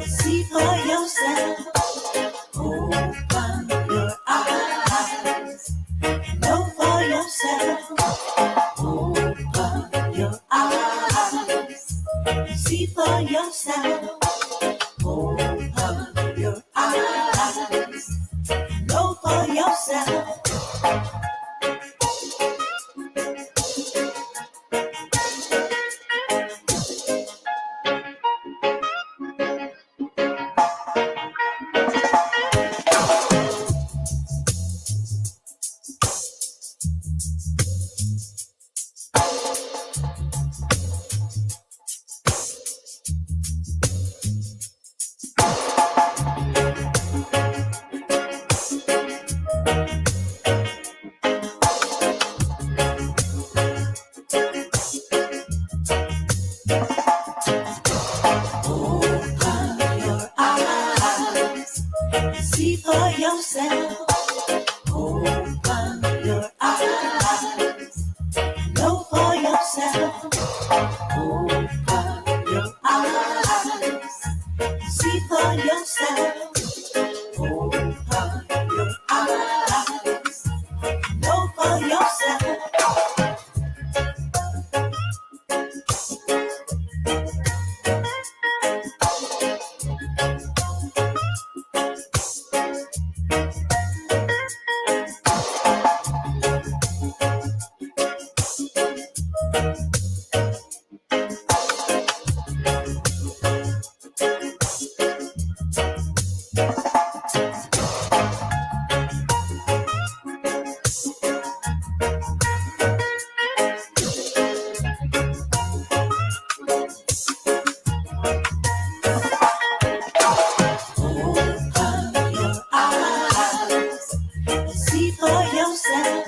See for yourself. Open your eyes and know for yourself. Open your eyes and see for yourself. Open your eyes and know for yourself. See for yourself. Open your eyes. Know for yourself. Open your eyes. See for yourself. Open your eyes. Know for yourself. See for yourself.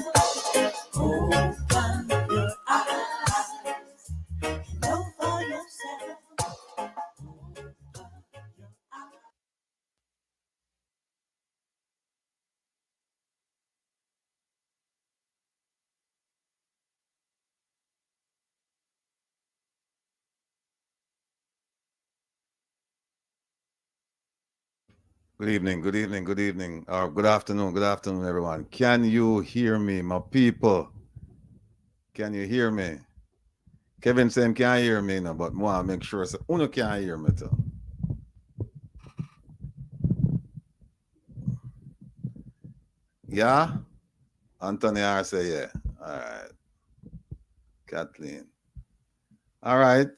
Open your eyes. Know for yourself. Open your eyes. Good evening, good evening, good evening, or good afternoon, everyone. Can you hear me, my people? Can you hear me? Kevin saying can't hear me now, but I make sure so Uno can't hear me too. Yeah? Anthony R say yeah. All right. Kathleen. All right.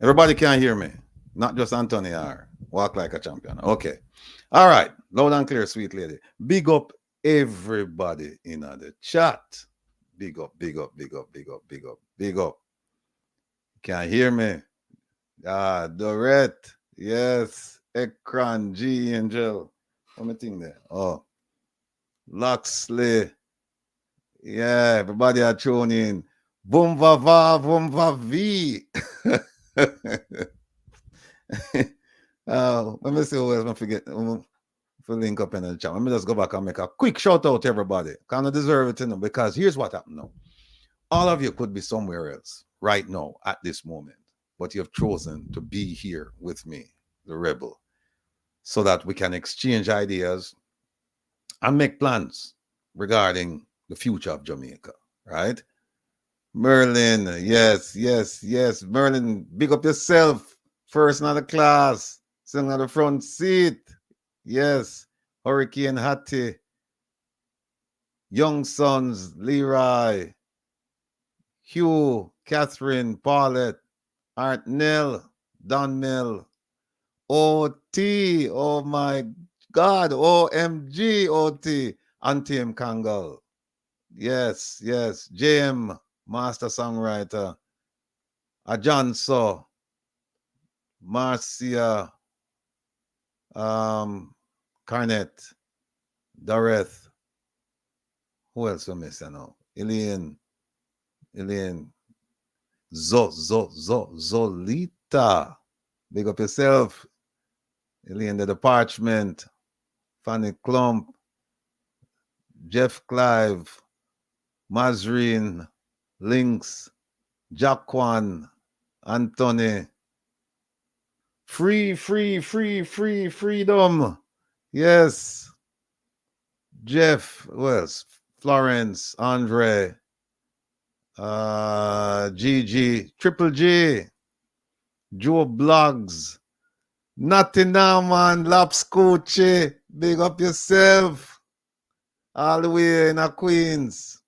Everybody can hear me. Not just Anthony R. Walk like a champion. Okay. All right. Loud and clear, sweet lady. Big up everybody in the chat. Big up, big up, big up, big up, big up, big up. Can hear me? Ah, Dorette. Yes. Ekran G Angel. What am I thinking there? Oh. Loxley. Yeah, everybody are tuning in. Boom va va, boom va vi. Let me see who else I forget. Link up in the chat. Let me just go back and make a quick shout out to everybody. Kind of deserve it, you know, because here's what happened now. All of you could be somewhere else right now at this moment, but you have chosen to be here with me, the rebel, so that we can exchange ideas and make plans regarding the future of Jamaica, right? Merlin, yes, yes, yes. Merlin, big up yourself. First in the class, sitting on the front seat. Yes. Hurricane Hattie, Young Sons, Leroy, Hugh, Catherine, Paulette, Art Nell, Don Mill, OT, oh my God, OMG, OT, Auntie M. Kangal. Yes, yes. JM, Master Songwriter, Ajanso, Marcia, Carnet, Doreth. Who else we missing now? Elaine, Zolita. Big up yourself. Elaine the Parchment, Fanny Clump, Jeff Clive, Mazreen, Lynx, Jaquan, Anthony, freedom. Yes. Jeff, Wells, Florence, Andre, GG, Triple G, Joe Blogs, nothing now, man. Laps Coachy, big up yourself. All the way in a Queens.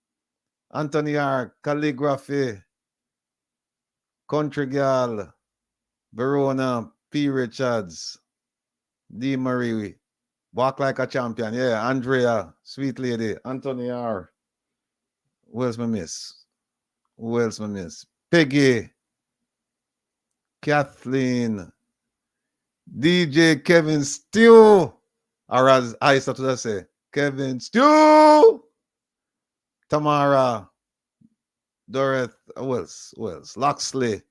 Anthony R, Calligraphy, Country Girl, Verona, P. Richards, D. Marie, Walk Like a Champion. Yeah, Andrea, Sweet Lady, Anthony R. Who else me miss? Who else me miss? Peggy, Kathleen, DJ Kevin Stew, or as I started to say, Kevin Stew, Tamara, Dorothy, who else? Loxley,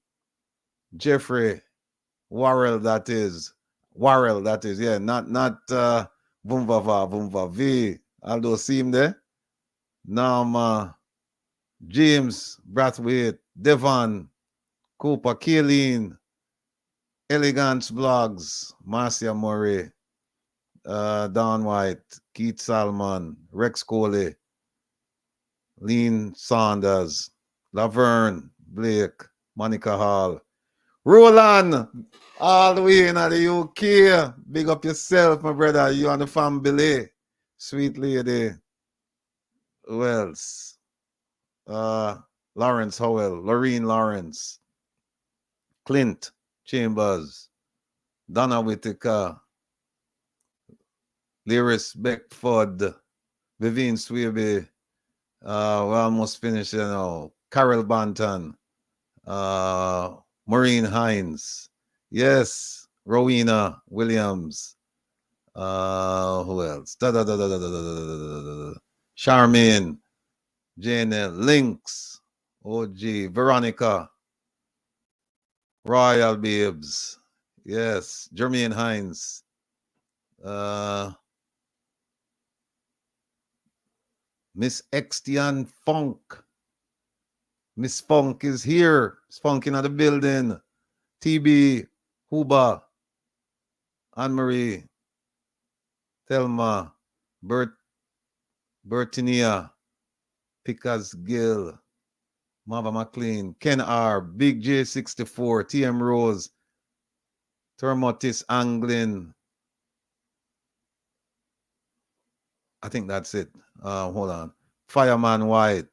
Jeffrey, Warrell, that is, yeah, not Vumva V, although see him there. Nama, James, Brathwaite, Devon, Cooper, Kayleen, Elegance Blogs, Marcia Murray, Don White, Keith Salmon, Rex Coley, Lean Saunders, Laverne, Blake, Monica Hall, Roland, all the way in the UK. Big up yourself, my brother. You and the family. Sweet lady. Who else? Lawrence Howell, Lorene Lawrence, Clint Chambers, Donna Whitaker, Lyris Beckford, Vivian Swaby, we're almost finished, you know. Carol Banton, Maureen Hines, yes, Rowena Williams, who else? Charmaine, Jane Lynx, OG, Veronica, Royal Babes, yes, Jermaine Hines, Miss Extian Funk. Miss Funk is here. Funk in the building. TB, Huba, Anne-Marie, Thelma, Bertinia, Pickers Gill, Mava McLean, Ken R, Big J64, TM Rose, Termotis Anglin. I think that's it. Hold on. Fireman White.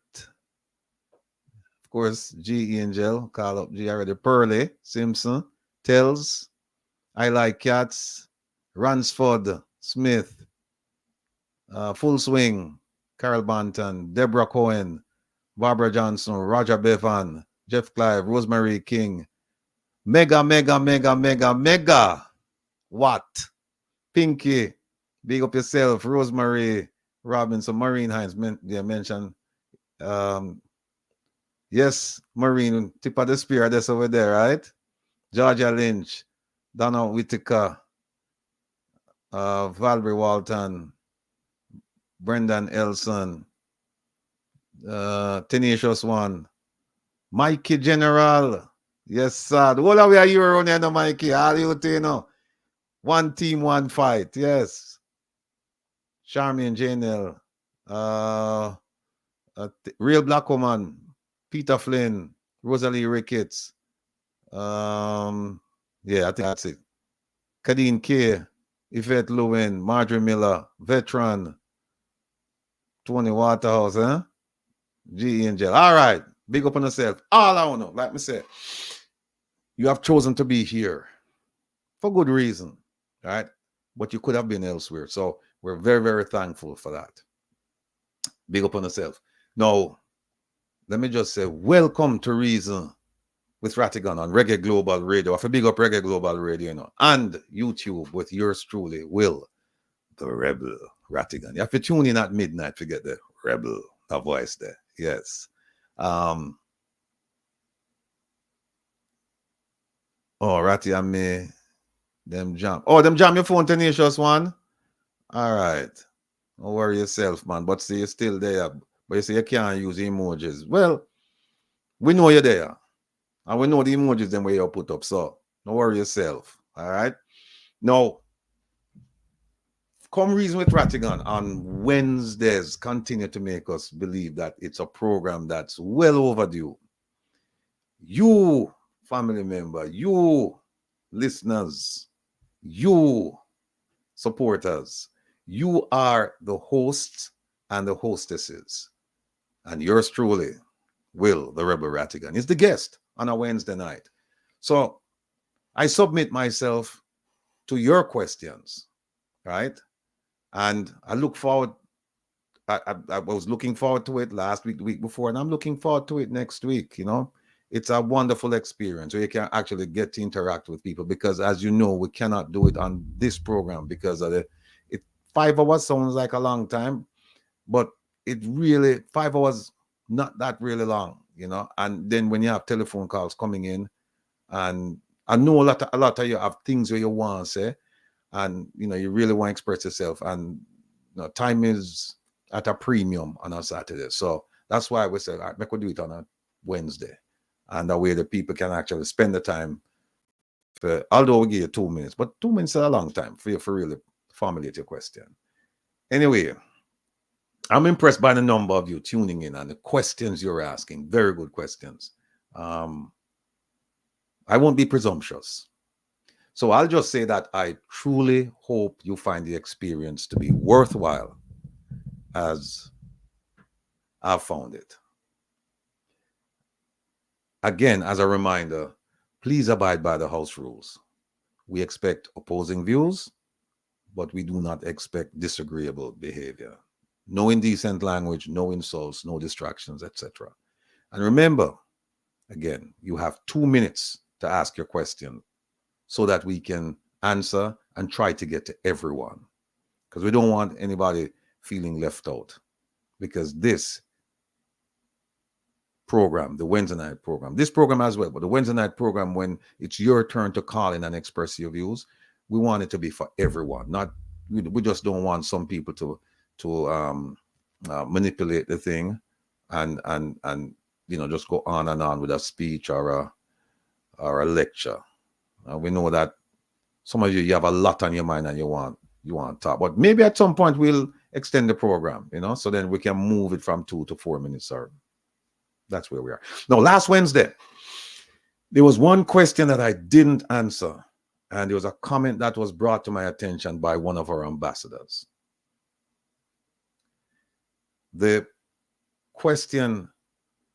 Of course, G Angel. Call up G already. Pearly, Simpson, Tells, I Like Cats, Ransford, Smith, Full Swing, Carol Banton, Deborah Cohen, Barbara Johnson, Roger Bevan, Jeff Clive, Rosemary King, Mega. What? Pinky, big up yourself, Rosemary Robinson, Maureen Hines, mentioned. Yes, Maureen, tip of the spear, that's over there, right? Georgia Lynch, Donna Whitaker, Valerie Walton, Brendan Elson, Tenacious One, Mikey General, yes, sir. All of we are here around here, no, Mikey. All you know. One team, one fight. Yes. Charmian Janelle. Real Black Woman. Peter Flynn. Rosalie Ricketts. Yeah, I think that's it. Kadeen K. Yvette Lewin. Marjorie Miller. Veteran. Tony Waterhouse, huh? G. Angel. All right. Big up on yourself. All I want to know, like me say, you have chosen to be here for good reason. Right? But you could have been elsewhere. So we're very, very thankful for that. Big up on yourself. Now, let me just say, welcome to Reason with Rattigan on Reggae Global Radio. I have to big up Reggae Global Radio, you know, and YouTube with yours truly, Will, the Rebel Rattigan. You have to tune in at midnight to get the Rebel, a voice there. Yes. Oh, Ratty and me. Them jam. Oh, them jam your phone, Tenacious One. All right. Don't worry yourself, man. But see, you're still there. But you say you can't use emojis. Well, we know you're there. And we know the emojis them where you put up. So don't worry yourself. All right. Now, come reason with Rattigan on Wednesdays continue to make us believe that it's a program that's well overdue. You, family member, you, listeners, you, supporters, you are the hosts and the hostesses. And yours truly, Will, the Rebel Rattigan, is the guest on a Wednesday night. So I submit myself to your questions, right? And I look forward. I was looking forward to it last week, the week before, and I'm looking forward to it next week. You know, it's a wonderful experience where you can actually get to interact with people because, as you know, we cannot do it on this program because of the. 5 hours sounds like a long time, but it really 5 hours not that really long, you know. And then when you have telephone calls coming in, and I know a lot of you have things where you want to say, and you know you really want to express yourself, and you know, time is at a premium on a Saturday. So that's why we said, all right, we could do it on a Wednesday. And that way the people can actually spend the time for, although we give you 2 minutes, but 2 minutes is a long time for you to really formulate your question. Anyway, I'm impressed by the number of you tuning in and the questions you're asking. Very good questions. I won't be presumptuous. So I'll just say that I truly hope you find the experience to be worthwhile as I've found it. Again, as a reminder, please abide by the house rules. We expect opposing views, but we do not expect disagreeable behavior. No indecent language, no insults, no distractions, etc. And remember, again, you have 2 minutes to ask your question so that we can answer and try to get to everyone. Because we don't want anybody feeling left out. Because this program, the Wednesday night program, this program as well, but the Wednesday night program, when it's your turn to call in and express your views, we want it to be for everyone. Not we just don't want some people to manipulate the thing and you know just go on and on with a speech or a lecture. We know that some of you have a lot on your mind and you want to talk, but maybe at some point we'll extend the program, you know, so then we can move it from 2 to 4 minutes, or that's where we are. Now, last Wednesday, there was one question that I didn't answer, and there was a comment that was brought to my attention by one of our ambassadors. The question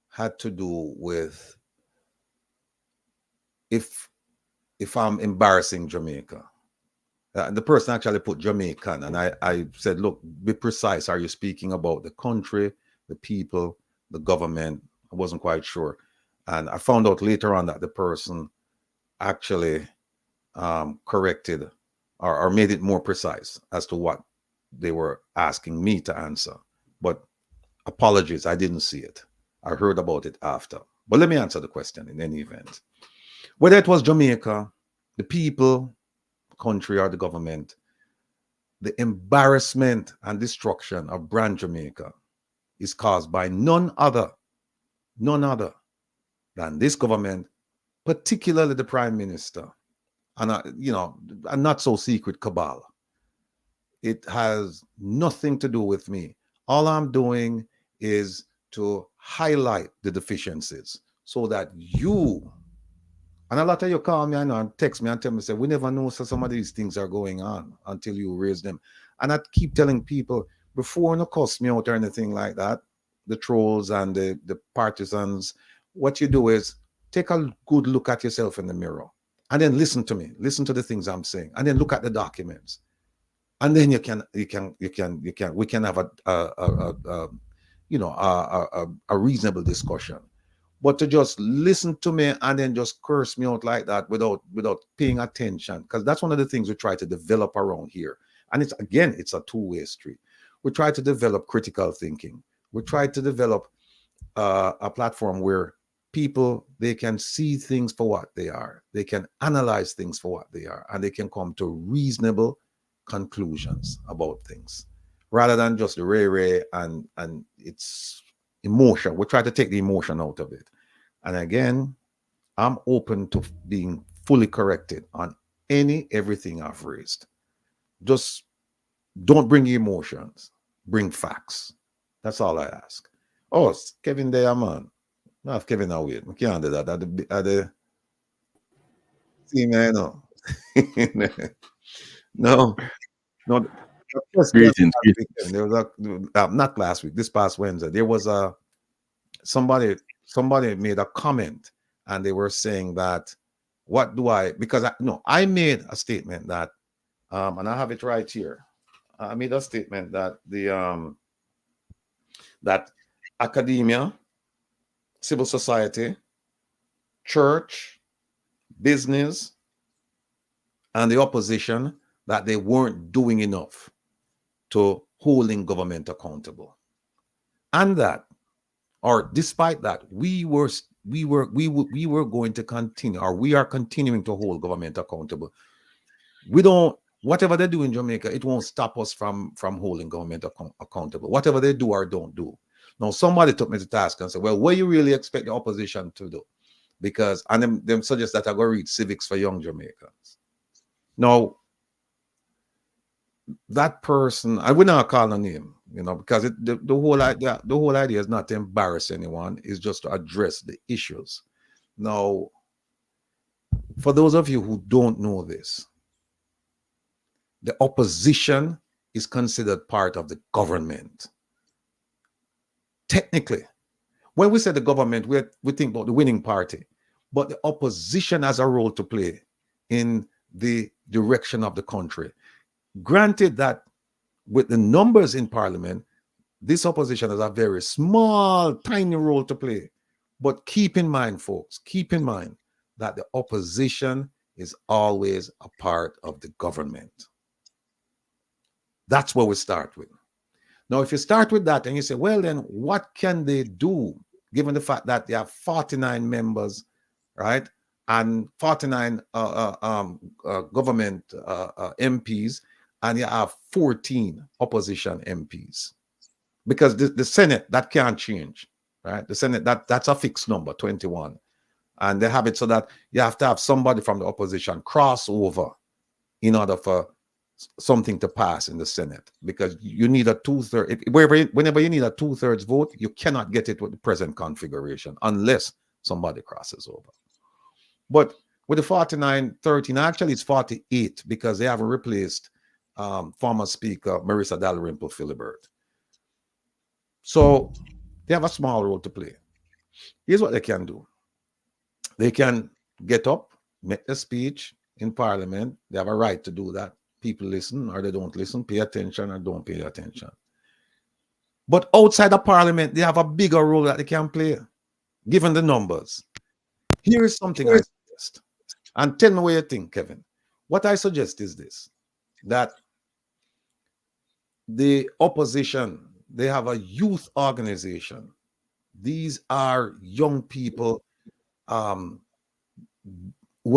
had to do with if I'm embarrassing Jamaica. The person actually put Jamaican, and I said, look, be precise. Are you speaking about the country, the people, the government? I wasn't quite sure. And I found out later on that the person actually corrected or made it more precise as to what they were asking me to answer. But apologies, I didn't see it. I heard about it after. But let me answer the question in any event. Whether it was Jamaica, the people, country, or the government, the embarrassment and destruction of brand Jamaica is caused by none other than this government, particularly the Prime Minister, and a not so secret cabal. It has nothing to do with me. All I'm doing is to highlight the deficiencies so that you, and a lot of you call me and text me and tell me, say, we never know so some of these things are going on until you raise them. And I keep telling people, before no cuss me out or anything like that, the trolls and the partisans, what you do is take a good look at yourself in the mirror and then listen to me, listen to the things I'm saying, and then look at the documents. And then we can have a reasonable discussion. But to just listen to me and then just curse me out like that without paying attention, because that's one of the things we try to develop around here. And it's a two-way street. We try to develop critical thinking. We try to develop a platform where people, they can see things for what they are. They can analyze things for what they are, and they can come to reasonable conclusions about things rather than just the ray and it's emotion. We try to take the emotion out of it. And again, I'm open to being fully corrected on everything I've raised. Just don't bring emotions, bring facts. That's all I ask. Oh, it's Kevin there, man. No, if Kevin away, we can't do that. See, man, no. No, no. Just Greetings, last greetings. weekend, there was not last week, this past Wednesday, there was somebody made a comment, and they were saying that what do I, because I made a statement that and I have it right here. I made a statement that that academia, civil society, church, business, and the opposition, that they weren't doing enough to holding government accountable. And that, or despite that, we were going to continue, or we are continuing to hold government accountable. We don't, whatever they do in Jamaica, it won't stop us from holding government accountable. Whatever they do or don't do. Now, somebody took me to task and said, well, what do you really expect the opposition to do? Because, and them suggest that I go read Civics for Young Jamaicans. Now, that person, I would not call a name, because the whole idea is not to embarrass anyone, is just to address the issues. Now, for those of you who don't know this, the opposition is considered part of the government. Technically, when we say the government, we think about the winning party, but the opposition has a role to play in the direction of the country. Granted that with the numbers in parliament, this opposition has a very small, tiny role to play. But keep in mind, folks, keep in mind that the opposition is always a part of the government. That's where we start with. Now, if you start with that and you say, well, then what can they do, given the fact that they have 49 members, right? And 49 government MPs, and you have 14 opposition MPs. Because the Senate, that can't change, right? The Senate, that's a fixed number, 21. And they have it so that you have to have somebody from the opposition cross over in order for something to pass in the Senate, because you need a 2/3. Whenever you need a 2/3 vote, you cannot get it with the present configuration unless somebody crosses over. But with the 49-13, actually it's 48, because they haven't replaced former Speaker Marissa Dalrymple Philibert. So they have a small role to play. Here's what they can do. They can get up, make a speech in Parliament. They have a right to do that. People listen or they don't listen, pay attention or don't pay attention. But outside of Parliament, they have a bigger role that they can play, given the numbers. Here is something I suggest. And tell me what you think, Kevin. What I suggest is this, that the opposition, they have a youth organization. These are young people who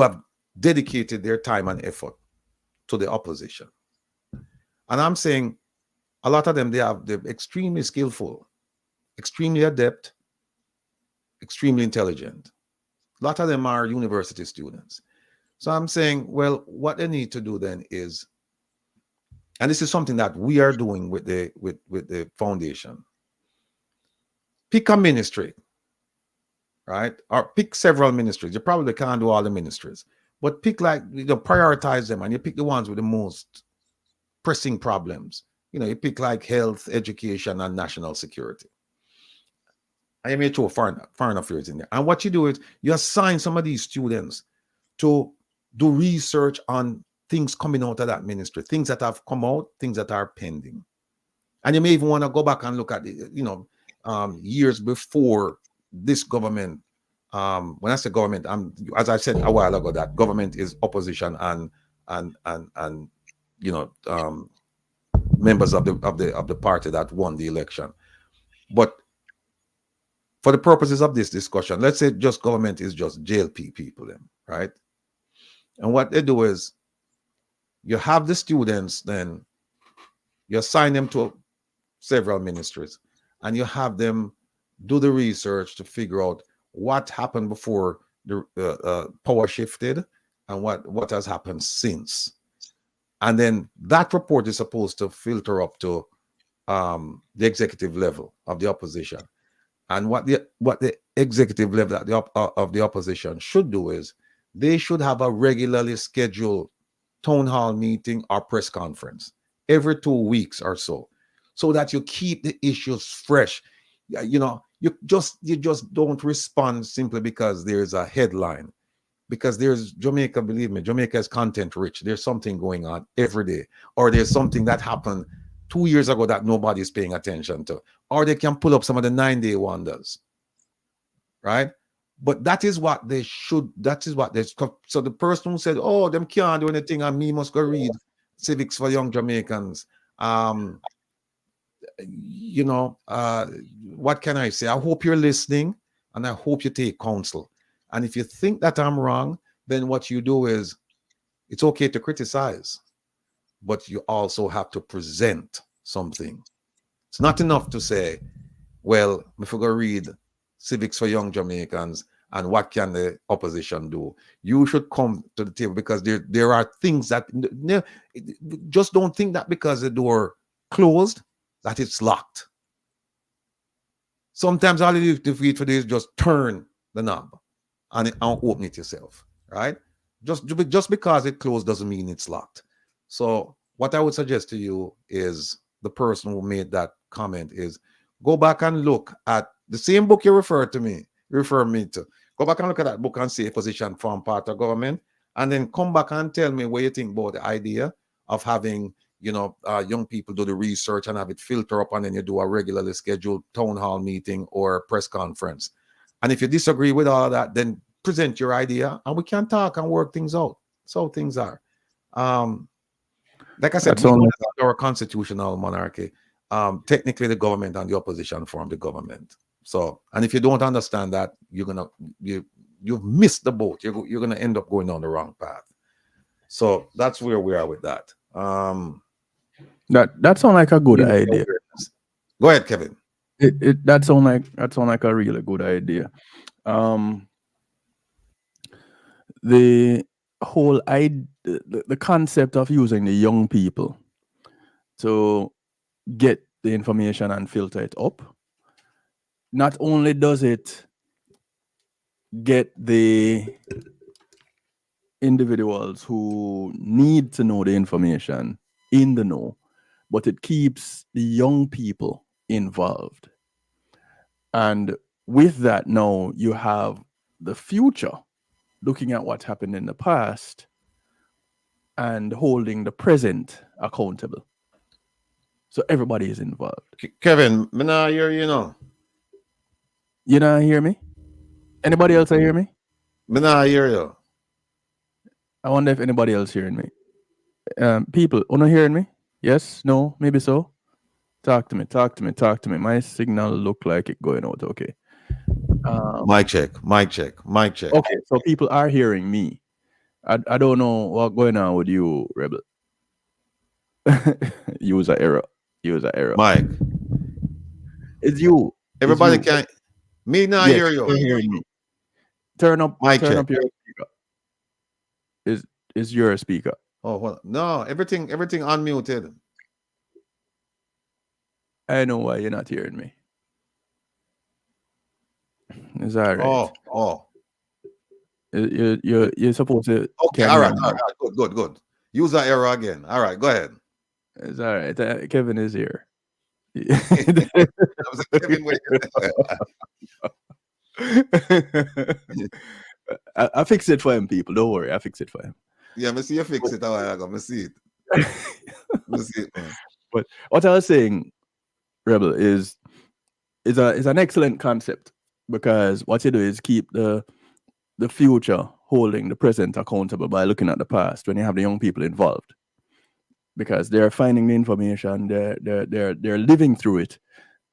have dedicated their time and effort to the opposition. And I'm saying a lot of them, they're extremely skillful, extremely adept, extremely intelligent. A lot of them are university students. So I'm saying, well, what they need to do then is, and this is something that we are doing with the foundation, pick a ministry, right? Or pick several ministries. You probably can't do all the ministries, but pick, like, prioritize them, and you pick the ones with the most pressing problems. You pick like health, education, and national security. I may throw foreign affairs in there. And what you do is you assign some of these students to do research on things coming out of that ministry, things that have come out, things that are pending. And you may even want to go back and look at years before this government. When I say government, as I said a while ago, that government is opposition and members of the party that won the election. But for the purposes of this discussion, let's say just government is just JLP people, then, right? And what they do is you have the students, then you assign them to several ministries, and you have them do the research to figure out what happened before the power shifted and what has happened since. And then that report is supposed to filter up to the executive level of the opposition. And what the executive level of the opposition should do is they should have a regularly scheduled town hall meeting or press conference every 2 weeks or so that you keep the issues fresh. You know, you just don't respond simply because there's a headline. Because there's Jamaica, believe me, Jamaica is content rich. There's something going on every day, or there's something that happened 2 years ago that nobody's paying attention to, or they can pull up some of the 9-day wonders, right? But that is what they should. That is what they. So the person who said, "Oh, them can't do anything," and me must go read Civics for Young Jamaicans. You know, what can I say? I hope you're listening, and I hope you take counsel. And if you think that I'm wrong, then what you do is, it's okay to criticize, but you also have to present something. It's not enough to say, well, if we go read Civics for Young Jamaicans and what can the opposition do. You should come to the table, because there are things that, just don't think that because the door closed, that it's locked. Sometimes all you need to do is just turn the knob and open it yourself, right? Just because it closed doesn't mean it's locked. So what I would suggest to you is, the person who made that comment is, go back and look at the same book you refer me to. Go back and look at that book and see if position form part of government, and then come back and tell me what you think about the idea of having, you know, young people do the research and have it filter up, and then you do a regularly scheduled town hall meeting or press conference. And if you disagree with all of that, then present your idea and we can talk and work things out. So things are. Like I said, we know that our constitutional monarchy, technically the government and the opposition form the government. So, and if you don't understand that, you've missed the boat. You're gonna end up going down the wrong path. So that's where we are with that. That sounds like a good idea. Go ahead, Kevin. That sound like a really good idea. The whole idea, the concept of using the young people to get the information and filter it up, not only does it get the individuals who need to know the information in the know, but it keeps the young people involved. And with that, now you have the future looking at what happened in the past and holding the present accountable. So everybody is involved. Kevin, me not hear you know. You not hear me? Anybody else hear me? Me not hear you. I wonder if anybody else hearing me. People, not hearing me? Yes? No? Maybe so? Talk to me. My signal look like it going out. Okay. Mic check. Okay, so people are hearing me. I don't know what's going on with you, Rebel. User error. Mike. It's you. Everybody can. Me not hear you. Hearing me. Turn up your speaker. Is your speaker? Oh well, no, everything unmuted. I know why you're not hearing me. Is that right? Oh. You're supposed to. Okay, all right. Good. User error again. All right, go ahead. It's all right. Kevin is here. I fix it for him, people. Don't worry, I fix it for him. Yeah, I see you fix it. I see it. Man. But what I was saying, Rebel, is an excellent concept, because what you do is keep the future holding the present accountable by looking at the past when you have the young people involved, because they're finding the information, they're living through it,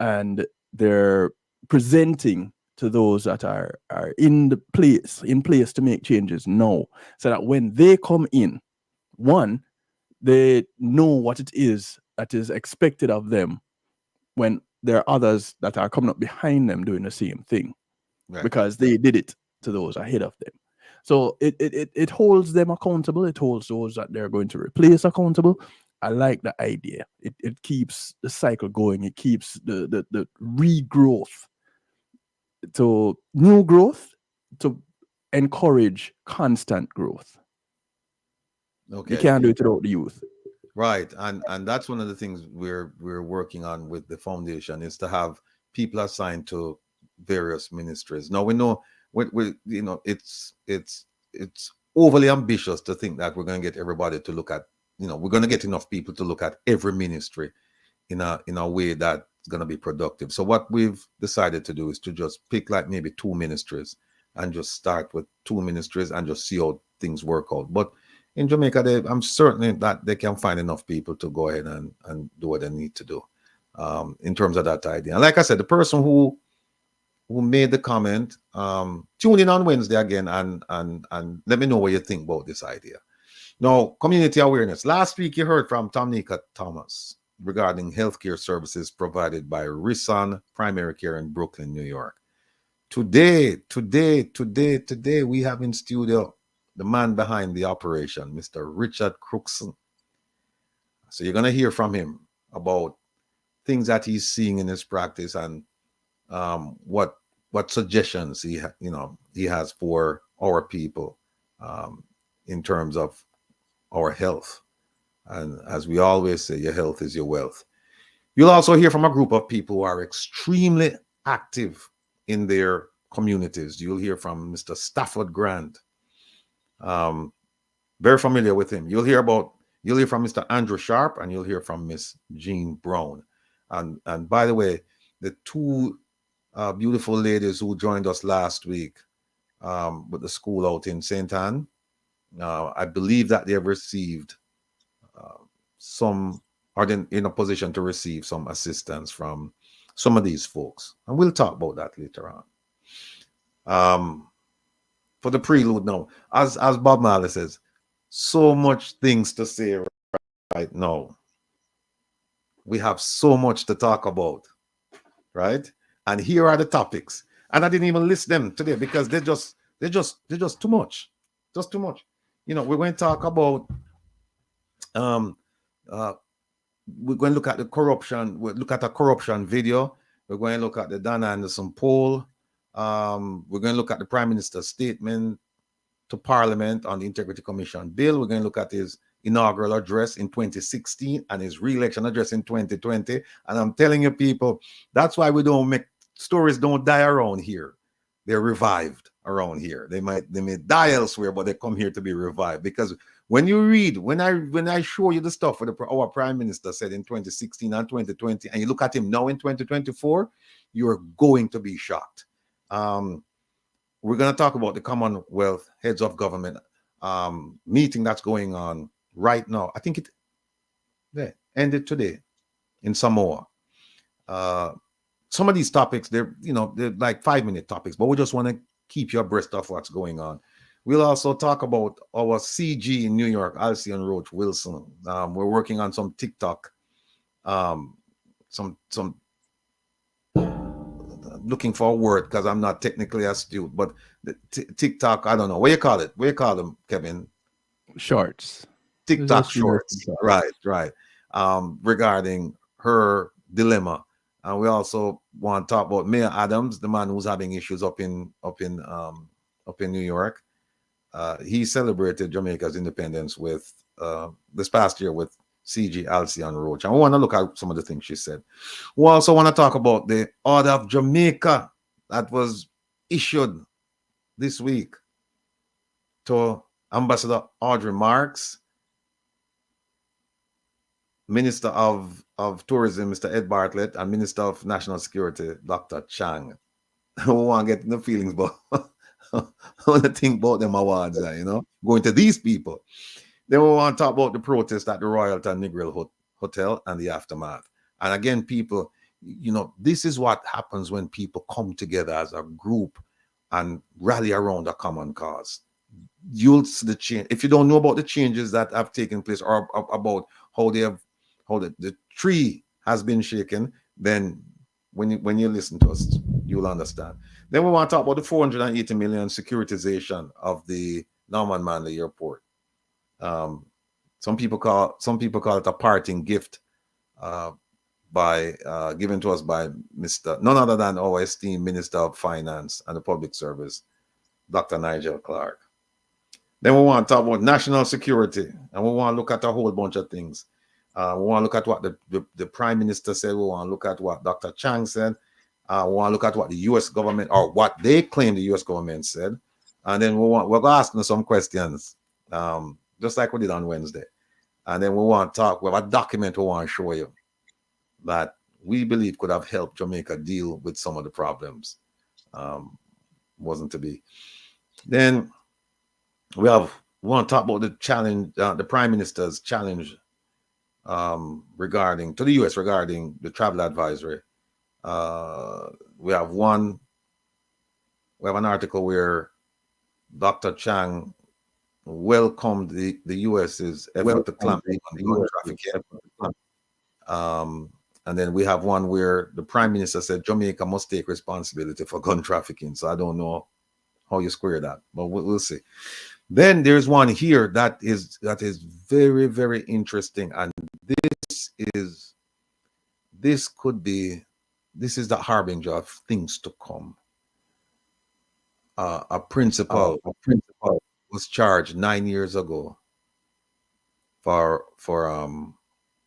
and they're presenting to those that are in place to make changes now, so that when they come in, one, they know what it is that is expected of them when there are others that are coming up behind them doing the same thing, right, because they did it to those ahead of them. So it holds them accountable. It holds those that they're going to replace accountable. I like the idea. It keeps the cycle going. It keeps the regrowth to new growth to encourage constant growth. Okay. You can't do it without the youth. Right, and that's one of the things we're working on with the foundation is to have people assigned to various ministries. Now we know we you know it's overly ambitious to think that we're going to get everybody to look at, we're going to get enough people to look at every ministry in a way that's going to be productive. So what we've decided to do is to just pick like maybe 2 ministries and just start with 2 ministries and just see how things work out. But in Jamaica, I'm certain that they can find enough people to go ahead and do what they need to do in terms of that idea. And like I said, the person who made the comment, tune in on Wednesday again and let me know what you think about this idea. Now, community awareness. Last week, you heard from Tamika Thomas regarding healthcare services provided by Risson Primary Care in Brooklyn, New York. Today, we have in studio the man behind the operation, Mr. Richard Crookson. So you're going to hear from him about things that he's seeing in his practice and what suggestions he has for our people in terms of our health. And as we always say, your health is your wealth. You'll also hear from a group of people who are extremely active in their communities. You'll hear from Mr. Stafford Grant. Very familiar with him. You'll hear from Mr. Andrew Sharp and you'll hear from Miss Jean Brown. And by the way, the 2 beautiful ladies who joined us last week with the school out in St. Anne, I believe that they have received some, are in a position to receive some assistance from some of these folks. And we'll talk about that later on. For the prelude now, as Bob Marley says, so much things to say right now. We have so much to talk about, right? And here are the topics. And I didn't even list them today because they're just too much. Just too much. We're going to talk about we're going to look at the corruption. We'll look at a corruption video. We're going to look at the Donna Anderson poll. We're going to look at the Prime Minister's statement to Parliament on the Integrity Commission bill. We're going to look at his inaugural address in 2016 and his re-election address in 2020. And I'm telling you, people, that's why we don't make stories don't die around here. They're revived around here. They may die elsewhere, but they come here to be revived. Because when you read, when I show you the stuff that our Prime Minister said in 2016 and 2020, and you look at him now in 2024, you're going to be shocked. We're going to talk about the Commonwealth Heads of Government meeting that's going on right now. I think it ended today in Samoa. Some of these topics, they're like 5-minute topics, but we just want to keep you abreast of what's going on. We'll also talk about our CG in New York, Alcyon Roach Wilson. We're working on some TikTok, some looking for a word because I'm not technically astute, but the TikTok, I don't know. What do you call it? What do you call them, Kevin? Shorts. TikTok shorts. Right. Regarding her dilemma. And we also want to talk about Mayor Adams, the man who's having issues up in New York. He celebrated Jamaica's independence with this past year with CG Alcyon Roach. And we want to look at some of the things she said. We also want to talk about the Order of Jamaica that was issued this week to Ambassador Audrey Marks, Minister of Tourism, Mr. Ed Bartlett, and Minister of National Security, Dr. Chang. I want to get the feelings, but I want to think about them awards, going to these people. Then we want to talk about the protest at the Royalton Negril Hotel and the aftermath. And again, people, this is what happens when people come together as a group and rally around a common cause. You'll see the change. If you don't know about the changes that have taken place or about how the tree has been shaken, then when you listen to us, you'll understand. Then we want to talk about the 480 million securitization of the Norman Manley Airport. Some people call it a parting gift given to us by none other than our esteemed Minister of Finance and the Public Service, Dr. Nigel Clark. Then we want to talk about national security, and we want to look at a whole bunch of things. We want to look at what the Prime Minister said. We want to look at what Dr. Chang said. We want to look at what the U.S. government, or what they claim the U.S. government said. And then we're going to ask them some questions, just like we did on Wednesday. And then we want to talk, we have a document we want to show you that we believe could have helped Jamaica deal with some of the problems. Wasn't to be. Then we want to talk about the challenge, the Prime Minister's challenge regarding to the U.S. regarding the travel advisory. We have an article where Dr. Chang welcomed the U.S.'s effort to clamp down on gun trafficking. And then we have one where the Prime Minister said Jamaica must take responsibility for gun trafficking. So I don't know how you square that, but we'll see. Then there's one here that is very, very interesting, and this is the harbinger of things to come. A principal was charged 9 years ago for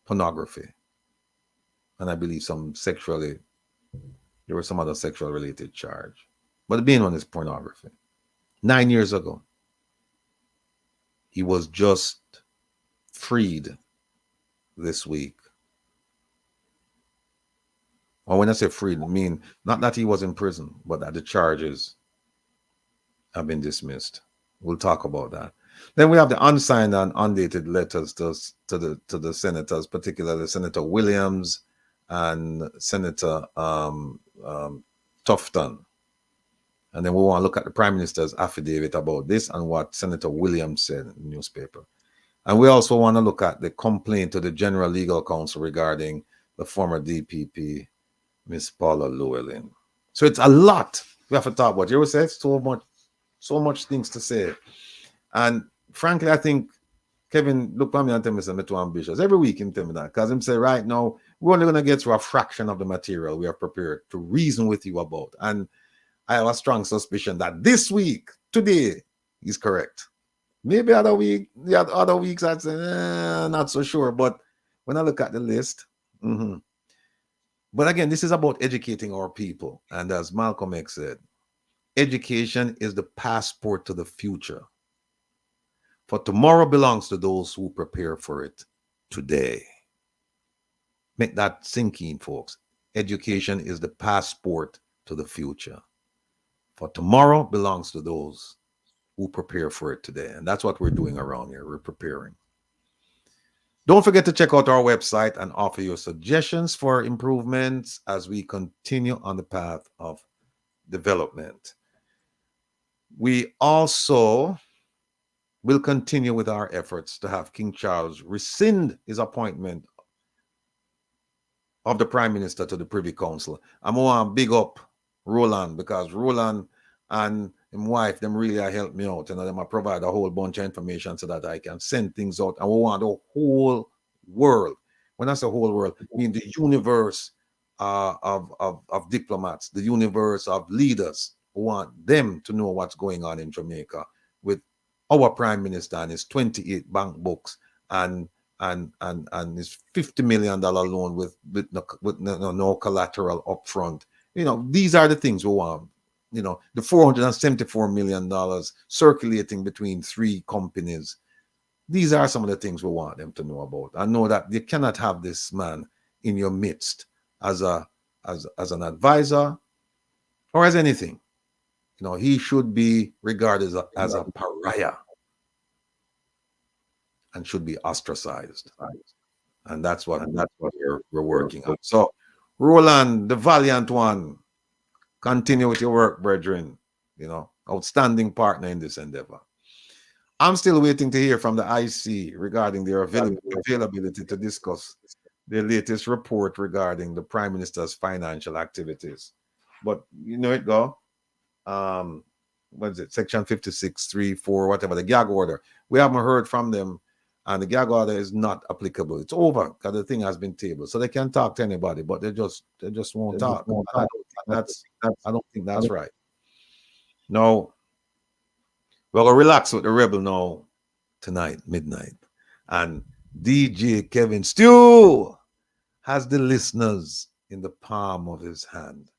pornography, and I believe there was some other sexual related charge, but the main one is pornography. 9 years ago. He was just freed this week. Or when I say freed, I mean not that he was in prison, but that the charges have been dismissed. We'll talk about that. Then we have the unsigned and undated letters to the senators, particularly Senator Williams and Senator Tufton. And then we want to look at the Prime Minister's affidavit about this and what Senator Williams said in the newspaper. And we also want to look at the complaint to the General Legal Counsel regarding the former DPP, Miss Paula Llewellyn. So it's a lot we have to talk about. You ever said so much things to say. And frankly, I think Kevin look at me and tell me something too ambitious. Every week he tell me that, because him say right now we're only going to get through a fraction of the material we are prepared to reason with you about. And I have a strong suspicion that this week, today, is correct. Maybe other weeks I'd say, not so sure. But when I look at the list, But again, this is about educating our people. And as Malcolm X said, education is the passport to the future. For tomorrow belongs to those who prepare for it today. Make that sink in, folks. Education is the passport to the future. For tomorrow belongs to those who prepare for it today. And that's what we're doing around here. We're preparing. Don't forget to check out our website and offer your suggestions for improvements as we continue on the path of development. We also will continue with our efforts to have King Charles rescind his appointment of the Prime Minister to the Privy Council. I'm going to big up Roland, because Roland and his wife, them really helped me out. And them I provide a whole bunch of information so that I can send things out. And we want the whole world. When I say whole world, I mean the universe of diplomats, the universe of leaders. We want them to know what's going on in Jamaica with our Prime Minister and his 28 bank books and his $50 million loan with no collateral up front. You know, these are the things we want. You know, the $474 million circulating between 3 companies. These are some of the things we want them to know about. I know that you cannot have this man in your midst as an advisor or as anything. You know, he should be regarded as a pariah and should be ostracized. And that's what we're working on. So, Roland, the valiant one, continue with your work, brethren. You know, outstanding partner in this endeavor. I'm still waiting to hear from the IC regarding their availability to discuss the latest report regarding the Prime Minister's financial activities. But you know it go. What is it? Section 56, 3, 4, whatever, the gag order. We haven't heard from them, and the gag order is not applicable. It's over because the thing has been tabled. So they can talk to anybody, but they just won't talk. I don't think that's right. No, we're gonna relax with the rebel now tonight, midnight. And DJ Kevin Stew has the listeners in the palm of his hand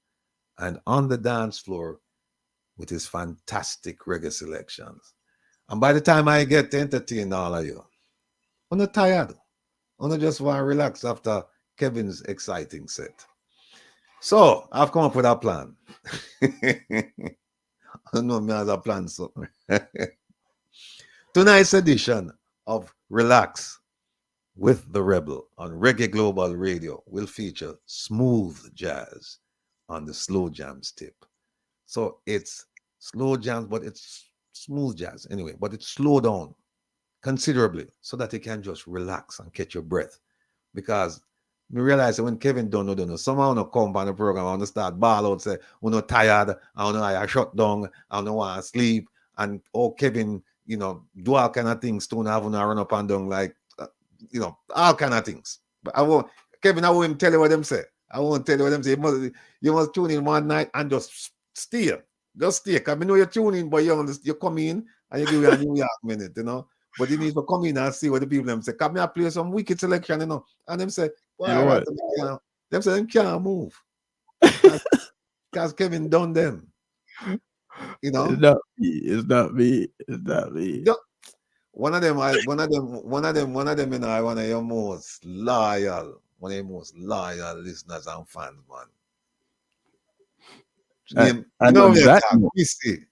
and on the dance floor with his fantastic reggae selections. And by the time I get to entertain all of you, I'm not tired. I just want to relax after Kevin's exciting set. So I've come up with a plan. I know me has a plan, so. Tonight's edition of Relax with the Rebel on Reggae Global Radio will feature smooth jazz on the slow jams tip. So it's slow jams, but it's smooth jazz anyway, but it's slowed down considerably so that you can just relax and catch your breath. Because we realize that when Kevin don't know, someone will come on the program, I want to start ball out, say, we're not tired, I don't know, I shut down, I don't want to sleep, and Kevin, do all kind of things, don't have to run up and down like, all kind of things. But Kevin, I won't tell you what them say. I won't tell you what them say. You must tune in one night and just stay. Just stay. Because I know you tune in, but you come in and you give you a New York minute, But you need to come in and see what the people them say. Come here, play some wicked selection, And them say, well, them say them can't move. Because Kevin done them. It's not me. One of them, one of them, one of your most loyal, listeners and fans, man.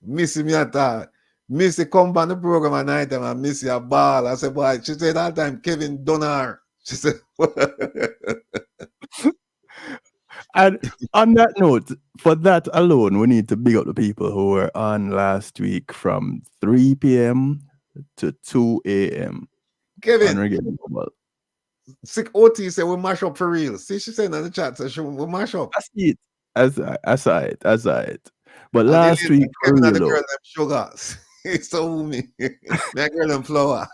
Missy me at that. Missy come on the program at night time and Missy a ball. I said, boy, she said that time Kevin Donner. She said, and on that note, for that alone, we need to big up the people who were on last week from 3 p.m. to 2 a.m. Kevin. Sick OT said we mash up for real. See, she said in the chat, so we mash up. I see it. I saw it. But last week, Kevin and the girl them sugars. It's so me. That girl them flour.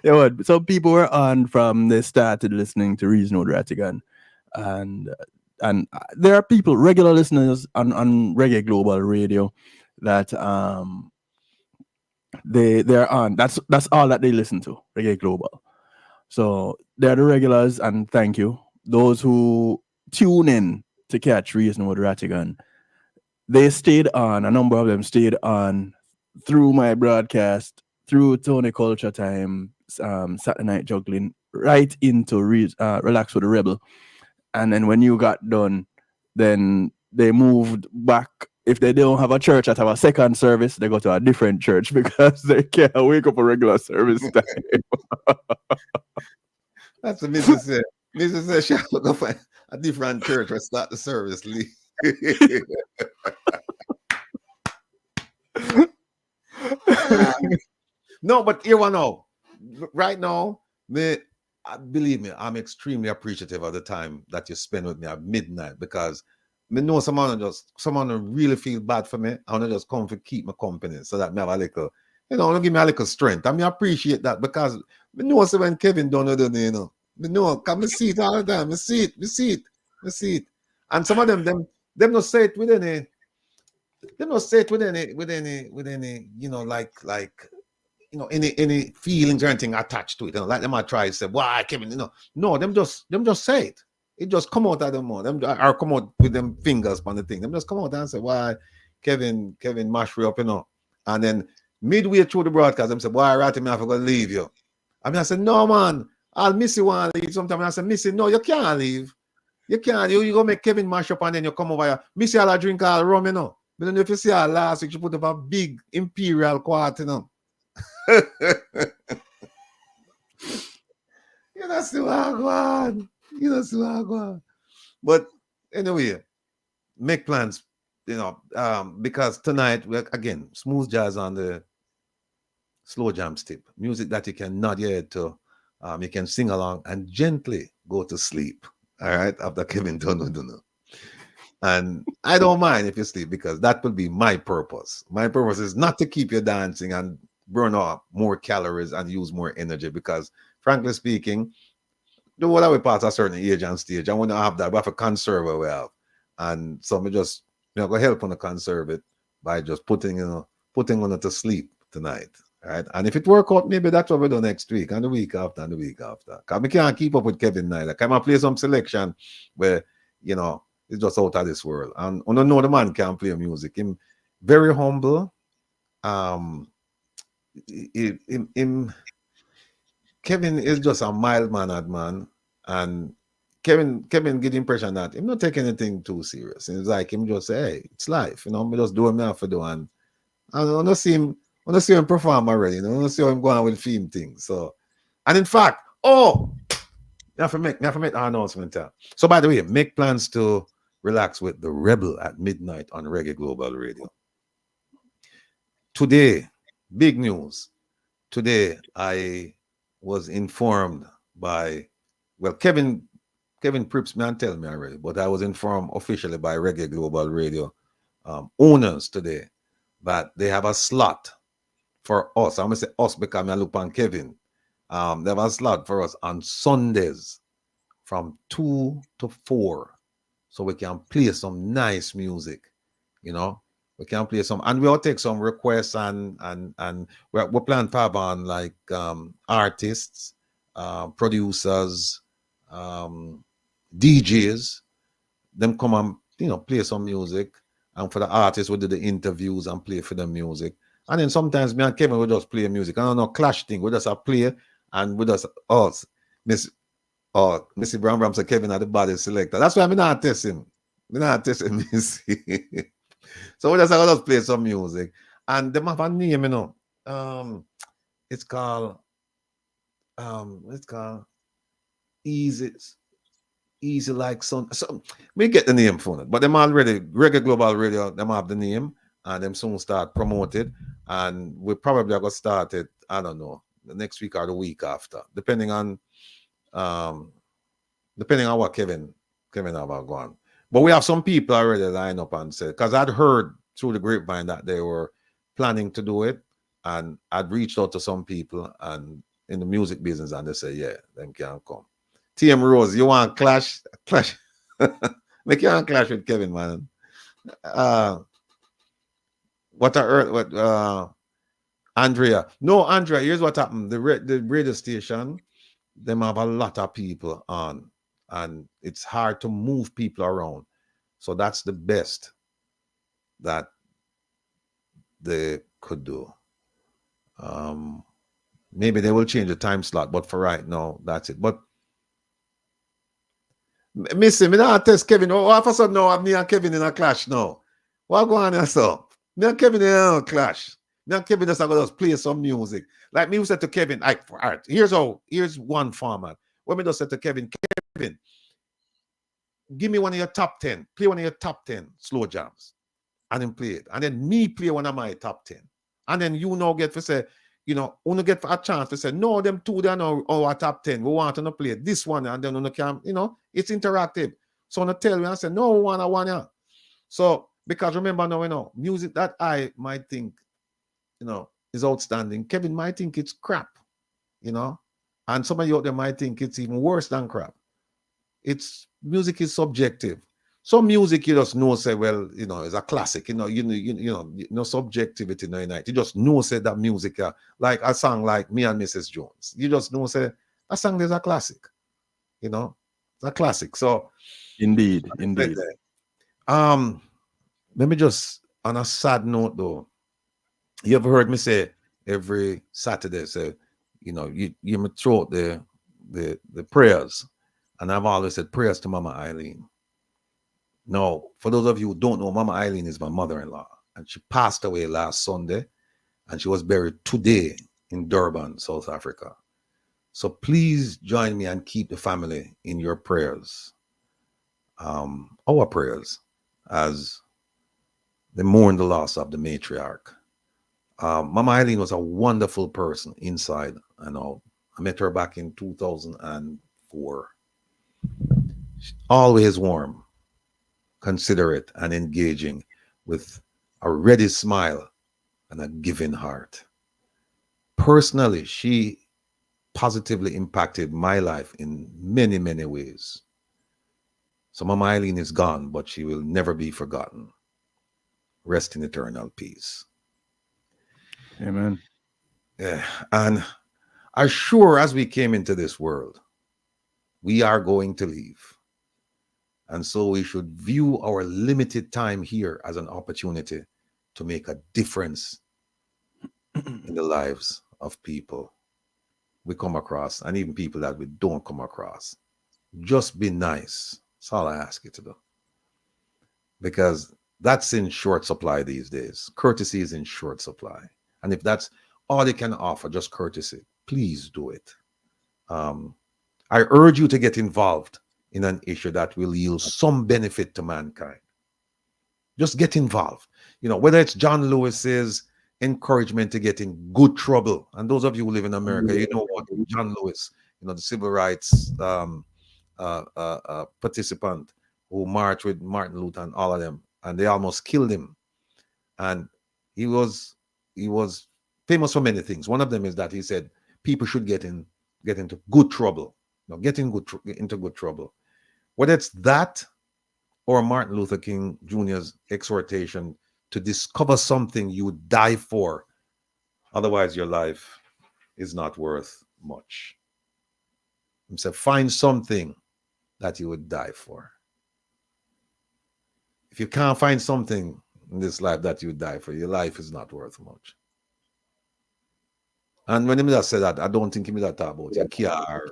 Yeah, some people were on from they started listening to Risson with Rattigan, and there are people, regular listeners on Reggae Global Radio, that they're on. That's all that they listen to, Reggae Global. So they're the regulars, and thank you. Those who tune in to catch Risson with Rattigan, they stayed on. A number of them stayed on through my broadcast, through Tony Culture Time, Saturday Night Juggling, right into Relax with the Rebel. And then when you got done, then they moved back. If they don't have a church that have a second service, they go to a different church because they can't wake up a regular service time. That's what Mrs. said. Mrs. said she have to go find a different church or start the service. No, but here one now. Right now, believe me, I'm extremely appreciative of the time that you spend with me at midnight, because I know someone really feel bad for me. I want to just come to keep my company so that I have a little, give me a little strength. I appreciate that, because I know so when Kevin don't know, I know, come and see it all the time. I see it. And some of them don't say it with any, any feelings or anything attached to it. Like them might try to say, why Kevin, No, them just say it. It just come out of them more. Them or come out with them fingers on the thing. Them just come out and say, why Kevin mash me up, And then midway through the broadcast, them say, why Ratty, me I forgot to leave you. I said, no man, I'll miss you one leave sometime. I said, Missy, no, you can't leave. You can't. You go make Kevin mash up and then you come over here. Missy, I'll drink all rum, But then if you see her last week, she put up a big imperial quart, That's the one. But anyway, make plans, because tonight, again, smooth jazz on the slow jam tip. Music that you can nod your head to You can sing along and gently go to sleep. All right, after Kevin Dono. And I don't mind if you sleep because that will be my purpose. My purpose is not to keep you dancing and burn off more calories and use more energy because, frankly speaking, the whole we pass a certain age and stage, I want to have that, we have to conserve what we have. And so we just, go help on to conserve it by just putting on it to sleep tonight. Right. And if it work out, maybe that's what we do next week and the week after and the week after. Because we can't keep up with Kevin neither. Can I play some selection where, it's just out of this world. And I don't know the man can play music. Him very humble. Kevin is just a mild-mannered man. And Kevin get the impression that him not taking anything too serious. And it's like him just say, hey, it's life. Me just do what I have to do. And I don't see him perform already. I don't see him going with theme things. So, and in fact, you have to make an announcement. So by the way, make plans to relax with the Rebel at midnight on Reggae Global Radio. Today, big news. Today, I was informed by, Kevin Prips me and tell me already, but I was informed officially by Reggae Global Radio owners today that they have a slot for us. I'm going to say us because I look on Kevin. They have a slot for us on Sundays from 2 to 4. So we can play some nice music, We can play some, and we'll take some requests and we're planning to have on like artists, producers, DJs. Them come and play some music, and for the artists we do the interviews and play for the music. And then sometimes me and Kevin will just play music. I don't know, clash thing. We just play and we just us. Missy Brown said Kevin at the body selector. That's why I'm not testing. I'm not testing Missy. So we just play some music. And they have a name, it's called Easy Like Sun. So we get the name for it. But them already, Reggae Global Radio, them have the name and them soon start promoted. And we probably are going to start it, I don't know, the next week or the week after, depending on what Kevin have gone. But we have some people already lined up and said, because I'd heard through the grapevine that they were planning to do it, and I'd reached out to some people and in the music business, and they say, yeah, them can come. TM Rose, you want clash? Make you want clash with Kevin, man. Andrea? No, Andrea. Here's what happened. The radio station, them have a lot of people on, and it's hard to move people around. So that's the best that they could do. Maybe they will change the time slot, but for right now, that's it. But Missy, me not test Kevin. Oh, all of a sudden now, me and Kevin in a clash now. What going on so? Me and Kevin in a clash. Me and Kevin just going to play some music. Like me said to Kevin, all right, here's one format. When me just said to Kevin, give me one of your top 10. Play one of your top 10 slow jams. And then play it. And then me play one of my top 10. And then get to say, only get a chance to say, no, them two, they're now our top 10. We want to play this one. And then on can, it's interactive. So on tell you, I say, no, one, yeah. So, because remember now, music that I might think, is outstanding. Kevin might think it's crap, and some of you out there might think it's even worse than crap. Music is subjective. Some music you just know say, well, it's a classic. No subjectivity no night. You just know say that music, like a song like Me and Mrs. Jones. You just know say a song is a classic. It's a classic. So indeed. Let me just on a sad note though. You ever heard me say every Saturday, say, you throw out the prayers. And I've always said prayers to Mama Eileen. Now, for those of you who don't know, Mama Eileen is my mother-in-law. And she passed away last Sunday. And she was buried today in Durban, South Africa. So please join me and keep the family in your prayers. Our prayers as they mourn the loss of the matriarch. Mama Eileen was a wonderful person inside and out. I met her back in 2004. Always warm, considerate, and engaging, with a ready smile and a giving heart. Personally, she positively impacted my life in many, many ways. So Mama Eileen is gone, but she will never be forgotten. Rest in eternal peace. Amen. Yeah. And as sure as we came into this world, we are going to leave. And so we should view our limited time here as an opportunity to make a difference in the lives of people we come across, and even people that we don't come across. Just be nice. That's all I ask you to do. Because that's in short supply these days. Courtesy is in short supply. And if that's all you can offer, just courtesy, please do it. I urge you to get involved in an issue that will yield some benefit to mankind. Just get involved. You know, whether it's John Lewis's encouragement to get in good trouble. And those of you who live in America, you know what John Lewis, you know, the civil rights participant who marched with Martin Luther and all of them, and they almost killed him. And he was famous for many things. One of them is that he said people should get into good trouble. You know, into good trouble. Whether it's that or Martin Luther King Jr.'s exhortation to discover something you would die for. Otherwise, your life is not worth much. He said, find something that you would die for. If you can't find something in this life that you would die for, your life is not worth much. And when he just said that, I don't think he talk about your car,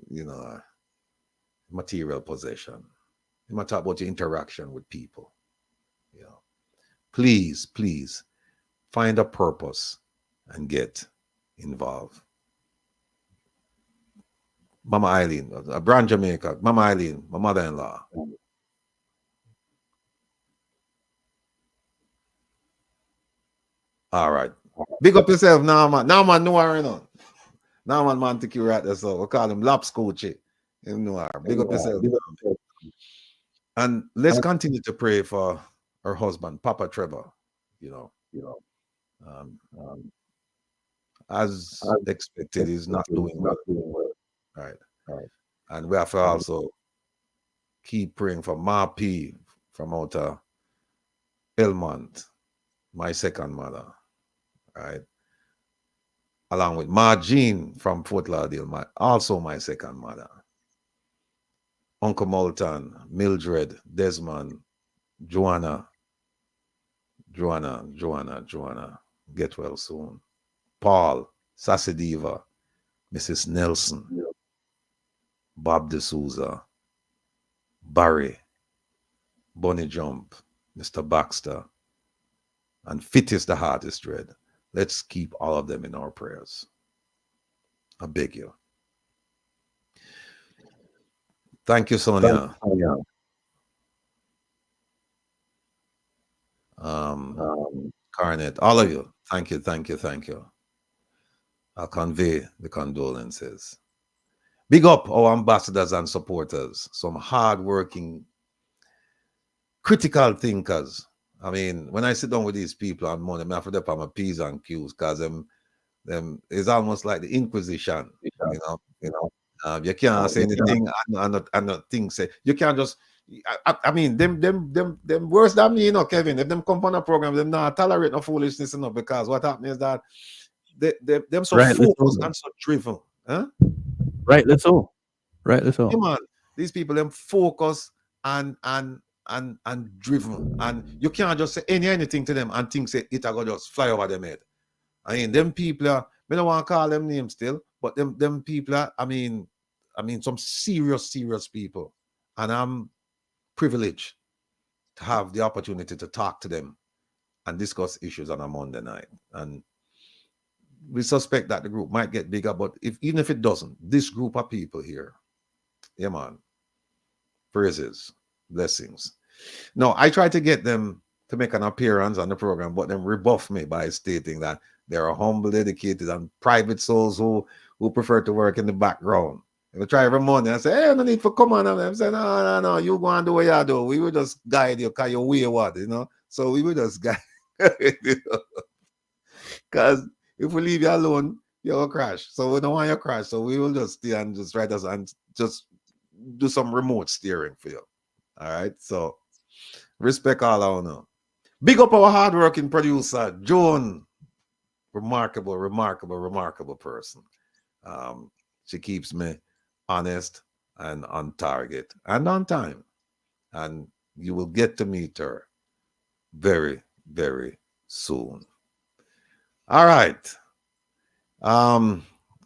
you know, material possession. He might talk about your interaction with people. You know, please find a purpose and get involved. Mama Eileen, Brand Jamaica, Mama Eileen, my mother-in-law. All right. Big up yourself now, man. Now, man, no worry, no. Now, man, take you right there. So we call him Laps Coachy. You know, big up yourself. And let's continue to pray for her husband, Papa Trevor. You know, as expected, he's not doing well. Right. And we have to also keep praying for Ma P from out of Elmont, my second mother. Right. Along with Ma Jean from Fort Lauderdale, also my second mother. Uncle Moulton, Mildred, Desmond, Joanna. Get well soon. Paul, Sassy Diva, Mrs. Nelson, Bob D'Souza, Barry, Bonnie Jump, Mr. Baxter, and Fittest the Hardest Dread. Let's keep all of them in our prayers. I beg you. Thank you, Sonia. Carnet, all of you. Thank you. I'll convey the condolences. Big up our ambassadors and supporters, some hard-working, critical thinkers. I mean, when I sit down with these people on Monday, I have to put my P's and Q's because them it's almost like the Inquisition. You can't say anything and not think say. You can't just. I mean, them worse than me, Kevin. If them come on a program, them not tolerate no foolishness enough, because what happens is that them so focused and so driven. Huh? Right, let's all. Yeah, man, these people them focus and driven, and you can't just say anything to them and think say it will just fly over them head. I mean, them people are, I don't want to call them names still, but them people are, I mean, some serious people. And I'm privileged to have the opportunity to talk to them and discuss issues on a Monday night. And we suspect that the group might get bigger, but even if it doesn't, this group of people here, yeah, man, praises, blessings. No, I try to get them to make an appearance on the program, but then rebuff me by stating that they are humble, dedicated, and private souls who who prefer to work in the background. If I try every morning, I say, hey, no need for come on. And I say, no, you go and do what you do. We will just guide you because you're wayward, you know. So we will just guide you. Because if we leave you alone, you'll crash. So we don't want you to crash. So we will just stay and just write us and just do some remote steering for you. All right. So respect all our now. Big up our hardworking producer, Joan. Remarkable person. She keeps me honest and on target and on time. And you will get to meet her very, very soon. All right.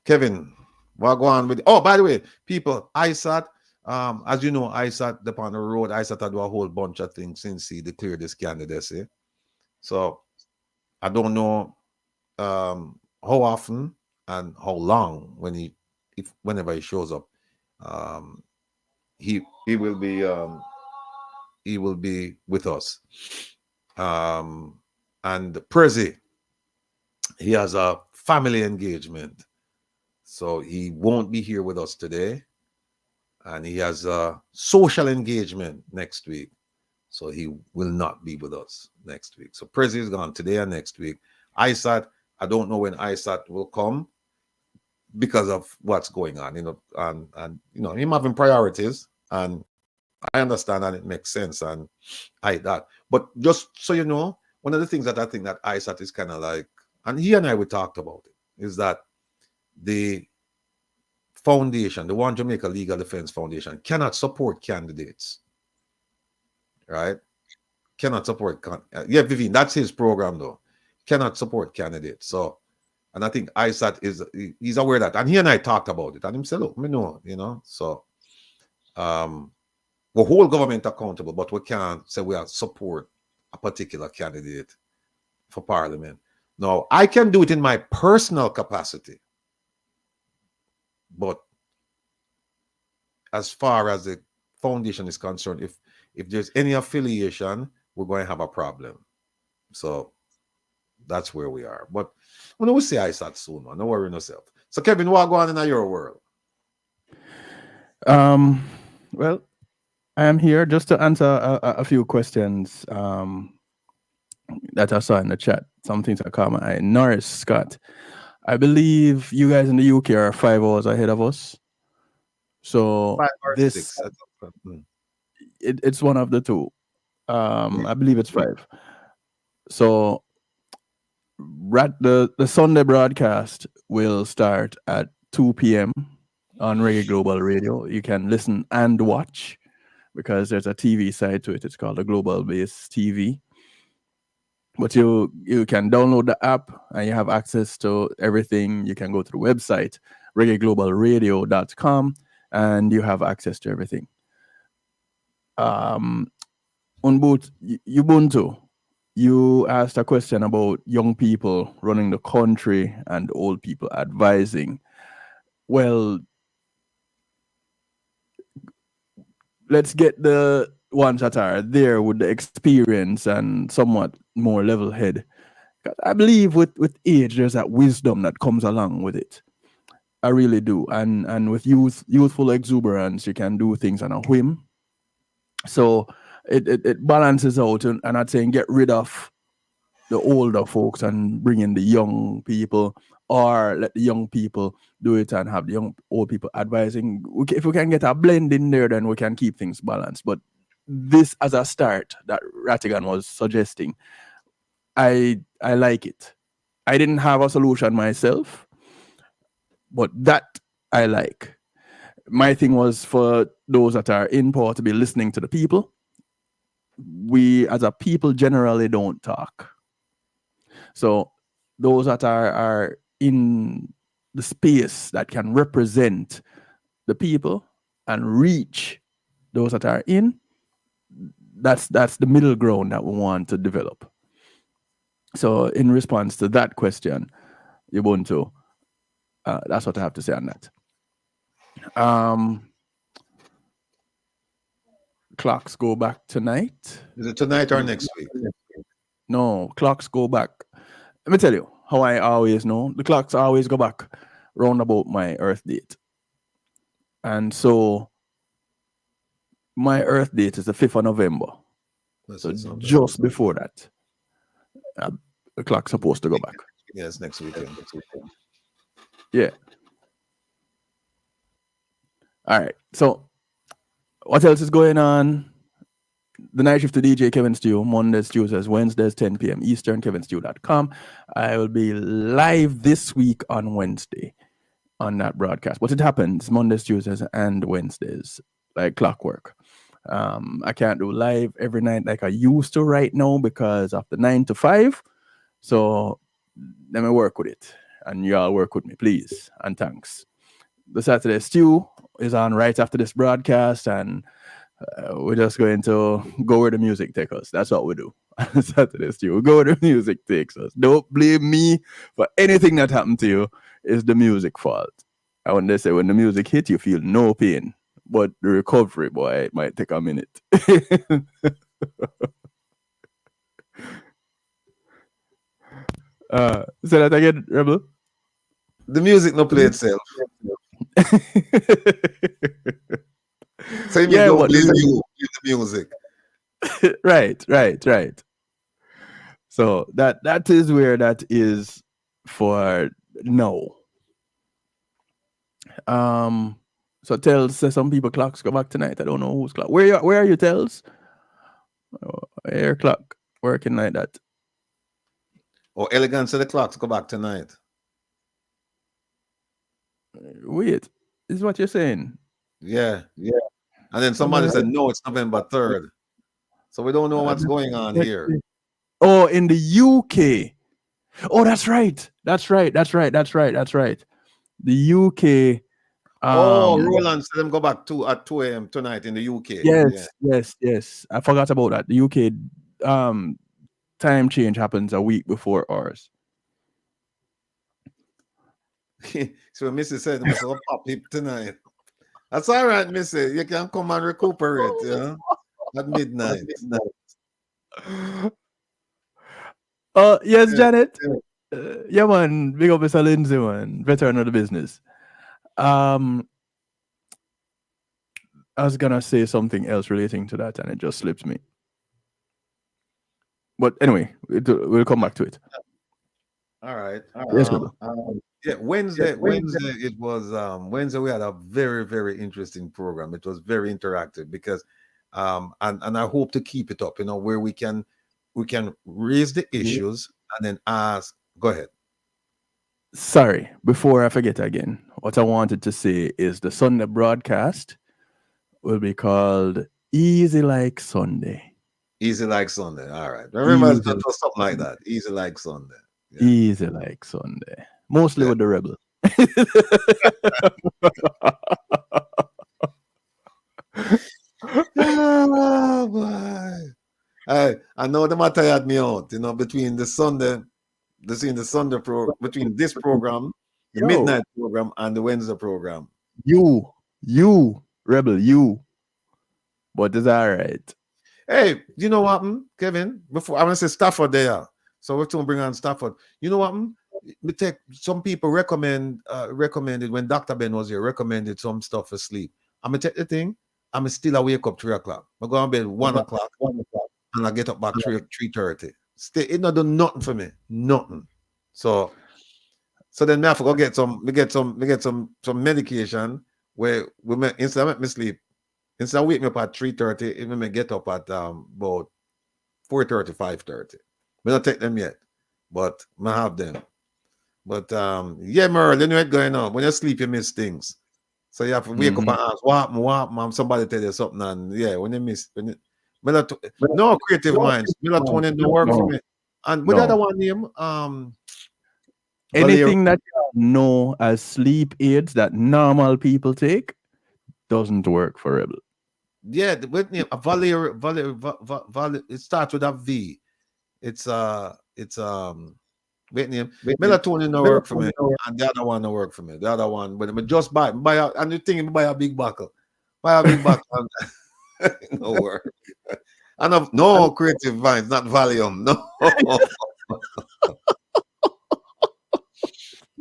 Kevin, what go on with? Oh, by the way, people, ISAT, as you know, ISAT upon the road, ISAT had do a whole bunch of things since he declared his candidacy. So I don't know how often and how long whenever he shows up, he will be with us. And Prezi, he has a family engagement, so he won't be here with us today, and he has a social engagement next week, so he will not be with us next week. So Prezi is gone today and next week. ISAT, I don't know when ISAT will come because of what's going on, and him having priorities, and I understand and it makes sense and that. But just so you know, one of the things that I think that ISAT is kind of like, and he and I we talked about it, is that the foundation, the One Jamaica Legal Defense Foundation, cannot support candidates, right? Cannot support, Vivian, that's his program though. Cannot support candidates. So, and I think ISAT he's aware of that. And he and I talked about it. And he said, look, me know, so we hold government accountable, but we can't say we support a particular candidate for parliament. Now, I can do it in my personal capacity, but as far as the foundation is concerned, if there's any affiliation, we're going to have a problem. So that's where we are. But we'll see ISAT soon, man. Don't worry yourself. So, Kevin, what going on in your world? Well, I am here just to answer a few questions that I saw in the chat. Some things that caught my eye. Norris Scott, I believe you guys in the UK are 5 hours ahead of us. So 5 or this 6. it's one of the two. I believe it's 5. So the Sunday broadcast will start at 2 p.m. on Reggae Global Radio. You can listen and watch because there's a TV side to it. It's called the Global Base TV. But you can download the app and you have access to everything. You can go to the website, reggaeglobalradio.com, and you have access to everything. Ubuntu, you asked a question about young people running the country and old people advising. Well, let's get the ones that are there with the experience and somewhat more level head. I believe with age, there's that wisdom that comes along with it. I really do. And with youthful exuberance, you can do things on a whim. So it balances out, and I'd say get rid of the older folks and bring in the young people, or let the young people do it and have the old people advising. If we can get a blend in there, then we can keep things balanced. But this as a start that Rattigan was suggesting, I like it. I didn't have a solution myself, but that I like. My thing was for those that are in power to be listening to the people. We as a people generally don't talk. So those that are in the space that can represent the people and reach those that are in, that's the middle ground that we want to develop. So in response to that question, Ubuntu, that's what I have to say on that. Clocks go back tonight. Is it tonight or next week? No, clocks go back. Let me tell you how I always know. The clocks always go back round about my Earth date. And so my Earth date is the 5th of November. So just before that, the clock's supposed to go back. Yes, next weekend. Yeah. All right. So what else is going on? The night shift to DJ Kevin Stew, Mondays, Tuesdays, Wednesdays, 10 p.m. Eastern, kevinstew.com. I will be live this week on Wednesday on that broadcast. But it happens Mondays, Tuesdays, and Wednesdays, like clockwork. I can't do live every night like I used to right now because of the 9 to 5. So let me work with it. And y'all work with me, please. And thanks. The Saturday Stew is on right after this broadcast, and we're just going to go where the music takes us. That's what we do. Saturday Stew. We go where the music takes us. Don't blame me for anything that happened to you. It's the music fault. And when they say when the music hits, you feel no pain. But the recovery, boy, it might take a minute. Say that again, Rebel. The music no play itself. Same Yeah, you don't what blame the- you with the music. Right. So that is where that is for now. So Tells says some people clocks go back tonight. I don't know whose clock. Where are you, Tells? Your clock working like that. Or elegance of the clocks go back tonight. Wait, is what you're saying? Yeah. And then somebody said, no, it's November 3rd. So we don't know what's going on here. Oh, in the UK. Oh, that's right. The UK. Roland said them go back at 2 a.m. tonight in the UK. Yes. I forgot about that. The UK time change happens a week before ours. So Missy said, "I'm going to pop hip tonight." That's all right, Missy. You can come and recuperate, at midnight. Yes, Janet. Yeah, man. Big up Mr. Lindsay, man. Veteran of the business. I was gonna say something else relating to that, and it just slipped me. But anyway, we'll come back to it. All right. Yes, brother. Wednesday it was Wednesday we had a very, very interesting program. It was very interactive because and I hope to keep it up, where we can raise the issues and then ask. Go ahead. Sorry, before I forget again, what I wanted to say is the Sunday broadcast will be called Easy Like Sunday. Easy like Sunday. All right. Remember, it was something like that. Easy like Sunday. Yeah. Easy like Sunday. Mostly with the rebel. Oh, boy. I know them are tired me out, between the Sunday, between this program, the midnight program, and the Wednesday program. You, rebel, you. But it's all right. Hey, you know what, Kevin? Before I want to say Stafford there. So we're going to bring on Stafford. You know what? We take some people recommended when Dr. Ben was here, recommended some stuff for sleep. I'm gonna take the thing. I'm still wake up 3 o'clock. I go to bed 1 o'clock, and I get up back 3:30. It not do nothing for me. Nothing. So then I have to go get some medication where instead of me sleep, instead of wake me up at 3:30, it may get up at about 4:30, 5:30. We don't take them yet, but I have them. But Merle, you know what's going on. When you sleep, you miss things. So you have to wake up and ask, what happened? Somebody tell you something, and when you miss, no creative minds. Melatonin don't work for me. And with the other one name, anything that you know as sleep aids that normal people take doesn't work for rebel. Yeah, with name it starts with a V. It's wait name. Melatonin no work for me, and the other one no work for me. The other one, but I just buy and you think buy a big buckle. Buy a big buckle. No work. And no creative vines, not Valium. No.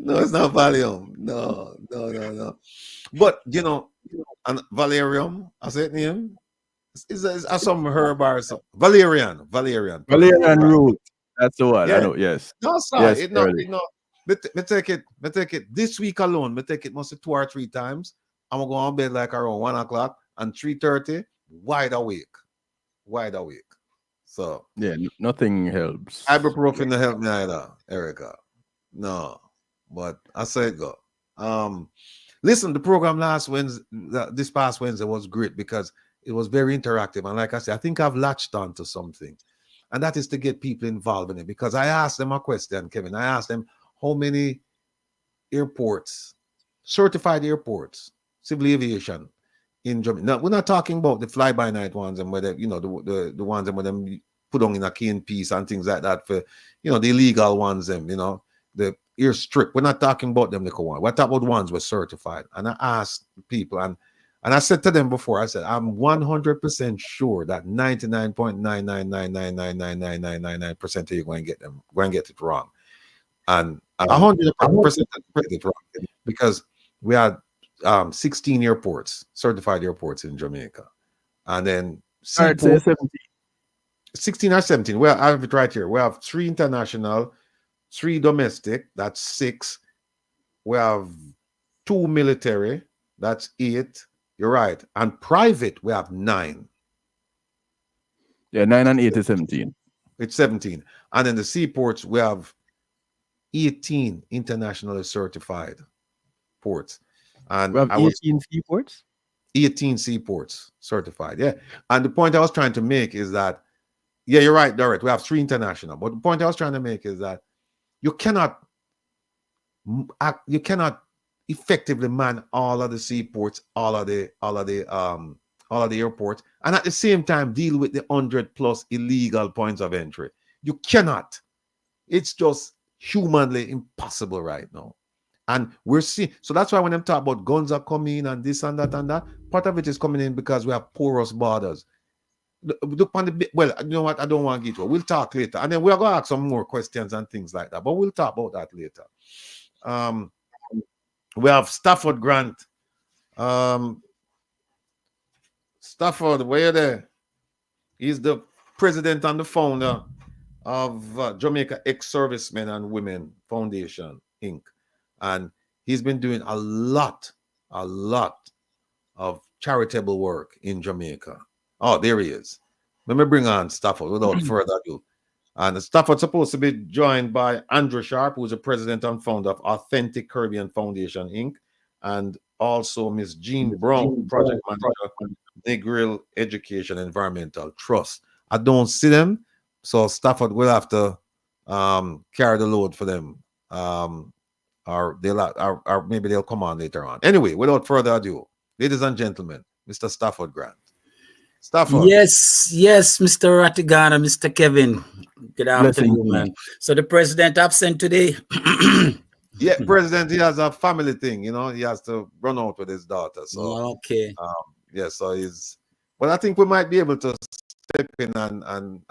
No, it's not Valium. No. But and Valerium, I said name. Is some herb or something. Valerian. Valerian Right. root. That's the one. I Yeah. know. Yes. No, sir. Yes. It Early. not. Me take it this week alone. Me take it mostly 2 or 3 times. I'm gonna go on bed like around 1 o'clock and 3:30, wide awake. So Yeah. Nothing helps. ibuprofen to help me either, Erica. No, but I said go. Listen, the program this past Wednesday was great because it was very interactive. And like I said, I think I've latched on to something. And that is to get people involved in it. Because I asked them a question, Kevin. I asked them how many airports, certified airports, civil aviation in Jamaica. Now, we're not talking about the fly-by-night ones and where the ones and where them put on in a key and piece and things like that for, the illegal ones, the airstrip. We're not talking about them, little one. We're talking about ones were certified. And I asked people, and I said to them before, I said, I'm 100% sure that 99.999999999% of you going to get it wrong. And 100% get it wrong because we had 16 airports, certified airports in Jamaica. And then 17. 16 or 17. Well, I have it right here. We have 3 international, 3 domestic, that's 6. We have 2 military, that's 8. You're right. And private, we have 9. Yeah, 9 and 8 is 17. It's 17. And then the seaports, we have 18 internationally certified ports. And We have 18 seaports? 18 seaports certified. Yeah. And the point I was trying to make is that, yeah, you're right, Dorrit. We have 3 international. But the point I was trying to make is that you cannot effectively man all of the seaports, all of the airports, and at the same time deal with the 100+ illegal points of entry. You cannot. It's just humanly impossible right now. And we're seeing, so that's why when them talk about guns are coming and this and that, part of it is coming in because we have porous borders. Look on the, well, you know what? I don't want to get to it. We'll talk later. And then we're going to ask some more questions and things like that. But we'll talk about that later. We have Stafford Grant. Stafford, where you there? He's the president and the founder of Jamaica Ex-Servicemen and Women Foundation, Inc. And he's been doing a lot of charitable work in Jamaica. Oh, there he is. Let me bring on Stafford without further ado. And Stafford's supposed to be joined by Andrew Sharp, who's the president and founder of Authentic Caribbean Foundation, Inc., and also Miss Jean Brown, project manager, Negril Education Environmental Trust. I don't see them, so Stafford will have to carry the load for them, or maybe they'll come on later on. Anyway, without further ado, ladies and gentlemen, Mr. Stafford Grant. Stafford. Yes, Mr. Rattigan and Mr. Kevin. Good afternoon, man. So the president absent today. Yeah, president, he has a family thing, he has to run out with his daughter. So okay. So he's, but I think we might be able to step in and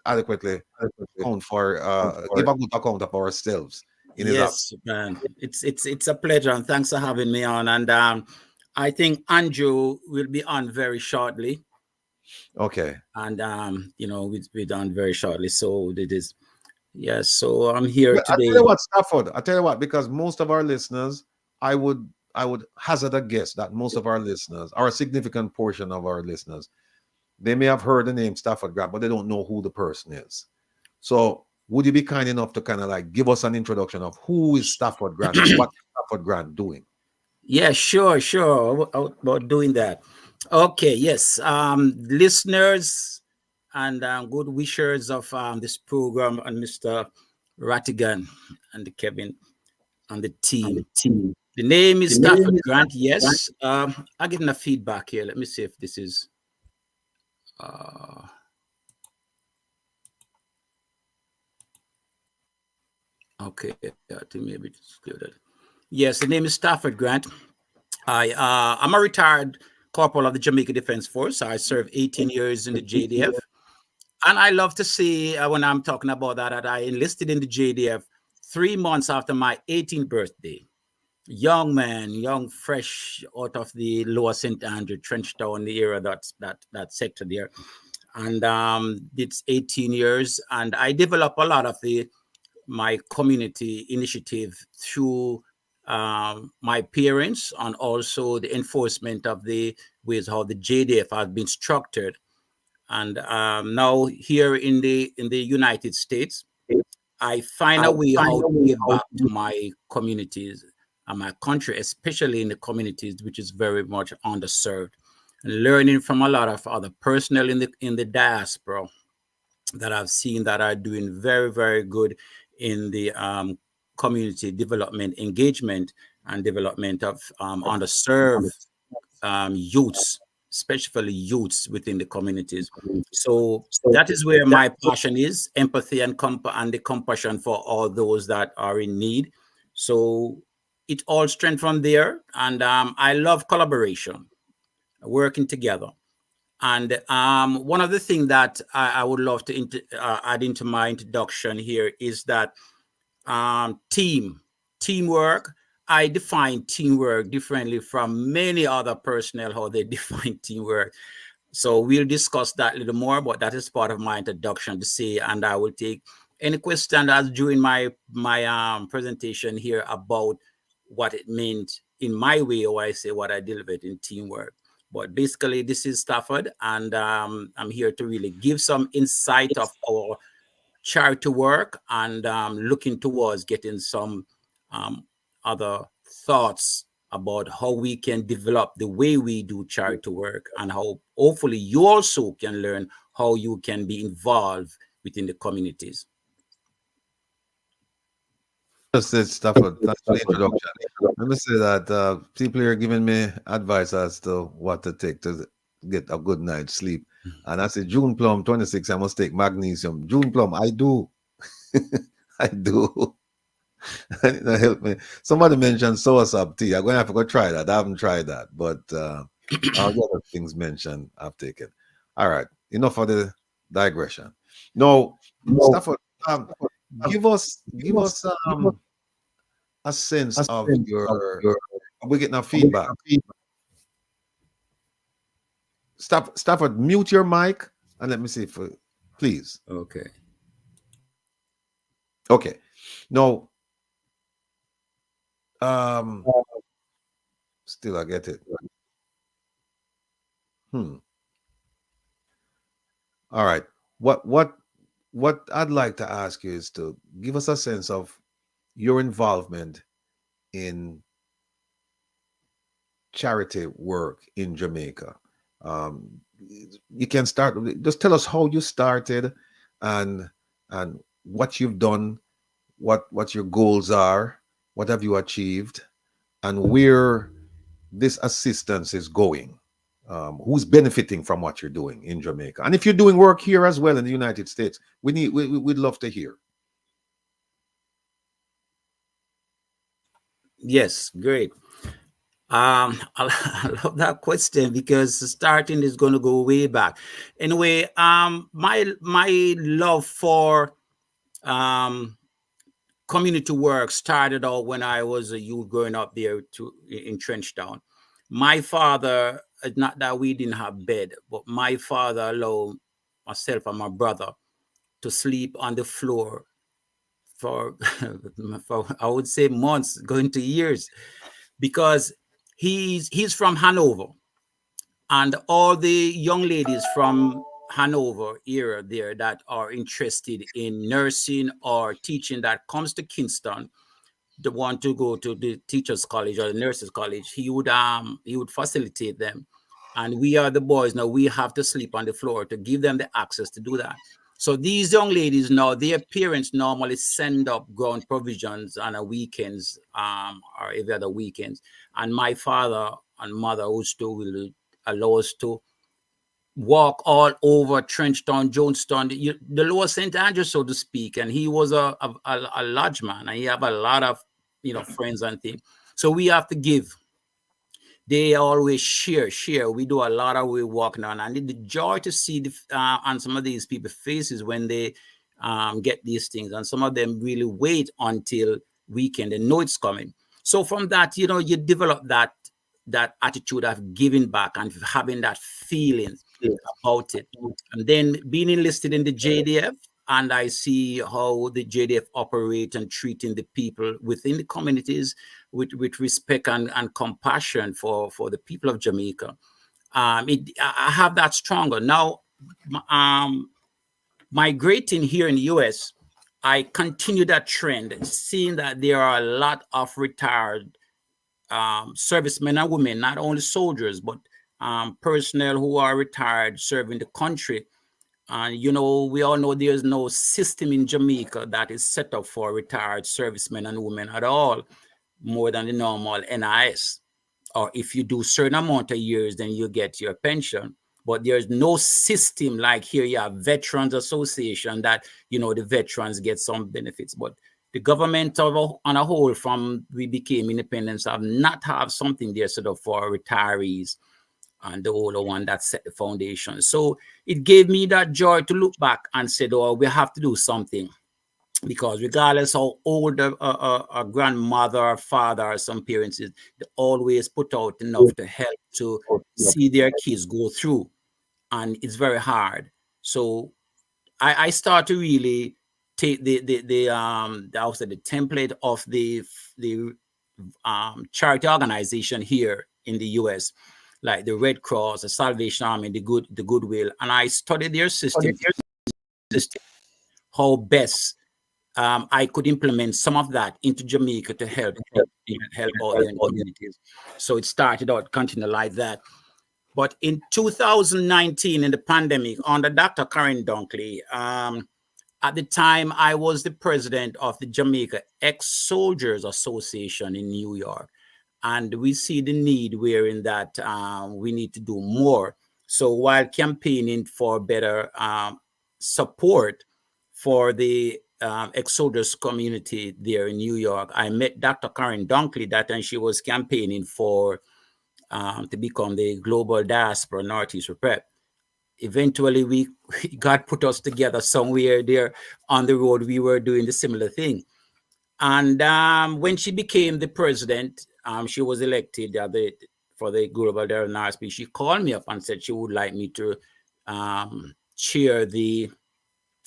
adequately account for give a good account of ourselves. Yes, man. It's a pleasure, and thanks for having me on. And I think Andrew will be on very shortly. Okay. And we'll be done very shortly. So it is. Yes, so I'm here today. I tell you what, Stafford. I tell you what, because most of our listeners, I would hazard a guess that most of our listeners, or a significant portion of our listeners, they may have heard the name Stafford Grant, but they don't know who the person is. So would you be kind enough to kind of like give us an introduction of who is Stafford Grant and what is Stafford Grant doing? Yeah, sure. About doing that. Okay, yes. Listeners and good wishers of this program, and Mr. Rattigan and Kevin and the team. The name is Stafford Grant. Yes. I'm getting a feedback here. Let me see if this is. Okay. I think maybe it's cleared. Yes, the name is Stafford Grant. I'm a retired corporal of the Jamaica Defense Force. I served 18 years in the JDF. And I love to say when I'm talking about that I enlisted in the JDF 3 months after my 18th birthday. Young man, young, fresh out of the Lower St. Andrew, Trenchtown, the area that sector there. And it's 18 years. And I developed a lot of my community initiative through my parents, and also the enforcement of the ways how the JDF has been structured. And now here in the United States, I find a way how to give back to my communities and my country, especially in the communities which is very much underserved, and learning from a lot of other personnel in the diaspora that I've seen that are doing very, very good in the community development, engagement, and development of underserved youths, especially youths within the communities. So that is where my passion is: empathy and the compassion for all those that are in need. So it all strength from there. And I love collaboration, working together. And one of the things that I would love to add into my introduction here is that teamwork. I define teamwork differently from many other personnel, how they define teamwork. So we'll discuss that a little more, but that is part of my introduction to say, and I will take any question that's during my presentation here about what it meant in my way, or I say what I delivered in teamwork. But basically, this is Stafford, and I'm here to really give some insight of our charity work, and looking towards getting some other thoughts about how we can develop the way we do charity work, and how hopefully you also can learn how you can be involved within the communities. Just said Stafford, thanks for the introduction. Let me say that people are giving me advice as to what to take to get a good night's sleep. And I said, June Plum 26, I must take magnesium. June Plum, I do. I do. That helped me. Somebody mentioned soursop tea. I'm going to have to go try that. I haven't tried that, but all the other things mentioned, I've taken. All right. Enough of the digression. No, Stafford, give us a sense of your. We're getting a feedback. Stafford, mute your mic and let me see if, please. Okay. Okay. No. Still I get it. All right. What I'd like to ask you is to give us a sense of your involvement in charity work in Jamaica. You can start, just tell us how you started and what you've done, what your goals are, what have you achieved, and where this assistance is going. Who's benefiting from what you're doing in Jamaica, and if you're doing work here as well in the United States, we'd love to hear. Yes, great. I love that question, because starting is going to go way back. Anyway, my love for community work started out when I was a youth growing up there in Trenchtown. My father, not that we didn't have bed, but my father allowed myself and my brother to sleep on the floor for I would say months, going to years, because he's from Hanover, and all the young ladies from Hanover area there that are interested in nursing or teaching that comes to Kingston, the want to go to the teachers college or the nurses college, he would facilitate them. And we are the boys now, we have to sleep on the floor to give them the access to do that. So these young ladies now, their parents normally send up ground provisions on a weekends or every other weekends. And my father and mother also will allow us to walk all over Trenchtown, Jonestown, the Lower St. Andrew, so to speak. And he was a large man, and he have a lot of friends and things. So we have to give. They always share. We do a lot of way walking on, and the joy to see on some of these people's faces when they get these things, and some of them really wait until weekend and know it's coming. So from that, you develop that attitude of giving back and having that feeling about it. And then being enlisted in the JDF, and I see how the JDF operate and treating the people within the communities with respect and compassion for the people of Jamaica. I have that stronger now. Migrating here in the US, I continue that trend, seeing that there are a lot of retired servicemen and women, not only soldiers, but personnel who are retired serving the country. And, we all know there's no system in Jamaica that is set up for retired servicemen and women at all, more than the normal NIS. Or if you do certain amount of years, then you get your pension. But there's no system like here. You have Veterans Association that, the veterans get some benefits. But the government on a whole, from we became independent, have not have something there set up for retirees and the older one that set the foundation. So it gave me that joy to look back and said, oh, we have to do something. Because regardless how old a grandmother or father or some parents is, they always put out enough to help to see their kids go through. And it's very hard. So I start to really take the template of the charity organization here in the US, like the Red Cross, the Salvation Army, the Goodwill, and I studied their system, how best I could implement some of that into Jamaica to help out the communities. So it started out continue like that. But in 2019, in the pandemic, under Dr. Karen Dunkley, at the time, I was the president of the Jamaica Ex-Soldiers Association in New York. And we see the need wherein that we need to do more. So while campaigning for better support for the ex-soldiers community there in New York, I met Dr. Karen Dunkley that time. She was campaigning for to become the global diaspora Northeast rep. Eventually, God put us together somewhere there on the road. We were doing the similar thing. And when she became the president, she was elected for the global diaspora. She called me up and said she would like me to chair the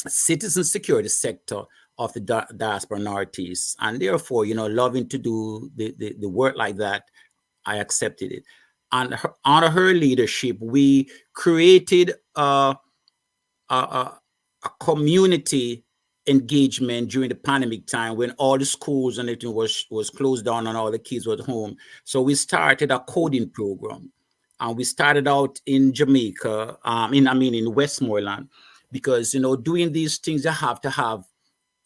citizen security sector of the diaspora Northeast. And therefore, loving to do the work like that, I accepted it. And under her leadership, we created a community engagement during the pandemic time when all the schools and everything was closed down and all the kids were at home. So we started a coding program. And we started out in Jamaica, in Westmoreland, because, doing these things, you have to have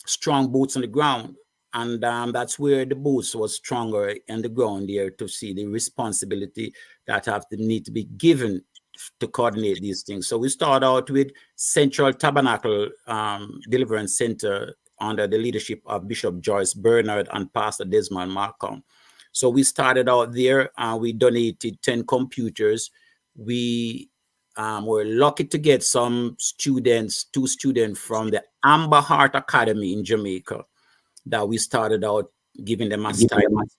strong boots on the ground. And that's where the boots was stronger in the ground there to see the responsibility that need to be given to coordinate these things. So we start out with Central Tabernacle Deliverance Center under the leadership of Bishop Joyce Bernard and Pastor Desmond Malcolm. So we started out there and we donated 10 computers. We were lucky to get two students from the Amber Heart Academy in Jamaica that we started out giving them a stipend.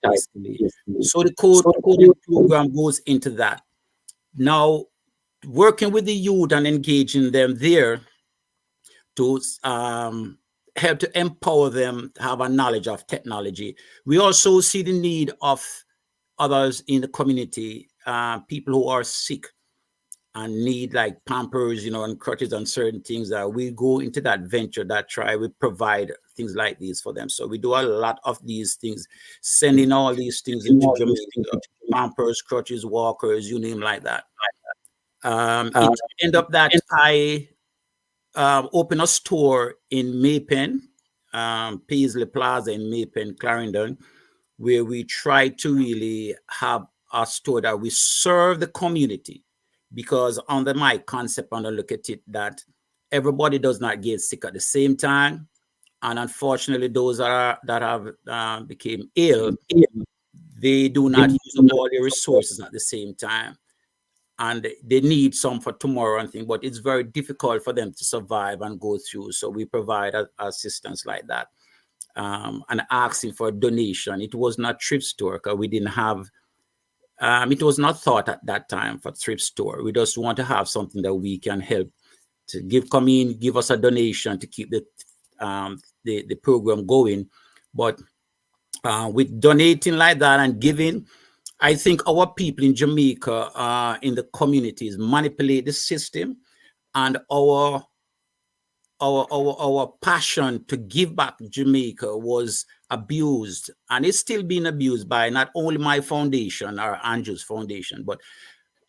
So the coding program goes into that. Now, working with the youth and engaging them there to help to empower them to have a knowledge of technology. We also see the need of others in the community, people who are sick and need like Pampers, and crutches and certain things that we go into that venture, we provide things like these for them. So we do a lot of these things, sending all these things into Jamaica, Pampers, crutches, walkers, you name like that. It ended up that I opened a store in Maypen, Paisley Plaza in Maypen, Clarendon, where we try to really have a store that we serve the community. Because under my concept, when I look at it, that everybody does not get sick at the same time. And unfortunately, those that have became ill, they do not use up all their resources at the same time. and they need some for tomorrow and thing, but it's very difficult for them to survive and go through. So we provide assistance like that, and asking for a donation. It was not thrift store because we didn't have. It was not thought at that time for thrift store. We just want to have something that we can help to give us a donation to keep the program going. But with donating like that and giving, I think our people in Jamaica, in the communities, manipulate the system, and our passion to give back to Jamaica was abused, and it's still being abused by not only my foundation or Andrew's foundation, but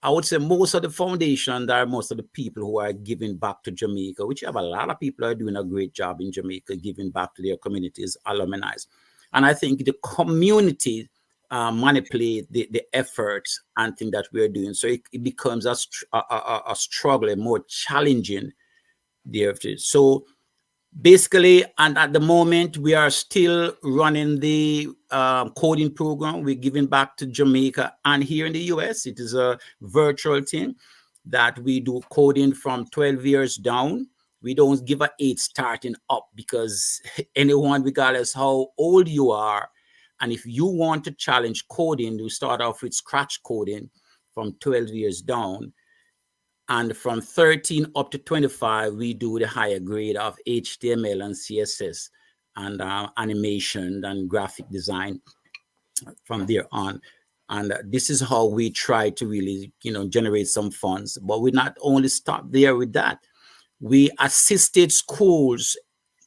I would say most of the foundation, there are most of the people who are giving back to Jamaica, which have a lot of people are doing a great job in Jamaica, giving back to their communities, alumni. And I think the community manipulate the efforts and things that we're doing. So it becomes a struggle, a more challenging there. So basically, and at the moment, we are still running the coding program. We're giving back to Jamaica, and here in the US, it is a virtual thing that we do coding from 12 years down. We don't give an 8 starting up, because anyone, regardless how old you are, and if you want to challenge coding, you start off with scratch coding from 12 years down. And from 13 up to 25, we do the higher grade of HTML and CSS and animation and graphic design from there on. And this is how we try to really, generate some funds. But we not only stop there with that. We assisted schools,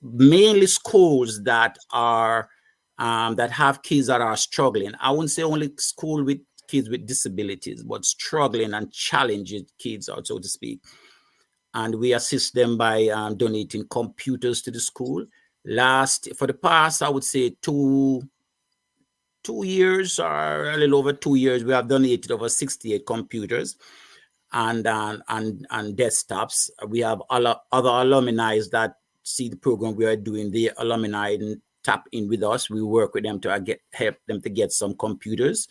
mainly schools that are that have kids that are struggling. I wouldn't say only school with kids with disabilities, but struggling and challenging kids, so to speak. And we assist them by donating computers to the school. For the past, I would say 2 years or a little over 2 years, we have donated over 68 computers and desktops. We have other alumni that see the program we are doing. The alumni and tap in with us. We work with them to help them to get some computers.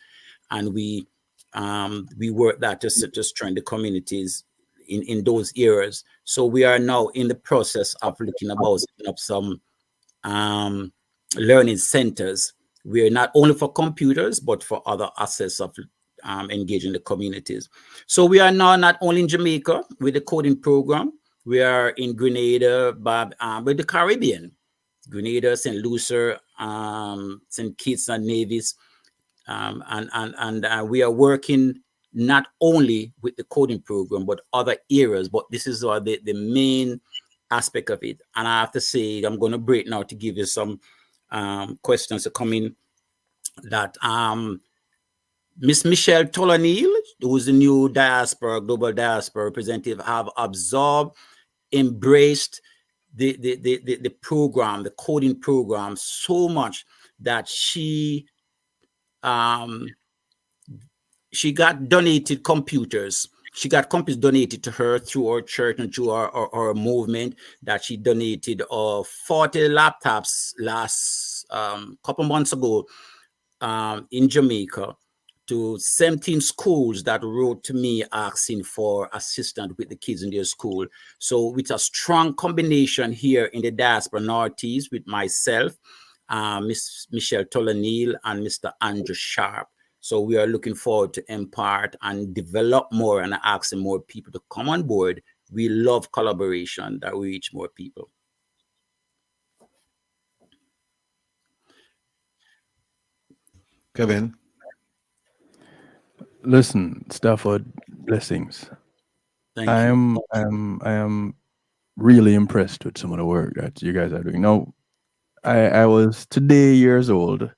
And we work that to strengthen the communities in those areas. So we are now in the process of looking about setting up some learning centers. We are not only for computers, but for other assets of engaging the communities. So we are now not only in Jamaica with the coding program. We are in Grenada, with the Caribbean, Grenada, St. Lucia, St. Kitts and Nevis. And we are working not only with the coding program, but other areas. But this is the main aspect of it. And I have to say, I'm going to break now to give you some questions to come in. That Miss Michelle Tolonil, who is the new global diaspora representative, have absorbed, embraced the program, the coding program, so much that she got donated computers. She got computers donated to her through our church and through our movement, that she donated 40 laptops last couple months ago in Jamaica to 17 schools that wrote to me asking for assistance with the kids in their school. So with a strong combination here in the diaspora Northeast with myself, Miss Michelle Tolonil and Mr. Andrew Sharp. So we are looking forward to impart and develop more and asking more people to come on board. We love collaboration that we reach more people. Kevin. Listen, Stafford, blessings. Thank you. I am really impressed with some of the work that you guys are doing. Now, I was today years old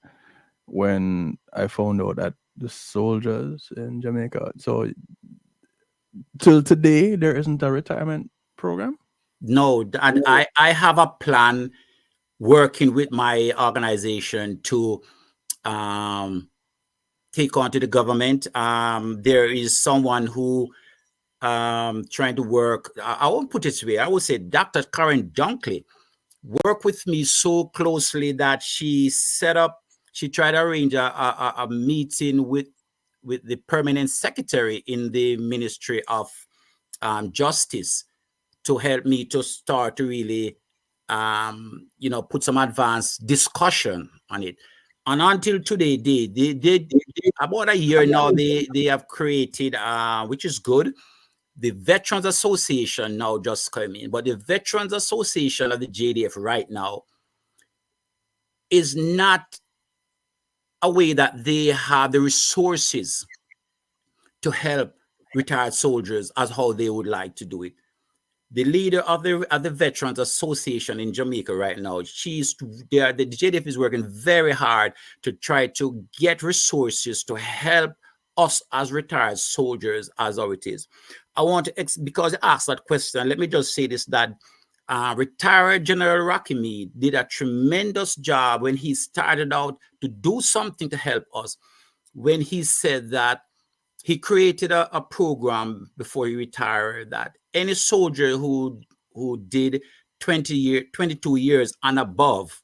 when I found out that the soldiers in Jamaica. So till today, there isn't a retirement program? No, and I have a plan working with my organization to take on to the government. There is someone who trying to work. I won't put it this way. I would say Dr. Karen Dunkley worked with me so closely that she tried to arrange a meeting with the permanent secretary in the Ministry of Justice to help me to start to really, put some advanced discussion on it. And until today, they about a year now, they have created, which is good, the Veterans Association now just came in. But the Veterans Association of the JDF right now is not a way that they have the resources to help retired soldiers as how they would like to do it. The leader of the Veterans Association in Jamaica right now, the JDF is working very hard to try to get resources to help us as retired soldiers as how it is. I want to, because I asked that question, let me just say this, that retired General Rocky Mead did a tremendous job when he started out to do something to help us, when he said that he created a program before he retired that any soldier who did 22 years and above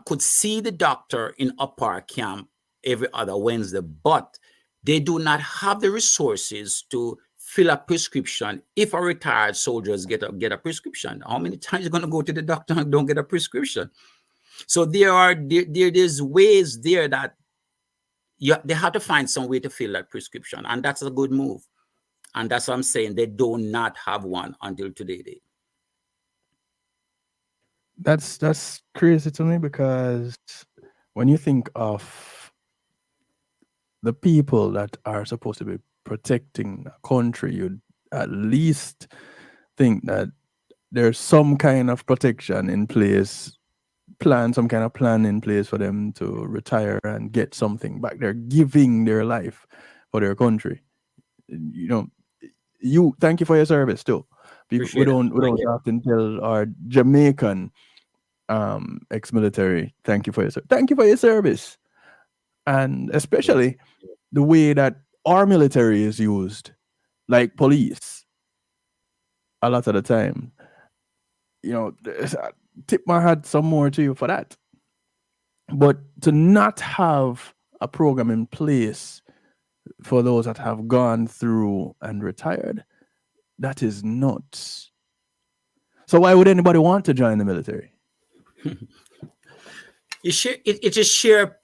could see the doctor in Upper Camp every other Wednesday, but they do not have the resources to fill a prescription. If a retired soldiers get a prescription, how many times are you going to go to the doctor and don't get a prescription? So there's ways there that they have to find some way to fill that prescription, and that's a good move. And that's what I'm saying. They do not have one until today. That's crazy to me, because when you think of the people that are supposed to be protecting a country, you'd at least think that there's some kind of protection in place, some kind of plan in place for them to retire and get something back. They're giving their life for their country. Thank you for your service too. We don't often tell our Jamaican ex-military, thank you for your service. And especially the way that our military is used, like police, a lot of the time. Tip my hat some more to you for that. But to not have a program in place for those that have gone through and retired, that is nuts. So why would anybody want to join the military? It is sheer,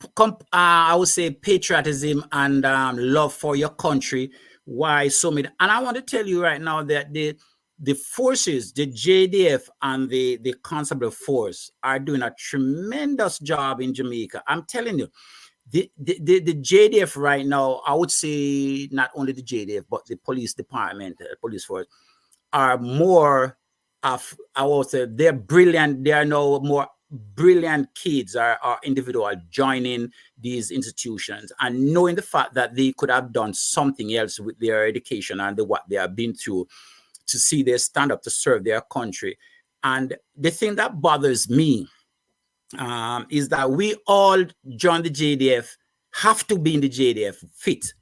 I would say, patriotism and love for your country. Why so many? And I want to tell you right now that the forces, the JDF and the Constable Force, are doing a tremendous job in Jamaica. I'm telling you, the JDF right now, I would say not only the JDF, but the police department, police force, are more of, I would say, they're brilliant. They are now more brilliant kids are individual joining these institutions and knowing the fact that they could have done something else with their education and what they have been through to see their stand up to serve their country. And the thing that bothers me is that we all join the JDF, have to be in the JDF fit.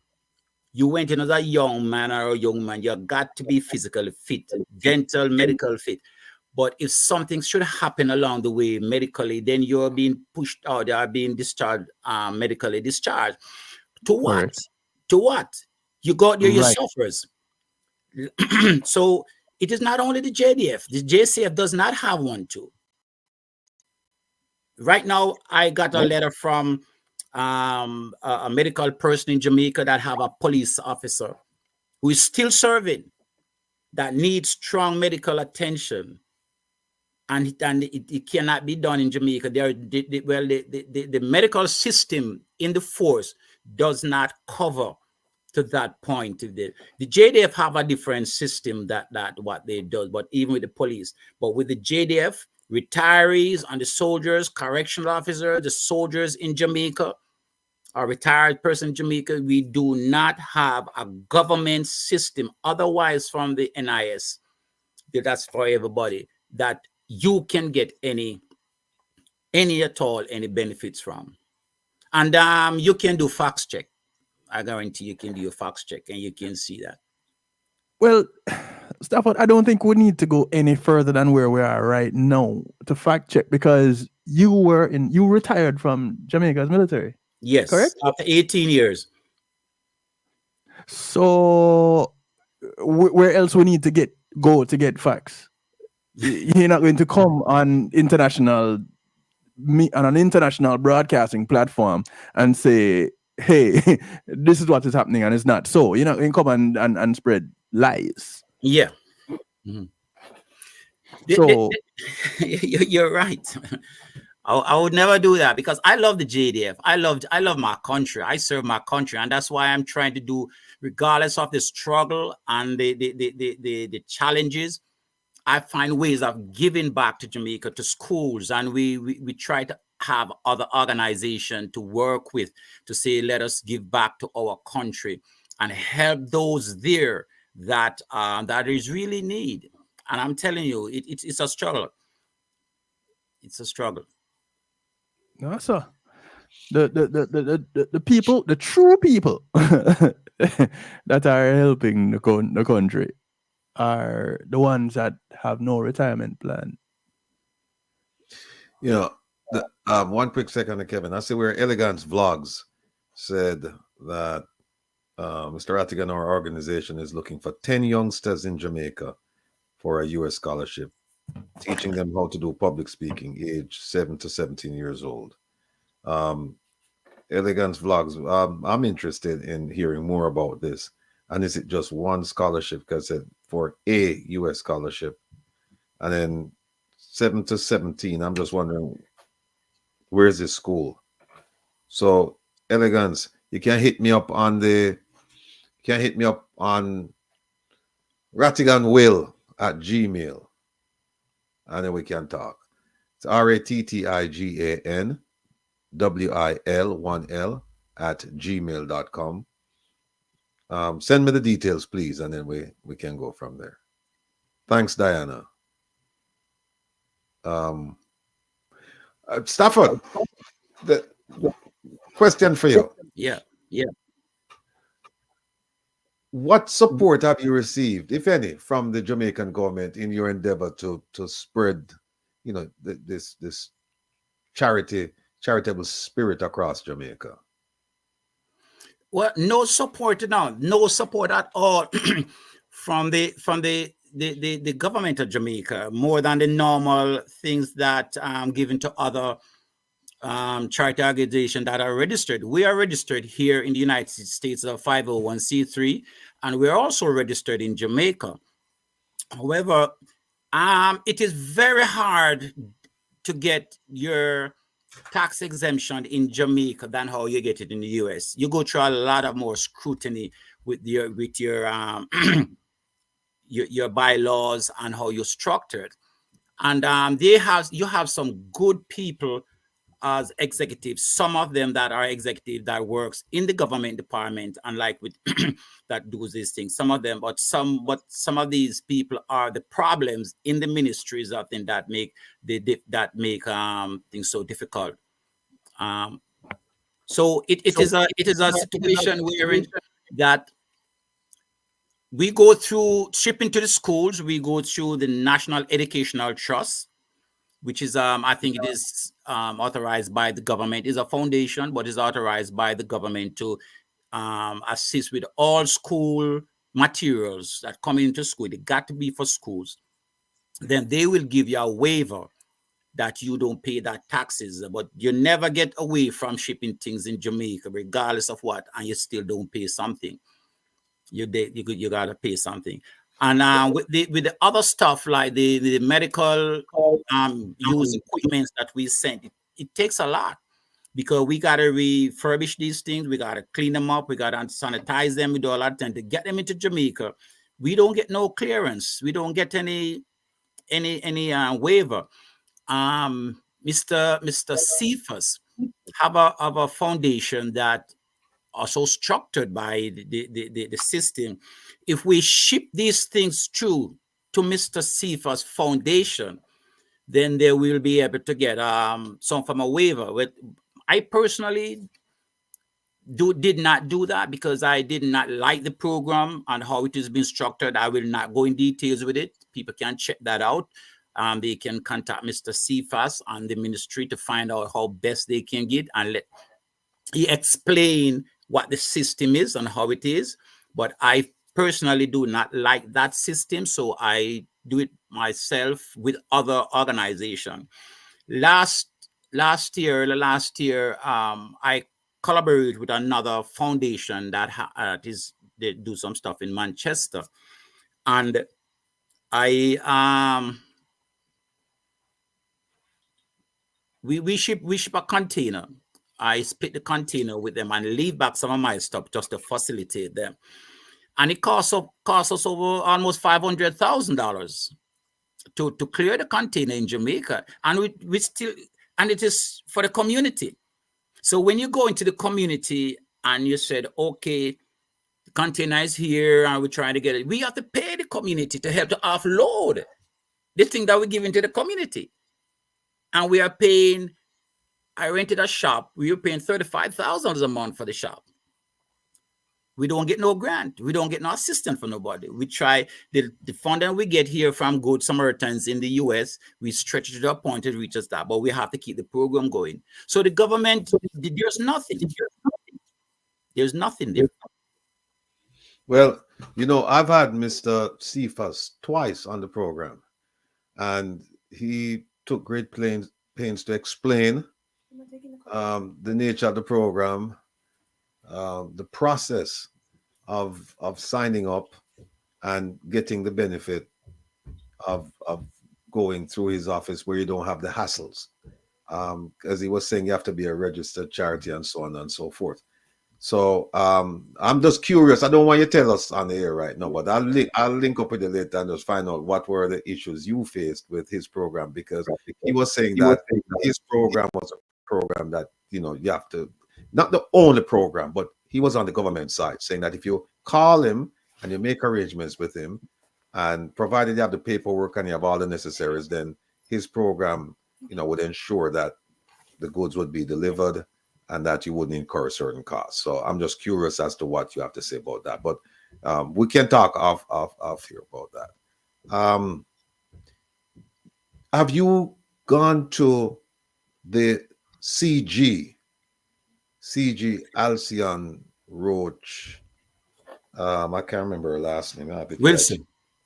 You went in as a young man or a young man, you got to be physically fit, dental, medical fit. But if something should happen along the way medically, then you're being pushed out, you're being discharged, medically discharged. To what? Right. To what? You got your suffers. So it is not only the JDF. The JCF does not have one too. Right now, I got a letter from a medical person in Jamaica that have a police officer who is still serving, that needs strong medical attention. And it cannot be done in Jamaica. The medical system in the force does not cover to that point. The JDF have a different system that what they do, but even with the police. But with the JDF, retirees and the soldiers, correctional officers, the soldiers in Jamaica, a retired person in Jamaica, we do not have a government system, otherwise from the NIS, that's for everybody, that you can get any at all, any benefits from. And you can do fax check. I guarantee you can do your fax check and you can see that. Well, Stafford, I don't think we need to go any further than where we are right now to fact check, because you retired from Jamaica's military. Yes, correct? After 18 years. So where else we need to go to get facts? You're not going to come on an international broadcasting platform and say, hey, this is what is happening, and it's not so. You're not going to come and spread lies. Yeah. Mm-hmm. So you're right. I would never do that because I love the JDF. I love my country. I serve my country, and that's why I'm trying to do, regardless of the struggle and the challenges. I find ways of giving back to Jamaica, to schools, and we try to have other organizations to work with to say, let us give back to our country and help those there that is really need. And I'm telling you, it's a struggle. It's a struggle. no, sir. The people, the true people that are helping the country are the ones that have no retirement plan. You know, one quick second, Kevin. I see where Elegance Vlogs said that Mr. Rattigan, our organization, is looking for 10 youngsters in Jamaica for a U.S. scholarship, teaching them how to do public speaking, age 7 to 17 years old. Elegance Vlogs, I'm interested in hearing more about this. And is it just one scholarship? Because for a U.S. scholarship, and then 7 to 17, I'm just wondering, where's this school? So, Elegance, you can hit me up on rattiganwill@gmail, and then we can talk. It's rattiganwil@gmail.com. Send me the details, please, and then we can go from there. Thanks, Diana. Stafford, the question for you. Yeah. What support have you received, if any, from the Jamaican government in your endeavor to spread, this charitable spirit across Jamaica? Well, no support now, no support at all from the government of Jamaica, more than the normal things that given to other charity organizations that are registered. We are registered here in the United States as a 501c3, and we're also registered in Jamaica. However, it is very hard to get your tax exemption in Jamaica than how you get it in the US. You go through a lot of more scrutiny with your your bylaws and how you're structured. And you have some good people as executives, some of them that are executive that works in the government department and like with that do these things, some of them, but some of these people are the problems in the ministries, I think, that make things so difficult. So it is a situation wherein that we go through shipping to the schools, we go through the National Educational Trust, which is I think it is authorized by the government. It's a foundation, but is authorized by the government to assist with all school materials that come into school. They got to be for schools. Then they will give you a waiver that you don't pay that taxes, but you never get away from shipping things in Jamaica, regardless of what, and you still don't pay something. You gotta pay something. And with the other stuff like the medical use equipment that we sent, it takes a lot, because we gotta refurbish these things, we gotta clean them up, we gotta sanitize them, we do a lot of things to get them into Jamaica. We don't get no clearance, we don't get any waiver. Mr. Cephas have a foundation that are so structured by the system. If we ship these things through to Mr. Cephas Foundation, then they will be able to get some form of waiver. But I personally did not do that because I did not like the program and how it has been structured. I will not go in details with it. People can check that out. They can contact Mr. Cephas and the ministry to find out how best they can get, and he explain what the system is and how it is. But I personally do not like that system, so I do it myself with other organization. Last year, I collaborated with another foundation that they do some stuff in Manchester, and we ship a container. I split the container with them and leave back some of my stuff just to facilitate them, and it cost us over almost $500,000 to clear the container in Jamaica, and we still, and it is for the community. So when you go into the community and you said, okay, the container is here and we're trying to get it, we have to pay the community to help to offload the thing that we're giving to the community. And we are paying, I rented a shop, we were paying $35,000 a month for the shop. We don't get no grant. We don't get no assistance from nobody. We try, the funding we get here from Good Samaritans in the US, we stretch it to a point it reaches that, but we have to keep the program going. So the government, there's nothing. There's nothing there. Well, you know, I've had Mr. Cephas twice on the program, and he took great pains to explain the nature of the program, the process of signing up and getting the benefit of going through his office where you don't have the hassles. As he was saying, you have to be a registered charity and so on and so forth. So I'm just curious. I don't want you to tell us on the air right now, but I'll link up with you later and just find out what were the issues you faced with his program, because he was saying that his program was a program that, you know, you have to, not the only program, but he was on the government side saying that if you call him and you make arrangements with him, and provided you have the paperwork and you have all the necessaries, then his program, you know, would ensure that the goods would be delivered and that you wouldn't incur certain costs. So I'm just curious as to what you have to say about that. But we can talk off here about that. Have you gone to the CG Alcyon Roach? I can't remember her last name.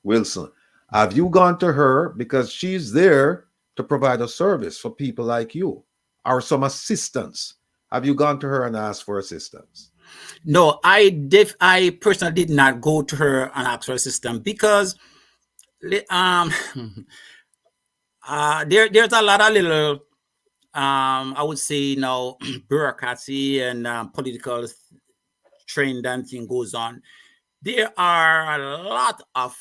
Wilson. Have you gone to her, because she's there to provide a service for people like you, or some assistance? Have you gone to her and asked for assistance? No, I personally did not go to her and ask for assistance, because there's a lot of little I would say now bureaucracy and political trend and thing goes on. There are a lot of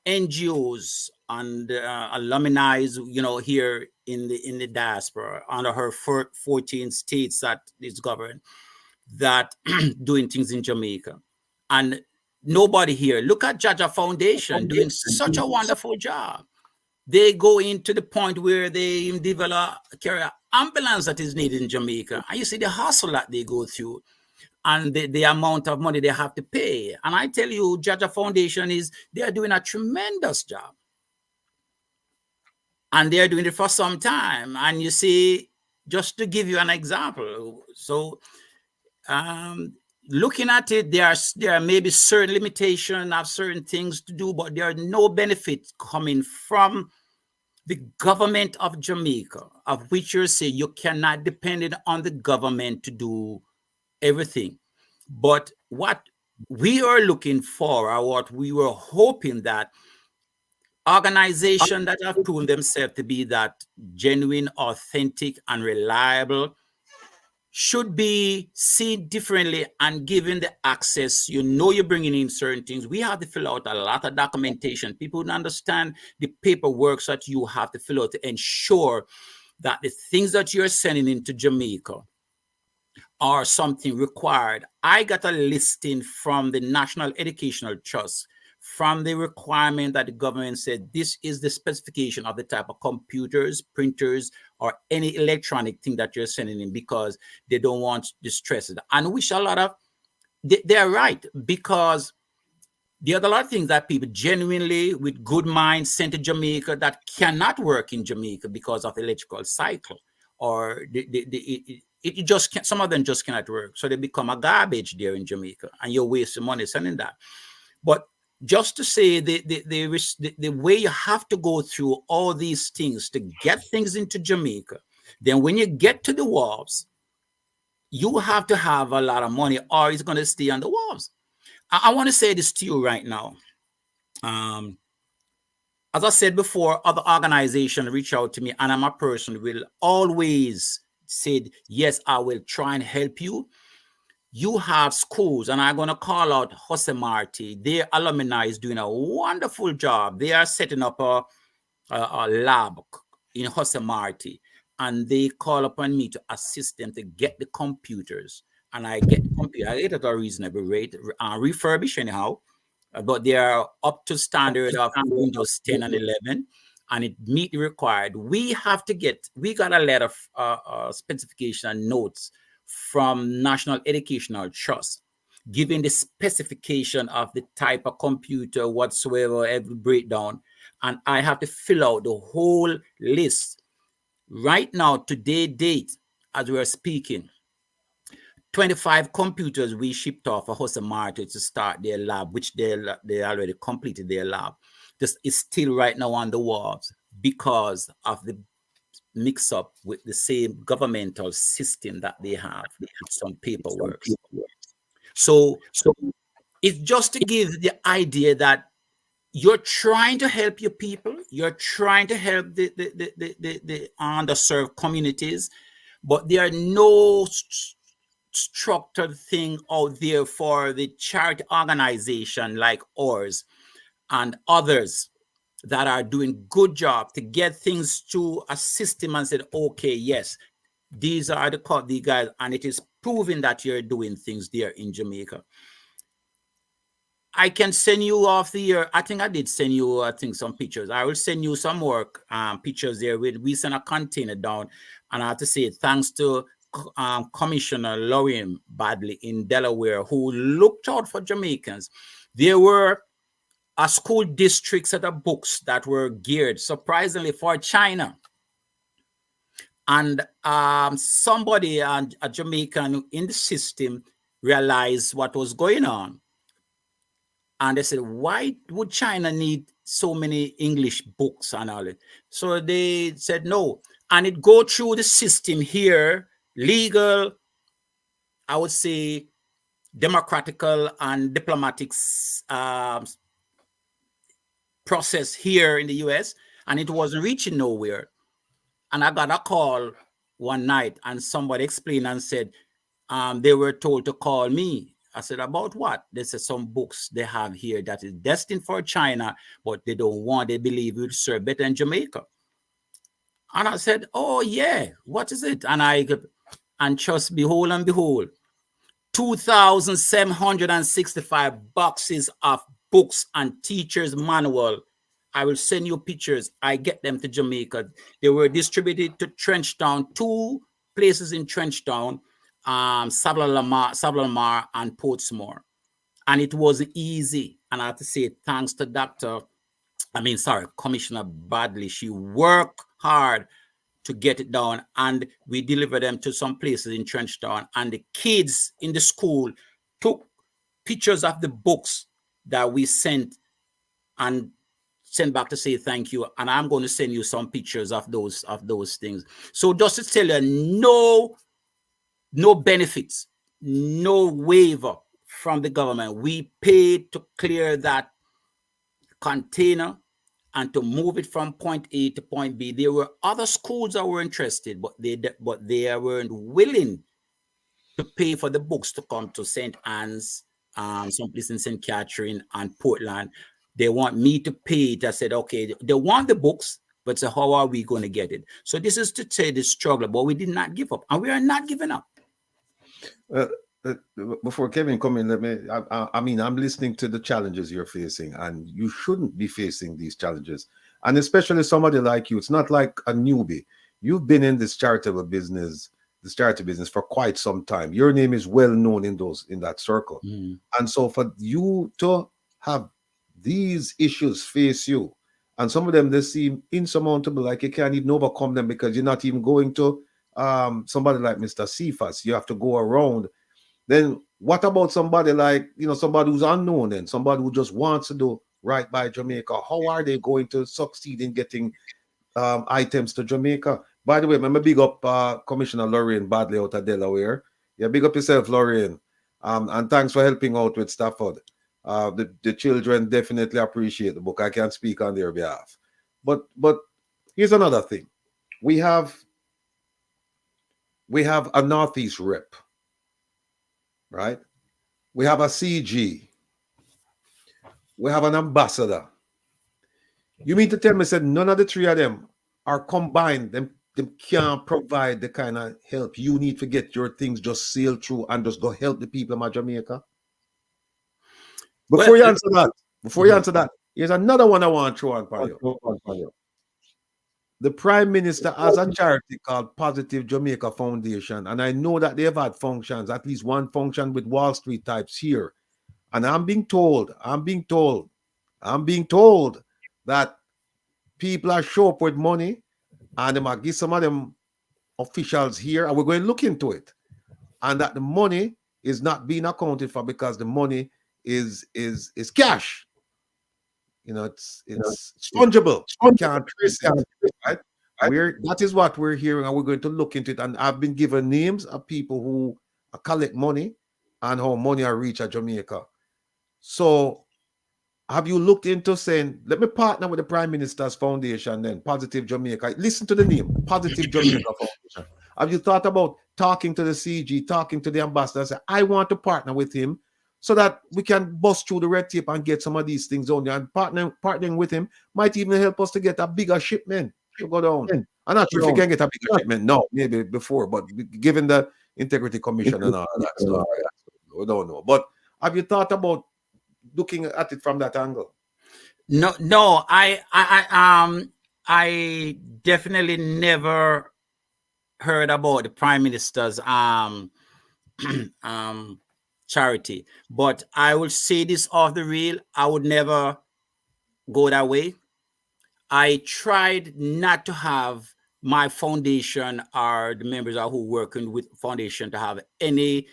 NGOs and alumni, you know, here in the diaspora under her 14 states that is governed, that doing things in Jamaica. And nobody here. Look at Jaja Foundation doing such a wonderful job. They go into the point where they develop carry an ambulance that is needed in Jamaica. And you see the hustle that they go through and the amount of money they have to pay. And I tell you, Jaja Foundation they are doing a tremendous job. And they're doing it for some time. And you see, just to give you an example, so looking at it, there are maybe certain limitations of certain things to do, but there are no benefits coming from the government of Jamaica, of which you say you cannot depend on the government to do everything. But what we are looking for, or what we were hoping, that organizations that have proven themselves to be that genuine, authentic, and reliable should be seen differently and given the access. You know, you're bringing in certain things. We have to fill out a lot of documentation. People don't understand the paperwork that you have to fill out to ensure that the things that you're sending into Jamaica are something required. I got a listing from the National Educational Trust from the requirement that the government said this is the specification of the type of computers, printers, or any electronic thing that you're sending in, because they don't want distress. And which a lot of, they're right, because there are a lot of things that people genuinely with good minds sent to Jamaica that cannot work in Jamaica because of the electrical cycle or It just can't, some of them just cannot work. So they become a garbage there in Jamaica, and you're wasting money sending that. But just to say the way you have to go through all these things to get things into Jamaica, then when you get to the wharves, you have to have a lot of money or it's going to stay on the wharves. I want to say this to you right now. As I said before, other organizations reach out to me, and I'm a person who will always say, yes, I will try and help you. You have schools, and I'm going to call out Jose Marti. Their alumni is doing a wonderful job. They are setting up a lab in Jose Marti, and they call upon me to assist them to get the computers. And I get the computer. I get it at a reasonable rate, refurbished anyhow, but they are up to standard of Windows 10 and 11, and it meet the required. We got a letter of specification and notes from National Educational Trust, giving the specification of the type of computer, whatsoever, every breakdown. And I have to fill out the whole list. Right now, today date, as we are speaking, 25 computers we shipped off for Jose Marti to start their lab, which they already completed their lab. This is still right now on the wharves because of the mix-up with the same governmental system that they have with some paperwork. So it's just to give the idea that you're trying to help your people, you're trying to help the underserved communities, but there are no structured thing out there for the charity organization like ours and others that are doing good job to get things to a system and said, okay, yes, these are the guys, and it is proving that you're doing things there in Jamaica. I can send you off the year. I think I did send you, some pictures. I will send you some more pictures there. We sent a container down, and I have to say thanks to Commissioner Lauren Badley in Delaware, who looked out for Jamaicans. There were school districts set of books that were geared, surprisingly, for China. And somebody, a Jamaican in the system, realized what was going on. And they said, why would China need so many English books and all that? So they said no. And it go through the system here, legal, I would say, democratical and diplomatic process here in the US, and it wasn't reaching nowhere. And I got a call one night, and somebody explained and said they were told to call me. I said, about what? They said some books they have here that is destined for China, but they believe it will serve better in Jamaica. And I said, oh yeah, what is it? And just behold and behold, 2,765 boxes of books and teachers' manual. I will send you pictures. I get them to Jamaica. They were distributed to Trenchtown, 2 places in Trenchtown, Sabla and Portsmore. And it was easy. And I have to say, thanks to Commissioner Badley. She worked hard to get it down, and we delivered them to some places in Trenchtown. And the kids in the school took pictures of the books that we sent and sent back to say thank you. And I'm going to send you some pictures of those things. So just to tell you, no benefits, no waiver from the government. We paid to clear that container and to move it from point A to point B. There were other schools that were interested, but they weren't willing to pay for the books to come to St. Anne's, someplace in St. Catherine and Portland. They want me to pay it. I said, okay, they want the books, but so how are we going to get it? So this is to say the struggle, but we did not give up, and we are not giving up. Before Kevin come in, I'm listening to the challenges you're facing, and you shouldn't be facing these challenges. And especially somebody like you, it's not like a newbie. You've been in this charity business for quite some time. Your name is well known in that circle. And so for you to have these issues face you, and some of them, they seem insurmountable, like you can't even overcome them because you're not even going to somebody like Mr. Cephas, you have to go around. Then what about somebody like, somebody who's unknown and somebody who just wants to do right by Jamaica? How are they going to succeed in getting items to Jamaica? By the way, I'm big up Commissioner Lorraine Badley out of Delaware. Yeah, big up yourself, Lorraine. And thanks for helping out with Stafford. The children definitely appreciate the book. I can't speak on their behalf. But here's another thing. We have a Northeast rep, right? We have a CG. We have an ambassador. You mean to tell me, said none of the three of them are combined? Them can't provide the kind of help you need to get your things just sail through and just go help the people of Jamaica? Before you answer that, here's another one I want to throw on for you. The Prime Minister has a charity called Positive Jamaica Foundation, and I know that they've had functions, at least one function with Wall Street types here. And I'm being told that people are show up with money and they might give some of them officials here, and we're going to look into it. And that the money is not being accounted for because the money is cash. It's fungible. You can't trace it, right? That is what we're hearing, and we're going to look into it. And I've been given names of people who collect money and how money are reached at Jamaica. So have you looked into saying, let me partner with the Prime Minister's Foundation then, Positive Jamaica? Listen to the name, Positive Jamaica Foundation. Have you thought about talking to the CG, talking to the ambassador, say, I want to partner with him so that we can bust through the red tape and get some of these things on there? And partnering with him might even help us to get a bigger shipment to go down. I'm not sure if we can get a bigger shipment. No, maybe before, but given the Integrity Commission and all that stuff, we don't know. But have you thought about looking at it from that angle? No, I definitely never heard about the Prime Minister's charity, but I will say this off the reel, I would never go that way. I tried not to have my foundation or the members who are working with foundation to have any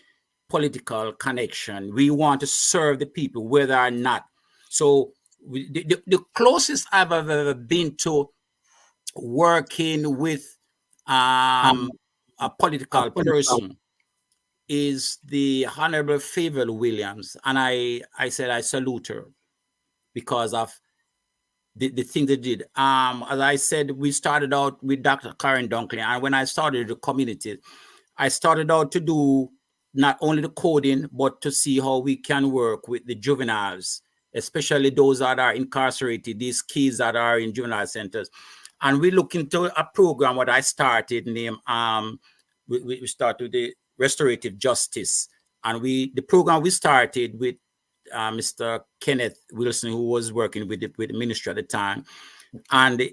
political connection. We want to serve the people, whether or not. So the closest I've ever been to working with a political person is the Honorable Favor Williams. And I said I salute her because of the thing they did. As I said, we started out with Dr. Karen Dunkley. And when I started the community, I started out to do not only the coding, but to see how we can work with the juveniles, especially those that are incarcerated, these kids that are in juvenile centers. And we look into a program what I started named, we started with the restorative justice. And the program we started with Mr. Kenneth Wilson, who was working with the ministry at the time. And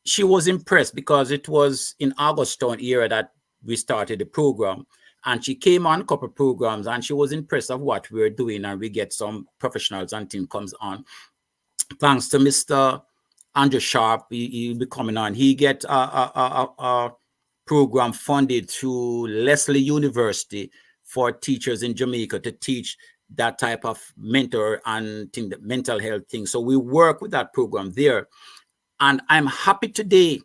she was impressed because it was in Augustown era that we started the program. And she came on a couple of programs and she was impressed of what we were doing. And we get some professionals and team comes on. Thanks to Mr. Andrew Sharp, he'll be coming on. He get a program funded through Lesley University for teachers in Jamaica to teach that type of mentor and mental health thing. So we work with that program there. And I'm happy today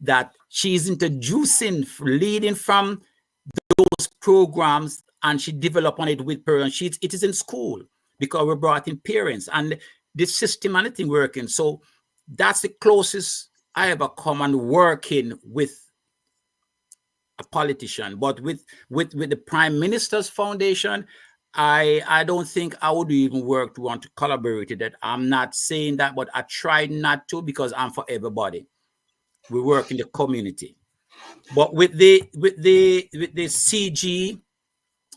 that she's introducing, leading from those programs, and she developed on it with parents. It is in school because we brought in parents and the system and the thing working. So that's the closest I ever come and working with a politician. But with the Prime Minister's Foundation, I don't think I would even want to collaborate with that. I'm not saying that, but I try not to because I'm for everybody. We work in the community. But with the CG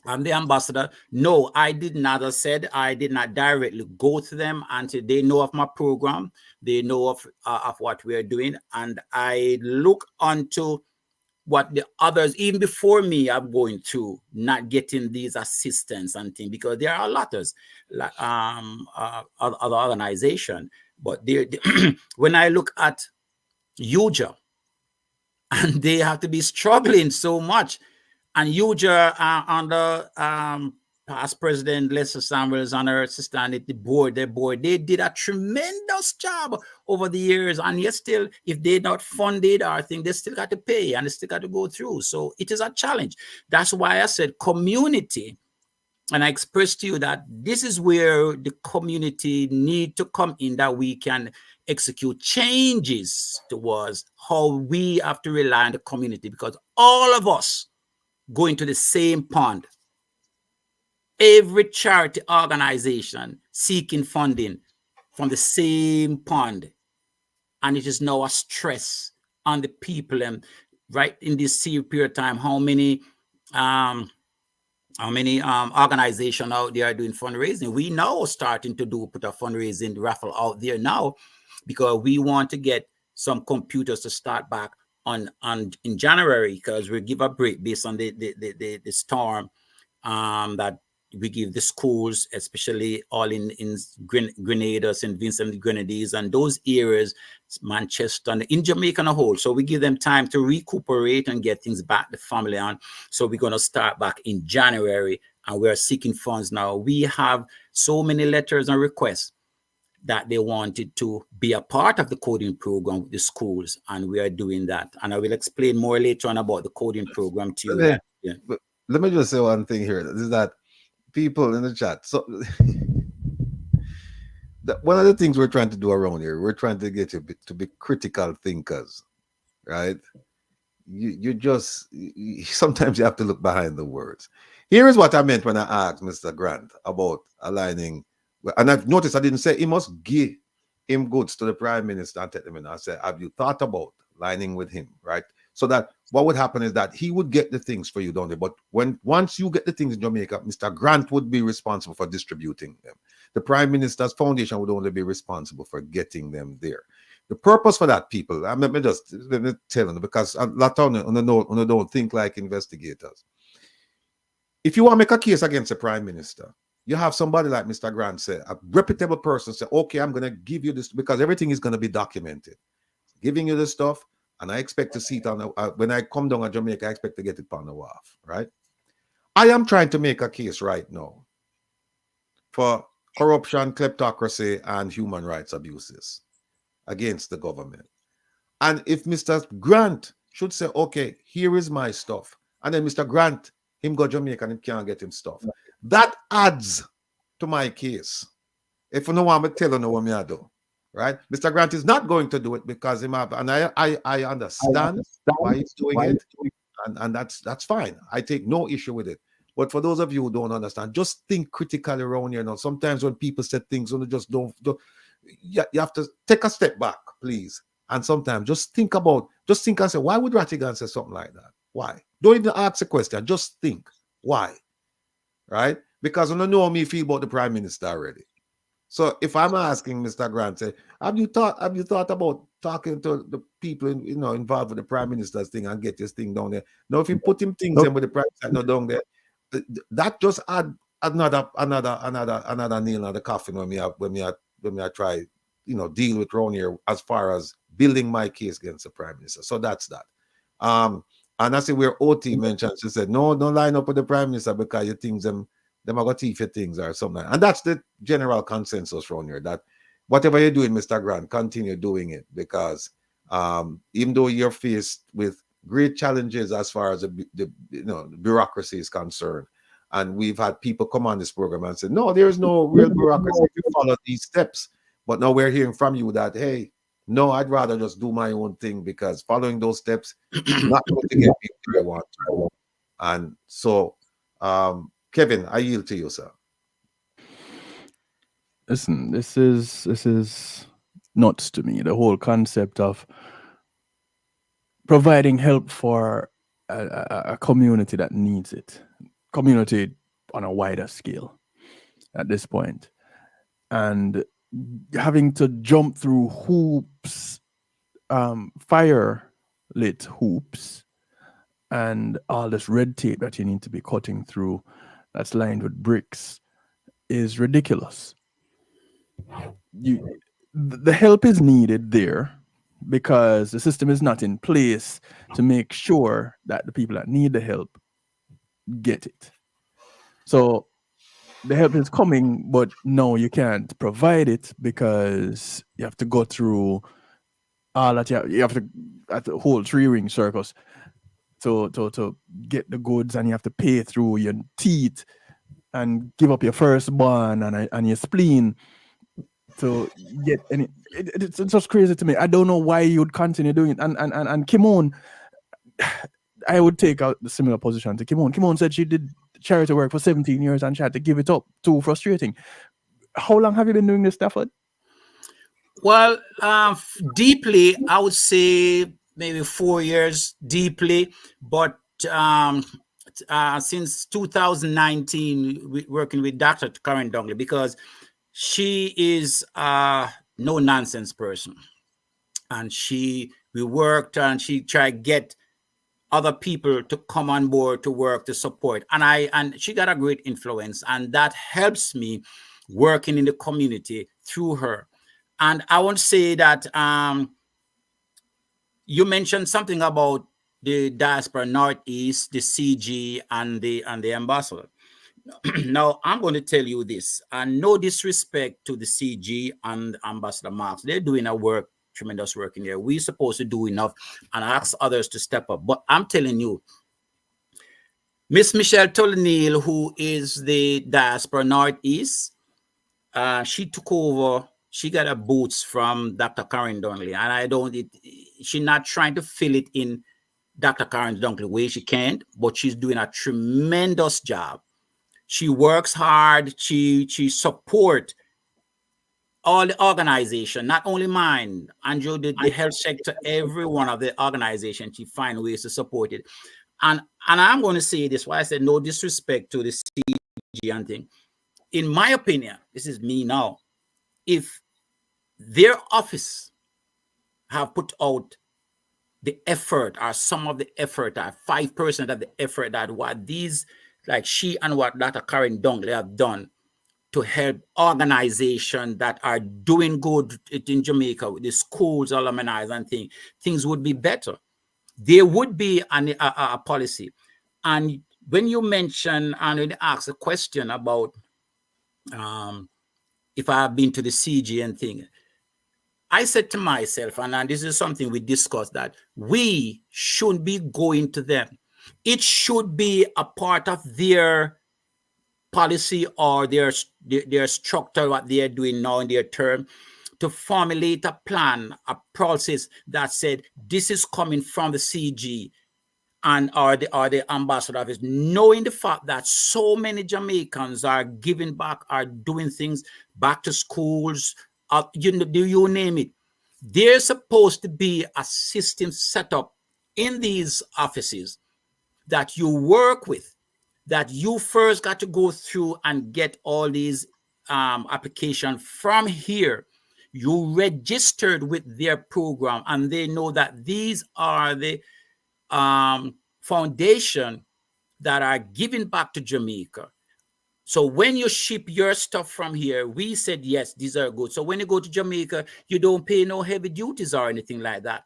and the ambassador, no, I did not. As I said, I did not directly go to them until they know of my program. They know of what we are doing, and I look onto what the others, even before me, are going through, not getting these assistance and things, because there are a lot of other organizations. But when I look at UJA and they have to be struggling so much. And Uja, under past President Lester Samuels and her assistant at the board, they did a tremendous job over the years. And yet still, if they're not funded or I think they still got to pay and they still got to go through. So it is a challenge. That's why I said community. And I expressed to you that this is where the community need to come in, that we can execute changes towards how we have to rely on the community, because all of us go into the same pond. Every charity organization seeking funding from the same pond. And it is now a stress on the people. And right in this period of time, how many organizations out there are doing fundraising? We now starting to put a fundraising raffle out there now, because we want to get some computers to start back on in January, because we give a break based on the storm that we give the schools, especially all in Grenada, St. Vincent the Grenadines, and those areas, Manchester, and in Jamaica and a whole. So we give them time to recuperate and get things back, the family on. So we're going to start back in January, and we're seeking funds now. We have so many letters and requests that they wanted to be a part of the coding program with the schools, and we are doing that. And I will explain more later on about the coding program to you. Yeah. But let me just say one thing here. Is that people in the chat. So one of the things we're trying to do around here, we're trying to get you to be critical thinkers, right? You sometimes you have to look behind the words. Here is what I meant when I asked Mr. Grant about aligning. And I've noticed I didn't say he must give him goods to the Prime Minister and take them in. I said, have you thought about lining with him, right? So that what would happen is that he would get the things for you, don't they? But once you get the things in Jamaica, Mr. Grant would be responsible for distributing them. The Prime Minister's foundation would only be responsible for getting them there. The purpose for that, people, let me tell them, because a lot of them don't think like investigators. If you want to make a case against the Prime Minister, you have somebody like Mr. Grant say, a reputable person say, okay, I'm going to give you this, because everything is going to be documented. Giving you the stuff, and I expect to see it on when I come down to Jamaica, I expect to get it on the wharf, right? I am trying to make a case right now for corruption, kleptocracy, and human rights abuses against the government. And if Mr. Grant should say, okay, here is my stuff, and then Mr. Grant, him go Jamaica and him can't get him stuff, that adds to my case. If you know what I'm telling you what I do, right? Mr. Grant is not going to do it because him have, and I understand why he's doing it, and that's fine. I take no issue with it. But for those of you who don't understand, just think critically around here now. Sometimes when people say things, you just don't you have to take a step back, please. And sometimes just think and say, why would Rattigan say something like that? Why? Don't even ask a question. Just think. Why? Right? Because you don't know how me feel about the Prime Minister already. So if I'm asking Mr. Grant, say, have you thought about talking to the people involved with the Prime Minister's thing and get this thing down there? Now, if you put him things in with the Prime Minister down there, that just add another nail on the coffin when I try, deal with around here as far as building my case against the Prime Minister. So that's that. And I see where OT mentioned, she said, no, don't line up with the Prime Minister because you think them are going to teach you things or something. And that's the general consensus around here, that whatever you're doing, Mr. Grant, continue doing it, because even though you're faced with great challenges as far as the bureaucracy is concerned, and we've had people come on this program and say, no, there's no real bureaucracy if you follow these steps. But now we're hearing from you that, hey, no, I'd rather just do my own thing, because following those steps is not going to get me where I want to. And so, Kevin, I yield to you, sir. Listen, this is nuts to me. The whole concept of providing help for a community that needs it, community on a wider scale at this point, and having to jump through hoops, fire lit hoops, and all this red tape that you need to be cutting through that's lined with bricks is ridiculous. The help is needed there, because the system is not in place to make sure that the people that need the help get it. So the help is coming, but no, you can't provide it because you have to go through all that. You have to at the whole 3-ring circus to get the goods, and you have to pay through your teeth and give up your firstborn and your spleen to get any. It's just crazy to me. I don't know why you'd continue doing it. And Kimon, I would take out the similar position to Kimon. Kimon said she did charity work for 17 years and she had to give it up. Too frustrating. How long have you been doing this, Stafford? Well, deeply, I would say maybe 4 years deeply, but since 2019, working with Dr. Karen Dongley, because she is a no nonsense person, and we worked and she tried to get other people to come on board to work to support, and she got a great influence, and that helps me working in the community through her. And I want to say that you mentioned something about the diaspora Northeast, the CG, and the ambassador. Now, I'm going to tell you this, and no disrespect to the CG and Ambassador Marks. They're doing tremendous work in there. We're supposed to do enough and ask others to step up. But I'm telling you, Miss Michelle Tolanil, who is the diaspora Northeast, she took over. She got her boots from Dr. Karen Dunkley, and she's not trying to fill it in Dr. Karen Dunkley way she can't, but she's doing a tremendous job. She works hard. She support all the organization, not only mine, Andrew, the health sector, every one of the organizations. She find ways to support it. And I'm going to say this, why I said no disrespect to the CG and thing. In my opinion, this is me now, if their office have put out the effort or some of the effort or 5% of the effort that what these, like she and what Dr. Karen Dunkley have done to help organizations that are doing good in Jamaica, with the schools, alumni and things would be better. There would be a policy. And when you mention and when you ask a question about if I have been to the CG and thing, I said to myself, and this is something we discussed, that we shouldn't be going to them. It should be a part of their policy or their structure, what they are doing now in their term, to formulate a plan, a process that said this is coming from the CG and or the ambassador office, knowing the fact that so many Jamaicans are giving back, are doing things back to schools, you name it. There's supposed to be a system set up in these offices that you work with, that you first got to go through and get all these applications from here. You registered with their program, and they know that these are the foundation that are giving back to Jamaica. So when you ship your stuff from here, we said, yes, these are good. So when you go to Jamaica, you don't pay no heavy duties or anything like that.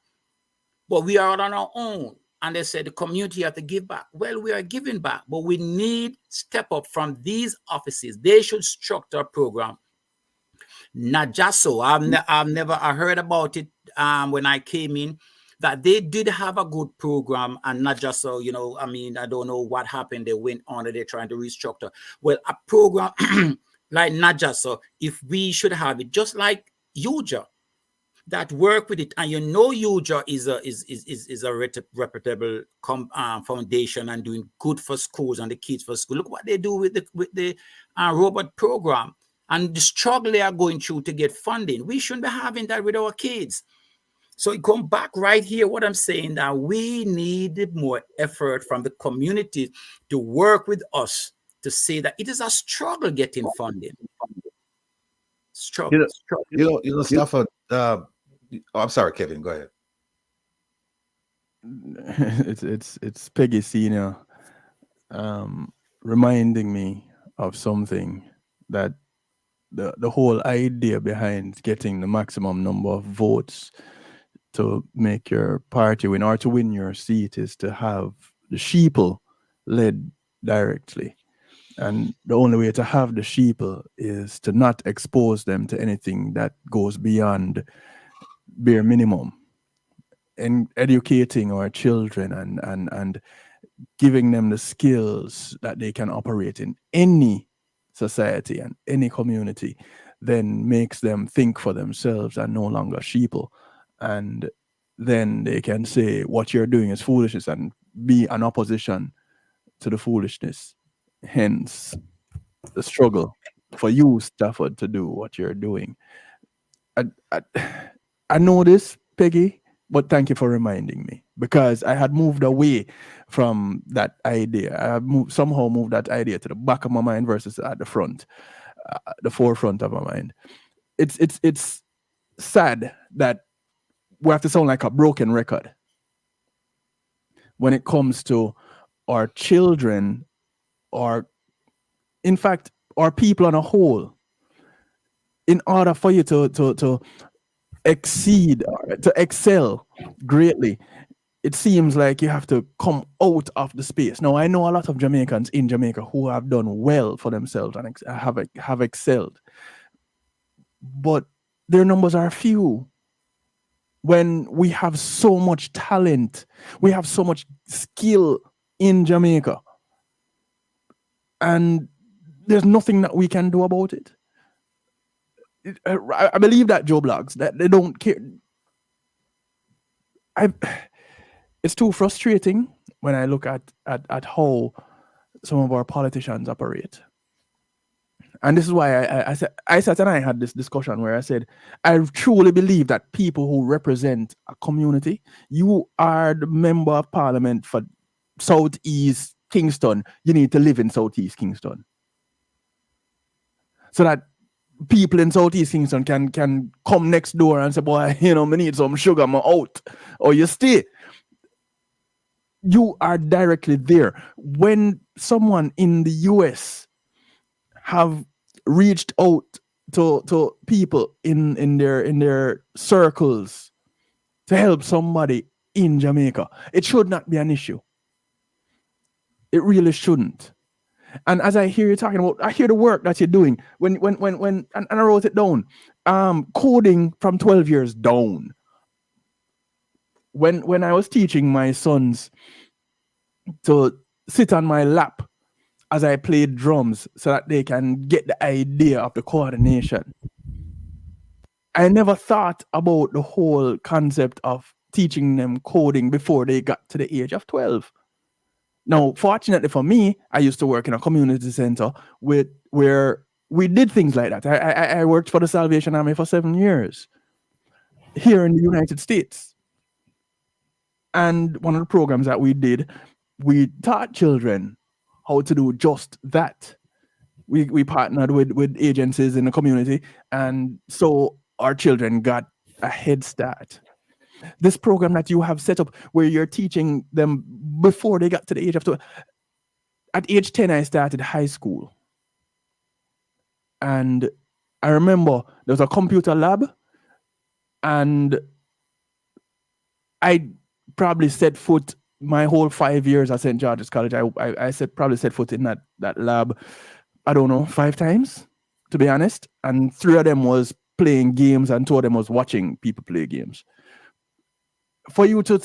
But we are on our own. And they said the community have to give back. Well, we are giving back, but we need step up from these offices. They should structure a program. Not just so. I've never heard about it when I came in, that they did have a good program, and not just so, I mean, I don't know what happened. They went on and they're trying to restructure. Well, a program like not just so, if we should have it, just like UJA, that work with it, and UJA is a reputable foundation and doing good for schools and the kids for school. Look what they do with the robot program and the struggle they are going through to get funding. We shouldn't be having that with our kids. So it come back right here, what I'm saying, that we needed more effort from the community to work with us to say that it is a struggle getting funding. Struggle. Stafford. I'm sorry, Kevin. Go ahead. It's Peggy Senior reminding me of something, that the whole idea behind getting the maximum number of votes to make your party win or to win your seat is to have the sheeple led directly. And the only way to have the sheeple is to not expose them to anything that goes beyond bare minimum. And educating our children and giving them the skills that they can operate in any society and any community then makes them think for themselves and no longer sheeple. And then they can say what you're doing is foolishness and be an opposition to the foolishness. Hence the struggle for you, Stafford, to do what you're doing. I know this, Peggy, but thank you for reminding me, because I had moved away from that idea. I had somehow moved that idea to the back of my mind versus at the front, the forefront of my mind. It's sad that we have to sound like a broken record when it comes to our children, or in fact, our people on a whole. In order for you to exceed, to excel greatly, it seems like you have to come out of the space. Now, I know a lot of Jamaicans in Jamaica who have done well for themselves and have excelled, but their numbers are few. When we have so much talent, we have so much skill in Jamaica, and there's nothing that we can do about it. I believe that, Joe Blogs, that they don't care. It's too frustrating when I look at how some of our politicians operate. And this is why I sat and I had this discussion where I said, I truly believe that people who represent a community, you are the member of parliament for Southeast Kingston, you need to live in Southeast Kingston. So that people in Southeast Kingston can come next door and say, boy, I need some sugar, I'm out. Or you stay. You are directly there. When someone in the US have reached out to people in their circles to help somebody in Jamaica, it should not be an issue. It really shouldn't. And as I hear you talking about, I hear the work that you're doing. When I wrote it down, coding from 12 years down. When I was teaching my sons to sit on my lap as I played drums so that they can get the idea of the coordination, I never thought about the whole concept of teaching them coding before they got to the age of 12. Now, fortunately for me, I used to work in a community center where we did things like that. I worked for the Salvation Army for 7 years here in the United States. And one of the programs that we did, we taught children how to do just that. We partnered with agencies in the community, and so our children got a head start. This program that you have set up where you're teaching them before they got to the age of 12. At age 10, I started high school. And I remember there was a computer lab, and I probably set foot my whole 5 years at St. George's College. I probably set foot in that lab, I don't know, 5 times, to be honest. And 3 of them was playing games and 2 of them was watching people play games. For you to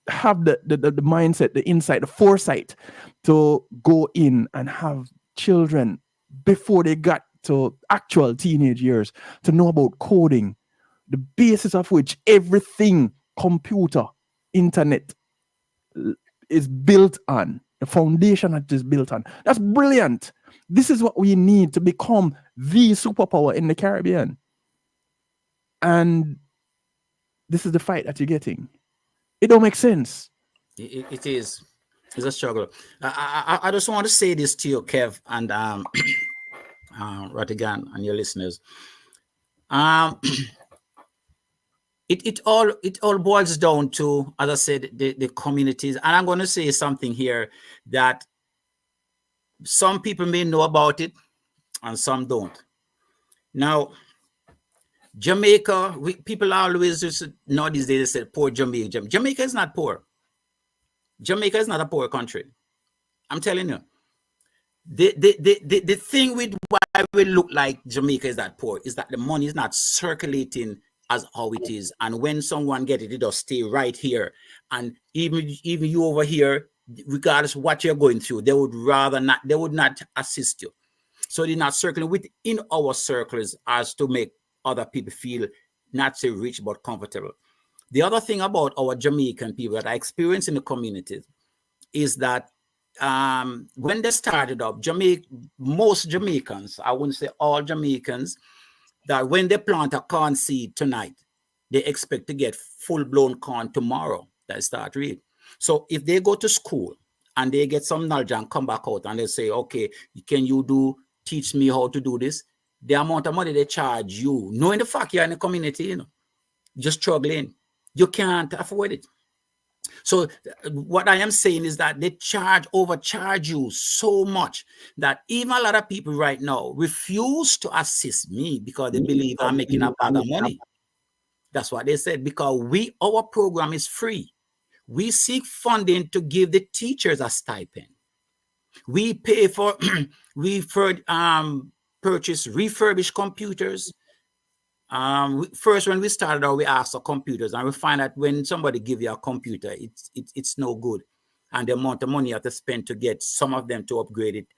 have the mindset, the insight, the foresight to go in and have children before they got to actual teenage years to know about coding, the basis of which everything computer, internet is built on, the foundation that is built on. That's brilliant. This is what we need to become the superpower in the Caribbean. And this is the fight that you're getting. It don't make sense. It is. It's a struggle. I just want to say this to you, Kev, and Rattigan, and your listeners. It all boils down to, as I said, the communities. And I'm going to say something here that some people may know about it and some don't. Now, Jamaica, people always just know these days they say poor Jamaica. Jamaica is not poor. Jamaica is not a poor country. I'm telling you. The thing with why we look like Jamaica is that poor is that the money is not circulating as how it is. And when someone get it, it does stay right here. And even you over here, regardless of what you're going through, they would not assist you. So they're not circling within our circles as to make other people feel not so rich but comfortable. The other thing about our Jamaican people that I experience in the communities is that when they started up, most Jamaicans, I wouldn't say all Jamaicans, that when they plant a corn seed tonight, they expect to get full-blown corn tomorrow. That start read. So if they go to school and they get some knowledge and come back out and they say, okay, can you teach me how to do this? The amount of money they charge you, knowing the fact you're in the community, just struggling, you can't afford it. So what I am saying is that they overcharge you so much that even a lot of people right now refuse to assist me because they believe I'm making a bag of money. That's what they said, because our program is free. We seek funding to give the teachers a stipend. We pay for, purchase refurbished computers. First, when we started out, we asked for computers, and we find that when somebody give you a computer, it's no good. And the amount of money you have to spend to get some of them to upgrade it,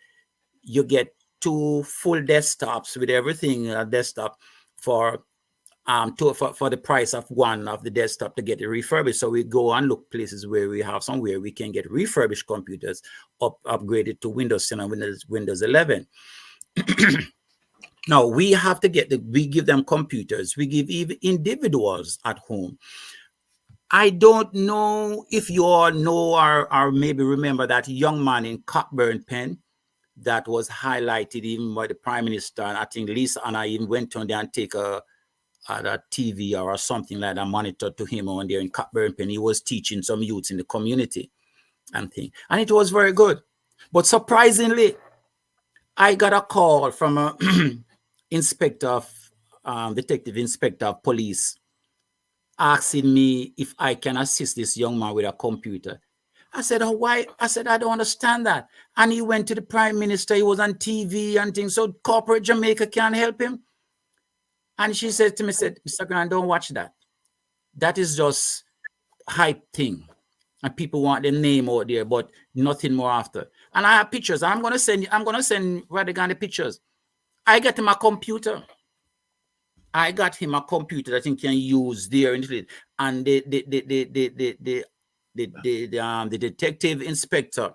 you get 2 full desktops with everything, a desktop for the price of one of the desktop to get it refurbished. So we go and look places where we have somewhere we can get refurbished computers upgraded to Windows 10 and Windows 11. Now we have to we give them computers. We give even individuals at home. I don't know if you all know or maybe remember that young man in Cockburn Pen that was highlighted even by the Prime Minister. And I think Lisa and I even went on there and take a TV or something like that, monitor to him on there in Cockburn Pen. He was teaching some youths in the community and thing. And it was very good. But surprisingly, I got a call from a detective inspector of police asking me if I can assist this young man with a computer. I said, oh, why? I said, I don't understand that. And he went to the Prime Minister. He was on TV and things. So corporate Jamaica can't help him. And she said to me, Mr. Grant, don't watch that. That is just hype thing. And people want their name out there, but nothing more after. And I have pictures. I'm gonna send Rattigan the pictures. I got him a computer. I got him a computer that he can use there. And the detective inspector,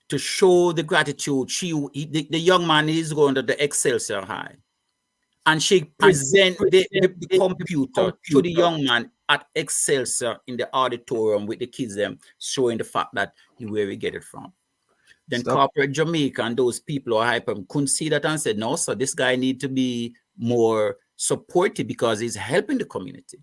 to show the gratitude, the young man is going to the Excelsior High. And she present the computer to the young man at Excelsior in the auditorium with the kids them, showing the fact that where we get it from. Then corporate Jamaica and those people who are hyper couldn't see that and said, no, sir, this guy need to be more supportive because he's helping the community.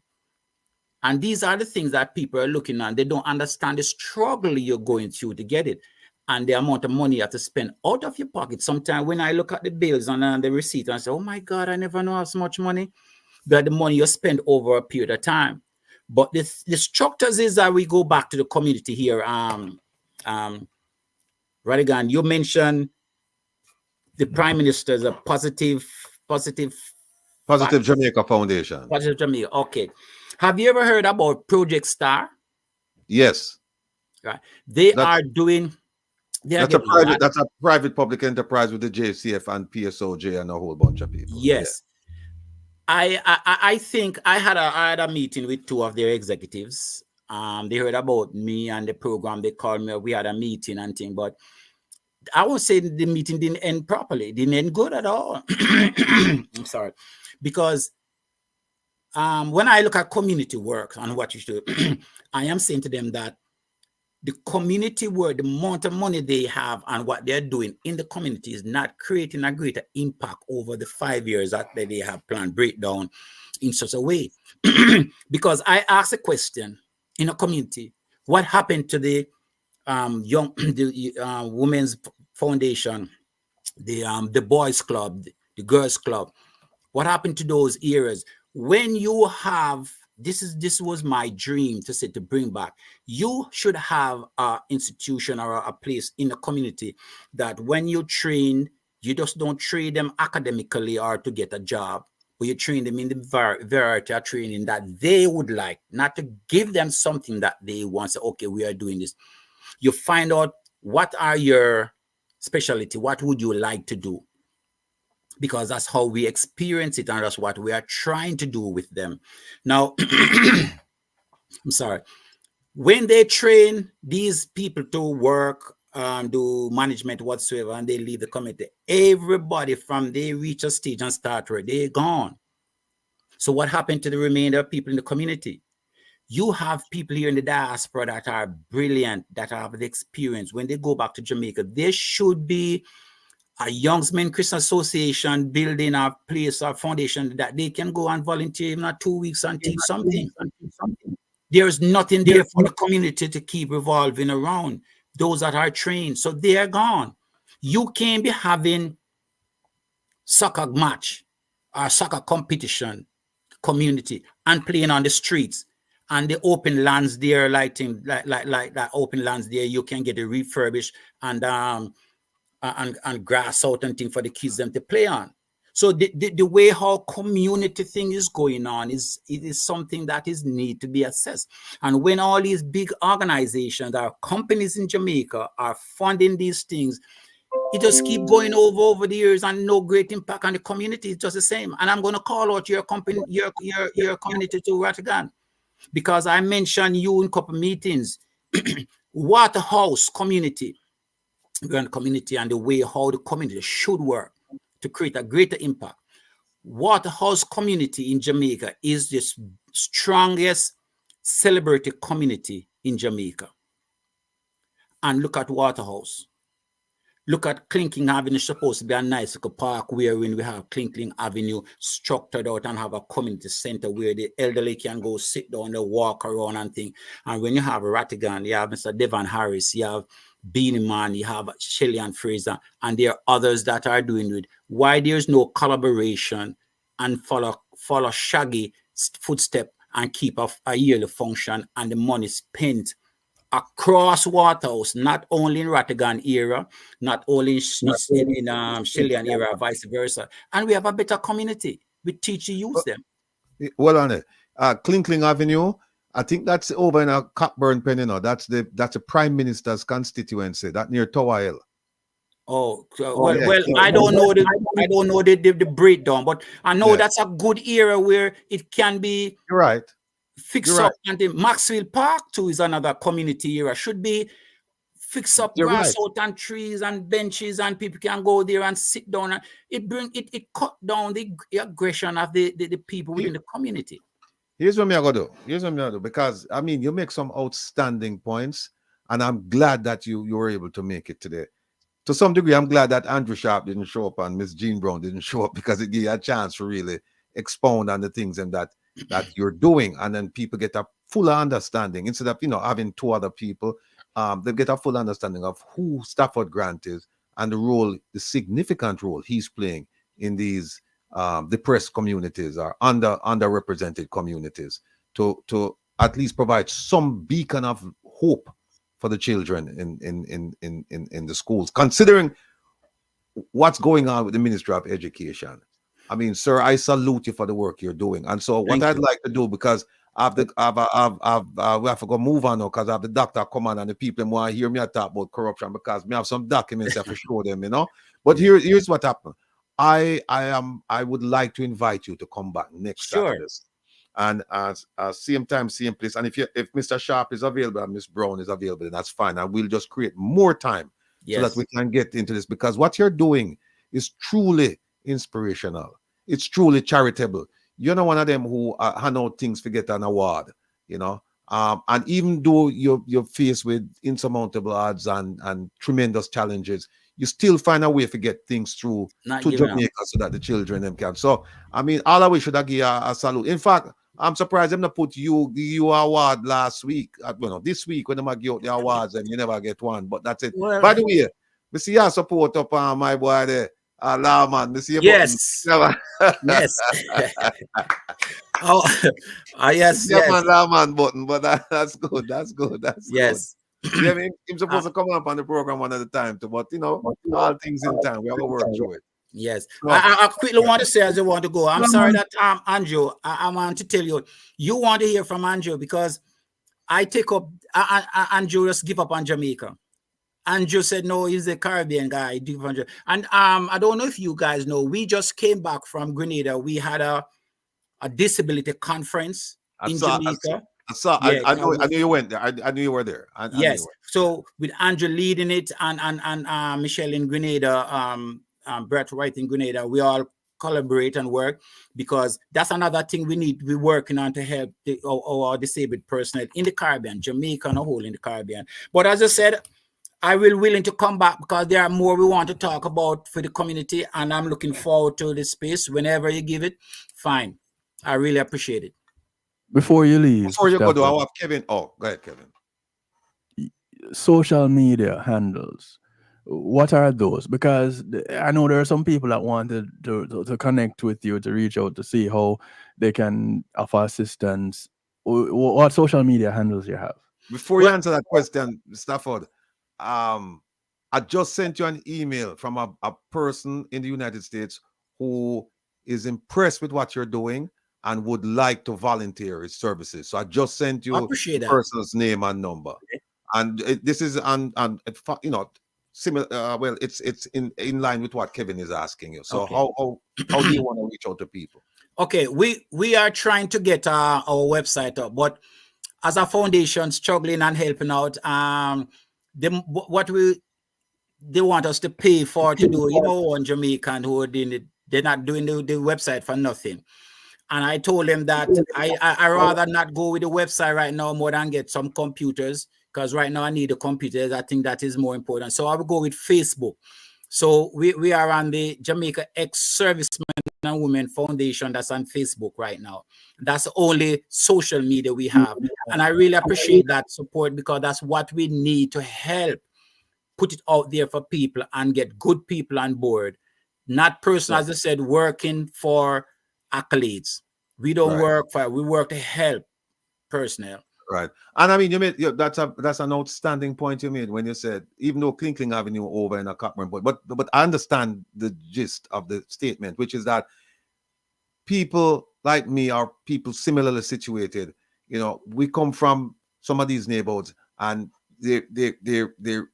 And these are the things that people are looking at. They don't understand the struggle you're going through to get it. And the amount of money you have to spend out of your pocket. Sometimes when I look at the bills and the receipt, I say, oh my God, I never know how so much money. But the money you spend over a period of time. But the structures is that we go back to the community here. Rattigan, you mentioned the Prime Minister's a positive Jamaica Foundation. Positive Jamaica. Okay. Have you ever heard about Project Star? Yes. Right. That's a private public enterprise with the JCF and PSOJ and a whole bunch of people. Yes. Yeah. I think I had a meeting with 2 of their executives. They heard about me and the program. They called me. We had a meeting and thing, but I won't say the meeting didn't end properly. It didn't end good at all. I'm sorry. Because when I look at community work and what you should do, I am saying to them that the community work, the amount of money they have and what they're doing in the community is not creating a greater impact over the 5 years that they have planned breakdown in such a way. Because I asked a question in a community, what happened to the Women's Foundation, the boys club, the girls club? What happened to those areas? When you have, this was my dream to bring back. You should have an institution or a place in the community that when you train, you just don't train them academically or to get a job, but you train them in the variety of training that they would like, not to give them something that they want. Say, okay, we are doing this. You find out what are your specialty, what would you like to do? Because that's how we experience it, and that's what we are trying to do with them. Now, I'm sorry. When they train these people to work, do management whatsoever, and they leave the community, everybody from they reach a stage and start where they're gone. So what happened to the remainder of people in the community? You have people here in the diaspora that are brilliant, that have the experience. When they go back to Jamaica, there should be a Young Men Christian Association building a place or foundation that they can go and volunteer in 2 weeks and teach something. There's nothing there for the community to keep revolving around. Those that are trained, so they are gone. You can't be having soccer match or soccer competition community and playing on the streets and the open lands there, like that open lands there, you can get it refurbished and grass out and thing for the kids them to play on. So the way how community thing is going on it is something that is need to be assessed. And when all these big organizations or companies in Jamaica are funding these things, it just keep going over the years and no great impact on the community. It's just the same. And I'm going to call out your company, your community to Rattigan, because I mentioned you in a couple meetings. Waterhouse community, grand community, and the way how the community should work to create a greater impact. Waterhouse community in Jamaica is the strongest celebrated community in Jamaica. And look at Waterhouse. Look at Clinking Avenue, supposed to be a nice park where when we have Clinking Avenue structured out and have a community center where the elderly can go sit down and walk around and thing. And when you have Rattigan, you have Mr. Devon Harris, you have Beanie Man, you have Shelley and Fraser, and there are others that are doing it. Why there's no collaboration and follow Shaggy footstep and keep a yearly function and the money spent across Waterhouse, not only in Rattigan era, not only in Shillian era, vice versa. And we have a better community. We teach you use them. Well on it. Clinking Avenue, I think that's over in a Cockburn Pen, you know. That's the Prime Minister's constituency, that near Tower Hill. Oh, well, I don't know the breakdown, but I know that's a good era where it can be. You're right. Fix up, and the Maxwell Park too is another community area. Should be fix up grass out and trees and benches, and people can go there and sit down. And it cut down the aggression of the people within the community. Here's what I'm gonna do. Because I mean, you make some outstanding points, and I'm glad that you were able to make it today. To some degree, I'm glad that Andrew Sharp didn't show up and Miss Jean Brown didn't show up, because it gave you a chance to really expound on the things and that you're doing, and then people get a fuller understanding instead of having two other people. They get a full understanding of who Stafford Grant is and the significant role he's playing in these depressed communities or underrepresented communities to at least provide some beacon of hope for the children in the schools, considering what's going on with the Ministry of Education. I mean, sir, I salute you for the work you're doing. And so what I'd like to do, because we have to go move on now, because I have the doctor come on and the people want to hear me talk about corruption, because me have some documents I have to show them, But here's what happened. I would like to invite you to come back next Saturday. And same time, same place. And if Mr. Sharp is available and Miss Brown is available, then that's fine. And we'll just create more time so that we can get into this, because what you're doing is truly inspirational. It's truly charitable. You're not one of them who hand out things to get an award, and even though you're faced with insurmountable odds and tremendous challenges, you still find a way to get things through to Jamaica so that the children them can. So I mean, all of we should give a salute. In fact, I'm surprised them not put you award last week. This week when they give out the awards and you never get one, but that's it. Well, by the way, we see your support up on my boy there. Allah, man. This your Yes. button. Yes. Oh, yes, Yeah, yes, man, La man button, but that's good. That's good. That's good. yes. Yeah, I mean, he's supposed to come up on the program one at a time, too, but all things in time. We have to work through it. Yes. So, I quickly want to say as I want to go. I'm sorry that Andrew, I want to tell you, you want to hear from Andrew because I take up Andrew just give up on Jamaica. Andrew said no, he's a Caribbean guy. And I don't know if you guys know, we just came back from Grenada. We had a disability conference in Jamaica. I knew you went there. I knew you were there. I knew you Yes. were. So with Andrew leading it and Michelle in Grenada, Brett Wright in Grenada, we all collaborate and work because that's another thing we need. We're working on to help our disabled personnel in the Caribbean, Jamaica and a whole in the Caribbean. But as I said, I will willing to come back because there are more we want to talk about for the community, and I'm looking forward to this space. Whenever you give it, fine. I really appreciate it. Before you leave, Before you go, Stafford, I have Kevin. Oh, go ahead, Kevin. social media handles, what are those? Because I know there are some people that wanted to connect with you, to reach out to see how they can offer assistance. What social media handles you have? Before you answer that question, Stafford, I just sent you an email from a person in the United States who is impressed with what you're doing and would like to volunteer his services. So I just sent you Appreciate the that. person's name and number. And this is similar. Well, it's in line with what Kevin is asking you. So Okay. how do you want to reach out to people? Okay, we are trying to get our website up, but as a foundation, struggling and helping out. They want us to pay for to do, one Jamaican who are doing it, they're not doing the website for nothing. And I told them that I rather not go with the website right now more than get some computers, because right now I need the computers. I think that is more important. So I will go with Facebook. So we are on the Jamaica Ex-Servicemen and Women Foundation that's on Facebook right now. That's the only social media we have. And I really appreciate that support because that's what we need to help put it out there for people and get good people on board. Not person, as I said, working for accolades. We don't work for, we work to help personnel. Right. And I mean, you made that's an outstanding point you made when you said, even though Clinkling Avenue over in a Cockburn point, but I understand the gist of the statement, which is that people like me are people similarly situated. We come from some of these neighborhoods, and there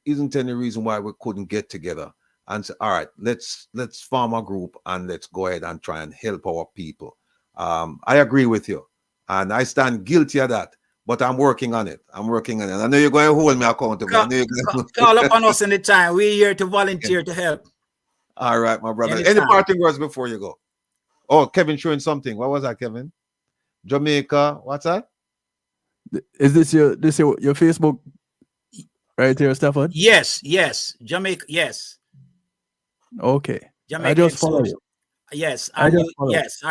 isn't any reason why we couldn't get together and say, all right, let's form a group and let's go ahead and try and help our people. I agree with you, and I stand guilty of that. But I'm working on it. I know you're going to hold me accountable. Call up on us anytime. We're here to volunteer to help. All right, my brother. Anytime. Any parting words before you go? Oh, Kevin showing something. What was that, Kevin? Jamaica. What's that? Is this your Facebook right here, Stafford? Yes. Jamaica, yes. Okay. Jamaica, I just follow you. Yes, I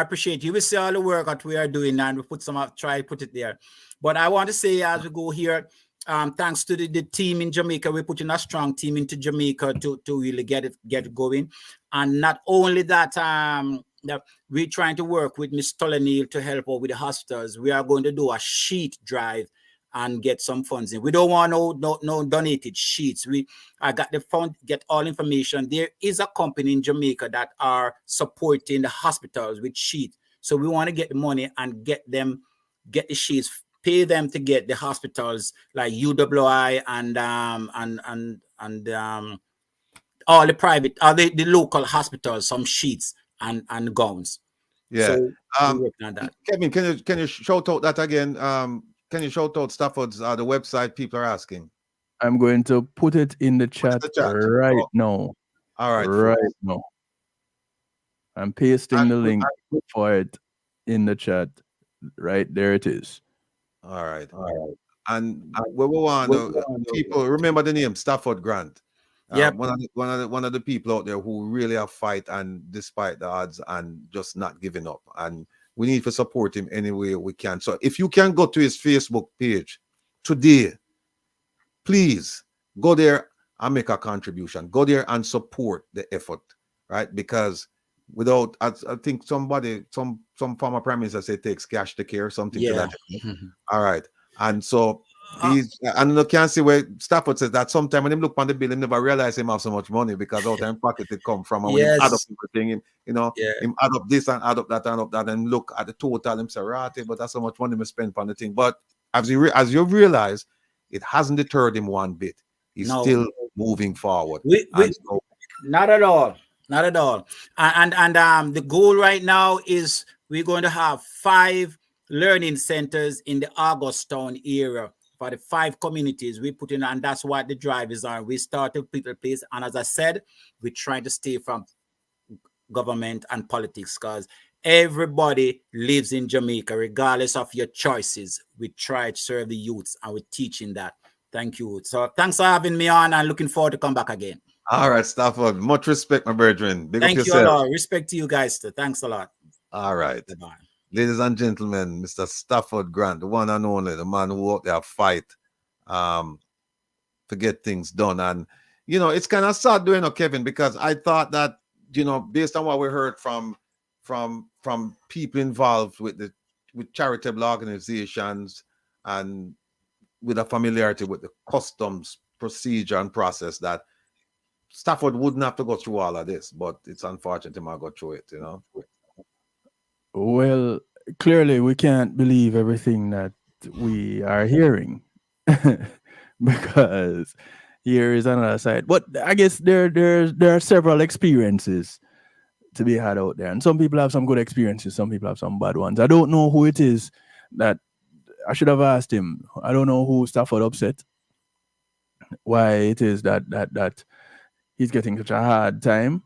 appreciate you. We see all the work that we are doing, and we try to put it there. But I want to say as we go here, thanks to the team in Jamaica, we're putting a strong team into Jamaica to really get it going. And not only that, that we're trying to work with Miss Tolanil to help out with the hospitals. We are going to do a sheet drive and get some funds in. We don't want no donated sheets. I got the fund, get all information. There is a company in Jamaica that are supporting the hospitals with sheets. So we want to get the money and get the sheets, pay them to get the hospitals like UWI and all the private, the local hospitals, some sheets and gowns. Yeah. So we're working on that. Kevin, can you shout out that again? Can you shout out Stafford's the website people are asking? I'm going to put it in the chat, right now. All right. Right now. I'm pasting the link for it in the chat. Right there it is. All right. And we want people remember the name Stafford Grant. Yeah, one of the people out there who really have fight and despite the odds and just not giving up. And we need to support him any way we can. So if you can go to his Facebook page today, please go there and make a contribution. Go there and support the effort right? Because without, I think somebody, some former prime minister say takes cash to care, something to Yeah. that effect. All right. And so these, and you can see where Stafford says that sometimes when him look on the bill, him never realize him have so much money because out of pocket it come from. And when him add up Yes. everything, him, you know, Yeah. him add up this and add up that and up that and look at the total, him say, right, but that's how much money him spend on the thing. But as you realize, it hasn't deterred him one bit. He's No. still moving forward. We And so, not at all. Not at all. And the goal right now is we're going to have 5 learning centers in the Augustown area for the 5 communities we put in, and that's what the drive is on. We started people place, and as I said, we try to stay from government and politics because everybody lives in Jamaica, regardless of your choices. We try to serve the youths, and we're teaching that. Thank you. So thanks for having me on, and looking forward to come back again. all right, Stafford. Much respect, my brethren. Big Thank up you a yourself. lot. Respect to you guys too. Thanks a lot. All right. Bye-bye. Ladies and gentlemen, Mr. Stafford Grant, the one and only, the man who out there fight to get things done. And, you know, it's kind of sad doing it, Kevin, because I thought that, you know, based on what we heard from people involved with charitable organizations and with a familiarity with the customs procedure and process, that Stafford wouldn't have to go through all of this, but it's unfortunate he might go through it, you know. Well, clearly we can't believe everything that we are hearing because here is another side. But I guess there are several experiences to be had out there, and some people have some good experiences, some people have some bad ones. I don't know who it is that I should have asked him. I don't know who Stafford upset, why it is that he's getting such a hard time,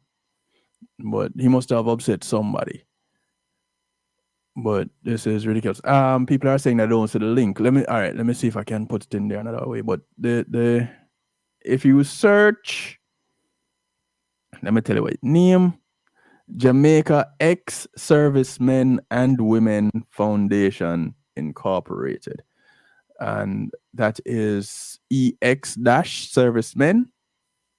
but he must have upset somebody. But this is ridiculous. People are saying that they don't see the link. Let me see if I can put it in there another way. But if you search, let me tell you what name, Jamaica Ex-Servicemen and Women Foundation Incorporated, and that is EX-Servicemen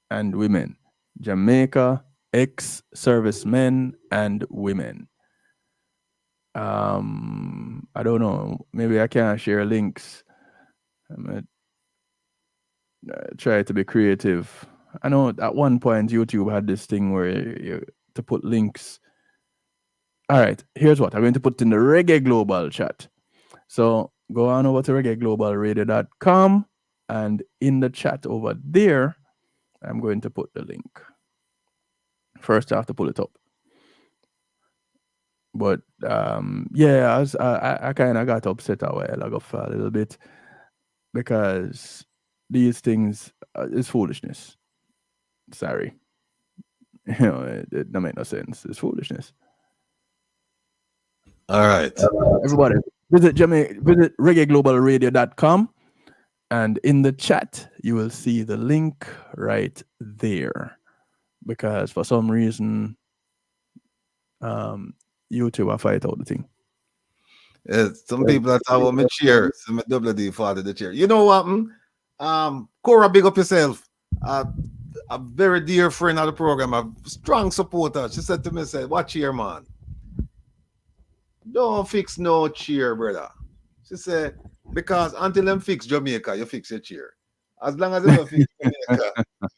and Women, Jamaica Ex-Servicemen and Women. I don't know. Maybe I can't share links. I'm gonna try to be creative. I know at one point YouTube had this thing where you to put links. All right, here's what I'm going to put in the Reggae Global chat. So go on over to reggaeglobalradio.com, and in the chat over there, I'm going to put the link. First, I have to pull it up. But yeah, I kind of got upset a while ago for a little bit because these things is foolishness. Sorry, you know, it don't make no sense. It's foolishness. All right, everybody, visit reggaeglobalradio.com, and in the chat you will see the link right there. Because for some reason, YouTube, I fight out the thing. Some people are talking about my chair. So my WD father the chair. You know what? Cora, big up yourself. A very dear friend of the program, a strong supporter. She said to me, said, "What chair, man? Don't fix no chair, brother." She said, "Because until them fix Jamaica, you fix your chair. As long as they don't fix Jamaica,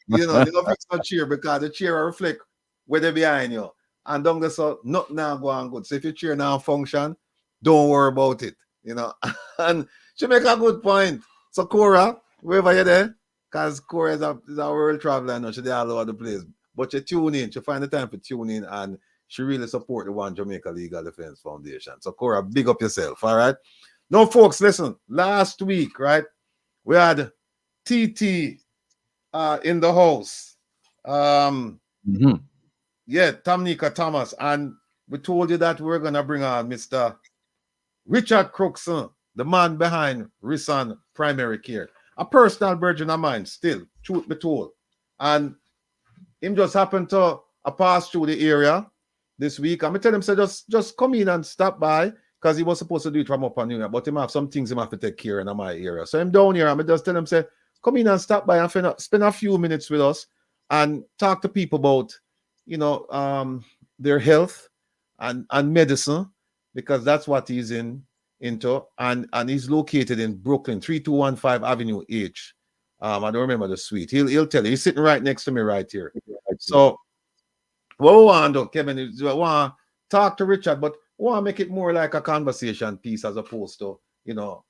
you know, you don't fix no chair because the chair will reflect where they behind you. And don't get so nothing now go on good. So if your chair now function, don't worry about it, you know." And she make a good point. So Cora, wherever you're there, because Cora is a world traveler and she's all over the place. But she tune in, she find the time for tune in, and she really support the One Jamaica Legal Defense Foundation. So Cora, big up yourself, all right? Now, folks, listen, last week, right, we had TT in the house. Yeah, Tamnika Thomas, and we told you that we're gonna bring on Mr. Richard Crookson, the man behind Risson Primary Care, a personal virgin of mine, still, truth be told. And him just happened to pass through the area this week. I'm gonna tell him, say, just come in and stop by, because he was supposed to do it from up on New, but him have some things he have to take care in my area. So I'm down here. I'm gonna just tell him, say, come in and stop by and spend a few minutes with us and talk to people about their health and medicine, because that's what he's into. And he's located in Brooklyn, 3215 Avenue H. I don't remember the suite. He'll tell you. He's sitting right next to me right here. So what we want to do, Kevin, is we want to talk to Richard, but we want to make it more like a conversation piece as opposed to,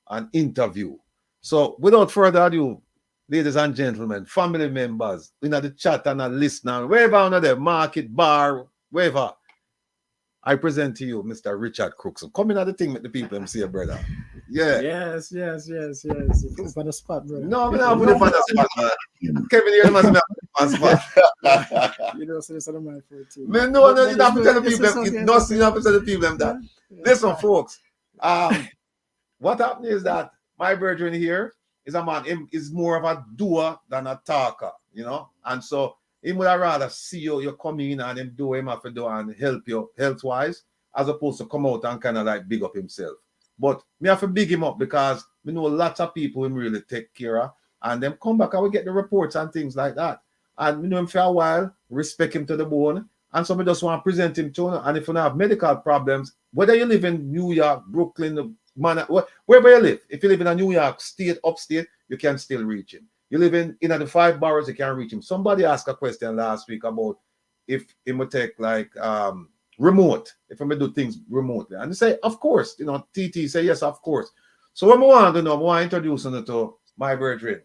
an interview. So without further ado, ladies and gentlemen, family members, the chat and a listener, wherever under the market, bar, wherever, I present to you Mr. Richard Crookson. Come in at the thing with the people and say, brother. Yeah. Yes. You put us on the spot, brother. No, I'm not putting on the spot, man. Kevin, you must be on the spot. You know, so it's on my 14. Man, no, you have to tell the people. You have to tell the people that. Listen, folks. What happened is that my brethren here is a man. Him is more of a doer than a talker, and so he would rather see you come in and him do him have to do and help you health-wise, as opposed to come out and kind of like big up himself. But me have to big him up because we know lots of people him really take care of, and them come back and we get the reports and things like that. And we know him for a while, respect him to the bone, and so we just want to present him to. And if you have medical problems, whether you live in New York, Brooklyn, wherever you live, if you live in a New York state, upstate, you can still reach him. You live in the 5 boroughs, you can reach him. Somebody asked a question last week about if he would take like remote, if I may do things remotely. And they say, of course, TT say, yes, of course. So what I want to know, I want to introduce you to my brethren,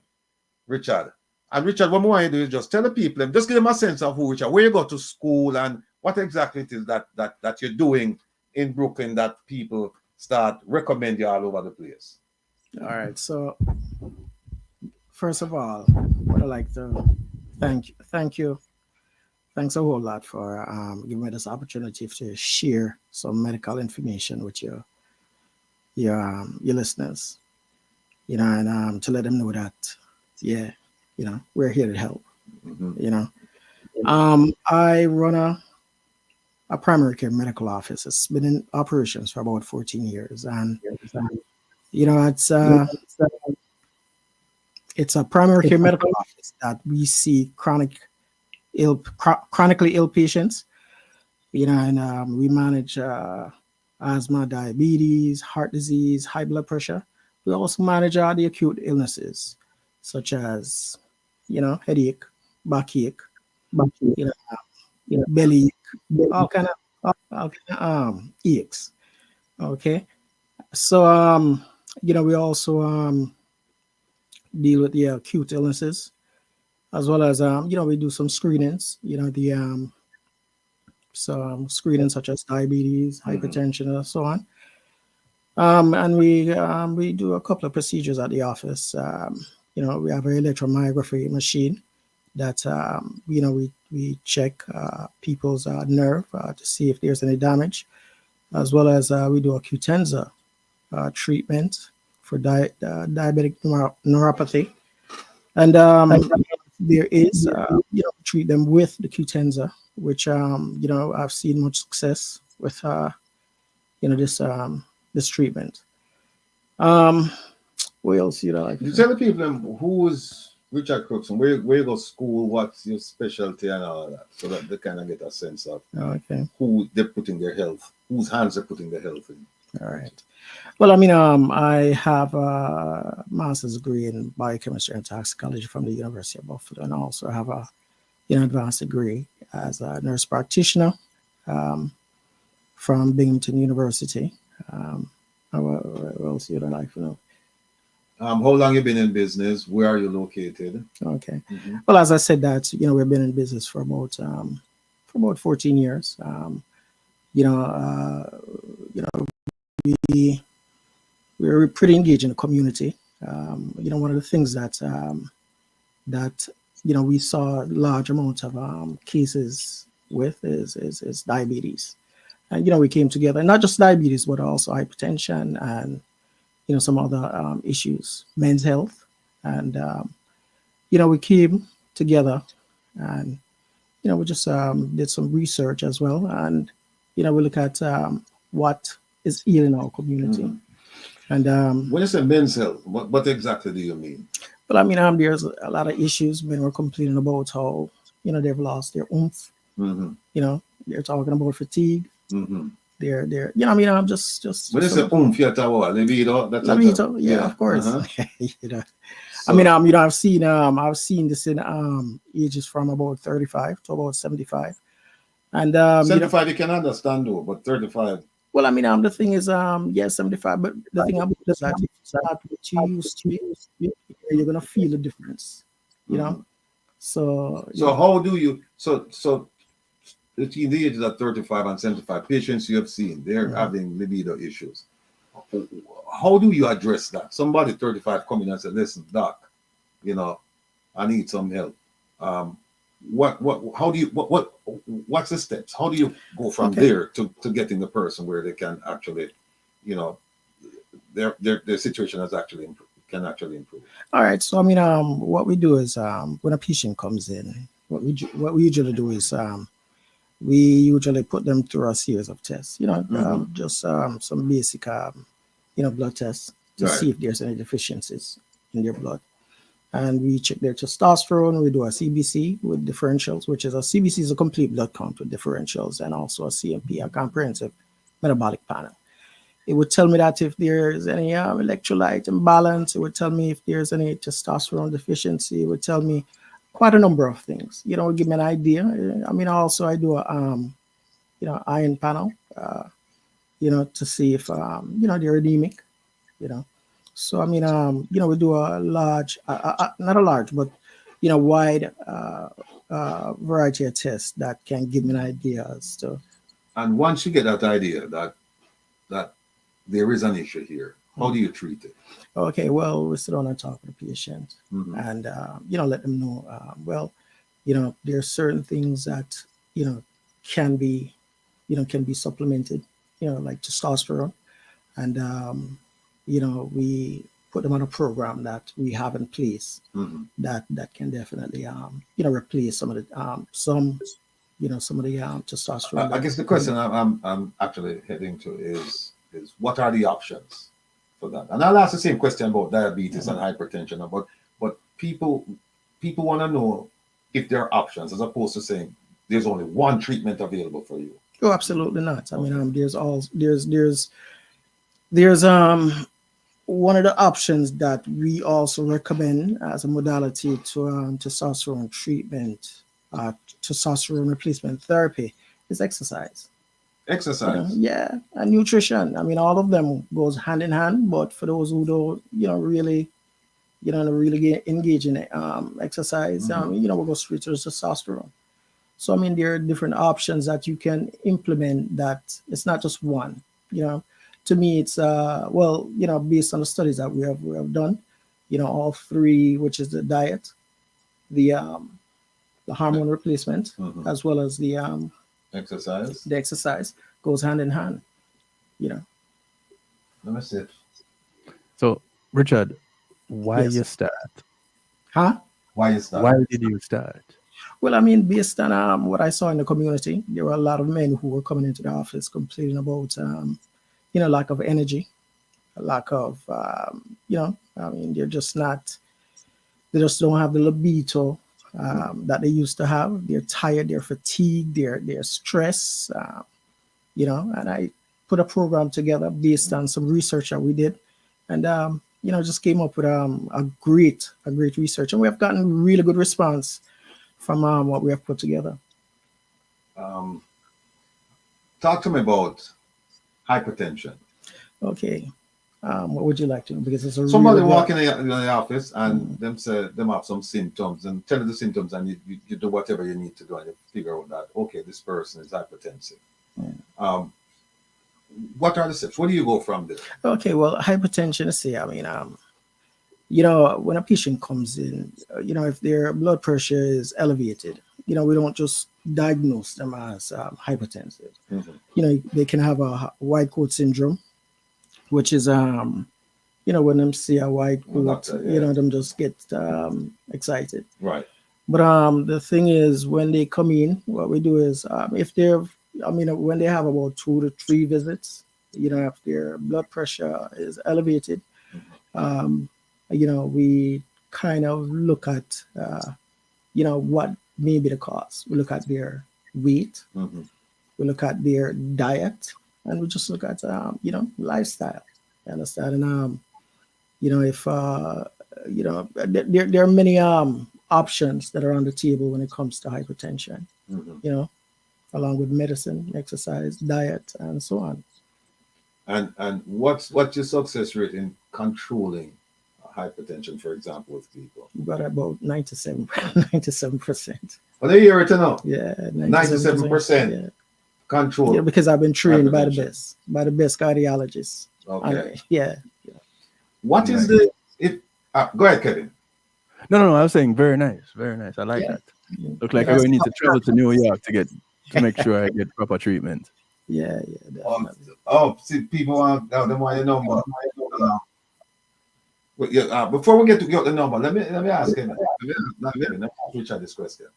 Richard. And Richard, what I want you to do is just tell the people, just give them a sense of who Richard, where you go to school and what exactly it is that you're doing in Brooklyn that people start recommend you all over the place. All right, so first of all, I'd like to thank you. Thanks a whole lot for giving me this opportunity to share some medical information with your listeners, and to let them know that, we're here to help. I run a primary care medical office. It's been in operations for about 14 years, and it's a primary care medical office that we see chronically ill patients, and we manage asthma, diabetes, heart disease, high blood pressure. We also manage the acute illnesses such as, headache, backache, belly, all kind of aches. Okay, so we also deal with the acute illnesses, as well as we do some screenings. Screenings such as diabetes, hypertension, and so on. And we do a couple of procedures at the office. We have an electromyography machine that we check people's nerve to see if there's any damage, as well as we do a Q-Tenza treatment for diabetic neuropathy, and there is treat them with the Q-Tenza, which I've seen much success with this treatment. What else you like? You tell the people who is Richard Crookson, where you go to school, what's your specialty and all of that, so that they kind of get a sense of who they're putting their health, whose hands they're putting their health in. All right. Well, I have a master's degree in biochemistry and toxicology from the University of Buffalo, and I also have a advanced degree as a nurse practitioner from Binghamton University. What else you don't like to know? How long you been in business? Where are you located? Okay. Well, as I said, that we've been in business for about 14 years. We're pretty engaged in the community. One of the things that we saw large amount of cases with is diabetes, and we came together, not just diabetes but also hypertension and some other issues, men's health, and we came together and we just did some research as well, and we look at what is here in our community. And when you say men's health, what exactly do you mean? Well, there's a lot of issues men were complaining about how they've lost their oomph, Mm-hmm. You know, they're talking about fatigue. Mm-hmm. They're you know, I mean, I'm just When it's a libido, that's libido, yeah, of course. Uh-huh. You know, So, I mean, you know, I've seen this in ages from about 35 to about 75, and you know, 75 you can understand though, but 35. well, I mean, the thing is, yeah, 75, but the thing about it is that if it's not what you used to be, you're gonna feel the difference, you know. Mhm. So So how do you so between the ages of 35 and 75, patients you have seen, they're having libido issues. How do you address that? Somebody 35 come in and say, listen, doc, you know, I need some help. How do you what's the steps? How do you go from there to getting the person where they can actually, you know, their situation has actually can actually improve? all right, so I mean, what we do is when a patient comes in, what we usually do is we usually put them through a series of tests, you know, just some basic you know, blood tests to Right. see if there's any deficiencies in their blood. And we check their testosterone. We do a CBC with differentials, which is a CBC is a complete blood count with differentials, and also a CMP, a comprehensive metabolic panel. It would tell me that if there's any electrolyte imbalance, it would tell me if there's any testosterone deficiency. It would tell me quite a number of things. You know, give me an idea. I mean, also I do a you know, iron panel, you know, to see if you know, they're anemic, you know. So I mean, you know, we do a large, not a large, but you know, wide variety of tests that can give me an idea as to. And once you get that idea that there is an issue here, how do you treat it? Okay, well, we sit down and talk with the patient, and you know, let them know. Well, you know, there are certain things that you know can be supplemented, you know, like testosterone, and you know, we put them on a program that we have in place that can definitely you know, replace some of the testosterone. I guess the question I'm actually heading to is what are the options for that? And I'll ask the same question about diabetes and hypertension, but people want to know if there are options as opposed to saying there's only one treatment available for you. Oh, absolutely not. I mean, there's one of the options that we also recommend as a modality to testosterone treatment, testosterone replacement therapy is exercise. Exercise. You know, yeah, and nutrition. I mean, all of them goes hand in hand. But for those who don't, you know, really engage in exercise, you know, we'll go straight to testosterone. So I mean, there are different options that you can implement. That it's not just one. You know, to me, it's well, you know, based on the studies that we have done, you know, all three, which is the diet, the hormone replacement, as well as the exercise. The exercise goes hand in hand. You know. Let me see. So, Richard, why Yes. you start? Huh? Why is that? Why did you start? Well, I mean, based on what I saw in the community, there were a lot of men who were coming into the office complaining about, you know, lack of energy, a lack of, you know, I mean, they just don't have the libido that they used to have. They're tired, they're fatigued, they're stressed, you know, and I put a program together based on some research that we did. And, you know, just came up with a great research. And we have gotten really good response from what we have put together. Talk to me about hypertension. Okay. What would you like to know? Because it's a Somebody really walk in the office and them say them have some symptoms and tell you the symptoms and you do whatever you need to do and you figure out that, okay, this person is hypertensive. What are the steps? Where do you go from there? Okay, well, hypertension, say, I mean, you know, when a patient comes in, you know, if their blood pressure is elevated, you know, we don't just diagnose them as hypertensive. You know, they can have a white coat syndrome, which is, you know, when them see a white coat, you know, them just get excited. Right. But the thing is, when they come in, what we do is, if they're, I mean, when they have about 2 to 3 visits, you know, if their blood pressure is elevated, you know, we kind of look at, you know, what may be the cause. We look at their weight. Mhm. We look at their diet, and we just look at lifestyle. You understand? And if there are many options that are on the table when it comes to hypertension. Mhm. Along with medicine, exercise, diet, and so on. And what's your success rate in controlling hypertension, for example, with people? We got about 97%. Well, they hear it now. Yeah, 97% Yeah. control. Yeah, because I've been trained by the hypertension. best cardiologists. Okay. Yeah. What is the if? Go ahead, Kevin. No. I was saying very nice, very nice. I like Yeah. that. Look like I really need to travel to New York to make sure I get proper treatment. Yeah, definitely. See, people want them want your number. Before we get the number, let me ask him. Let me ask Richard this question.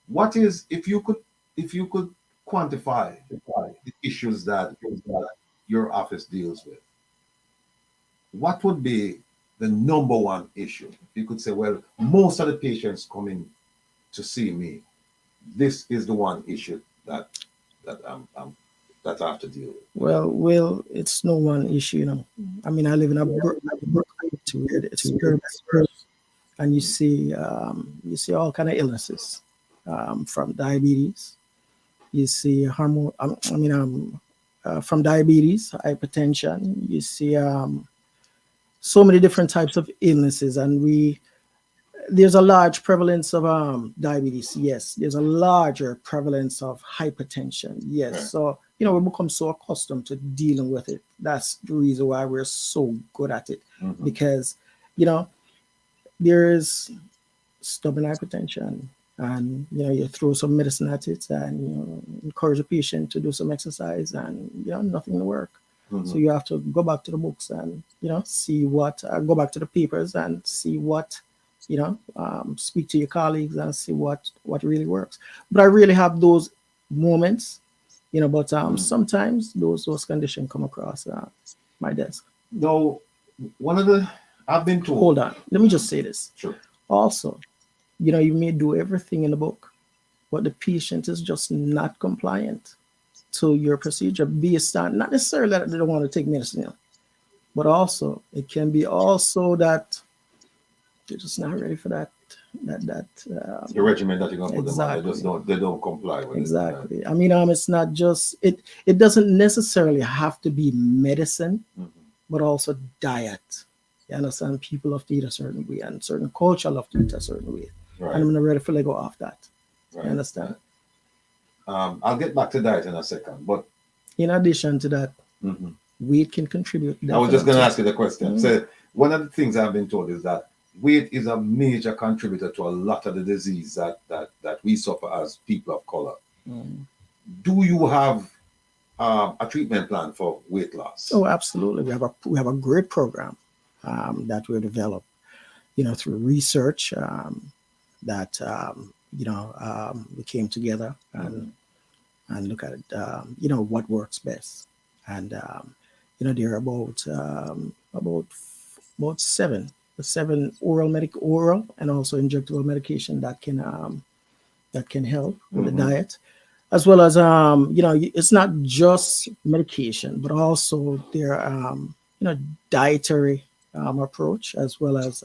What is if you could quantify the issues that your office deals with? What would be the number one issue? You could say, well, most of the patients coming to see me, this is the one issue that I have to deal with. Well, it's no one issue, I mean, I live in a it's very diverse, and you see all kind of illnesses, from diabetes. You see from diabetes, hypertension. You see so many different types of illnesses, and there's a large prevalence of diabetes. Yes, there's a larger prevalence of hypertension. Yes, Right. So we become so accustomed to dealing with it. That's the reason why we're so good at it, because there is stubborn hypertension, and you throw some medicine at it, and encourage a patient to do some exercise, and nothing will work. So you have to go back to the books and see what go back to the papers and see what speak to your colleagues and see what really works. But I really have those moments, but sometimes those conditions come across my desk. No, I've been told. Hold on, let me just say this. Sure. Also, you may do everything in the book, but the patient is just not compliant to your procedure based on not necessarily that they don't want to take medicine, but also it can be also that they're just not ready for that The regimen that you're gonna put exactly. them on, they don't comply with exactly. I mean, it's not just it doesn't necessarily have to be medicine, but also diet. You understand? People have to eat a certain way, and certain culture have to eat a certain way. Right. And I'm not ready to let go off that. Right. You understand? I'll get back to diet in a second, but in addition to that, weight can contribute. I was just going to ask you the question. So one of the things I've been told is that weight is a major contributor to a lot of the disease that we suffer as people of color. Do you have a treatment plan for weight loss? Oh, absolutely. We have a great program that we developed, through research that we came together and look at it, what works best. And there are about seven oral and also injectable medication that can help with the diet, as well as it's not just medication, but also there dietary approach, as well as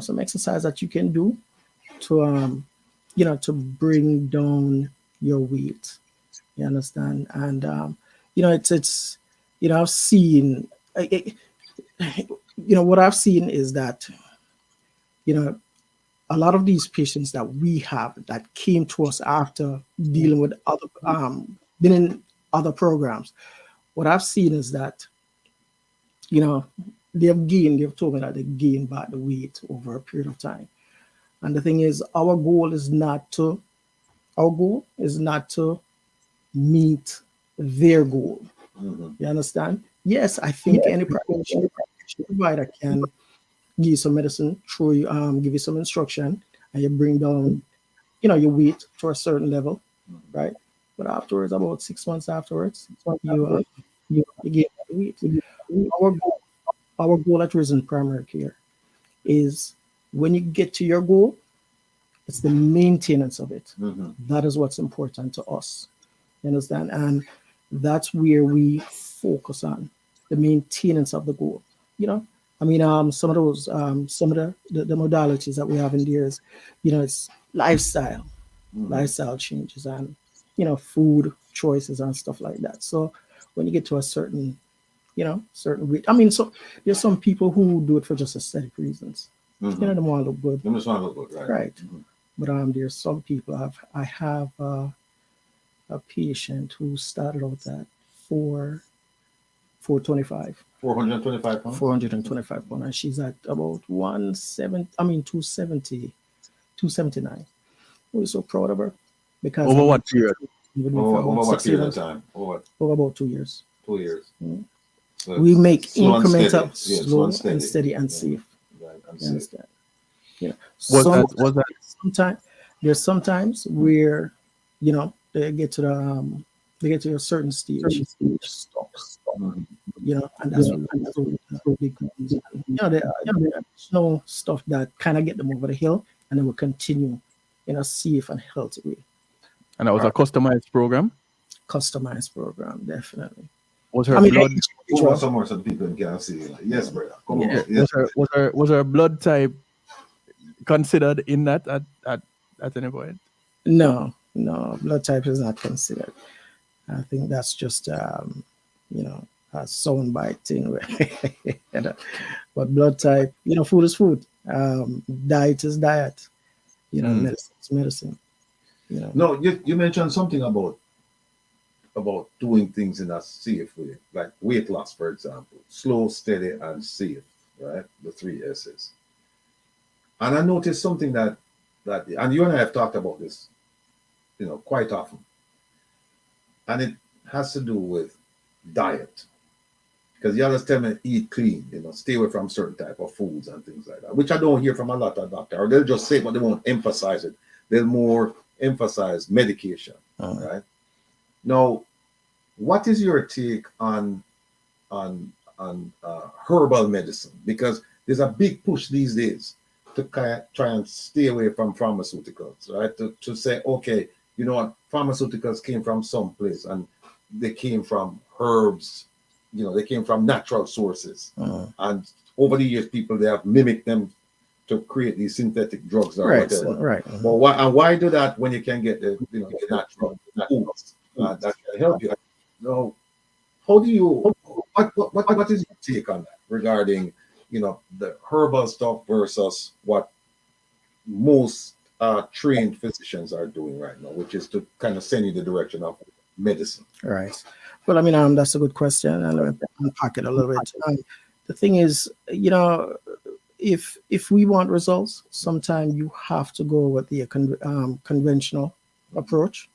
some exercise that you can do to to bring down your weight. You understand? And it's I've seen what I've seen is that a lot of these patients that we have that came to us after dealing with other been in other programs, what I've seen is that they've told me that they gained back the weight over a period of time. And the thing is, our goal is not to meet their goal. You understand? Yes, I think any provider can give you some medicine, give you some instruction, and you bring down, your weight to a certain level, right? But afterwards, about 6 months afterwards, you gain weight. Our goal at Risson Primary Care is when you get to your goal, It's the maintenance of it. Mhm. That is what's important to us. You understand? And that's where we focus on the maintenance of the goal. You know, I mean, some of those, some of the modalities that we have in there is, you know, it's lifestyle, lifestyle changes, and you know, food choices and stuff like that. So when you get to a certain, you know, certain weight, I mean, so there's some people who do it for just aesthetic reasons. You know, they want to look good, Them just want to look good, right? right? But there's some people. I have a patient who started out at 425. 425 pounds. 425 pounds, and she's at about 270, 279. We're so proud of her because Over what period? we've been Over, for over about what 6 period of years, time? Over over about 2 years. 2 years. Mm. So We make slow and incremental, steady. Yeah, slow and steady and Yeah. safe. Right, and You safe. understand? You know, Was that there's sometimes where, you know, they get to a certain stage, stop. You know, and that's where big comes. You know, there's no stuff that kind of get them over the hill, and then will continue in a safe and healthy way. And that was a customized program? Customized program, definitely. Was her I mean, blood Over somewhere so people can see. Like, yes, brother. Come Yeah. on. Yes. was her blood type considered in that at any point? No, blood type is not considered. I think that's just you know, a soundbite thing. But blood type, you know, food is food. Diet is diet. You know, medicine is medicine. You know. No, you mentioned something about doing things in a safe way, like weight loss, for example. Slow, steady, and safe, right? The 3 S's. And I noticed something that and you and I have talked about this, you know, quite often. And it has to do with diet. Because you always tell me eat clean, you know, stay away from certain type of foods and things like that, which I don't hear from a lot of doctors. Or they'll just say it, but they won't emphasize it. They'll more emphasize medication, right? Now, what is your take on herbal medicine? Because there's a big push these days to try and stay away from pharmaceuticals, right? To say, okay, you know what, pharmaceuticals came from someplace and they came from herbs, you know, they came from natural sources. And over the years, people, they have mimicked them to create these synthetic drugs or whatever. Right. Well, why do that when you can get the, you know, the natural foods that can help you? No, how do you? What is your take on that regarding, you know, the herbal stuff versus what most trained physicians are doing right now, which is to kind of send you the direction of medicine? Right. Well, I mean, that's a good question, and let me unpack it a little bit. The thing is, you know, if we want results, sometimes you have to go with the conventional approach.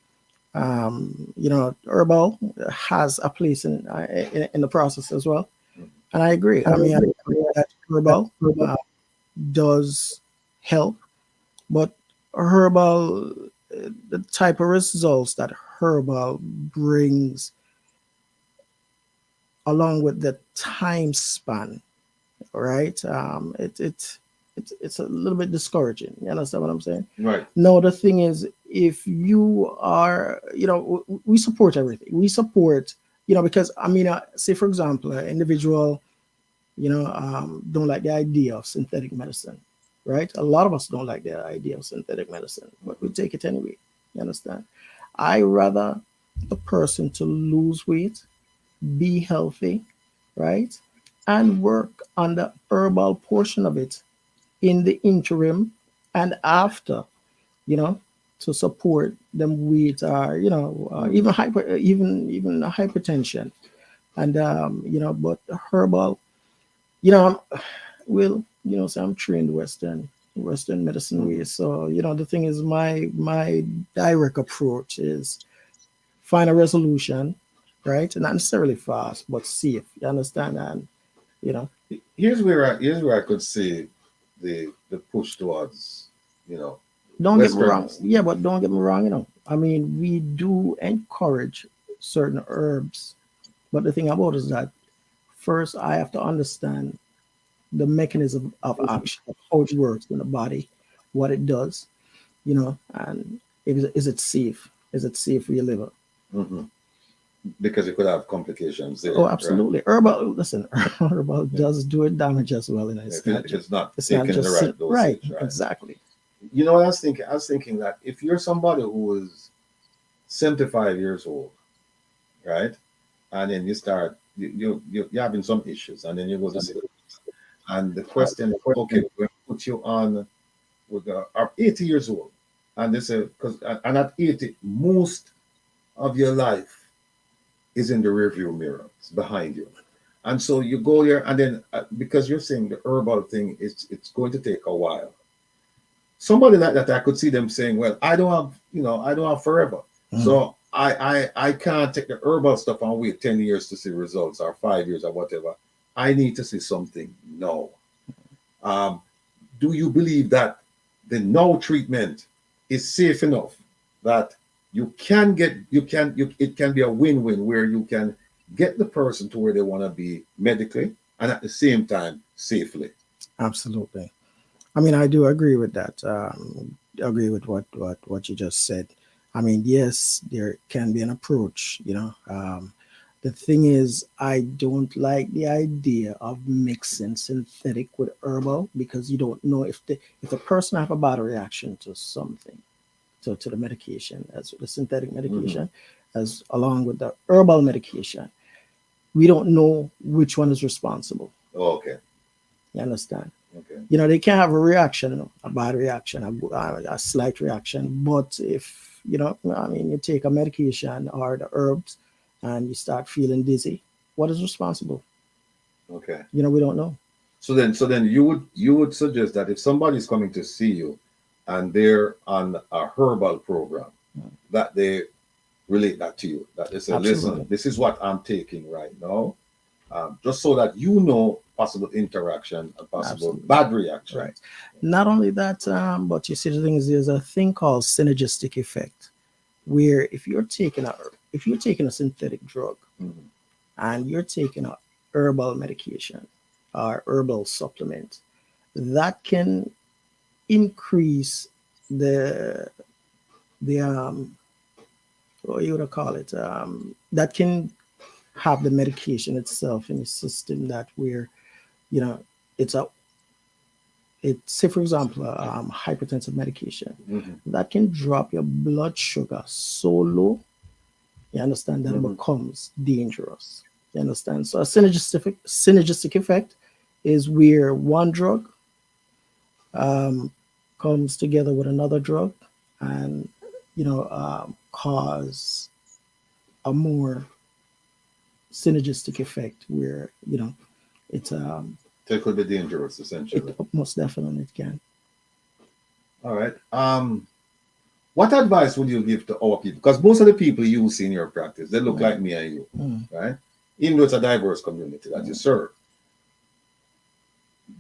You know, herbal has a place in the process as well, and I agree. I mean, I agree that herbal does help, but herbal, the type of results that herbal brings, along with the time span, right? It's a little bit discouraging. You understand what I'm saying? Right. No, the thing is, if you are, you know, we support everything. We support, you know, because I mean, say for example, an individual, you know, don't like the idea of synthetic medicine, right? A lot of us don't like the idea of synthetic medicine, but we take it anyway. You understand? I rather a person to lose weight, be healthy, right, and work on the herbal portion of it in the interim and after, you know, to support them with, you know, even hypertension, and you know, but herbal, you know, will, you know, so I'm trained Western medicine way. So you know, the thing is, my direct approach is find a resolution, right? Not necessarily fast, but safe. You understand? And you know, Here's where I could see the push towards, you know, don't get me Western. wrong. Yeah, but don't get me wrong. You know, I mean, we do encourage certain herbs, but the thing about it is that first I have to understand the mechanism of action, how it works in the body, what it does, you know, and is it safe? Is it safe for your liver? Mm-hmm. Because it could have complications there. Oh, absolutely. Right? Herbal, listen, herbal does do it damage as well. It's not taking the just right dosage. Right, exactly. You know what I was thinking? I was thinking that if you're somebody who is 75 years old, right, and then you start you're having some issues, and then you go to see, and the question, okay, we're put you on with 80 years old, and they say and at 80, most of your life is in the rearview mirror, it's behind you. And so you go there, and then because you're saying the herbal thing, it's going to take a while. Somebody like that, I could see them saying, well, I don't have forever. So I can't take the herbal stuff and wait 10 years to see results, or 5 years, or whatever. I need to see something now. Do you believe that the now treatment is safe enough that it can be a win-win, where you can get the person to where they want to be medically and at the same time safely? Absolutely. I mean, I do agree with that. Agree with what you just said. I mean, yes, there can be an approach, you know. The thing is, I don't like the idea of mixing synthetic with herbal, because you don't know if the person have a bad reaction to something, to the medication, as the synthetic medication, as along with the herbal medication. We don't know which one is responsible. Oh, okay. You understand? Okay. You know, they can have a reaction, a bad reaction, a slight reaction. But if, you know, I mean, you take a medication or the herbs and you start feeling dizzy, what is responsible? Okay. You know, we don't know. So then you would suggest that if somebody's coming to see you and they're on a herbal program, that they relate that to you, that they say, listen, this is what I'm taking right now, just so that you know possible interaction and possible bad reaction. Right. Not only that, but you see, the thing is, there's a thing called synergistic effect, where if you're taking a synthetic drug and you're taking a herbal medication or herbal supplement, that can increase the what you would call it, that can have the medication itself in the system, that where, you know, say for example, hypertensive medication that can drop your blood sugar so low, you understand, that it becomes dangerous. You understand? So a synergistic effect is where one drug comes together with another drug, and, you know, cause a more synergistic effect, where, you know, it's so it could be dangerous, essentially. Most definitely it can. All right. What advice would you give to our people? Because most of the people you see in your practice, they look like me and you, right? Even though it's a diverse community that you serve.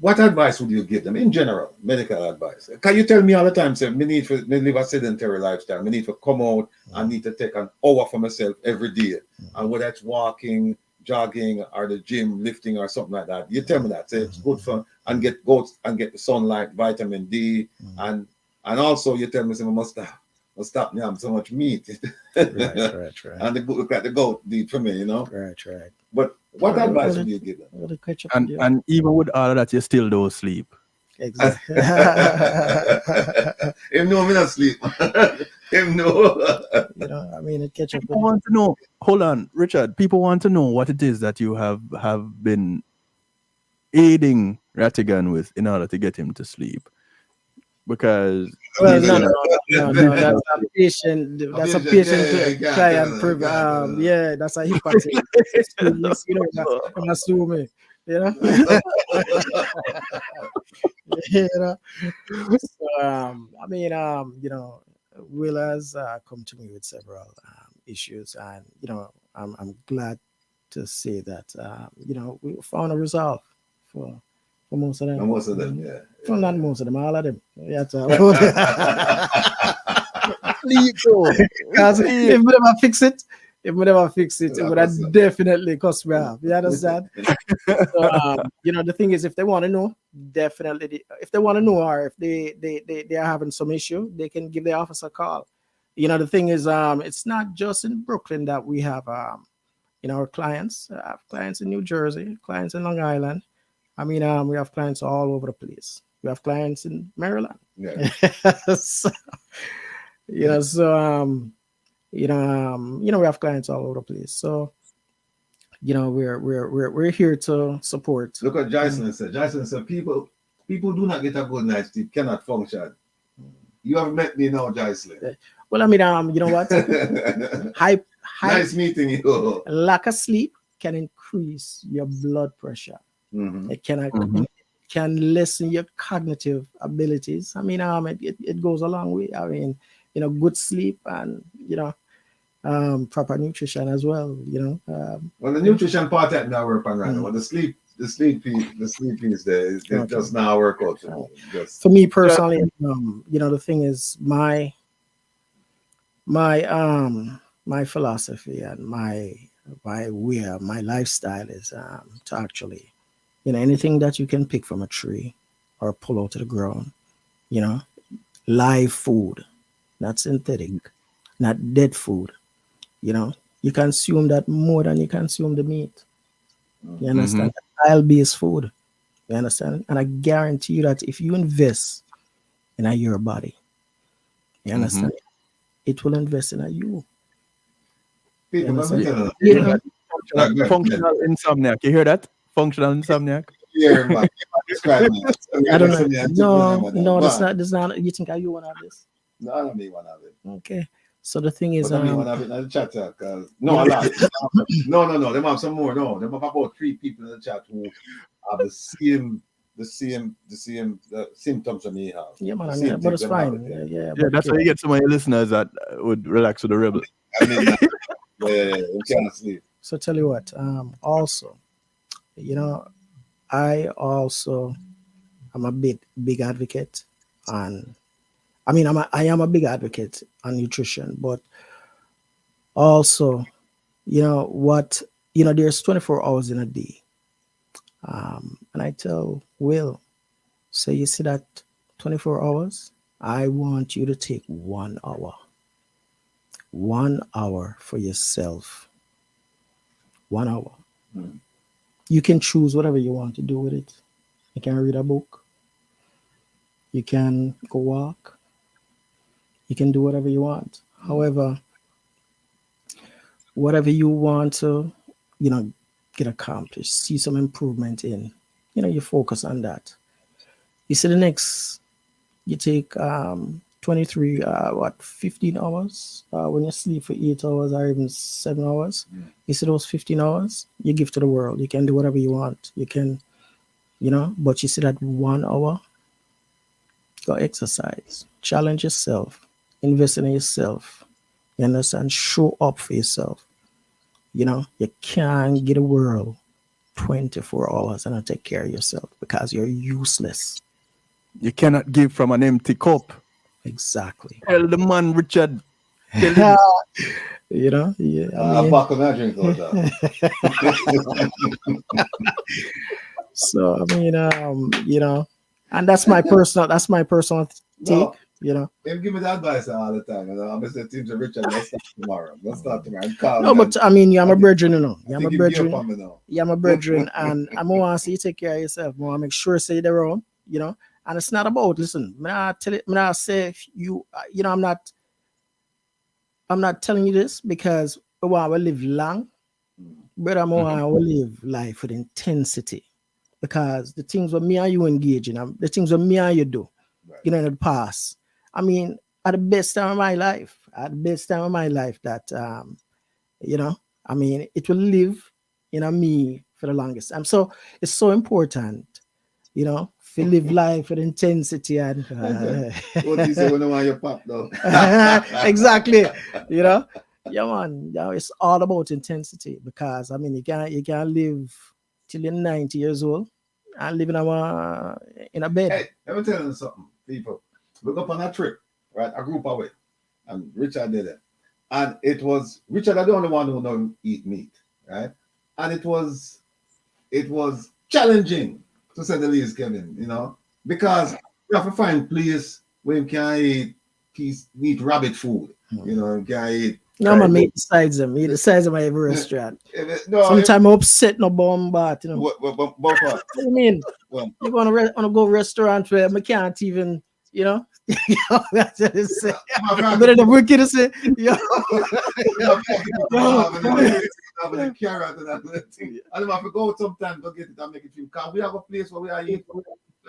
What advice would you give them in general, medical advice? Can you tell me all the time, say, me live a sedentary lifestyle, me need to come out, I need to take an hour for myself every day, and whether it's walking, jogging, or the gym, lifting, or something like that, you tell me that, say it's good for, and get the sunlight, vitamin D, and also you tell me, say, I must stop me, I'm so much meat. Right. And look at the goat need for me, you know. Right. But what advice would you give them? And even with all of that, you still don't sleep. Exactly. Him know me not sleep. Him know. You know, I mean, it catch up. People want to know. Hold on, Richard. People want to know what it is that you have been aiding Rattigan with in order to get him to sleep. Because no, that's a patient. That's a patient client program. Yeah, that's a hypothesis. You know, I'm assuming. You know. You know. So, I mean, you know, Will has come to me with several issues, and, you know, I'm glad to say that you know, we found a resolve for most of them. Most of them, yeah. Well, not most of them, all of them. Yeah, sleep though. Because if we never fix it, if we never fix it, it would have definitely cost me off. You understand? So, the thing is, if they want to know, definitely, if they want to know, or if they are having some issue, they can give the office a call. The thing is, it's not just in Brooklyn that we have, our clients. I have clients in New Jersey, clients in Long Island. I mean, we have clients all over the place. We have clients in Maryland. Yeah. So, we have clients all over the place. So, we're here to support. Look what Jason said. Jason said people do not get a good night's sleep, cannot function. You have met me now, Jason. Well, I mean, you know what? Nice meeting you. Lack of sleep can increase your blood pressure. It can lessen your cognitive abilities. I mean, it goes a long way. I mean, good sleep and proper nutrition as well. Well, the nutrition part that now work on right now. Well, the sleep piece there is just now work out. For me personally, the thing is my philosophy and my way, my lifestyle is to actually, anything that you can pick from a tree or pull out of the ground, live food, not synthetic, not dead food. You consume that more than you consume the meat. You understand? Oil-based food. You understand? And I guarantee you that if you invest in your body, you understand, it will invest in you. Functional insomniac. You hear that? Functional insomniac. Yeah, I don't know. No, that's not. You think you want to have this? No, I don't mean one of it. Okay. So the thing is, I mean one of it in the chat, because no, a lot. No. They have some more. No, they have about 3 people in the chat who have the same symptoms that me have. Yeah, man, but it's fine. Yeah, that's why you get some of your listeners that would relax with the rebel. I mean, we can't sleep. So tell you what, also, I also am a big advocate on. I mean, I am a big advocate on nutrition, but also, there's 24 hours in a day. And I tell Will, so you see that 24 hours, I want you to take 1 hour. 1 hour for yourself. 1 hour. You can choose whatever you want to do with it. You can read a book. You can go walk. You can do whatever you want. However, whatever you want to, get accomplished, see some improvement in, you focus on that. You see you take 15 hours when you sleep for 8 hours or even 7 hours. You see those 15 hours, you give to the world. You can do whatever you want. You can, but you see that 1 hour, go exercise, challenge yourself, invest in yourself. You understand? Show up for yourself. You can't get a world 24 hours and not take care of yourself because you're useless. You cannot give from an empty cup. Exactly. Tell the man, Richard. Yeah. I'm back on that drink all that. So I mean, and that's my personal take. Him give me the advice all the time. I'm saying things are Richard. Let's start tomorrow. No, but I mean, you're my brethren, You're my brethren. You're my brethren, and I'm gonna see you take care of yourself. I make sure say they're on, And it's not about listen. I say you, I'm not telling you this because I want to live long, but I want to live life with intensity. Because the things with me and you engage in, the things with me and you do, in the past. I mean, at the best time of my life, that, I mean, it will live in me for the longest time. So it's so important, to live life with intensity and. What do you say when I want your pop, though? Exactly, Yeah, man. It's all about intensity because, I mean, you can't live till you're 90 years old and live in a bed. Hey, let me tell you something, people. Look up on a trip, right? A group away. And Richard did it. And it was Richard, I the only one who don't eat meat, right? And it was challenging to say the least, Kevin, you know, because you have to find place where you can eat rabbit food, you know, you can eat. No, man, meet the sides of them. Meet the sides of my every restaurant. No, sometimes I'm upset no bomb but you know. What What do you mean? Well, You're gonna go restaurant where I can't even, you know. That's what it say. But the wicked to say, yo. The carrot and that thing. And if I go sometimes to get it and make it feel. Because we have a place where we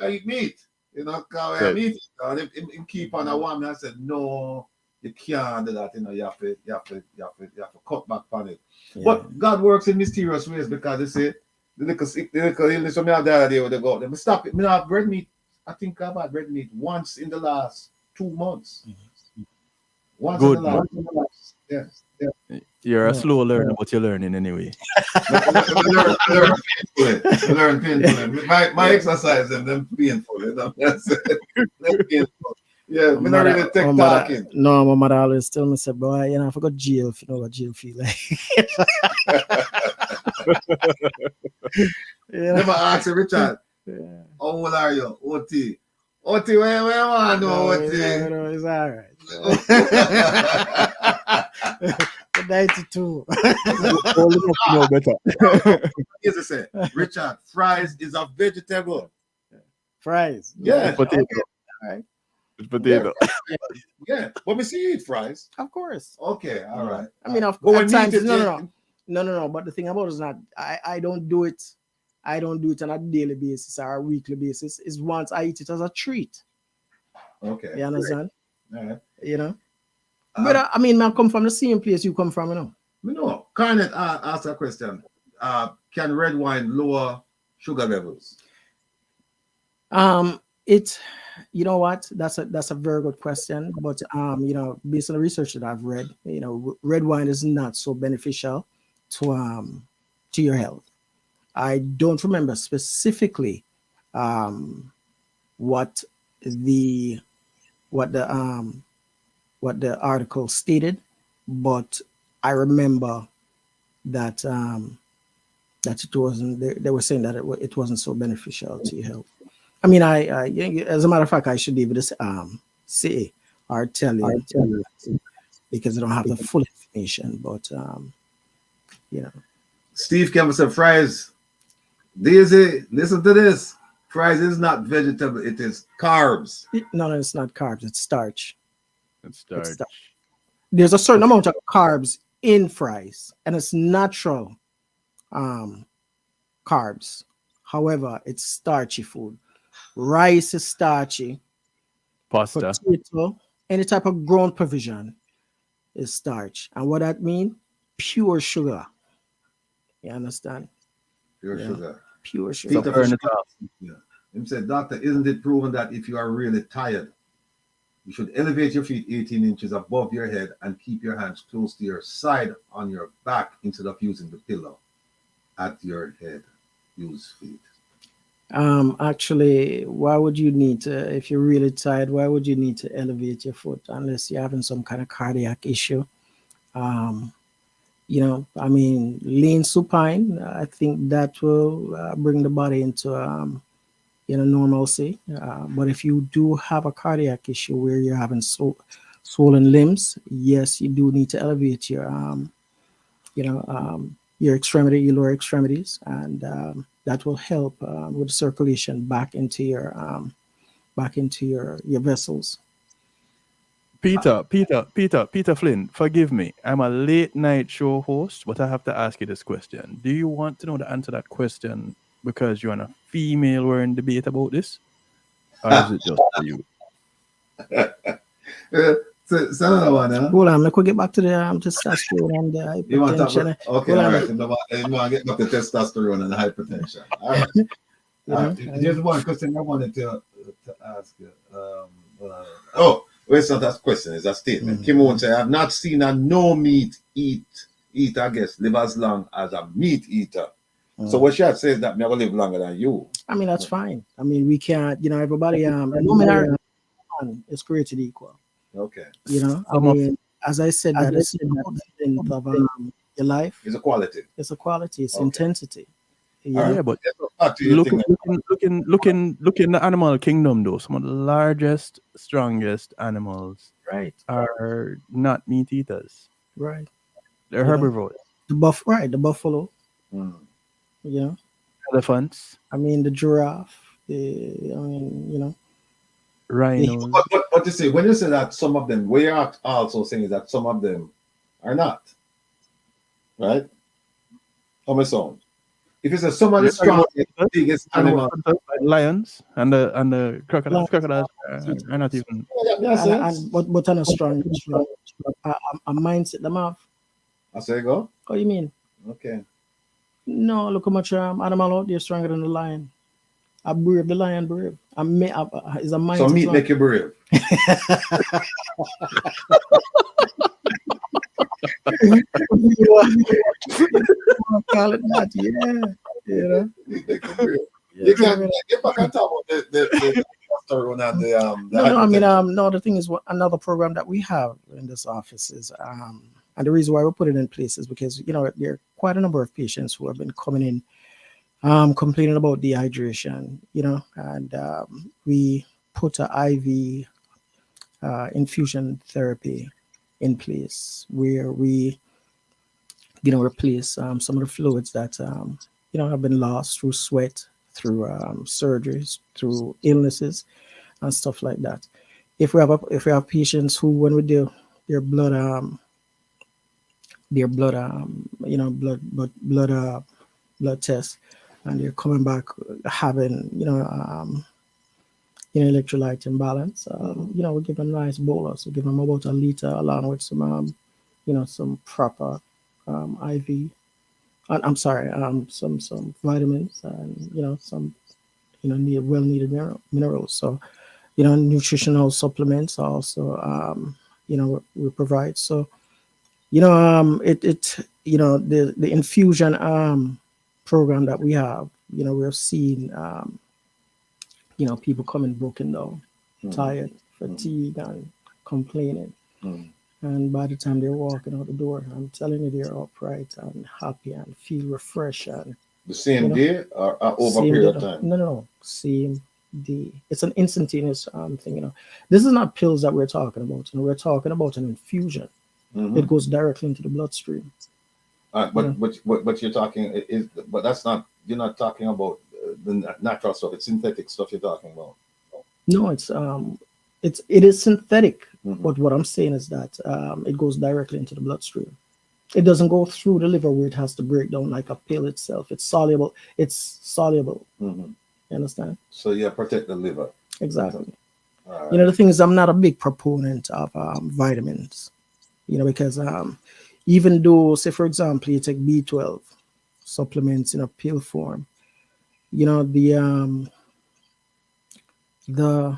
eat meat. You know, because we have meat. And if keep on a woman, I said, no, you can't do that. You know, you have to cut back on it. Yeah. But God works in mysterious ways because they say the little illness from the other day where they go, they stop it. I have bread meat. I think I've had bread meat once in the last 2 months. Once Good, in the last. Yes. Yeah. You're a slow learner, but you're learning anyway. Learn painfully. My exercise and them painful. You know? That's painful. Yeah, we not really take talking. No, my mother always tell me, say, boy, you know, I forgot jail if you know what jail feel like. Yeah. Never ask you, Richard. Yeah. How old are you? OT. OT, where you want to know OT? No, it's all right. 92. No better. Here's the say, Richard, fries is a vegetable. Fries. Yeah. Potato. Okay. All right. It's potato. Yeah. But we see you eat fries. Of course. Okay, all right. I mean, at times, no. But the thing about it is not, I don't do it. I don't do it on a daily basis or a weekly basis. It's once I eat it as a treat. Okay. You understand? All right. You know? But I mean, I come from the same place you come from, you know. No. Carnet asked a question. Can red wine lower sugar levels? You know what? That's a very good question. But you know, based on the research that I've read, you know, red wine is not so beneficial to your health. I don't remember specifically what the article stated, but I remember that that it wasn't. They were saying that it wasn't so beneficial to your health. I mean, I as a matter of fact, I should be able to say or tell you because I don't have the full information. But you know, Steve Campbell said fries. Daisy, listen to this. Fries is not vegetable, it is carbs. No, it's not carbs, it's starch. It's starch. There's a certain amount of carbs in fries, and it's natural carbs. However, it's starchy food. Rice is starchy. Pasta. Potato, any type of ground provision is starch. And what that means? Pure sugar. You understand? Pure sugar. Pure sugar. So burn it off. Yeah. Him said, doctor, isn't it proven that if you are really tired, you should elevate your feet 18 inches above your head and keep your hands close to your side on your back instead of using the pillow at your head? Use feet. Actually, why would you need to, if you're really tired, why would you need to elevate your foot unless you're having some kind of cardiac issue? You know, I mean, lean supine, I think that will bring the body into, you know, normalcy. But if you do have a cardiac issue where you're having swollen limbs, yes, you do need to elevate your, you know, your lower extremities, and that will help with circulation back into your vessels. Peter Flynn, forgive me. I'm a late night show host, but I have to ask you this question. Do you want to know the answer to that question because you're on a female we're in debate about this? Or is it just for you? So another one, huh? Hold on, let's get back to the testosterone and the hypertension. You want to talk about, okay, all right. You want to get back to testosterone and the hypertension. All right. Here's one question I wanted to ask you. It's not a question, it's a statement. Kim won't say, I have not seen a no meat eater, I guess, live as long as a meat eater. So what she says that me will live longer than you. I mean, that's fine. I mean, we can't, you know, everybody, no matter is created equal. Okay. You know, I mean, as I said, that it's not the length of your life. It's a quality. It's a quality. It's Okay. intensity. Yeah, but Back to your looking thing. the animal kingdom though, some of the largest, strongest animals Right. are not meat eaters. Right. They're Yeah. herbivores. The buffalo. Mm. You know, Elephants, I mean the giraffe. You know, rhinos. But you see, when you say that some of them, what you're also saying is that some of them are not. Right? How my sound? If you say some of the strong, biggest animal. Lions and the crocodiles. Crocodiles are not even. but on a strong a mindset them have. I say go. What do you mean? Okay. No, look how much animal out there stronger than the lion. I brave, the lion brave. Is a mindset. So meat make you brave. Call it that, yeah. You know? You can't get back on top of the story on the No, the thing is, another program that we have in this office is and the reason why we put it in place is because there are quite a number of patients who have been coming in complaining about dehydration, and we put an IV infusion therapy in place where we replace some of the fluids that have been lost through sweat, through surgeries, through illnesses and stuff like that. If we have patients who, when we do their blood tests, and they're coming back having electrolyte imbalance, we give them nice bolus. We give them about 1 liter along with some some proper IV. I'm sorry, some vitamins and some well-needed minerals. So nutritional supplements also we provide. So the infusion program that we have, we're seeing people coming broken down, tired, fatigued, and complaining. And by the time they're walking out the door, I'm telling you, they're upright and happy and feel refreshed. And the same day or over a period of time? No, same day. It's an instantaneous thing. This is not pills that we're talking about. We're talking about an infusion. It goes directly into the bloodstream. But you're talking but that's not, you're not talking about the natural stuff. It's synthetic stuff you're talking about. No, it is synthetic. But what I'm saying is that it goes directly into the bloodstream. It doesn't go through the liver where it has to break down like a pill itself. It's soluble. You understand? So you protect the liver. Exactly. Right. The thing is, I'm not a big proponent of vitamins. Because even though, say for example, you take B12 supplements in a pill form, the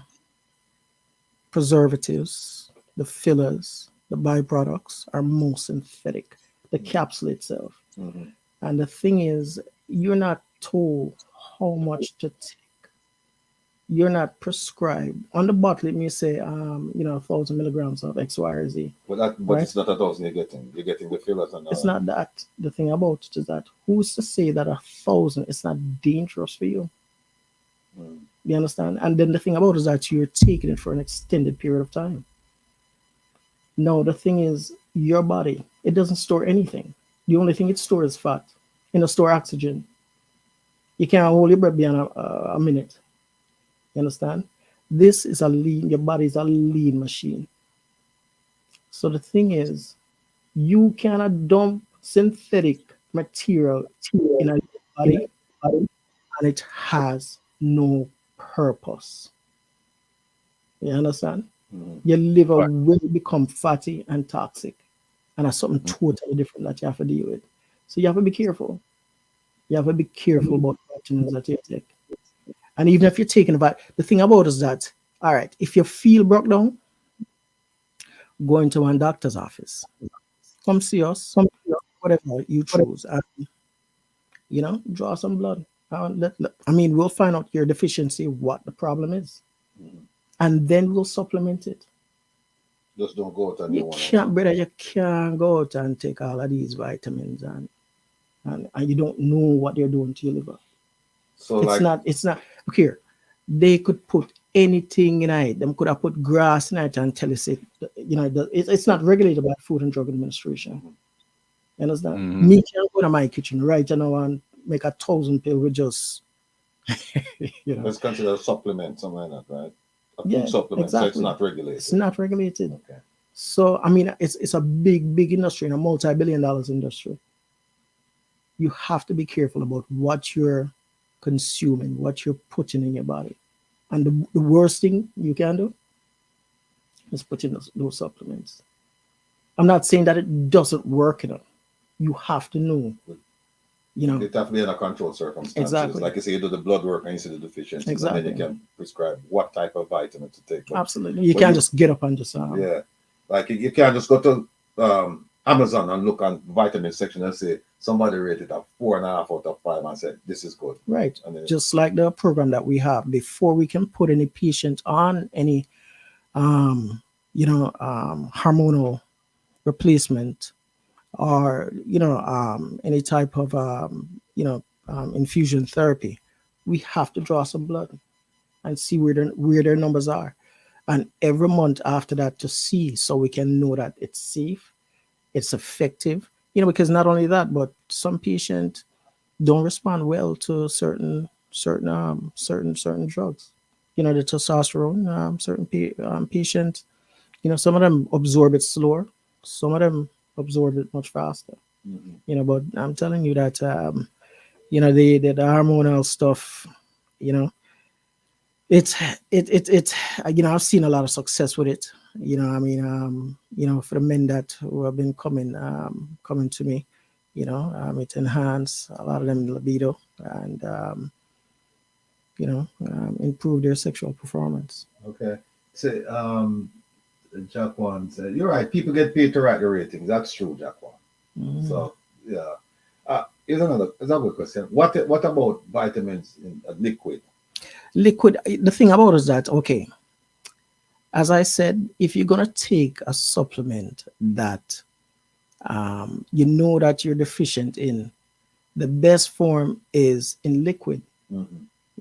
preservatives, the fillers, the byproducts are more synthetic. The capsule itself. And the thing is, you're not told how much to take. You're not prescribed. On the bottle, it may say, 1,000 milligrams of X, Y, or Z. But right? It's not 1,000 you're getting. You're getting the fillers. It's not that. The thing about it is that who's to say that 1,000 is not dangerous for you? You understand? And then the thing about it is that you're taking it for an extended period of time. No, the thing is, your body, it doesn't store anything. The only thing it stores is fat. It doesn't store oxygen. You can't hold your breath beyond a minute. You understand? This is your body is a lean machine. So the thing is, you cannot dump synthetic material in a body and it has no purpose. You understand? Your liver will become fatty and toxic. And that's something totally different that you have to deal with. So you have to be careful. You have to be careful about vitamins that you take. And even if you're taking the thing about it is that, all right, if you feel broke down, go into one doctor's office. Come see us, whatever you choose. And, draw some blood. We'll find out your deficiency, what the problem is. And then we'll supplement it. Just don't go out and do You one. can't, brother, you can't go out and take all of these vitamins and you don't know what they're doing to your liver. So It's like, not look here. They could put anything in it. Them could have put grass in it and tell us it, it's not regulated by Food and Drug Administration. You understand? Mhm. Me can't go to my kitchen right now and make 1,000 pills with just let's consider a supplement, something like that, right? A food Yeah, supplement, so it's exactly. not regulated. It's not regulated. Okay. So I mean it's a big industry and a multi-billion-dollar industry. You have to be careful about what you're consuming, what you're putting in your body. And the worst thing you can do is put in those supplements. I'm not saying that it doesn't work, You have to know, It have to be in a controlled circumstances. Exactly. Like you say, you do the blood work and you see the deficiencies, Exactly. and then you can prescribe what type of vitamin to take. But Absolutely. You but can't just get up and just yeah, like you can't just go to Amazon and look on vitamin section and say somebody rated a 4.5 out of 5 and said this is good. Right. And then, Just like the program that we have, before we can put any patient on any hormonal replacement or any type of infusion therapy, we have to draw some blood and see where their numbers are, and every month after that to see, so we can know that it's safe, it's effective, because not only that, but some patients don't respond well to certain drugs. The testosterone, certain patients, some of them absorb it slower, some of them absorb it much faster. But I'm telling you that the hormonal stuff, it's I've seen a lot of success with it. For the men who have been coming to me, it enhance a lot of them libido and improve their sexual performance. okay. So Jack One said, you're right, people get paid to write the ratings. That's true, Jack One. So yeah. Here's a good question. What about vitamins in liquid? Liquid, the thing about it is that, okay, as I said, if you're gonna take a supplement that that you're deficient in, the best form is in liquid. You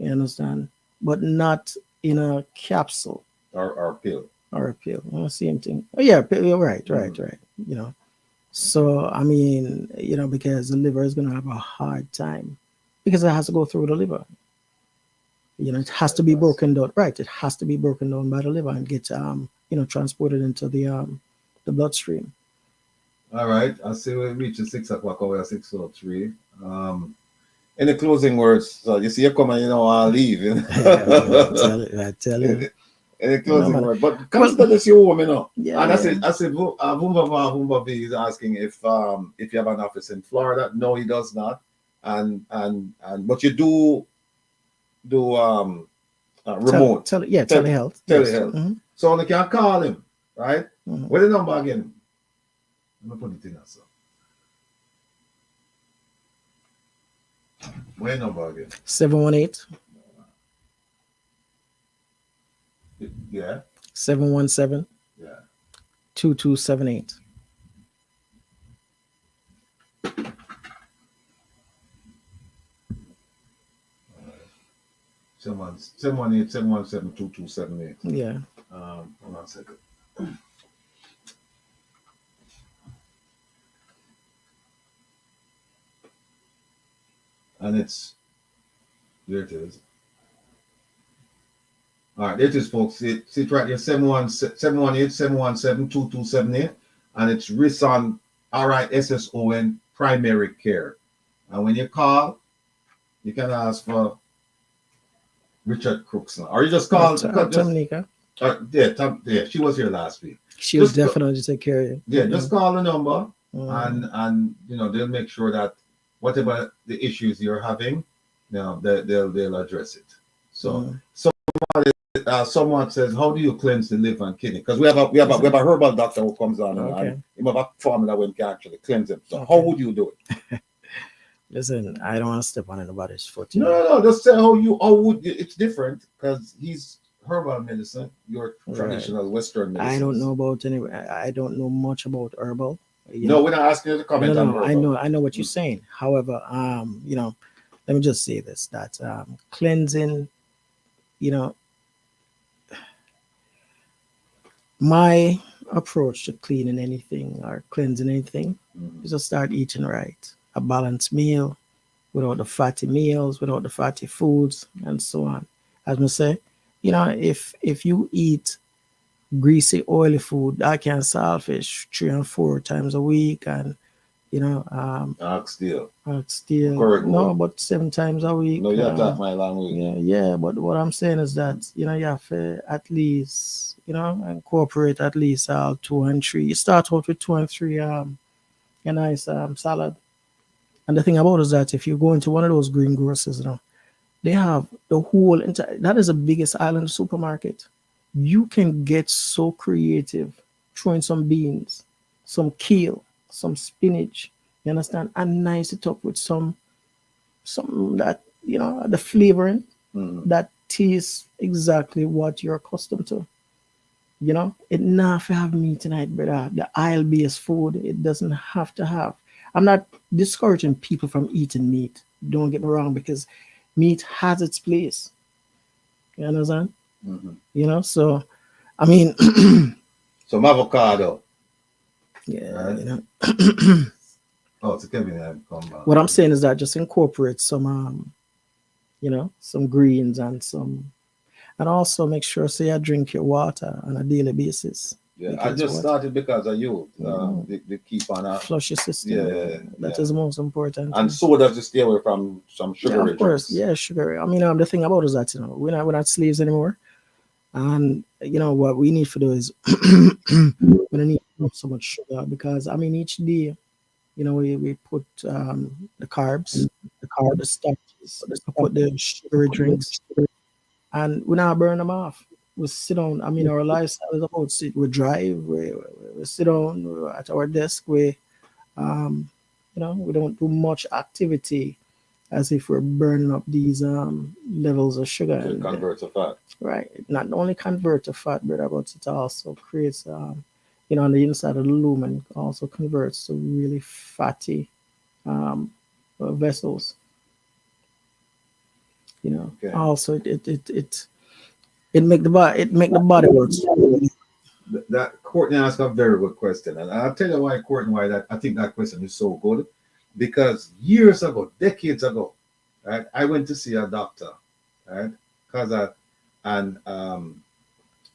understand? But not in a capsule Or pill. or a pill. Same thing. Oh yeah, pill, right. So I mean, because the liver is gonna have a hard time because it has to go through the liver. It has to be broken down. Right. It has to be broken down by the liver and get transported into the bloodstream. All right. I see we reach 6 o'clock over 6:03. Any closing words? So you see you come and I'll leave. I tell you. Any closing word? But consider this your home, Yeah. And I said, Vumba V is asking if you have an office in Florida. No, he does not. And but you do remote. Telehealth. Telehealth. Yes. So you can call him, right? Mhm. What's the number again? Let me put it in also. Where number again? 718. Yeah. 717. Yeah. 2278. Someone 718-717-2278. Yeah. Hold on a second. And there it is. All right, there it is, folks. Sit right here, 718-717-2278. And it's Risson, RISSON, primary care. And when you call, you can ask for Richard Crookson. Or you just call. Tamika. Yeah, she was here last week. She'll definitely take care of you. Yeah, just call the number and they'll make sure that whatever the issues you're having, they'll address it. So someone says, how do you cleanse the liver and kidney? Because we have a herbal doctor who comes on and he have a formula where we can actually cleanse them. So how would you do it? Listen, I don't want to step on anybody's foot. No. Just say how would it's different because he's herbal medicine, your Right. traditional Western medicine. I don't know about any. I don't know much about herbal. You No, know. we're not asking you to comment on No, herbal. I know what you're saying. However, you know, let me just say this: that cleansing, you know, my approach to cleaning anything or cleansing anything is to start eating right, a balanced meal, without the fatty meals, without the fatty foods, and so on. As I say, you know, if you eat greasy, oily food, that can selfish 3 and 4 times a week, and you know, Still. still Correct. no, but 7 times a week. No, you talk my language. Yeah. But what I'm saying is that you know you have to at least incorporate at least 2 and 3. You start out with 2 and 3 a nice salad. And the thing about it is that if you go into one of those greengrocers, you know, they have the whole entire. That is the biggest island supermarket. You can get so creative, throwing some beans, some kale, some spinach. You understand, and nice it up with some that the flavoring that tastes exactly what you're accustomed to. You know, it not have to have meat tonight, brother. The oil-based food, it doesn't have to have. I'm not discouraging people from eating meat. Don't get me wrong, because meat has its place. You understand? You know, so I mean, some avocado. yeah, Right. you know. Oh, it's Kevin. I've come back. What I'm saying is that just incorporate some, some greens and also make sure you drink your water on a daily basis. Yeah, I just started because of you. They keep on flush your system. Yeah, that is the most important. And so does to stay away from some sugar. Yeah, of course. Yeah, sugar. I mean, the thing about it is that we're not slaves anymore, and what we need to do is we don't need so much sugar, because I mean each day, we put the carbs, the starches, we put the sugary drinks, and we now burn them off. We sit down. I mean, our lifestyle is about sit. We drive. We sit down. We're at our desk. We we don't do much activity, as if we're burning up these levels of sugar. To convert to fat. Right. It not only convert to fat, but it also creates, on the inside of the lumen, also converts to really fatty vessels. Okay. Also it make the body work. That Courtney asked a very good question, and I'll tell you why, Courtney, why I think that question is so good. Because years ago, decades ago, right, I went to see a doctor, right,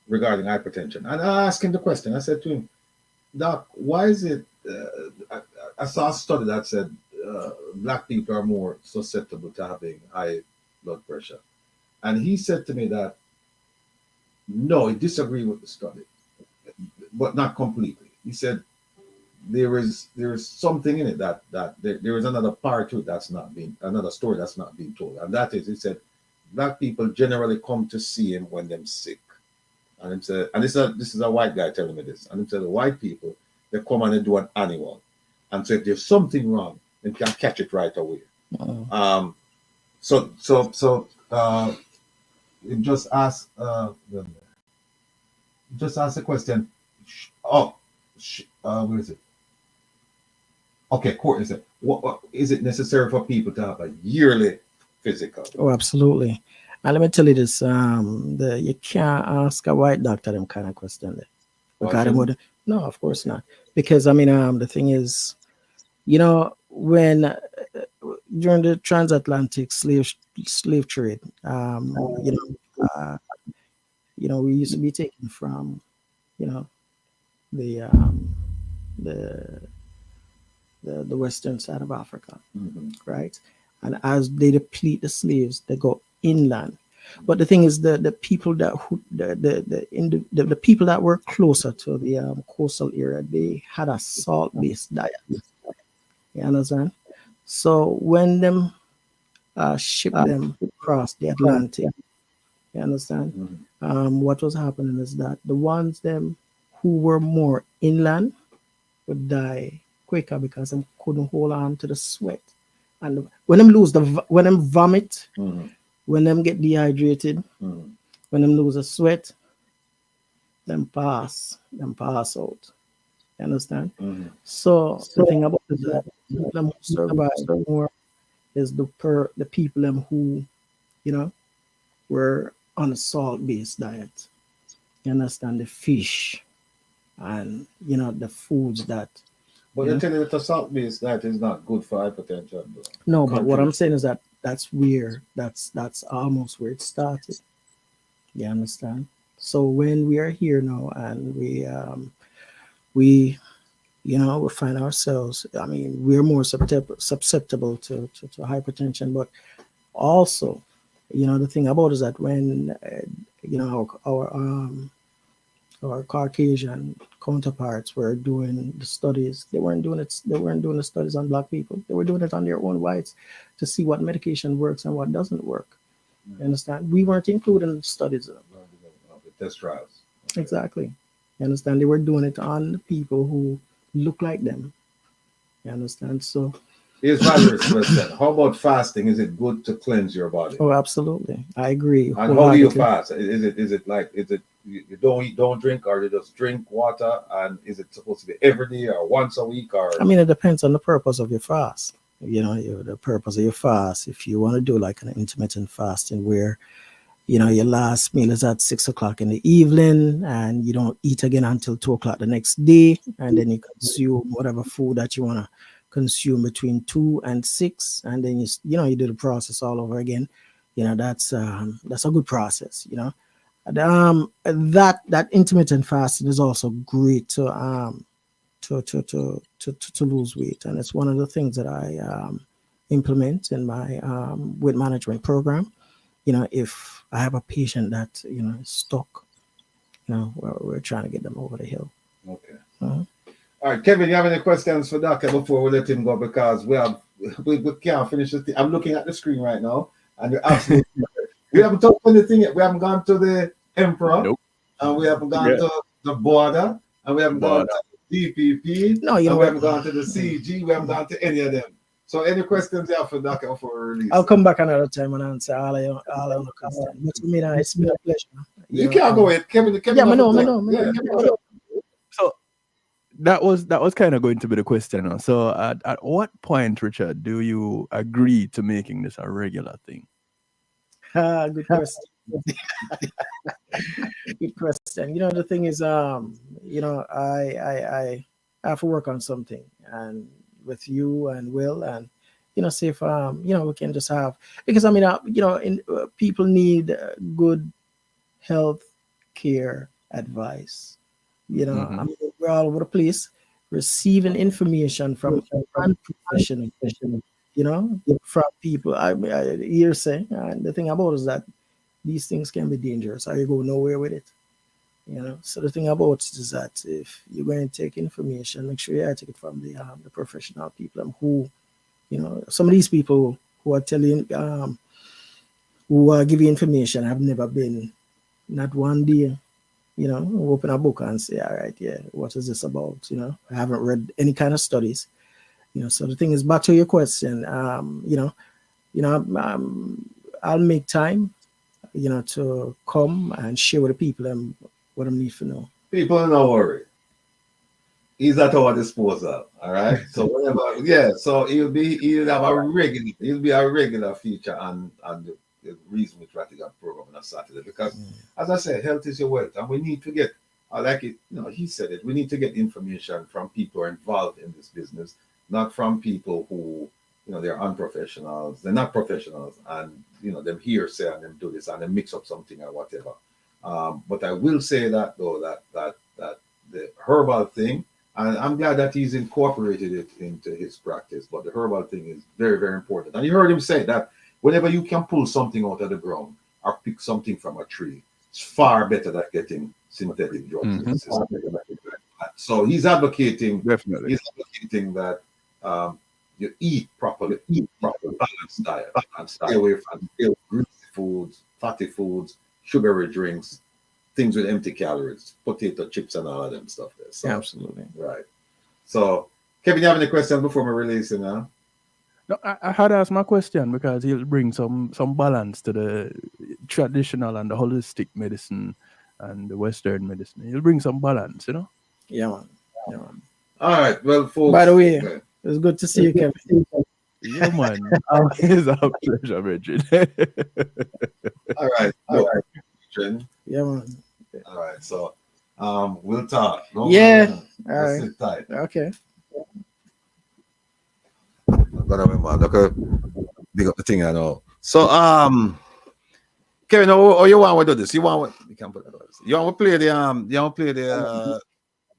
regarding hypertension, and I asked him the question. I said to him, "Doc, why is it?" I saw a study that said black people are more susceptible to having high blood pressure, and he said to me that no, he disagreed with the study, but not completely. He said there is something in it that there is another part to it another story that's not being told, and that is, he said, black people generally come to see him when they're sick, and he said, and this is a white guy telling me this, and he said the white people, they come and they do an annual, and so if there's something wrong, they can catch it right away. Just ask the question. Where is it? Okay, Courtney said, what is it necessary for people to have a yearly physical? Oh, absolutely. And let me tell you this: you can't ask a white doctor them kind of question there. Because no, of course not. Because I mean, the thing is, when during the transatlantic slave trade, we used to be taken from, the western side of Africa, right? And as they deplete the slaves, they go inland. But the thing is, the people the people that were closer to the coastal area, they had a salt-based diet. You understand? So when them shipped them across the Atlantic, you understand? What was happening is that the ones them who were more inland would die quicker, because they couldn't hold on to the sweat. And when them vomit, when them get dehydrated, When them lose a sweat, them pass out. You understand? So the thing about it is that people them who survive more is the people them who, you know, were on a salt-based diet. You understand? The fish and, you know, the foods that. But Yeah. they tell you that a salt-based diet is not good for hypertension. Though. No, but what I'm saying is that that's almost where it started. You understand? So when we are here now and we find ourselves, I mean, we're more susceptible to hypertension, but also, you know, the thing about it is that when our Caucasian counterparts were doing the studies, they weren't doing the studies on black people. They were doing it on their own whites to see what medication works and what doesn't work. You understand? We weren't included in the studies. The test trials. Exactly. You understand? They were doing it on the people who look like them. You understand? So here's my question. How about fasting? Is it good to cleanse your body? Oh, absolutely. I agree. And how do you fast? Is it you don't eat, don't drink, or you just drink water? And is it supposed to be every day or once a week? Or I mean, it depends on the purpose of your fast. You know, the purpose of your fast. If you want to do like an intermittent fasting where, you know, your last meal is at 6 o'clock in the evening and you don't eat again until 2 o'clock the next day, and then you consume whatever food that you want to consume between 2 and 6, and then you do the process all over again. You know, that's a good process. You know, that intermittent fasting is also great to lose weight, and it's one of the things that I implement in my weight management program. You know, if I have a patient that, you know, is stuck, you know, we're trying to get them over the hill. Okay. All right, Kevin, you have any questions for Doctor before we let him go? Because we can't finish the thing. I'm looking at the screen right now, and you're absolutely we haven't talked anything yet. We haven't gone to the Emperor, Nope. And we haven't gone to the border, and we haven't gone to DPP. No, you know, we haven't gone to the CG. We haven't gone to any of them. So, any questions you have for Doctor before we release? I'll come back another time and answer all of the questions. But to me, it's been a pleasure. You can't go ahead, Kevin. Yeah, I know. So that was kind of going to be the question. Now. So at what point, Richard, do you agree to making this a regular thing? Good question. Good question. You know, the thing is, you know, I have to work on something, and with you and Will, and you know, see if you know, we can just have, because I mean, you know, people need good health care advice. You know, I mean, we're all over the place receiving information from unprofessional, you know, from people. I hear say, and the thing about it is that these things can be dangerous, or you go nowhere with it. You know, so the thing about it is that if you're going to take information, make sure you take it from the professional people who, you know, some of these people who are telling, who are giving information have never been, not one day, you know, open a book and say, all right, yeah, what is this about? You know, I haven't read any kind of studies. You know, so the thing is, back to your question, you know, I'll make time, you know, to come and share with the people what I need to know. People, don't worry. He's at our disposal. All right. So whatever, yeah. So he'll be a regular feature on the Reason with Rattigan program on a Saturday, because as I said, health is your wealth, and we need to get, I like it, you know, he said it, we need to get information from people who are involved in this business, not from people who, you know, they're unprofessionals, they're not professionals, and you know, them hearsay and them do this and them mix up something or whatever. But I will say that though, that the herbal thing, and I'm glad that he's incorporated it into his practice, but the herbal thing is very, very important. And you heard him say that whenever you can pull something out of the ground or pick something from a tree, it's far better than getting synthetic drugs. So he's advocating, Definitely. He's advocating that you eat properly, balanced diet, and stay away from greasy foods, fatty foods, sugary drinks, things with empty calories, potato chips and all of them stuff there. So, Absolutely. Right. So, Kevin, you have any questions before we release it now? No, I had to ask my question because he'll bring some balance to traditional and the holistic medicine and the Western medicine. It'll bring some balance, you know? Yeah, man. Yeah, man. All right, well, folks. By the way, okay. it's good to see you, Kevin. Yeah, man. It's a pleasure, Bridget. All right. Look, Jen. Yeah, man. All right, so we'll talk. Yeah. All All right. sit tight. Okay. But remember, look, big up the thing I know. So Kevin, oh, you want to do this? You want you can put that on. You want to play the you want to play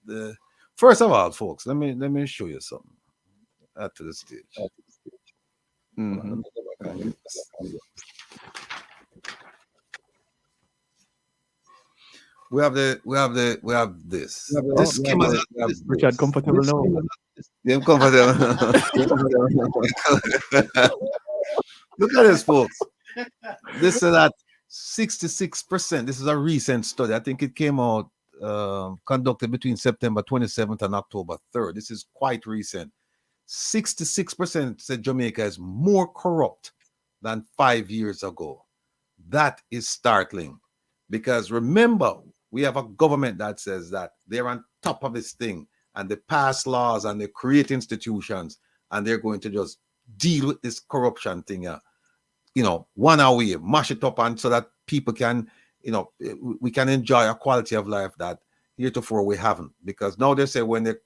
the first of all, folks, let me show you something. Add to the stage. Mhm. We have this. This Oh, came we as have Richard comfortable now. Yeah, I'm comfortable. Look at this, folks. This is at 66%. This is a recent study. I think it came out conducted between September 27th and October 3rd. This is quite recent. 66% said Jamaica is more corrupt than 5 years ago. That is startling because remember, we have a government that says that they're on top of this thing and they pass laws and they create institutions and they're going to just deal with this corruption thing, one away, mash it up, and so that people can, we can enjoy a quality of life that heretofore we haven't. Because now they say when they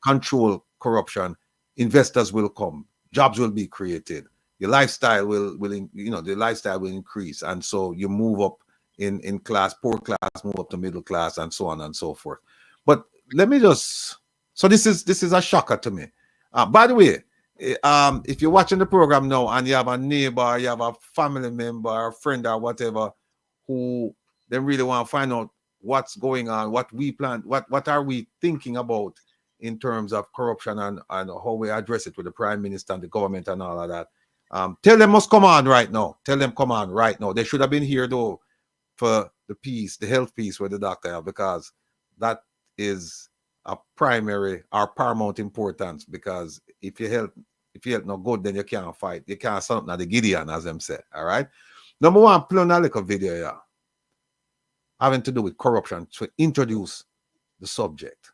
control corruption, investors will come, jobs will be created, your lifestyle the lifestyle will increase, and so you move up in class, poor class move up to middle class, and so on and so forth. But let me just, so this is a shocker to me. By the way, if you're watching the program now and you have a neighbor, you have a family member, a friend or whatever who they really want to find out what's going on, what we plan, what are we thinking about in terms of corruption and how we address it with the Prime Minister and the government and all of that, tell them must come on right now. Tell them come on right now. They should have been here though for the health piece with the doctor have, because that is a primary or paramount importance, because if your health not good, then you can't fight. You can't stand up now the Gideon, as them say. All right. Number one, play on a little video here having to do with corruption to introduce the subject.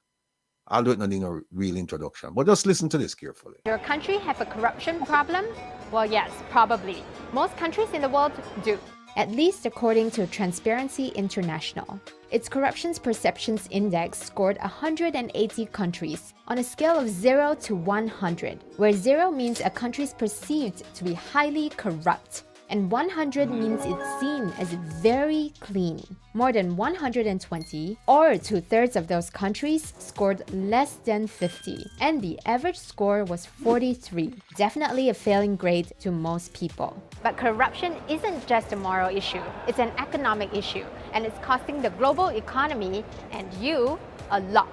I'll do it, not need no real introduction, but just listen to this carefully. Your country have a corruption problem? Well, yes, probably. Most countries in the world do. At least according to Transparency International. Its Corruption Perceptions Index scored 180 countries on a scale of 0 to 100, where 0 means a country is perceived to be highly corrupt, and 100 means it's seen as very clean. More than 120, or 2/3 of those countries, scored less than 50, and the average score was 43. Definitely a failing grade to most people. But corruption isn't just a moral issue, it's an economic issue, and it's costing the global economy and you a lot.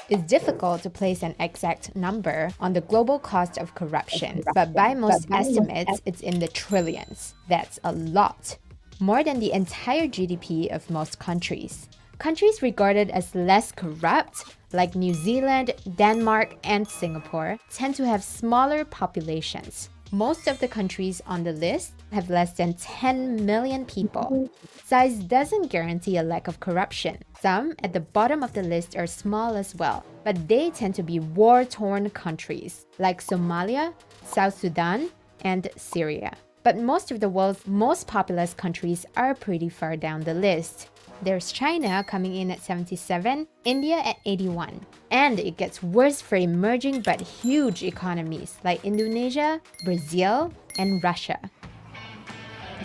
It's difficult to place an exact number on the global cost of corruption, but by most estimates, it's in the trillions. That's a lot. More than the entire GDP of most countries. Countries regarded as less corrupt, like New Zealand, Denmark, and Singapore, tend to have smaller populations. Most of the countries on the list have less than 10 million people. Size doesn't guarantee a lack of corruption. Some at the bottom of the list are small as well, but they tend to be war-torn countries, like Somalia, South Sudan, and Syria. But most of the world's most populous countries are pretty far down the list. There's China coming in at 77, India at 81. And it gets worse for emerging but huge economies like Indonesia, Brazil, and Russia.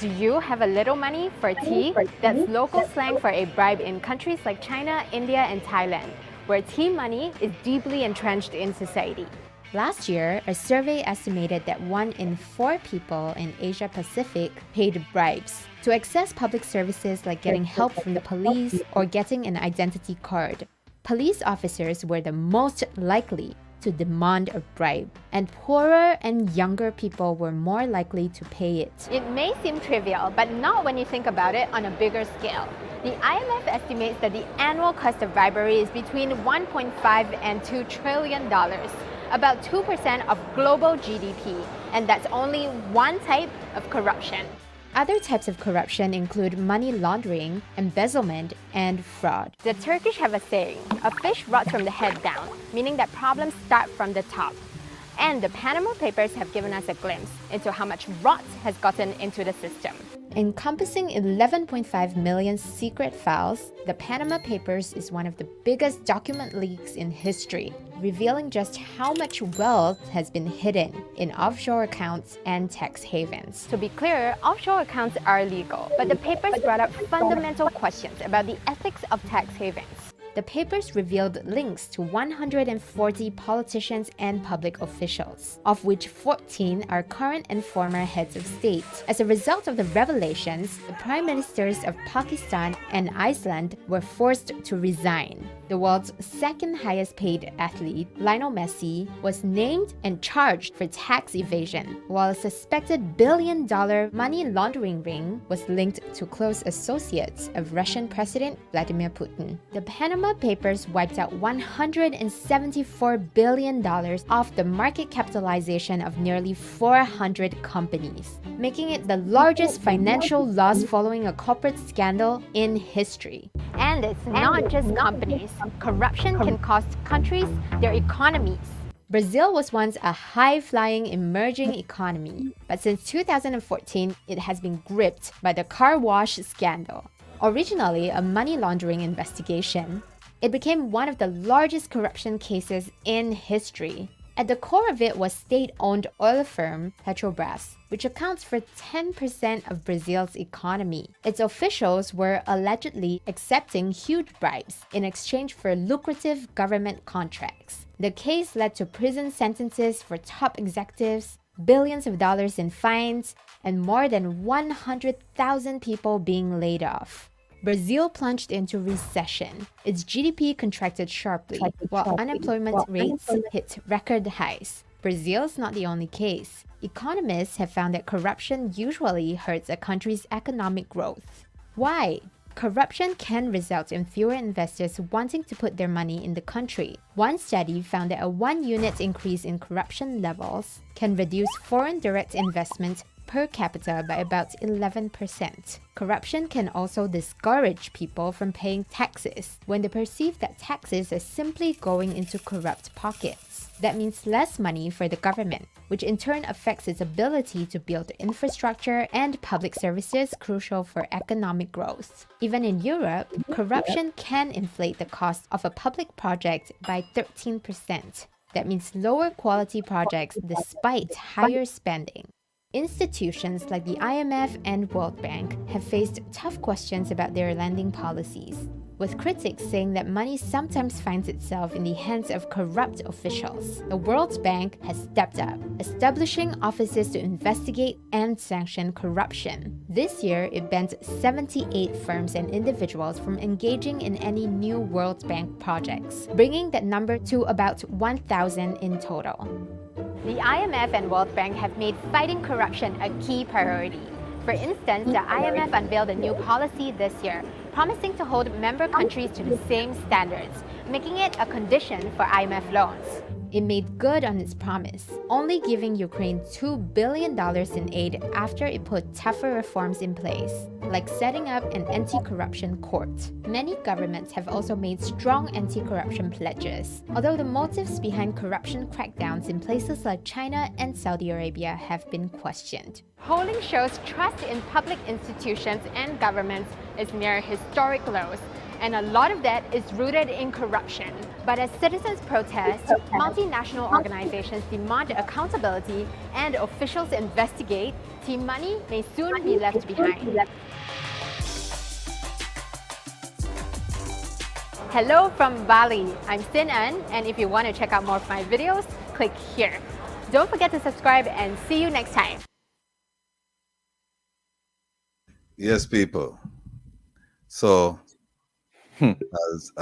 Do you have a little money for tea? That's local slang for a bribe in countries like China, India, and Thailand, where tea money is deeply entrenched in society. Last year, a survey estimated that 1 in 4 people in Asia Pacific paid bribes to access public services like getting help from the police or getting an identity card. Police officers were the most likely to demand a bribe, and poorer and younger people were more likely to pay it. It may seem trivial, but not when you think about it on a bigger scale. The IMF estimates that the annual cost of bribery is between $1.5 and $2 trillion. about 2% of global GDP, and that's only one type of corruption. Other types of corruption include money laundering, embezzlement, and fraud. The Turkish have a saying, a fish rots from the head down, meaning that problems start from the top. And the Panama Papers have given us a glimpse into how much rot has gotten into the system. Encompassing 11.5 million secret files, the Panama Papers is one of the biggest document leaks in history, revealing just how much wealth has been hidden in offshore accounts and tax havens. To be clear, offshore accounts are legal, but the papers brought up fundamental questions about the ethics of tax havens. The papers revealed links to 140 politicians and public officials, of which 14 are current and former heads of state. As a result of the revelations, the prime ministers of Pakistan and Iceland were forced to resign. The world's second highest paid athlete, Lionel Messi, was named and charged for tax evasion, while a suspected billion-dollar money laundering ring was linked to close associates of Russian President Vladimir Putin. The Panama Papers wiped out $174 billion off the market capitalization of nearly 400 companies, making it the largest financial loss following a corporate scandal in history. And it's not just companies. Corruption can cost countries their economies. Brazil was once a high-flying emerging economy, but since 2014, it has been gripped by the car wash scandal. Originally a money laundering investigation, it became one of the largest corruption cases in history. At the core of it was state-owned oil firm Petrobras, which accounts for 10% of Brazil's economy. Its officials were allegedly accepting huge bribes in exchange for lucrative government contracts. The case led to prison sentences for top executives, billions of dollars in fines, and more than 100,000 people being laid off. Brazil plunged into recession. Its GDP contracted sharply, while unemployment rates hit record highs. Brazil's not the only case. Economists have found that corruption usually hurts a country's economic growth. Why? Corruption can result in fewer investors wanting to put their money in the country. One study found that a 1-unit increase in corruption levels can reduce foreign direct investment per capita by about 11%. Corruption can also discourage people from paying taxes when they perceive that taxes are simply going into corrupt pockets. That means less money for the government, which in turn affects its ability to build infrastructure and public services crucial for economic growth. Even in Europe, corruption can inflate the cost of a public project by 13%. That means lower quality projects despite higher spending. Institutions like the IMF and World Bank have faced tough questions about their lending policies, with critics saying that money sometimes finds itself in the hands of corrupt officials. The World Bank has stepped up, establishing offices to investigate and sanction corruption. This year, it banned 78 firms and individuals from engaging in any new World Bank projects, bringing that number to about 1,000 in total. The IMF and World Bank have made fighting corruption a key priority. For instance, the IMF unveiled a new policy this year, promising to hold member countries to the same standards, making it a condition for IMF loans. It made good on its promise, only giving Ukraine $2 billion in aid after it put tougher reforms in place, like setting up an anti-corruption court. Many governments have also made strong anti-corruption pledges, although the motives behind corruption crackdowns in places like China and Saudi Arabia have been questioned. Polling shows trust in public institutions and governments is near historic lows, and a lot of that is rooted in corruption. But as citizens protest, multinational organizations demand accountability, and officials investigate, team money may soon be left behind. Hello from Bali, I'm Sin An, and if you want to check out more of my videos, click here. Don't forget to subscribe and see you next time. Yes, people. So as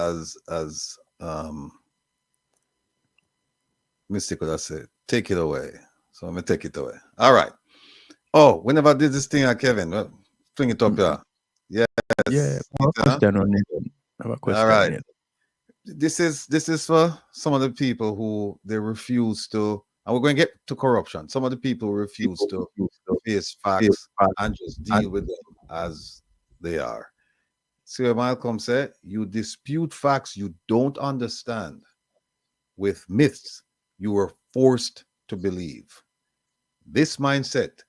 Mystic would have said, take it away. So I'm gonna take it away. All right. Oh, whenever I did this thing, Kevin, well, bring it up here. Yes. Yeah, I have a question on it. I have a question. All right. On it. this is for some of the people who they refuse to, and we're going to get to corruption. Some of the people who refuse to face facts and just deal with them as they are. See what Malcolm said? You dispute facts you don't understand with myths you were forced to believe. This mindset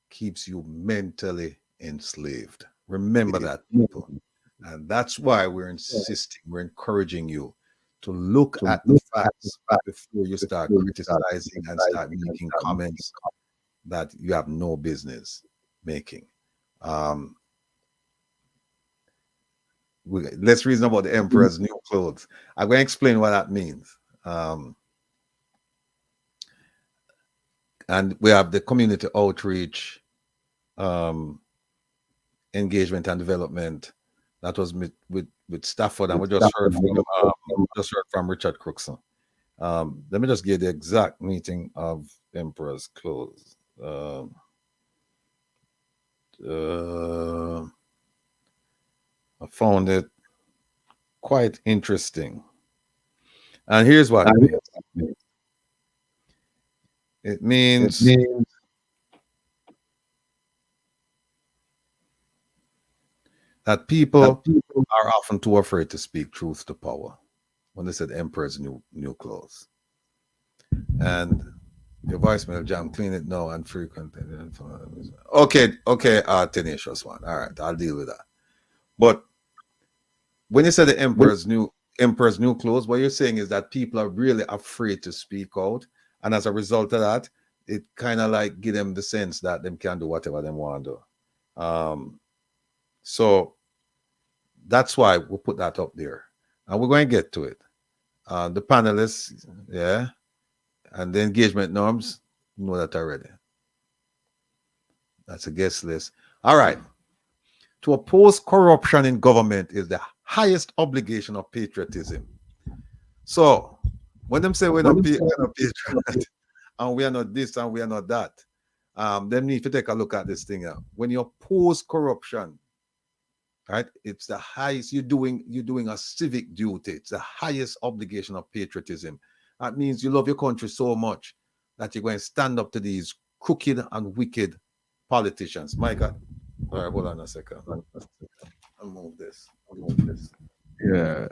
keeps you mentally enslaved. Remember that, people. And that's why we're insisting, we're encouraging you to look at the facts before you start criticizing and start making comments that you have no business making. Let's reason about the emperor's new clothes. I'm going to explain what that means. And we have the community outreach, engagement and development. That was with Stafford, and we just heard from Richard Crookson. Let me just give the exact meeting of Emperor's Clothes. I found it quite interesting, and here's what it means. It means that people are often too afraid to speak truth to power. When they said Emperor's new clothes, and your voicemail jam, clean it now and frequent. Okay, tenacious one. All right, I'll deal with that. But when you said the Emperor's new clothes, what you're saying is that people are really afraid to speak out, and as a result of that, it kind of like give them the sense that them can do whatever they want to do. So that's why we put that up there, and we're going to get to it. The panelists, yeah, and the engagement norms, you know that already. That's a guest list. All right. To oppose corruption in government is the highest obligation of patriotism. So when them say we're not patriot and we are not this and we are not that, them need to take a look at this thing out. When you oppose corruption, right, it's the highest. You're doing a civic duty. It's the highest obligation of patriotism. That means you love your country so much that you're going to stand up to these crooked and wicked politicians. My God. All right, hold on a second. I'll move this. Yeah.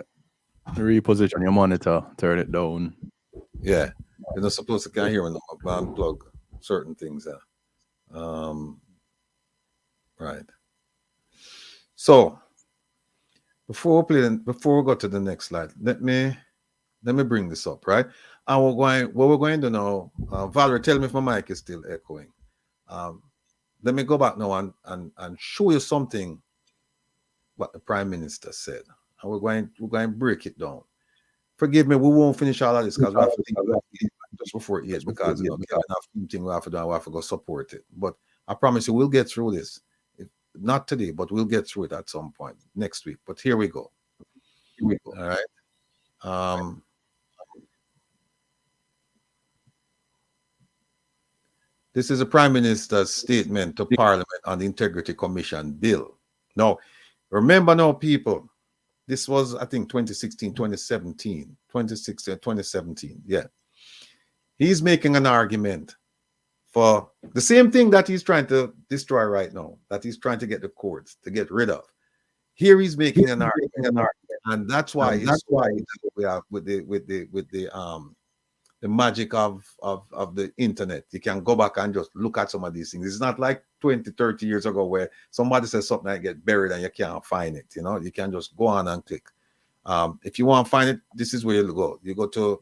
Reposition your monitor, turn it down. Yeah. You're not supposed to can't hear when I unplug certain things there. Right. So before we go to the next slide, let me bring this up, right? And what we're going to know, Valerie, tell me if my mic is still echoing. Let me go back now and show you something what the Prime Minister said. And we're going to break it down. Forgive me, we won't finish all of this because we have to think about it just before 8 because we have enough thing we have to do and we have to go support it. But I promise you we'll get through this. Not today, but we'll get through it at some point next week. But here we go. All right. This is the Prime Minister's statement to Parliament on the Integrity Commission bill. Now, remember now, people, this was, I think, 2016, 2017. Yeah. He's making an argument for the same thing that he's trying to destroy right now, that he's trying to get the courts to get rid of. Here he's making an argument, and that's why we have with the magic of the internet. You can go back and just look at some of these things. It's not like 20, 30 years ago where somebody says something that get buried and you can't find it. You know, you can just go on and click. If you want to find it, this is where you go. You go to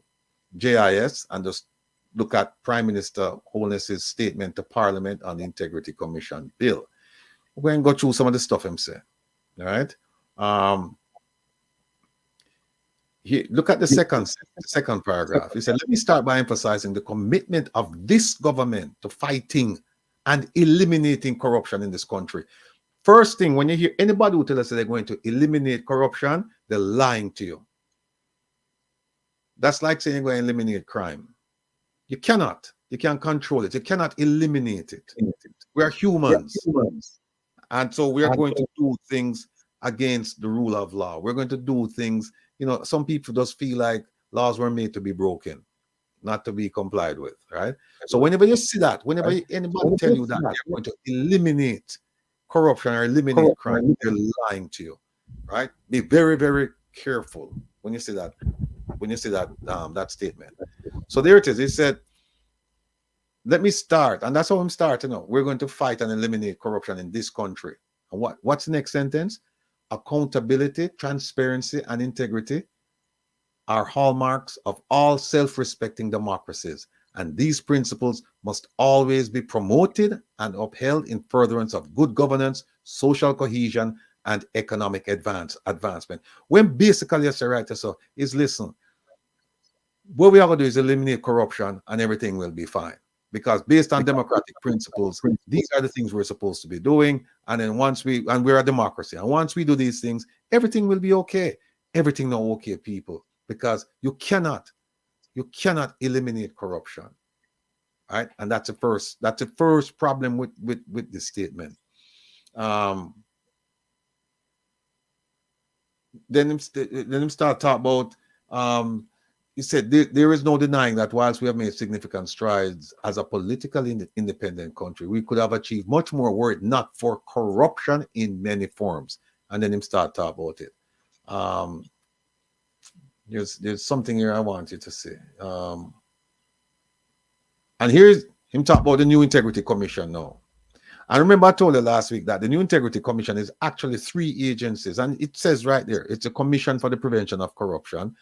JIS and just look at Prime Minister Holness's statement to Parliament on the Integrity Commission bill. We're going to go through some of the stuff him said. All right. Here, look at the second paragraph. He said, let me start by emphasizing the commitment of this government to fighting and eliminating corruption in this country. First thing, when you hear anybody who tells us they're going to eliminate corruption, they're lying to you. That's like saying you're going to eliminate crime. You cannot. You can't control it. You cannot eliminate it. We are humans. And so we are going to do things against the rule of law. We're going to do things some people just feel like laws were made to be broken, not to be complied with, right? So whenever you see that, whenever anybody tell you that they're going to eliminate corruption or eliminate crime, they're lying to you, right? Be very, very careful when you see that. When you see that statement. So there it is. He said, "Let me start," and that's how I'm starting. We're going to fight and eliminate corruption in this country. And what's the next sentence? Accountability, transparency, and integrity are hallmarks of all self-respecting democracies, and these principles must always be promoted and upheld in furtherance of good governance, social cohesion, and economic advancement. When basically, as a writer, so is listen, what we are going to do is eliminate corruption and everything will be fine. Because based on democratic principles, these are the things we're supposed to be doing. And then we're a democracy, and once we do these things, everything will be okay. Everything not okay, people, because you cannot eliminate corruption, right? And that's the first problem with this statement. Then him start talk about he said there is no denying that whilst we have made significant strides as a politically independent country, we could have achieved much more were it not for corruption in many forms. And then him start talk about it. There's something here I want you to say. And here's him talk about the new Integrity Commission now. I remember I told you last week that the new Integrity Commission is actually 3 agencies, and it says right there, it's a Commission for the Prevention of Corruption.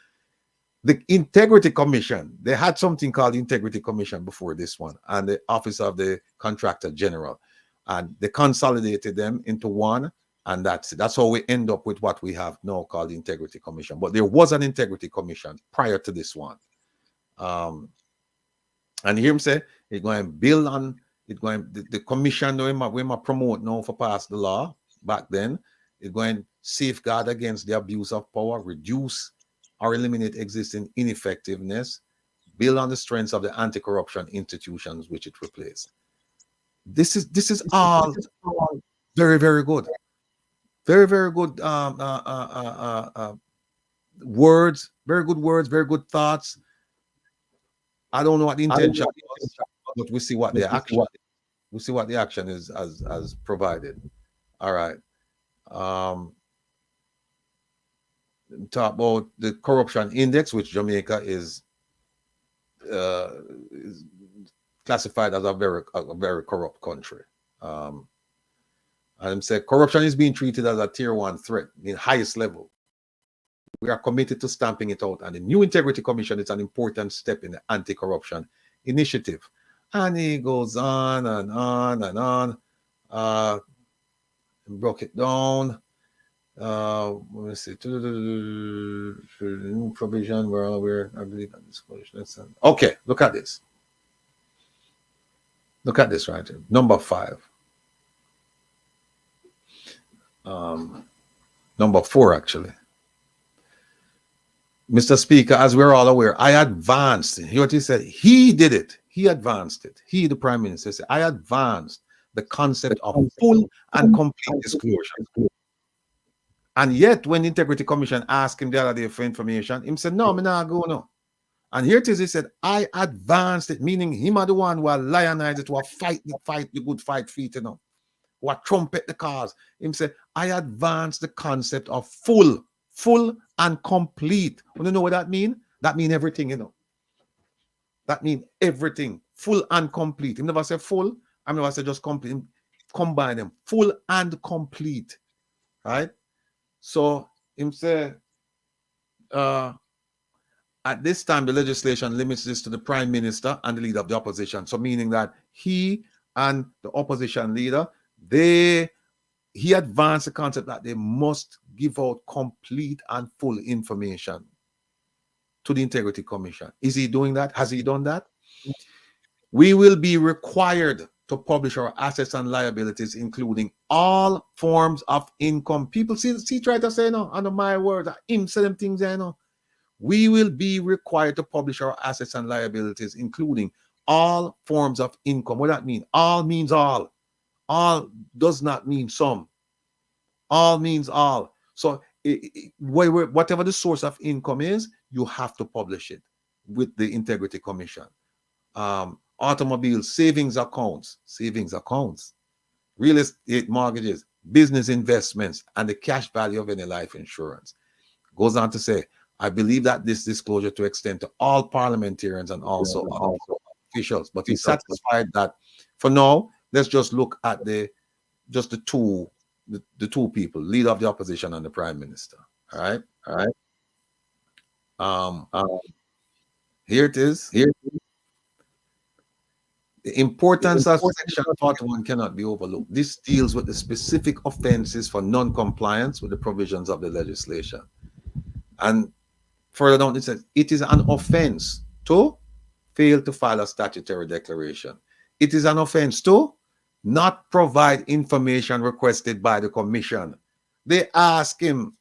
The Integrity Commission, they had something called the Integrity Commission before this one, and the Office of the Contractor General, and they consolidated them into one, and that's how we end up with what we have now called the Integrity Commission. But there was an Integrity Commission prior to this one. And hear him say, it's going to build on, the commission we might promote now for pass the law back then. It's going to safeguard against the abuse of power, reduce or eliminate existing ineffectiveness, build on the strengths of the anti-corruption institutions which it replaced. This is all very, very good. Very, very good words, very good thoughts. I don't know what the intention was, but we see what the action is as provided. All right. Talk about the corruption index, which Jamaica is classified as a very corrupt country. And say corruption is being treated as a tier 1 threat, the highest level. We are committed to stamping it out, and the new Integrity Commission is an important step in the anti-corruption initiative. And he goes on and on and on. Broke it down. Let me see. New provision where I believe that this. Okay, look at this. Look at this right here. Number 5. Number 4, actually. Mr. Speaker, as we're all aware, I advanced. Hear what he said? He did it. He advanced it. He, the Prime Minister, said, I advanced the concept of full and complete disclosure. And yet, when the Integrity Commission asked him the other day for information, he said, no, I'm not going no. And here it is, he said, I advanced it, meaning him are the one who are lionize it, who are fight the good fight feet, who are trumpet the cause. He said, I advanced the concept of full and complete. You know what that means? That means everything, That means everything, full and complete. He never said full, I never said just complete. Combine them, full and complete, right? So him say, at this time, the legislation limits this to the Prime Minister and the leader of the opposition. So meaning that he and the opposition leader, he advanced the concept that they must give out complete and full information to the Integrity Commission. Is he doing that? Has he done that? We will be required to publish our assets and liabilities, including all forms of income. People see try to say, no, under my word, him say them things, We will be required to publish our assets and liabilities, including all forms of income. What does that mean? All means all. All does not mean some. All means all. So whatever the source of income is, you have to publish it with the Integrity Commission. Automobile savings accounts, real estate mortgages, business investments, and the cash value of any life insurance. Goes on to say, I believe that this disclosure to extend to all parliamentarians and also officials, but he's satisfied that for now, let's just look at the two people, leader of the opposition and the prime minister. All right. Here it is. The importance of Section 41 cannot be overlooked. This deals with the specific offenses for non-compliance with the provisions of the legislation. And further down, it says, it is an offense to fail to file a statutory declaration. It is an offense to not provide information requested by the commission. They asked him,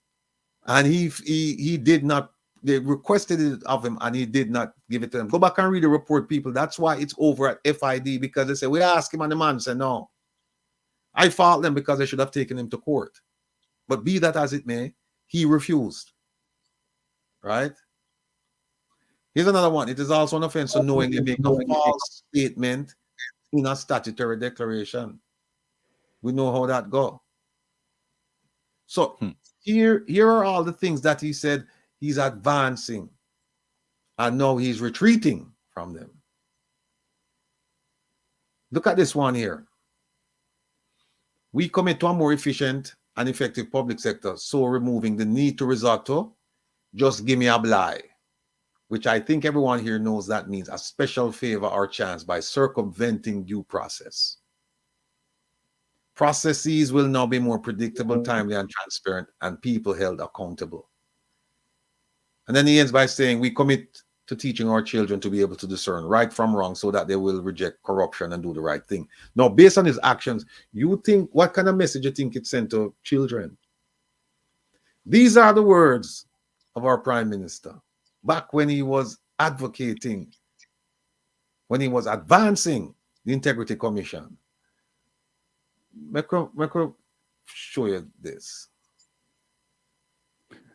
and he did not. They requested it of him, and he did not give it to them. Go back and read the report, people. That's why it's over at FID, because they say we asked him, and the man said no. I fault them because they should have taken him to court. But be that as it may, he refused. Right? Here's another one. It is also an offense to knowingly make a false statement in a statutory declaration. We know how that go. So here are all the things that he said he's advancing, and now he's retreating from them. Look at this one here. We commit to a more efficient and effective public sector, so removing the need to resort to just give me a bly, which I think everyone here knows that means a special favor or chance by circumventing due process. Processes will now be more predictable, timely, and transparent, and people held accountable. And then he ends by saying, we commit to teaching our children to be able to discern right from wrong so that they will reject corruption and do the right thing. Now, based on his actions, you think, what kind of message you think it sent to children? These are the words of our Prime Minister back when he was advocating, when he was advancing the Integrity Commission. Make show you this.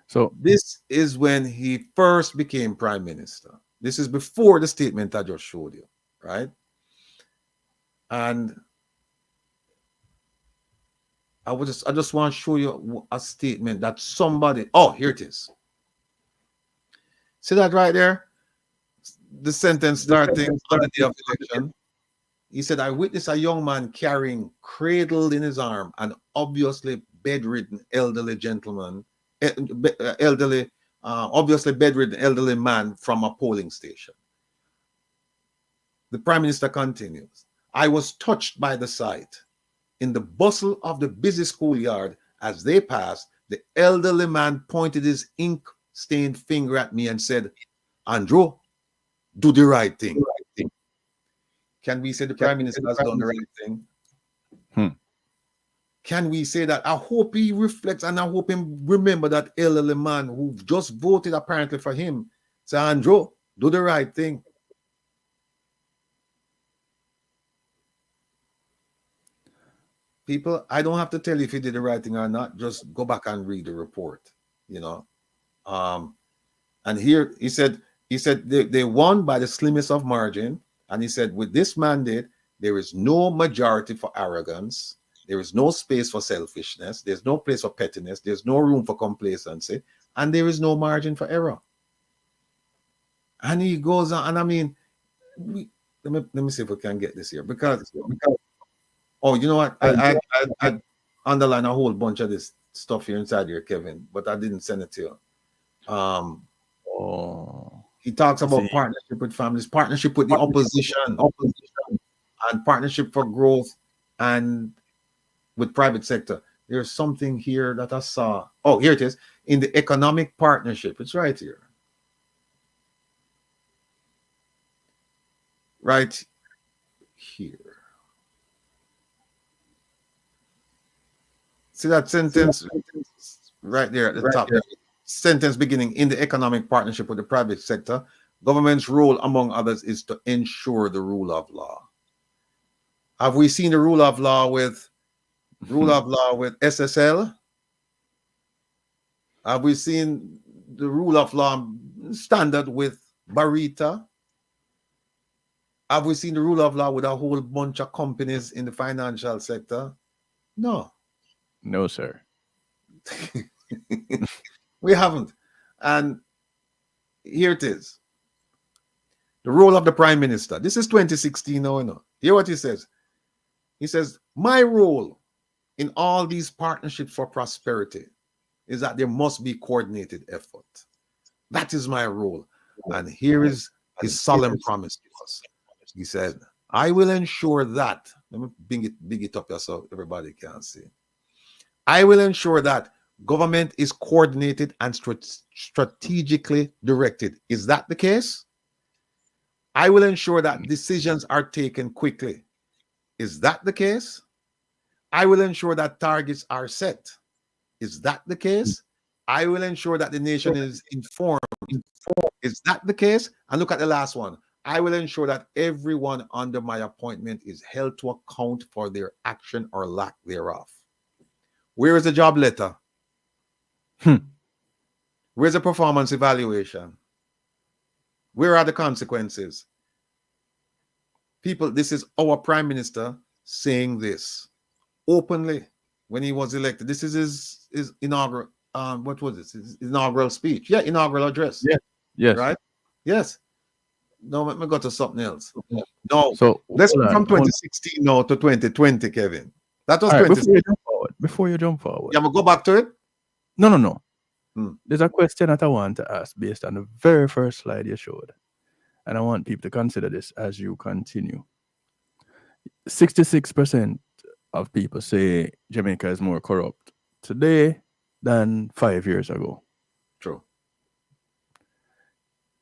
So this is when he first became Prime Minister. This is before the statement I just showed you, right? And I just want to show you a statement that somebody, oh, here it is. See that right there? The sentence starting on the day of election. He said, I witnessed a young man carrying, cradled in his arm, an obviously bedridden elderly gentleman, obviously bedridden elderly man from a polling station. The Prime Minister continues, I was touched by the sight. In the bustle of the busy schoolyard, as they passed, the elderly man pointed his ink-stained finger at me and said, Andrew, do the right thing. Can we say the Prime Minister has done the right thing? Can we say that? I hope he reflects, and I hope him remember that elderly man who just voted apparently for him. Say, Andrew, do the right thing. People, I don't have to tell you if he did the right thing or not. Just go back and read the report, you know. And here he said they won by the slimmest of margin. And he said, with this mandate, there is no majority for arrogance. There is no space for selfishness. There's no place for pettiness. There's no room for complacency. And there is no margin for error. And he goes on, and I mean, let me see if we can get this here. Because oh, you know what? I underline a whole bunch of this stuff here inside here, Kevin, but I didn't send it to you. He talks about partnership with families, partnership with the opposition, and partnership for growth, and with private sector. There's something here that I saw. Oh, here it is. In the economic partnership. It's right here. Right here. See that sentence right there at the top. Sentence beginning, in the economic partnership with the private sector, government's role, among others, is to ensure the rule of law. Have we seen the rule of law with SSL? Have we seen the rule of law standard with Barita? Have we seen the rule of law with a whole bunch of companies in the financial sector? No. No, sir. We haven't. And here it is. The role of the prime minister. This is 2016 now, you know. Hear what he says. He says, my role in all these partnerships for prosperity is that there must be coordinated effort. That is my role. And here is his solemn promise to us. He said, I will ensure that, let me big it up here so everybody can see. I will ensure that government is coordinated and strategically directed. Is that the case? I will ensure that decisions are taken quickly. Is that the case? I will ensure that targets are set. Is that the case? I will ensure that the nation is informed. Is that the case? And look at the last one. I will ensure that everyone under my appointment is held to account for their action or lack thereof. Where is the job letter? Where's the performance evaluation? Where are the consequences? People, this is our prime minister saying this openly when he was elected. This is his inaugural, what was this? His inaugural speech. Yeah, inaugural address. Yeah. Yes. Right? Yes. No, let me go to something else. No. So Let's go from 2016 now to 2020, Kevin. That was 2016. Before you jump forward. Yeah, we'll go back to it. No. There's a question that I want to ask based on the very first slide you showed. And I want people to consider this as you continue. 66% of people say Jamaica is more corrupt today than 5 years ago. True.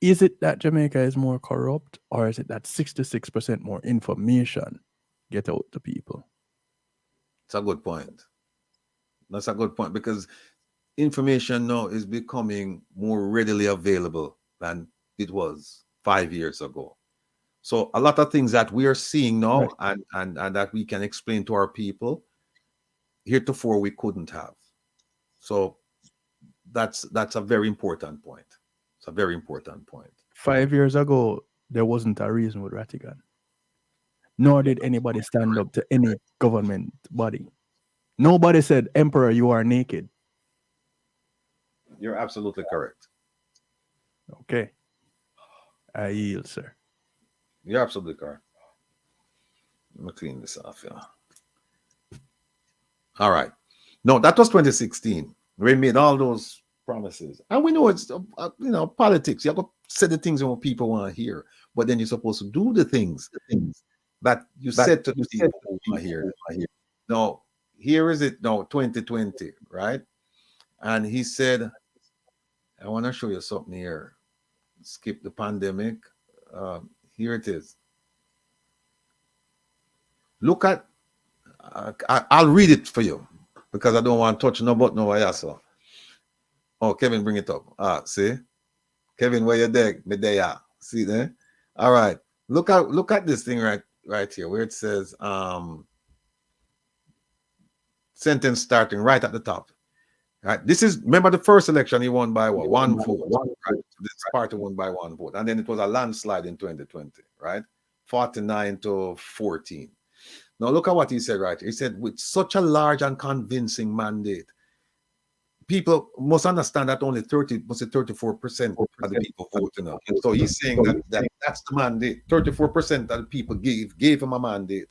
Is it that Jamaica is more corrupt, or is it that 66% more information get out to people? It's a good point. That's a good point, because information now is becoming more readily available than it was 5 years ago. So a lot of things that we are seeing now, right, and that we can explain to our people, heretofore we couldn't have. So that's a very important point. It's a very important point. 5 years ago, there wasn't a reason with Rattigan. Nor did anybody stand up to any government body. Nobody said, Emperor, you are naked. You're absolutely correct. Okay. I yield, sir. You're absolutely correct. Let me clean this off, yeah. All right. No, that was 2016. We made all those promises. And we know it's, politics. You have to say the things that people want to hear. But then you're supposed to do the things that you said to the people who want to hear. No, here is it now, 2020, right? And he said, I want to show you something here. Skip the pandemic. Here it is. Look at, I'll read it for you because I don't want to touch no button over here. So, oh, Kevin, bring it up. See, Kevin, where you there? Me there. See there. All right. Look at this thing right here where it says sentence starting right at the top. Right. This is, remember the first election he won by what? One vote. Right? This party won by one vote. And then it was a landslide in 2020, right? 49 to 14. Now look at what he said right here. He said, with such a large and convincing mandate, people must understand that only 34% of the people voted now. So he's saying that's the mandate. 34% of the people gave him a mandate.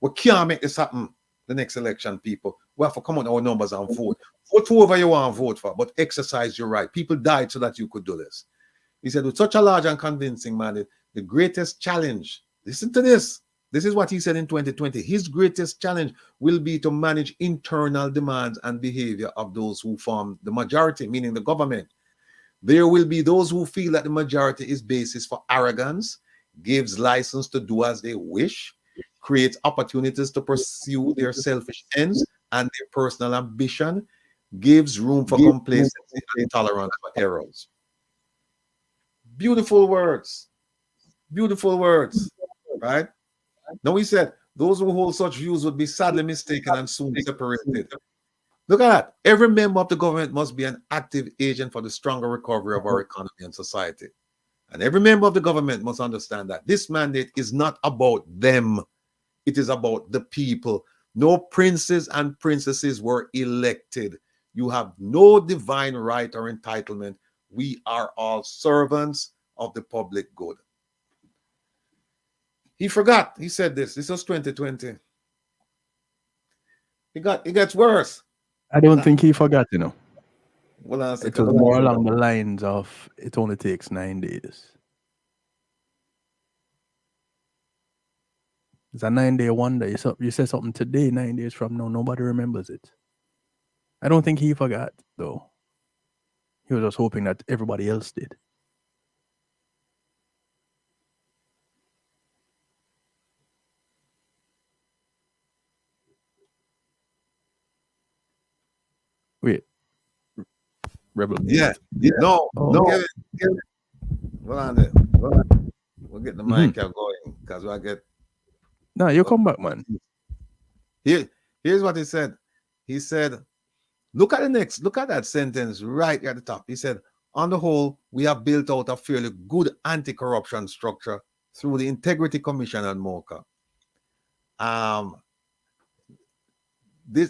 We can't make this happen the next election, people. We have to come on our numbers and vote. Vote for whoever you want to vote for, but exercise your right. People died so that you could do this. He said, with such a large and convincing mandate, the greatest challenge, listen to this. This is what he said in 2020. His greatest challenge will be to manage internal demands and behavior of those who form the majority, meaning the government. There will be those who feel that the majority is basis for arrogance, gives license to do as they wish, creates opportunities to pursue their selfish ends and their personal ambition, gives room for complacency and intolerance for errors. Beautiful words. Beautiful words, right? Now he said, those who hold such views would be sadly mistaken and soon separated. Look at that. Every member of the government must be an active agent for the stronger recovery of our economy and society. And every member of the government must understand that this mandate is not about them. It is about the people. No princes and princesses were elected. You have no divine right or entitlement. We are all servants of the public good. He forgot. He said this. This was 2020. It gets worse. I don't think he forgot, you know. Well, It was more along the lines of it only takes 9 days. It's a 9-day wonder. You say something today, 9 days from now, nobody remembers it. I don't think he forgot, though. He was just hoping that everybody else did. Wait. Rebel. Yeah. No. Oh. No. Get it. Hold on there. We'll get the mic out going because I get. No, you come back, man. Here's what he said. He said, look at that sentence right at the top. He said, on the whole, we have built out a fairly good anti-corruption structure through the Integrity Commission and MOCA. The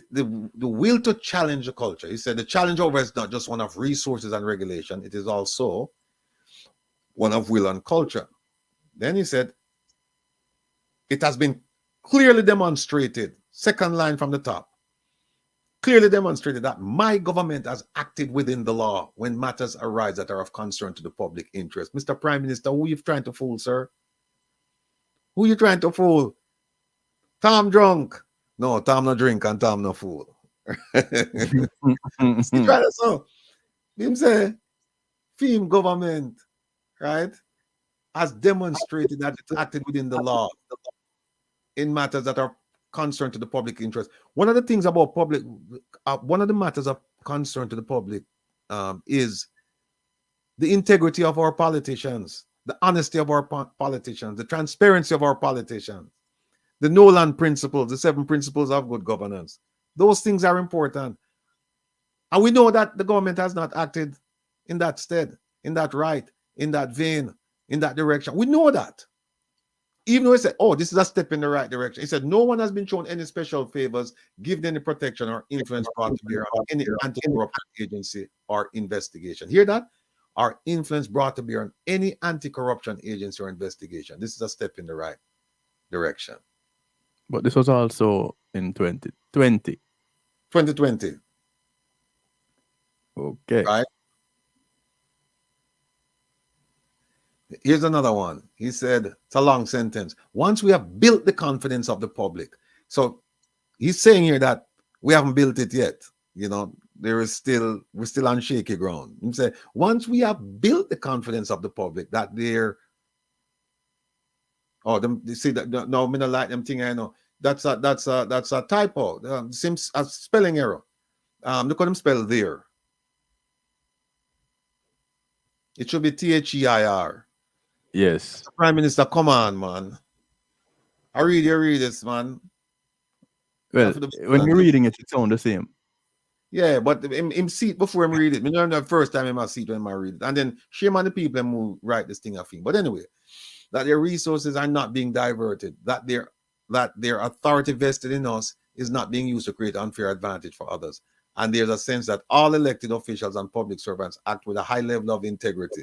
will to challenge the culture. He said the challenge over is not just one of resources and regulation, it is also one of will and culture. Then he said, it has been clearly demonstrated, second line from the top, clearly demonstrated that my government has acted within the law when matters arise that are of concern to the public interest. Mr. Prime Minister, who are you trying to fool, sir? Who are you trying to fool? Tom drunk. No, Tom no drink and Tom no fool. So, him say, FEMA government, right, has demonstrated that it's acted within the law in matters that are concerned to the public interest. One of the things about one of the matters of concern to the public is the integrity of our politicians, the honesty of our politicians, the transparency of our politicians, the Nolan principles, the 7 principles of good governance. Those things are important. And we know that the government has not acted in that stead, in that right, in that vein, in that direction. We know that. Even though he said, oh, this is a step in the right direction. He said, no one has been shown any special favors, given any protection or influence brought to bear on any anti-corruption agency or investigation. Hear that? Or influence brought to bear on any anti-corruption agency or investigation. This is a step in the right direction. But this was also in 2020. 2020. Okay. Right? Here's another one. He said, it's a long sentence. Once we have built the confidence of the public. So he's saying here that we haven't built it yet. You know, we're still on shaky ground. He said, once we have built the confidence of the public that they're, you see that no, me not like them thing. I know that's a typo. Seems a spelling error. Look at them spell there. It should be THEIR. Yes. Prime Minister, come on, man. You read this, man. Well, when you're reading it, it sounds the same. Yeah, but him see it before him read it. Me know the first time him see it when I read it. And then shame on the people who write this thing, I think. But anyway, that their resources are not being diverted, that their authority vested in us is not being used to create unfair advantage for others. And there's a sense that all elected officials and public servants act with a high level of integrity.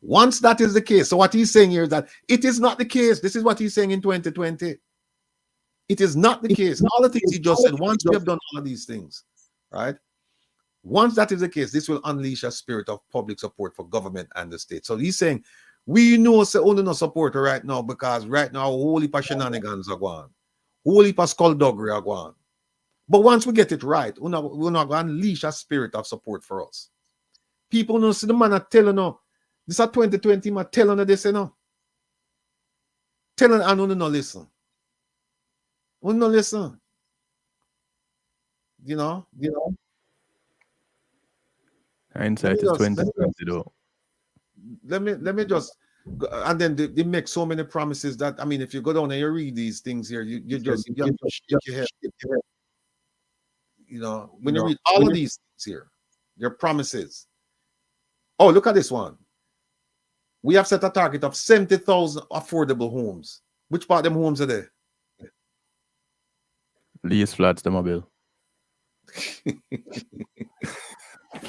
Once that is the case, so what he's saying here is that it is not the case. This is what he's saying in 2020. It is not the case. All the things he just said, once we have done all of these things, right? Once that is the case, this will unleash a spirit of public support for government and the state. So he's saying, we know only no support right now because right now, whole heap of shenanigans are going. Whole heap of skullduggery are going. But once we get it right, we're not going to unleash a spirit of support for us. People know, see the man are telling you, this is 2020, man telling you this, you know. Telling and you no listen. You no listen. You know. Hindsight is 2020 though. Let me just and then they make so many promises that I mean, if you go down and you read these things here, you have to shake your head. when you read all of these things here, their promises. Oh, look at this one. We have set a target of 70,000 affordable homes. Which part of them homes are there? Lease flats, the mobile.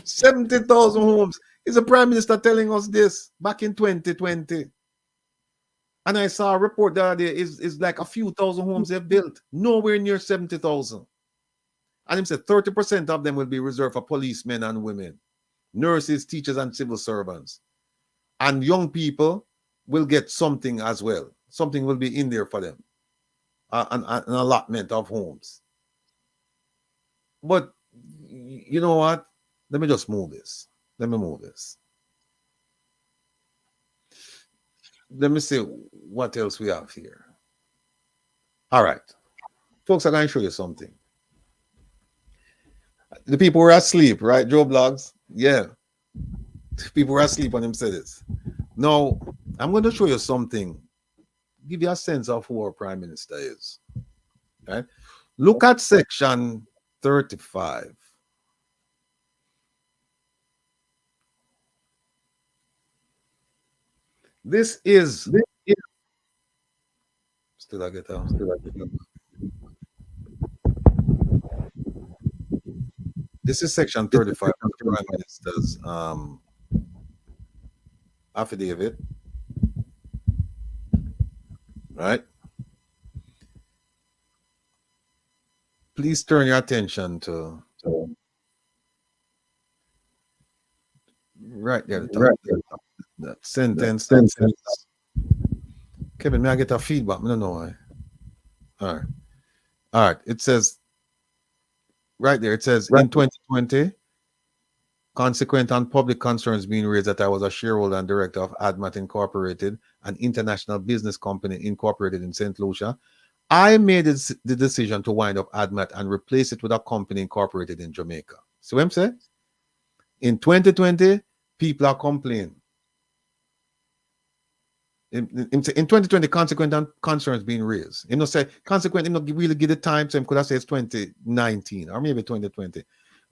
70,000 homes. Is the Prime Minister telling us this back in 2020? And I saw a report that there is like a few thousand homes they've built, nowhere near 70,000. And he said 30% of them will be reserved for policemen and women, nurses, teachers, and civil servants. And young people will get something as well. Something will be in there for them, an allotment of homes. But you know what? Let me just move this. Let me move this. Let me see what else we have here. All right. Folks, I'm going to show you something. The people were asleep, right? Joe Blogs? Yeah. The people were asleep when him said this. Now, I'm going to show you something. Give you a sense of who our Prime Minister is. Right? Look at section 35. This is still I get out. This is section 35 of the Prime Minister's affidavit. Right? Please turn your attention to right there. That sentence. Kevin, may I get a feedback? I don't know why. All right. It says right there. It says in 2020, consequent on public concerns being raised that I was a shareholder and director of ADMAT Incorporated, an international business company incorporated in St. Lucia, I made the decision to wind up ADMAT and replace it with a company incorporated in Jamaica. See what I'm saying? In 2020, people are complaining. In 2020, consequent on concerns being raised. You know, say consequent, you know, really give the time, so could I say it's 2019 or maybe 2020.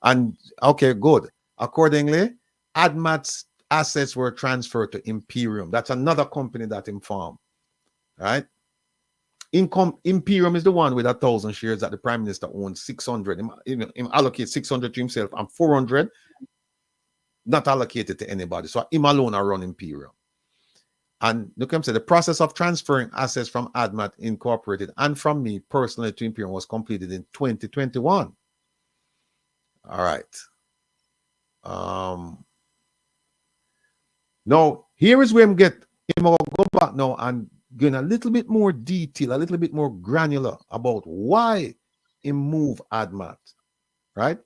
And okay, good. Accordingly, ADMAT's assets were transferred to Imperium. That's another company that informed. Right? Imperium is the one with 1,000 shares that the Prime Minister owns 600. Him allocate 600 to himself and 400 not allocated to anybody. So him alone are run Imperium. And look, I'm saying the process of transferring assets from ADMAT Incorporated and from me personally to Imperium was completed in 2021. All right. Now, here is where I'm go back now and get a little bit more detail, a little bit more granular about why he moved ADMAT. Right?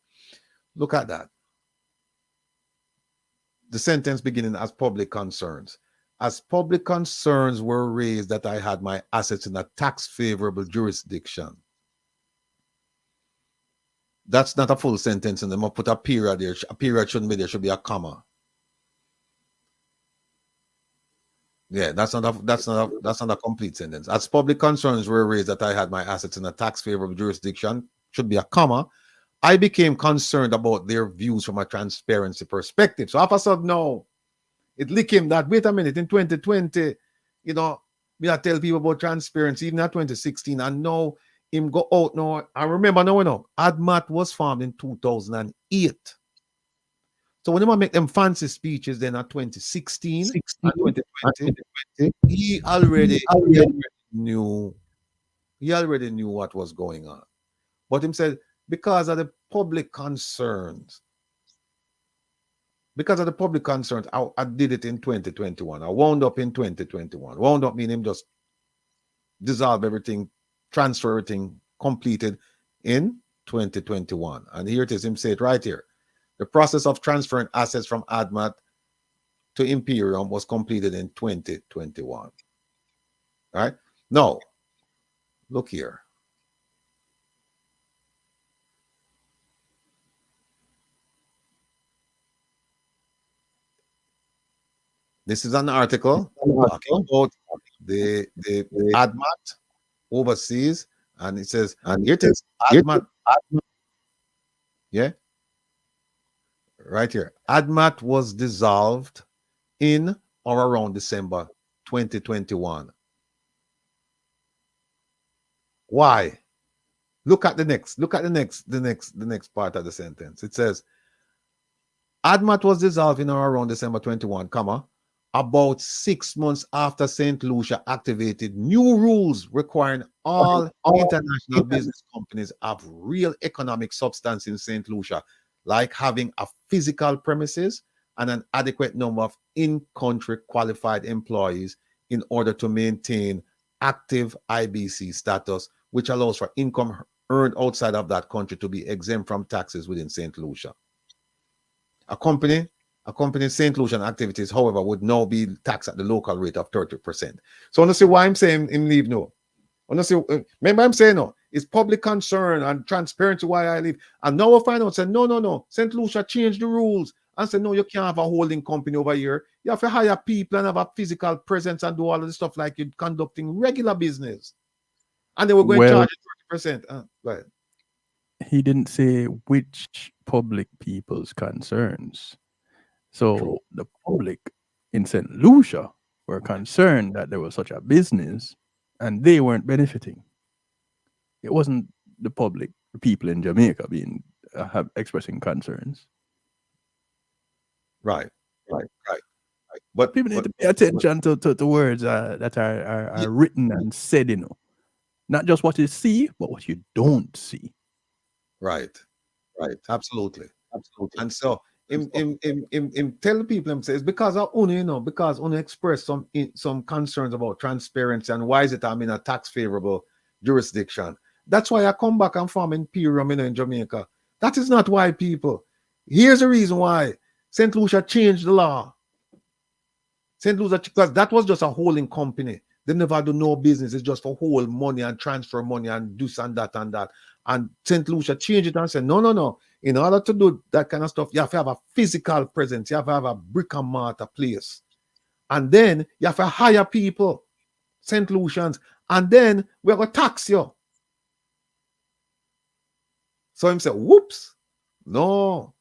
Look at that. The sentence beginning as public concerns. As public concerns were raised that I had my assets in a tax-favorable jurisdiction. That's not a full sentence, and I'm gonna put a period there. A period shouldn't be there, should be a comma. Yeah, that's not a complete sentence. As public concerns were raised that I had my assets in a tax-favorable jurisdiction, should be a comma. I became concerned about their views from a transparency perspective. So after a sudden, no. It lick him that, wait a minute, in 2020, you know, me I tell people about transparency, even at 2016, and now him go out now. I remember now, you know, ADMAT was formed in 2008. So when he make them fancy speeches then at 2016 and 2020, he already knew what was going on. But him said, because of the public concerns, I did it in 2021. I wound up in 2021. Wound up meaning him just dissolve everything, transfer everything, completed in 2021. And here it is, him say it right here. The process of transferring assets from ADMAT to Imperium was completed in 2021. All right? Now, look here. This is an article talking about the ADMAT overseas, and it says, and here it is, ADMAT Yeah. Right here. ADMAT was dissolved in or around December 2021. Why? Look at the next part of the sentence. It says, ADMAT was dissolved in or around December 21, comma, about 6 months after St. Lucia activated new rules requiring all international business companies have real economic substance in St. Lucia, like having a physical premises and an adequate number of in-country qualified employees in order to maintain active IBC status, which allows for income earned outside of that country to be exempt from taxes within St. Lucia. A company St. Lucian activities, however, would now be taxed at the local rate of 30%. So I don't see why I'm saying him leave no. I don't see, remember I'm saying no. It's public concern and transparency why I leave. And now I find out, say, no. St. Lucia changed the rules and said, no, you can't have a holding company over here. You have to hire people and have a physical presence and do all of the stuff like you're conducting regular business. And they were going to charge you 30%. Go ahead. He didn't say which public people's concerns. So True. the public in St. Lucia were concerned that there was such a business and they weren't benefiting. It wasn't the public, the people in Jamaica being expressing concerns. Right. But People need to pay attention to words that are written and said, you know. Not just what you see, but what you don't see. Right. Absolutely. And so him tell the people, him says, because of Uni, you know, because Uni expressed some concerns about transparency and why is it I'm in a tax favorable jurisdiction. That's why I come back and form Imperium, you know, in Jamaica. That is not why, people. Here's the reason why St. Lucia changed the law. St. Lucia, because that was just a holding company. They never do no business. It's just for hold money and transfer money and this and that and that. And St. Lucia changed it and said, no. In order to do that kind of stuff, you have to have a physical presence. You have to have a brick and mortar place. And then you have to hire people, St. Lucians. And then we're going to tax you. So him said, whoops. No.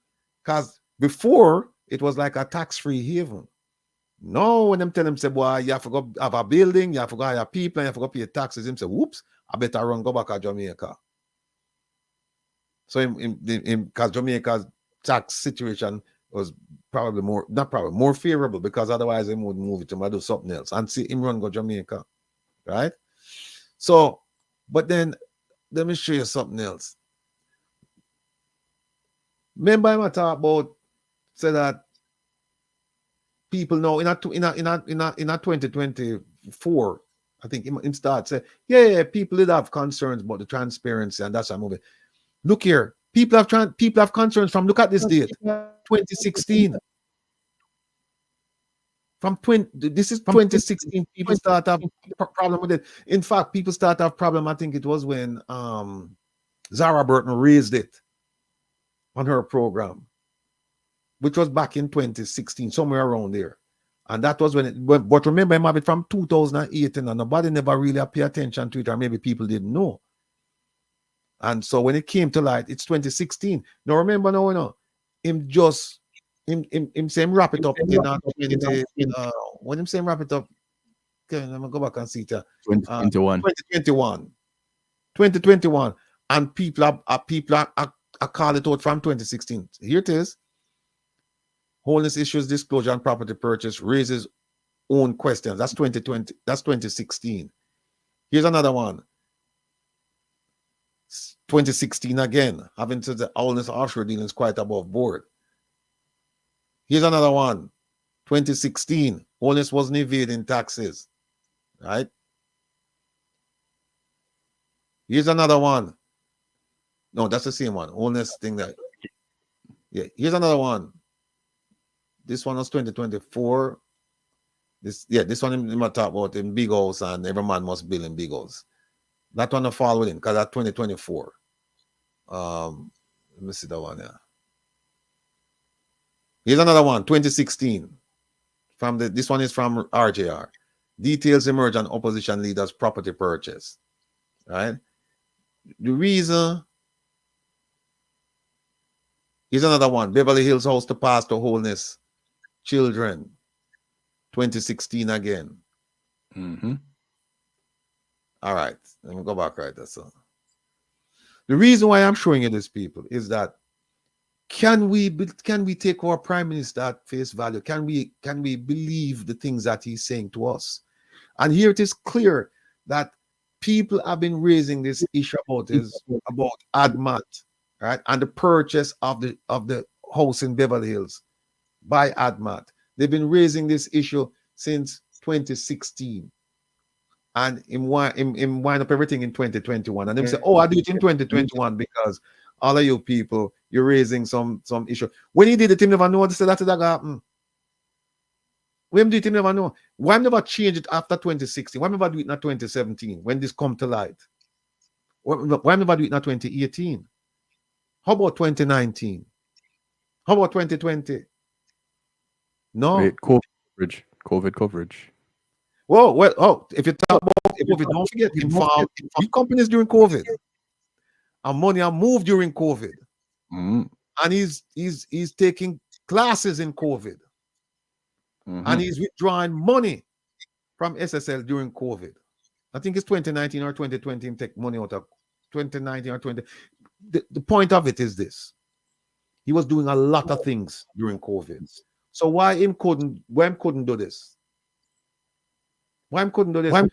Because before, it was like a tax-free haven. No, when them tell him, say, boy, you have to go have a building, you have to go hire people, and you have to go pay taxes. Him say, whoops, I better go back to Jamaica. So because Jamaica's tax situation was probably more favorable, because otherwise he would move it to do something else and see him run go Jamaica. Right? So, but then let me show you something else. Remember I talk about say that people know in a 2024, I think in start say, yeah, people did have concerns about the transparency, and that's why I'm moving. Look here, people have concerns from, look at this date, 2016. This is 2016. People start to have problem with it. In fact, people start to have problem. I think it was when Zara Burton raised it on her program, which was back in 2016, somewhere around there. And that was when it went. But remember, him have it from 2018, and nobody never really paid attention to it, or maybe people didn't know. And so when it came to light, it's 2016. Now remember, now, you know, him saying wrap it up in 20, when him saying wrap it up, okay, let me go back and see it. 2021. And people are call it out from 2016. Here it is. Holness issues disclosure on property purchase, raises own questions. That's 2020. That's 2016. Here's another one. 2016 again, having to the Holness offshore dealings quite above board. Here's another one. 2016. Holness wasn't evading taxes. Right? Here's another one. No, that's the same one. Holness thing that. Yeah. Here's another one. This one was 2024. This one I'm talk about in big house, and every man must build in big house. That one will fall within, because that's 2024. Let me see that one. Yeah. Here's another one, 2016. This one is from RJR. Details emerge on opposition leaders' property purchase. Right? The reason Here's another one. Beverly Hills House to Pastor Holness. Children. 2016 again. Mm-hmm. All right. Let me go back right there. So the reason why I'm showing you this, people, is that can we take our prime minister at face value? Can we believe the things that he's saying to us? And here it is clear that people have been raising this issue about ADMAT, right? And the purchase of the house in Beverly Hills by ADMAT. They've been raising this issue since 2016. And him wind up everything in 2021. And them say, oh, I do it in 2021 because all of you people, you're raising some issue. When he did it, he never know that that happen. When did he never know? Why never change it after 2016? Why never do it in 2017 when this come to light? Why never do it in 2018? How about 2019? How about 2020? No. Wait, COVID coverage. Well, if you talk about COVID, don't forget, inform companies during COVID. And money are moved during COVID. Mm-hmm. And he's taking classes in COVID. Mm-hmm. And he's withdrawing money from SSL during COVID. I think it's 2019 or 2020 him take money out of 2019 or 20. The point of it is this. He was doing a lot of things during COVID. So why him couldn't do this? Why him couldn't do this? The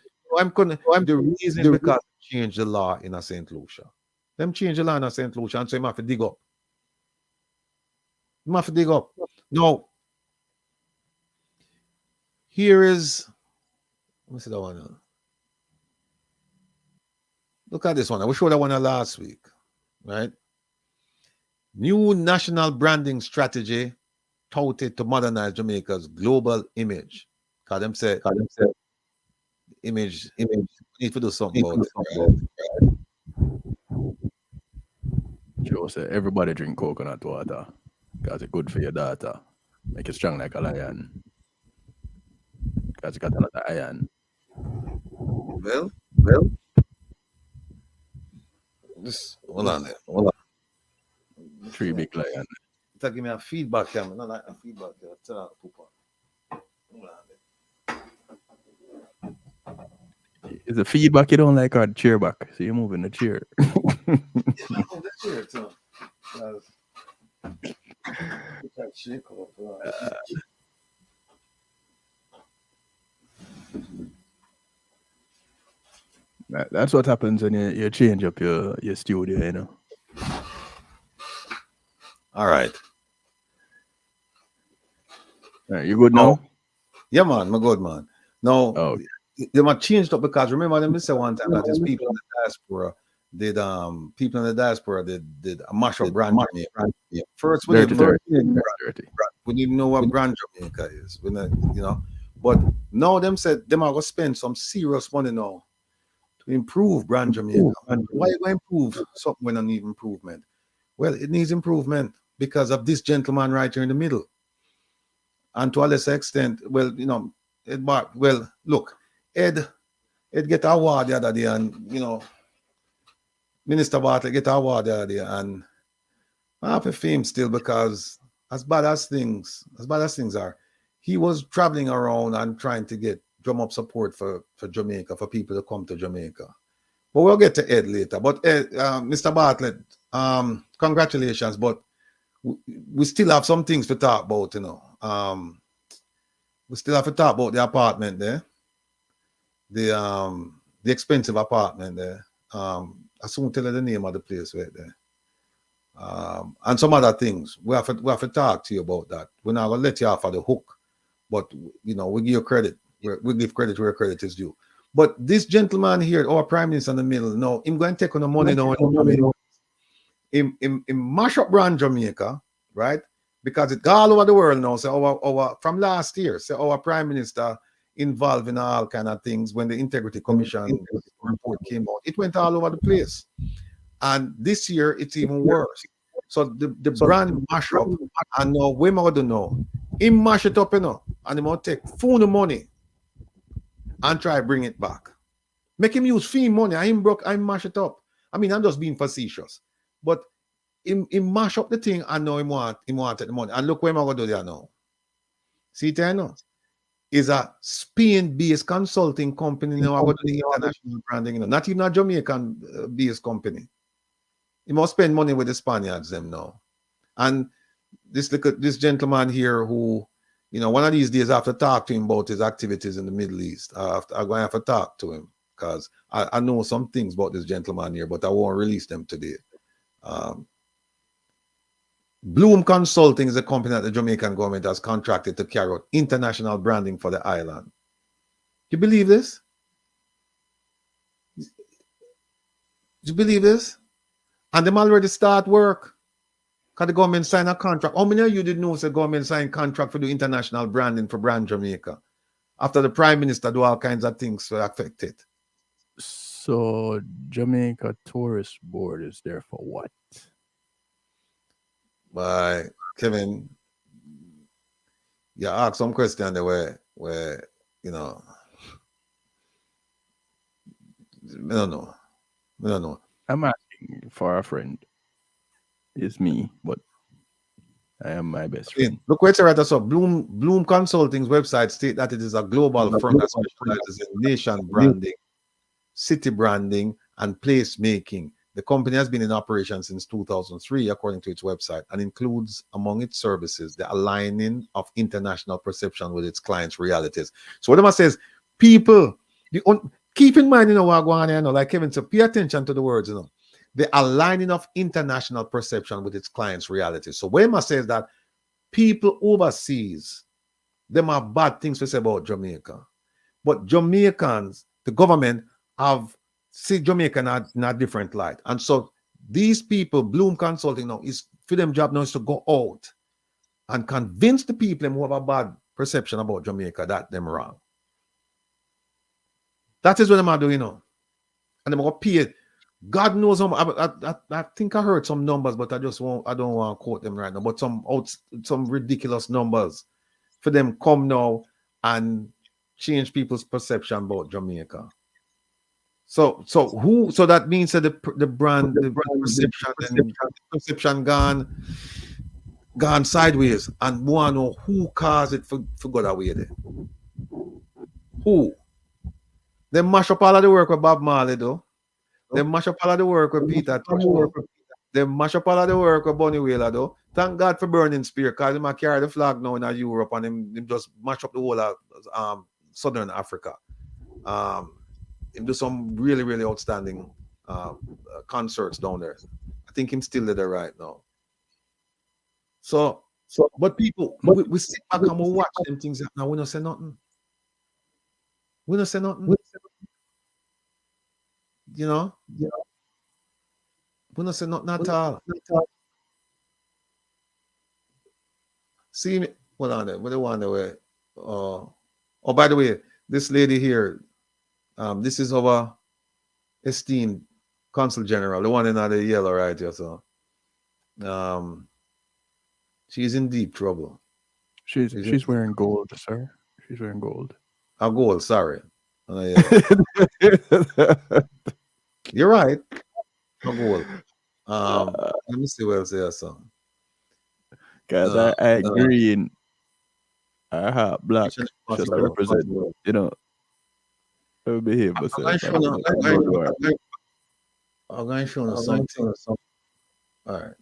reason is because they changed the law in a St. Lucia. Them change the law in a St. Lucia and so you have to dig up. You have to dig up. Now, here is, let me see that one now. Look at this one. I showed that one last week, right? New national branding strategy touted to modernize Jamaica's global image. Because them say image need to do something about it. Right? Joe said everybody drink coconut water because it's good for your daughter. Make it strong like a lion. Because it got a lot of iron. Well. This hold on there. 3 big lion. Give me a feedback here. Not like a feedback there. Tell Hold on there. Is the feedback you don't like or the chair back? So you're moving the chair. Yeah, move the chair too. That's what happens when you change up your studio, you know. All right. You good now? Yeah, man. I'm good, man. No, okay. They might changed up because remember them say one time that these people in the diaspora did a mash up brand Jamaica. First we didn't know what brand Jamaica is. But now them said them are gonna spend some serious money now to improve brand Jamaica. And why you gonna improve something when it needs improvement? Well, it needs improvement because of this gentleman right here in the middle. And to a lesser extent, Ed get an award the other day, and Minister Bartlett get an award the other day, and I have a fame still because as bad as things are, he was traveling around and trying to drum up support for Jamaica, for people to come to Jamaica. But we'll get to Ed later. But Mr. Bartlett, congratulations, but we still have some things to talk about, we still have to talk about the apartment there. The expensive apartment there. I soon tell you the name of the place right there. And some other things. We have to talk to you about that. We're not gonna let you off of the hook, but we give you credit. We give credit where credit is due. But this gentleman here, our prime minister in the middle, no, him going to take on the money now. Him mash up brand Jamaica, right? Because it all over the world now. So from last year, our prime minister involved in all kind of things when the Integrity Commission report came out. It went all over the place. And this year, it's even worse. So the brand mash up, and now we don't know. He mash it up, and he might take full money and try to bring it back. Make him use fee money. I'm broke, I mash it up. I mean, I'm just being facetious. But he mash up the thing and now he wanted the money. And look where I'm going to do that now. See it there now? Is a Spain-based consulting company now about the international branding. You know, not even a Jamaican-based company. He must spend money with the Spaniards them now. And this gentleman here who, you know, one of these days I have to talk to him about his activities in the Middle East. I'm going to have to talk to him because I know some things about this gentleman here, but I won't release them today. Bloom Consulting is a company that the Jamaican government has contracted to carry out international branding for the island. You believe this? You believe this? And them already start work. Because the government signed a contract. How many of you didn't know the government signed contract for the international branding for Brand Jamaica? After the Prime Minister do all kinds of things to affect it. So Jamaica Tourist Board is there for what? By Kevin, you ask some question there where you know, I don't know. I'm asking for a friend. It's me, but I am my best friend. Look where it's right. So Bloom Consulting's website state that it is a global firm that specializes in nation branding, city branding, and placemaking. The company has been in operation since 2003, according to its website, and includes among its services the aligning of international perception with its clients' realities. So what I says, people, keep in mind, you know, what going on, you know, like Kevin said, pay attention to the words, you know. The aligning of international perception with its clients' realities. So Wema says that people overseas, them have bad things to say about Jamaica. But Jamaicans, the government, have see Jamaica in a different light. And so these people, Bloom Consulting now, is for them job now is to go out and convince the people who have a bad perception about Jamaica that them wrong. That is what I'm doing now. And they're going to pay it. God knows how I think I heard some numbers, but I don't want to quote them right now. But some ridiculous numbers for them come now and change people's perception about Jamaica. So that means that the brand perception gone sideways, and we want to know who caused it for go that way there. Who? They mash up all of the work with Bob Marley though. They mash up all of the work with Peter Tosh. They mash up all of the work with Bunny Wailer though. Thank God for Burning Spear, because he carry the flag now in Europe, and him just mash up the whole of Southern Africa. Him do some really, really outstanding concerts down there. I think him still there right now. So but people, we sit back and we watch them things now. We don't say nothing. We don't say nothing. You know? We don't say nothing at all. See me? Hold on there. What do you want there? Oh, by the way, this lady here, this is our esteemed Consul General, the one in the yellow right here. So she's in deep trouble. She's wearing gold, sir. She's wearing gold. Gold, sorry. Yeah. You're right. Gold. Let me see what else there. So guys, I green. I have black. Just to represent, you know. I will behave myself. I'm going to show you something. All right.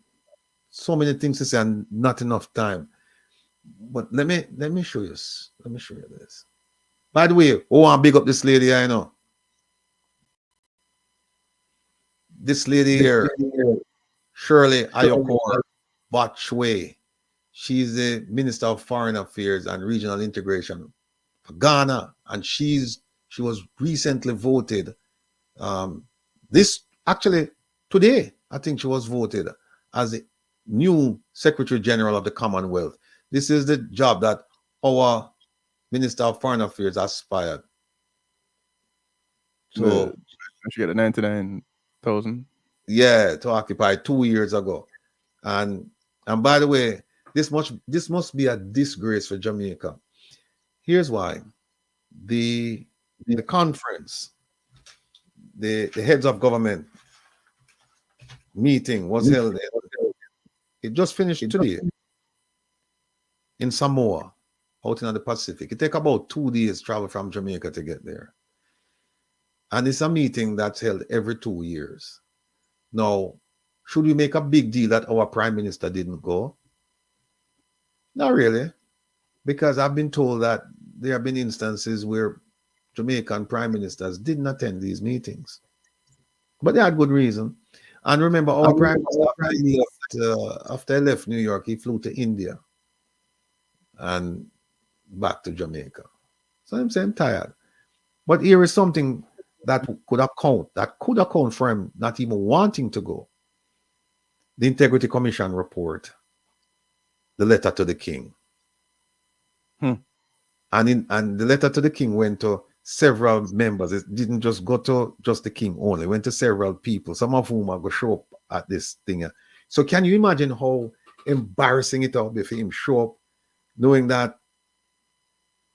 So many things to say and not enough time. But let me show you. Let me show you this. By the way, I want to big up this lady, I know. This lady here, Shirley Ayorkor Botchwey. She's the Minister of Foreign Affairs and Regional Integration for Ghana, and she was recently voted. This actually today, I think she was voted as the new Secretary General of the Commonwealth. This is the job that our Minister of Foreign Affairs aspired. So she got a 99,000. Yeah, to occupy 2 years ago, and by the way, this must be a disgrace for Jamaica. Here's why: the conference, the heads of government meeting was held It just finished today in Samoa, out in the Pacific. It take about 2 days travel from Jamaica to get there. And it's a meeting that's held every 2 years. Now, should we make a big deal that our prime minister didn't go? Not really, because I've been told that there have been instances where Jamaican prime ministers didn't attend these meetings, but they had good reason. And remember, our prime minister, after he left New York, he flew to India and back to Jamaica. So I'm saying tired. But here is something that could account for him not even wanting to go. The Integrity Commission report, the letter to the king. And the letter to the king went to several members. It didn't just go to just the king only. It went to several people, some of whom are going to show up at this thing. So can you imagine how embarrassing it will be for him show up knowing that,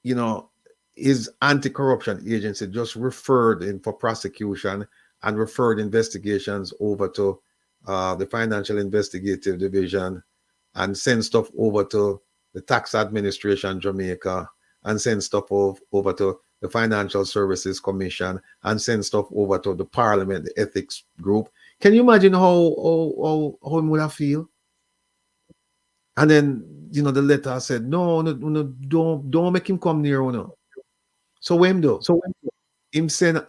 you know, his anti-corruption agency just referred him for prosecution and referred investigations over to the Financial Investigative Division and sent stuff over to the Tax Administration Jamaica and send stuff over to the Financial Services Commission and send stuff over to the Parliament, the Ethics Group. Can you imagine how him would have feel? And then, you know, the letter said, no, don't make him come near, no. So what him do? Him send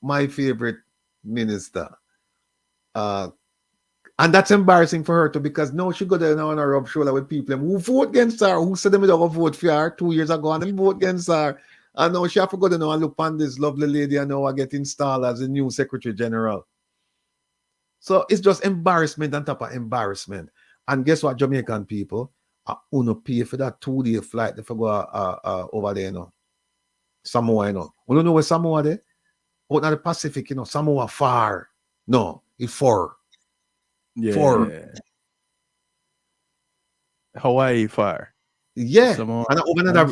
my favorite minister. And that's embarrassing for her too, because now she go there now on a rub shoulder with people who vote against her, who said them they don't vote for her 2 years ago, and them vote against her. And now she have to go there now and look on this lovely lady and now I get installed as the new Secretary General. So it's just embarrassment on top of embarrassment. And guess what, Jamaican people? I wanna pay for that 2-day flight if I go over there, you know. Samoa, you know. We don't know where Samoa there? Out in the Pacific, you know, Samoa far. No, it's far. Yeah. For Hawaii far. yeah, Samoa. and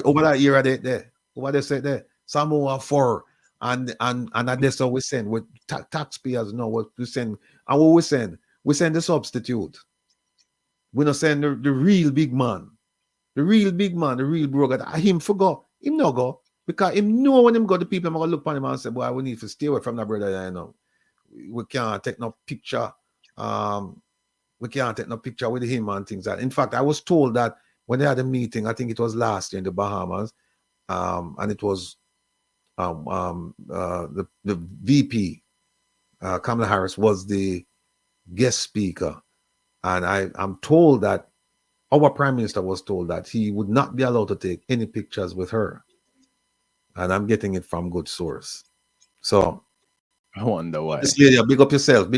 over that era there, over there said there, Samoa for and that's what we send with taxpayers know what we send, and what we send the substitute. We not send the real big man, the real broker. Him forgot, him no go because him know when him got the people, I'm gonna look upon him and say, boy, we need to stay away from that brother. You know, we can't take no picture. We can't take no picture with him and things like that. In fact, I was told that when they had a meeting, I think it was last year in the Bahamas, and it was the VP, Kamala Harris, was the guest speaker. And I'm told that our prime minister was told that he would not be allowed to take any pictures with her. And I'm getting it from good source. So I wonder why. this lady, big up yourself. We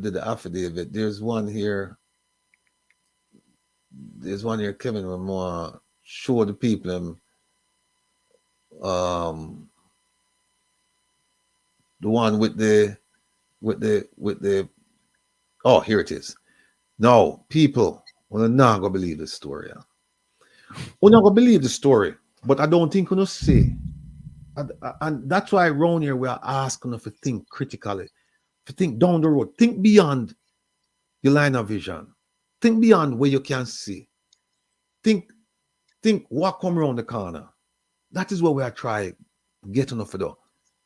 did the affidavit. There's one here, Kevin, we more show the people the one with the oh, here it is. No, people, we're not gonna believe the story. We're not gonna believe the story, but I don't think we're gonna see. And that's why around here we are asking them to think critically, to think down the road, think beyond your line of vision, think beyond where you can see, think what come around the corner. That is what we are trying getting off of though,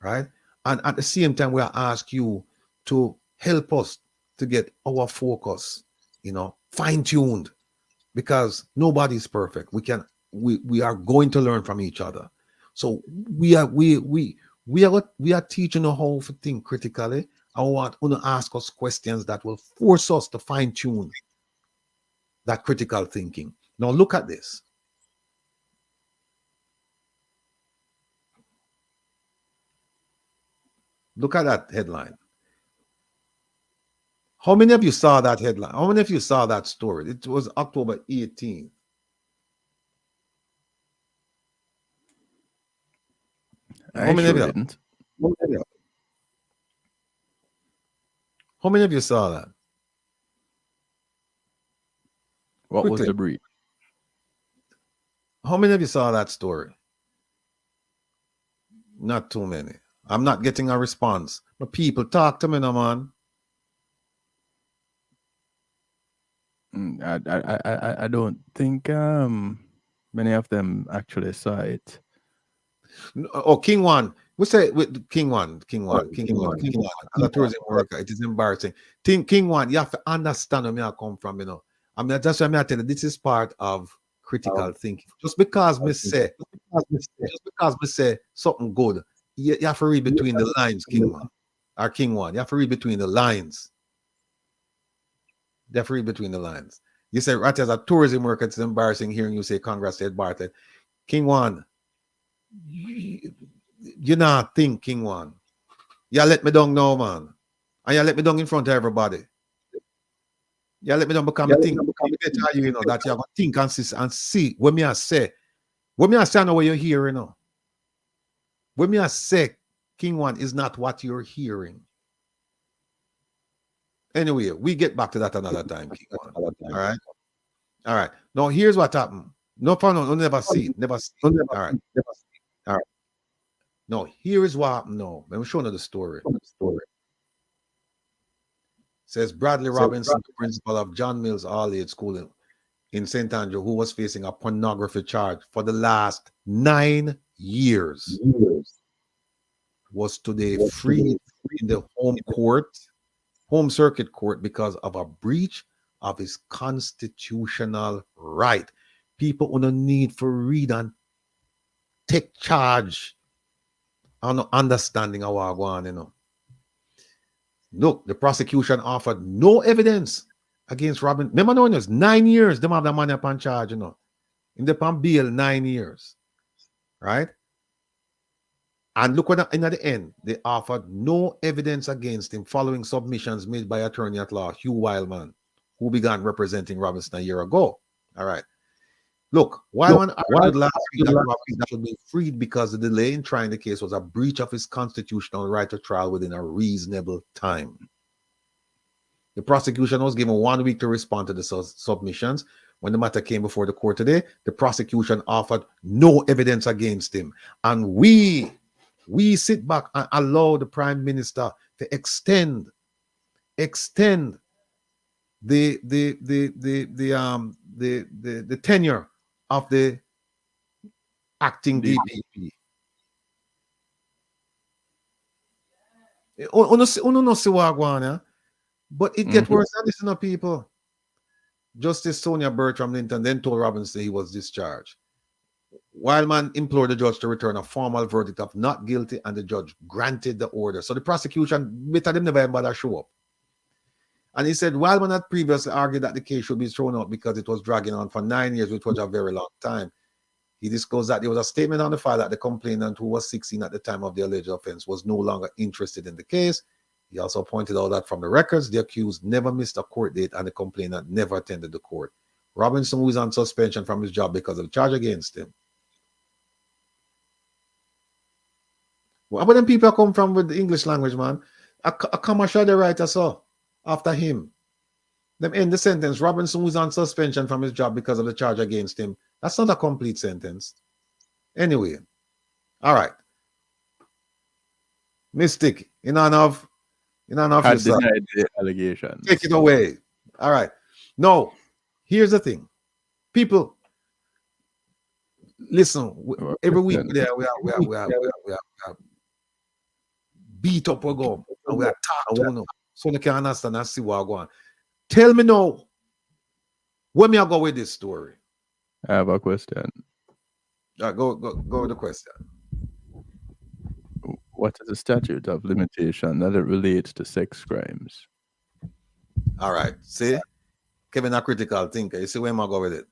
right? And at the same time, we are asking you to help us to get our focus, you know, fine-tuned, because nobody's perfect. We are going to learn from each other. So we are teaching you how to think critically. I want to ask us questions that will force us to fine-tune that critical thinking. Now look at this. Look at that headline. How many of you saw that headline? How many of you saw that story? It was October 18th. I sure didn't. How many of you saw that? What was Quickly. the brief? How many of you saw that story? Not too many. I'm not getting a response. But people talk to me now, man. I don't think many of them actually saw it. Oh, King One. We say with King One. As a tourism worker, it is embarrassing. King One, you have to understand where I come from, you know. I mean, that's why I tell you, this is part of critical thinking. Just because me say something good, you have to read between the lines, King One. Or King One. You have to read between the lines. You have to read between the lines. You say, right, as a tourism worker, it's embarrassing hearing you say Congress said Bartlett. King One, you not think, King One. You let me down now, man. And you let me down in front of everybody. You let me down because I think you know that you have to think and see what me I say. What me I say, I know what you're hearing, you know. What me I say, King One, is not what you're hearing. Anyway, we get back to that another time, King One. All right. All right. Now here's what happened. No problem. No, never see. Never see. All right. All right. No, here is what happened now. Let me show you the story. Says Bradley Robinson, the principal of John Mills All-Age School in St. Andrew, who was facing a pornography charge for the last 9 years, was today freed in the home circuit court because of a breach of his constitutional right. People on the need for read and take charge on understanding how I go on, you know. Look, the prosecution offered no evidence against Robin. Remember, no, it was 9 years. Them have the money upon charge, you know. In the pan bail, 9 years. Right? And look what in the end, they offered no evidence against him following submissions made by attorney at law Hugh Wildman, who began representing Robinson a year ago. All right. Look, Wildman argued last week that Robinson should be freed because the delay in trying the case was a breach of his constitutional right to trial within a reasonable time. The prosecution was given 1 week to respond to the submissions. When the matter came before the court today, the prosecution offered no evidence against him. And we sit back and allow the prime minister to extend the tenure of the acting DPP. But it gets worse than this, you know, people. Justice Sonia Bertram Linton then told Robinson he was discharged. Wildman implored the judge to return a formal verdict of not guilty, and the judge granted the order. So the prosecution better them never bother show up. And he said Wildman had previously argued that the case should be thrown out because it was dragging on for 9 years, which was a very long time. He disclosed that there was a statement on the file that the complainant, who was 16 at the time of the alleged offense, was no longer interested in the case. He also pointed out that from the records, the accused never missed a court date and the complainant never attended the court. Robinson, who is on suspension from his job because of the charge against him. What about them people come from with the English language, man? A commercial they write us all after him. Them end the sentence. Robinson, who is on suspension from his job because of the charge against him. That's not a complete sentence. Anyway, all right. Mystic, in honor of yourself. Denied the allegations. Take it away. All right. No, here's the thing. People, listen. Every week there we are beat up we go and we are talked to, so they can understand and see what going on. Tell me now, where me I go with this story? I have a question. Go with the question. What is the statute of limitation that it relates to sex crimes? All right. See, Kevin, a critical thinker. You see where am I go with it?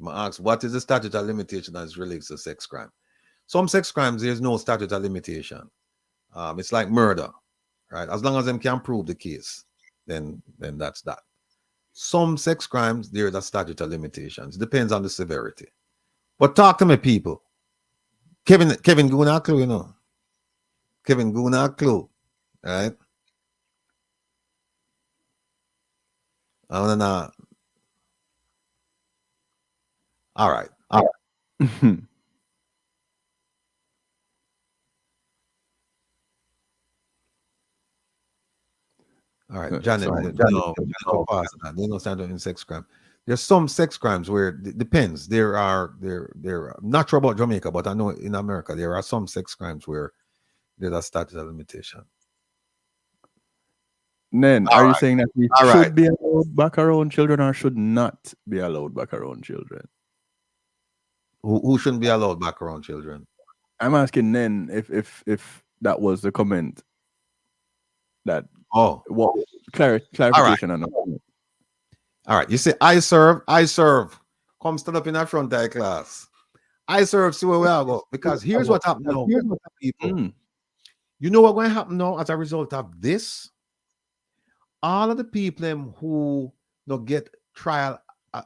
I ask, what is the statute of limitation as relates to sex crime? Some sex crimes, there's no statute of limitation. It's like murder, right? As long as them can prove the case, then that's that. Some sex crimes, there's a statute of limitations. Depends on the severity. But talk to me, people. Kevin Guna clue, you know. Kevin Guna clue, right? I wanna know. All right. All right, Janet, Sorry. no, past that. They don't stand in sex crime. There's some sex crimes where it depends. There are I'm not sure about Jamaica, but I know in America there are some sex crimes where there's a statute of limitation. Then, All are you right. saying that we All should right. be allowed back our own children or should not be allowed back our own children? Who shouldn't be allowed back around children? I'm asking then if that was the comment that Oh, what clarification on that. all right. You say I serve. Come stand up in that front of the class. I serve, see where we are go. Because here's what happened now. People. Mm. You know what's going to happen now as a result of this? All of the people them who not get trial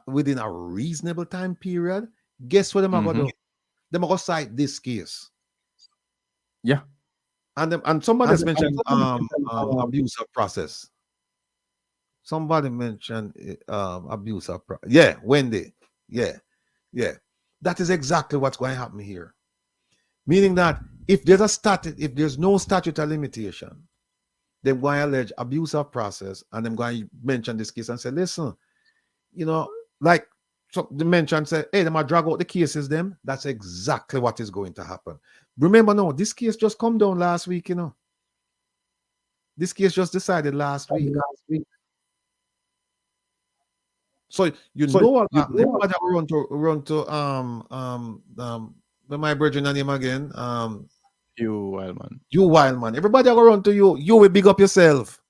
within a reasonable time period, guess what them are going to do? Them are going to cite this case. Yeah. And somebody has mentioned abuse of process. Somebody mentioned abuse of process. Yeah, Wendy. Yeah. That is exactly what's going to happen here. Meaning that if there's no statute of limitation, they're going to allege abuse of process, and they're going to mention this case and say, listen, like so they mention, say, hey, they might drag out the cases, them. That's exactly what is going to happen. Remember, no, this case just come down last week, This case just decided last week. So know what happened. Everybody run to my brethren name again. You wild man. Everybody go run to you. You will big up yourself.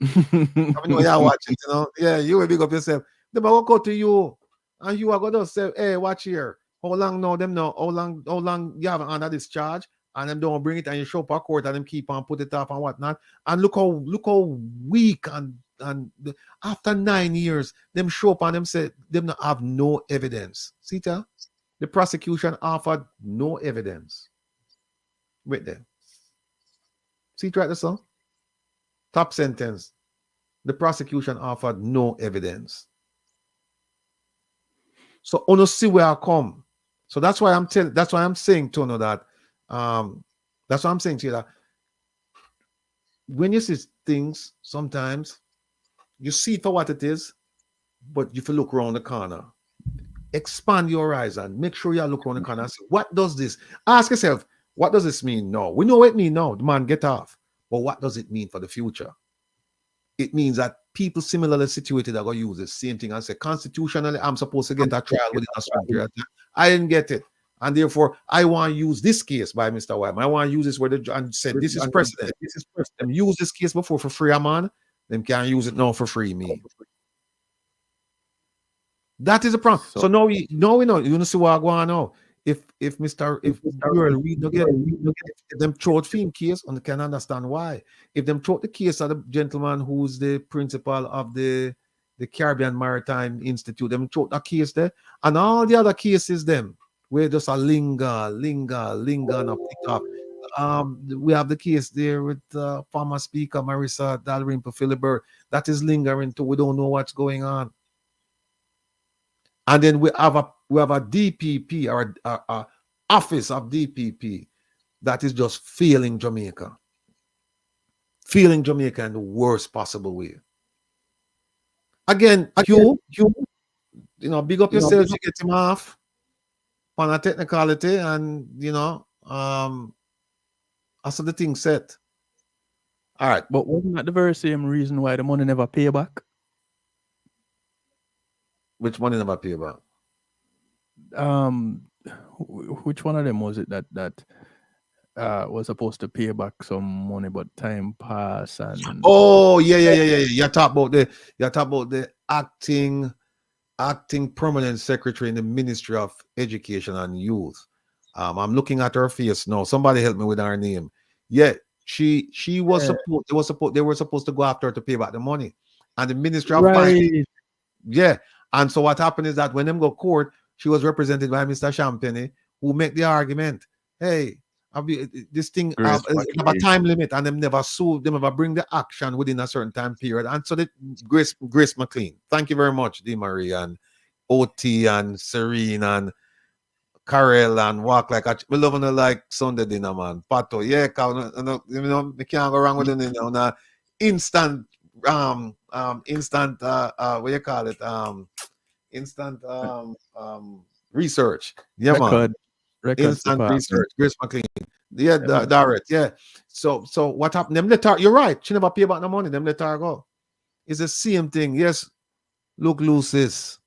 I know you're watching, Yeah, you will big up yourself. They will go to you, and you are gonna say, hey, watch here. How long now? Them know how long you haven't under this charge, and them don't bring it, and you show up at court, and them keep on put it off and whatnot. And look how weak and after 9 years, them show up and them say them not have no evidence. See that? The prosecution offered no evidence. Wait there. See it right there, sir? Top sentence. The prosecution offered no evidence. So ono see where I come. So that's why I'm saying to you that that's why I'm saying to you that when you see things, sometimes you see it for what it is, but if you look around the corner, expand your horizon, make sure you look around the corner and say, what does this? Ask yourself, what does this mean now? We know what it means now, the man get off. But what does it mean for the future? It means that people similarly situated are going to use the same thing and say, constitutionally, I'm supposed to get a trial within a certain period of time. I didn't get it. And therefore, I want to use this case by Mr. Wyman. I want to use this where the judge said, this is precedent. Them use this case before for free, man. Them can't use it now for free, me. That is a problem. So now we know. You see what I go on now. If you're if them throat theme case, and can understand why. If them throat the case of the gentleman who's the principal of the Caribbean Maritime Institute, them throat that case there, and all the other cases them where just a linger and a pick up. We have the case there with former Speaker Marissa Dalrymple Philibert. That is lingering too. We don't know what's going on. And then we have a DPP or a office of DPP that is just failing Jamaica. Failing Jamaica in the worst possible way. Again, you big up yourself to get him off on a technicality, and after the thing set. All right. But wasn't that the very same reason why the money never pay back? Which money never pay back? Which one of them was it that was supposed to pay back some money, but time passed and oh yeah. You talk about the acting permanent secretary in the Ministry of Education and Youth. I'm looking at her face now. Somebody help me with her name. Yeah, she was supposed they were supposed to go after her to pay back the money, and the Ministry of Finance. Yeah. And so what happened is that when them go court, she was represented by Mr. Champagne, who make the argument, hey, this thing have a time limit, and them never sue, them never bring the action within a certain time period. And so Grace McLean, thank you very much, D. Marie and OT and Serene and Carol and Walk Like a we love her like Sunday dinner, man. Pato, yeah, we can't go wrong with them, instant instant what you call it? Instant research. Yeah, man. Records Instant department. research. Grace McLean. Yeah, direct. Yeah. So what happened? Them let her, you're right. She never pay back the money. Them let her go. It's the same thing. Yes, look Lucis.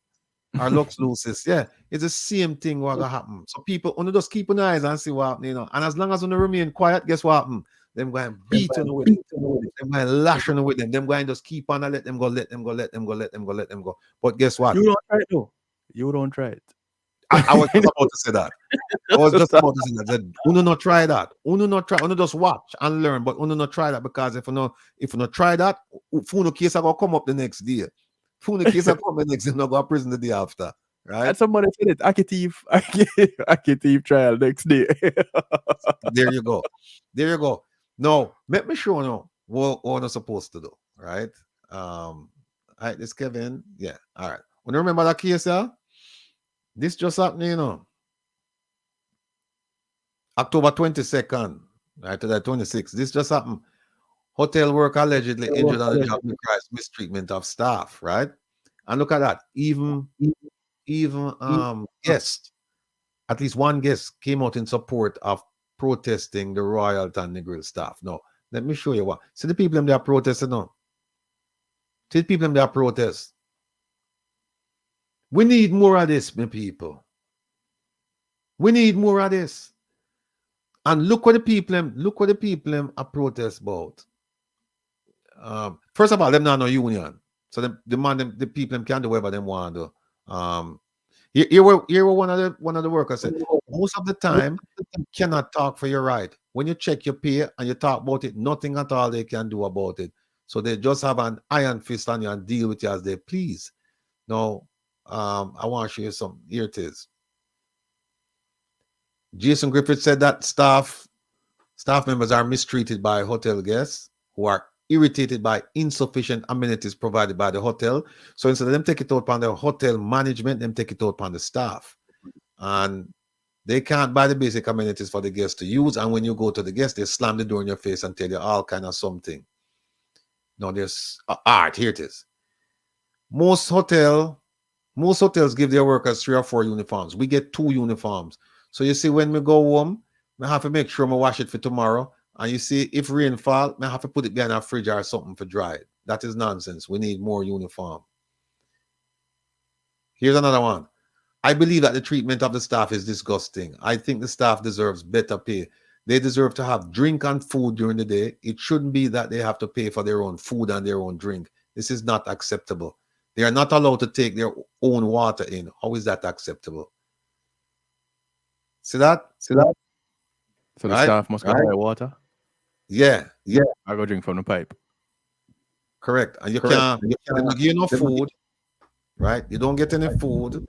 Or Lux Lucis. Yeah. It's the same thing what gonna happen. So people only just keep an eyes and see what happen, you know. And as long as you remain quiet, guess what happen? Them going beat on with it. Them going lash on with them. Them going just keep on and let them go, let them go, let them go, let them go, let them go. But guess what? You don't try it though. You don't try it. I was just about to say that. I was just about to say that. Uno not try that. Uno not try. Uno just watch and learn. But uno not try that because if you not try that, Funo case are gonna come up the next day. Funo case are come the next day. Not go to prison the day after. Right? And somebody said it. Aki thief trial next day. There you go. There you go. No, let me show you what I'm supposed to do. Right? All right, this Kevin. Yeah. All right. When you remember that case, yeah? This just happened, you know. October 22nd, right to the 26th. This just happened. Hotel worker allegedly injured on the job decries mistreatment of staff, right? And look at that. Even guest, at least one guest came out in support of protesting the Royalton Negril staff. No, let me show you what. See the people in there protesting now. See the people in there protest. We need more of this, my people. We need more of this. And look what the people are protest about. First of all, them not no union. So the people can do whatever they want to do. Here were one of the workers said, most of the time you cannot talk for your right. When you check your pay and you talk about it, nothing at all they can do about it. So they just have an iron fist on you and deal with you as they please. Now, I want to show you something. Here it is. Jason Griffith said that staff members are mistreated by hotel guests who are irritated by insufficient amenities provided by the hotel. So instead of them take it out upon the hotel management, them take it out upon the staff. And they can't buy the basic amenities for the guests to use. And when you go to the guests, they slam the door in your face and tell you all kind of something. Now there's art. Here it is. Most hotels give their workers 3 or 4 uniforms. We get 2 uniforms. So you see, when we go home, I have to make sure I wash it for tomorrow. And you see, if rain fall, I have to put it behind a fridge or something for dry. That is nonsense. We need more uniform. Here's another one. I believe that the treatment of the staff is disgusting. I think the staff deserves better pay. They deserve to have drink and food during the day. It shouldn't be that they have to pay for their own food and their own drink. This is not acceptable. They are not allowed to take their own water in. How is that acceptable? See that? So the staff must go buy water? Yeah. I go drink from the pipe. Correct. And you can't give you no food, right? You don't get any food.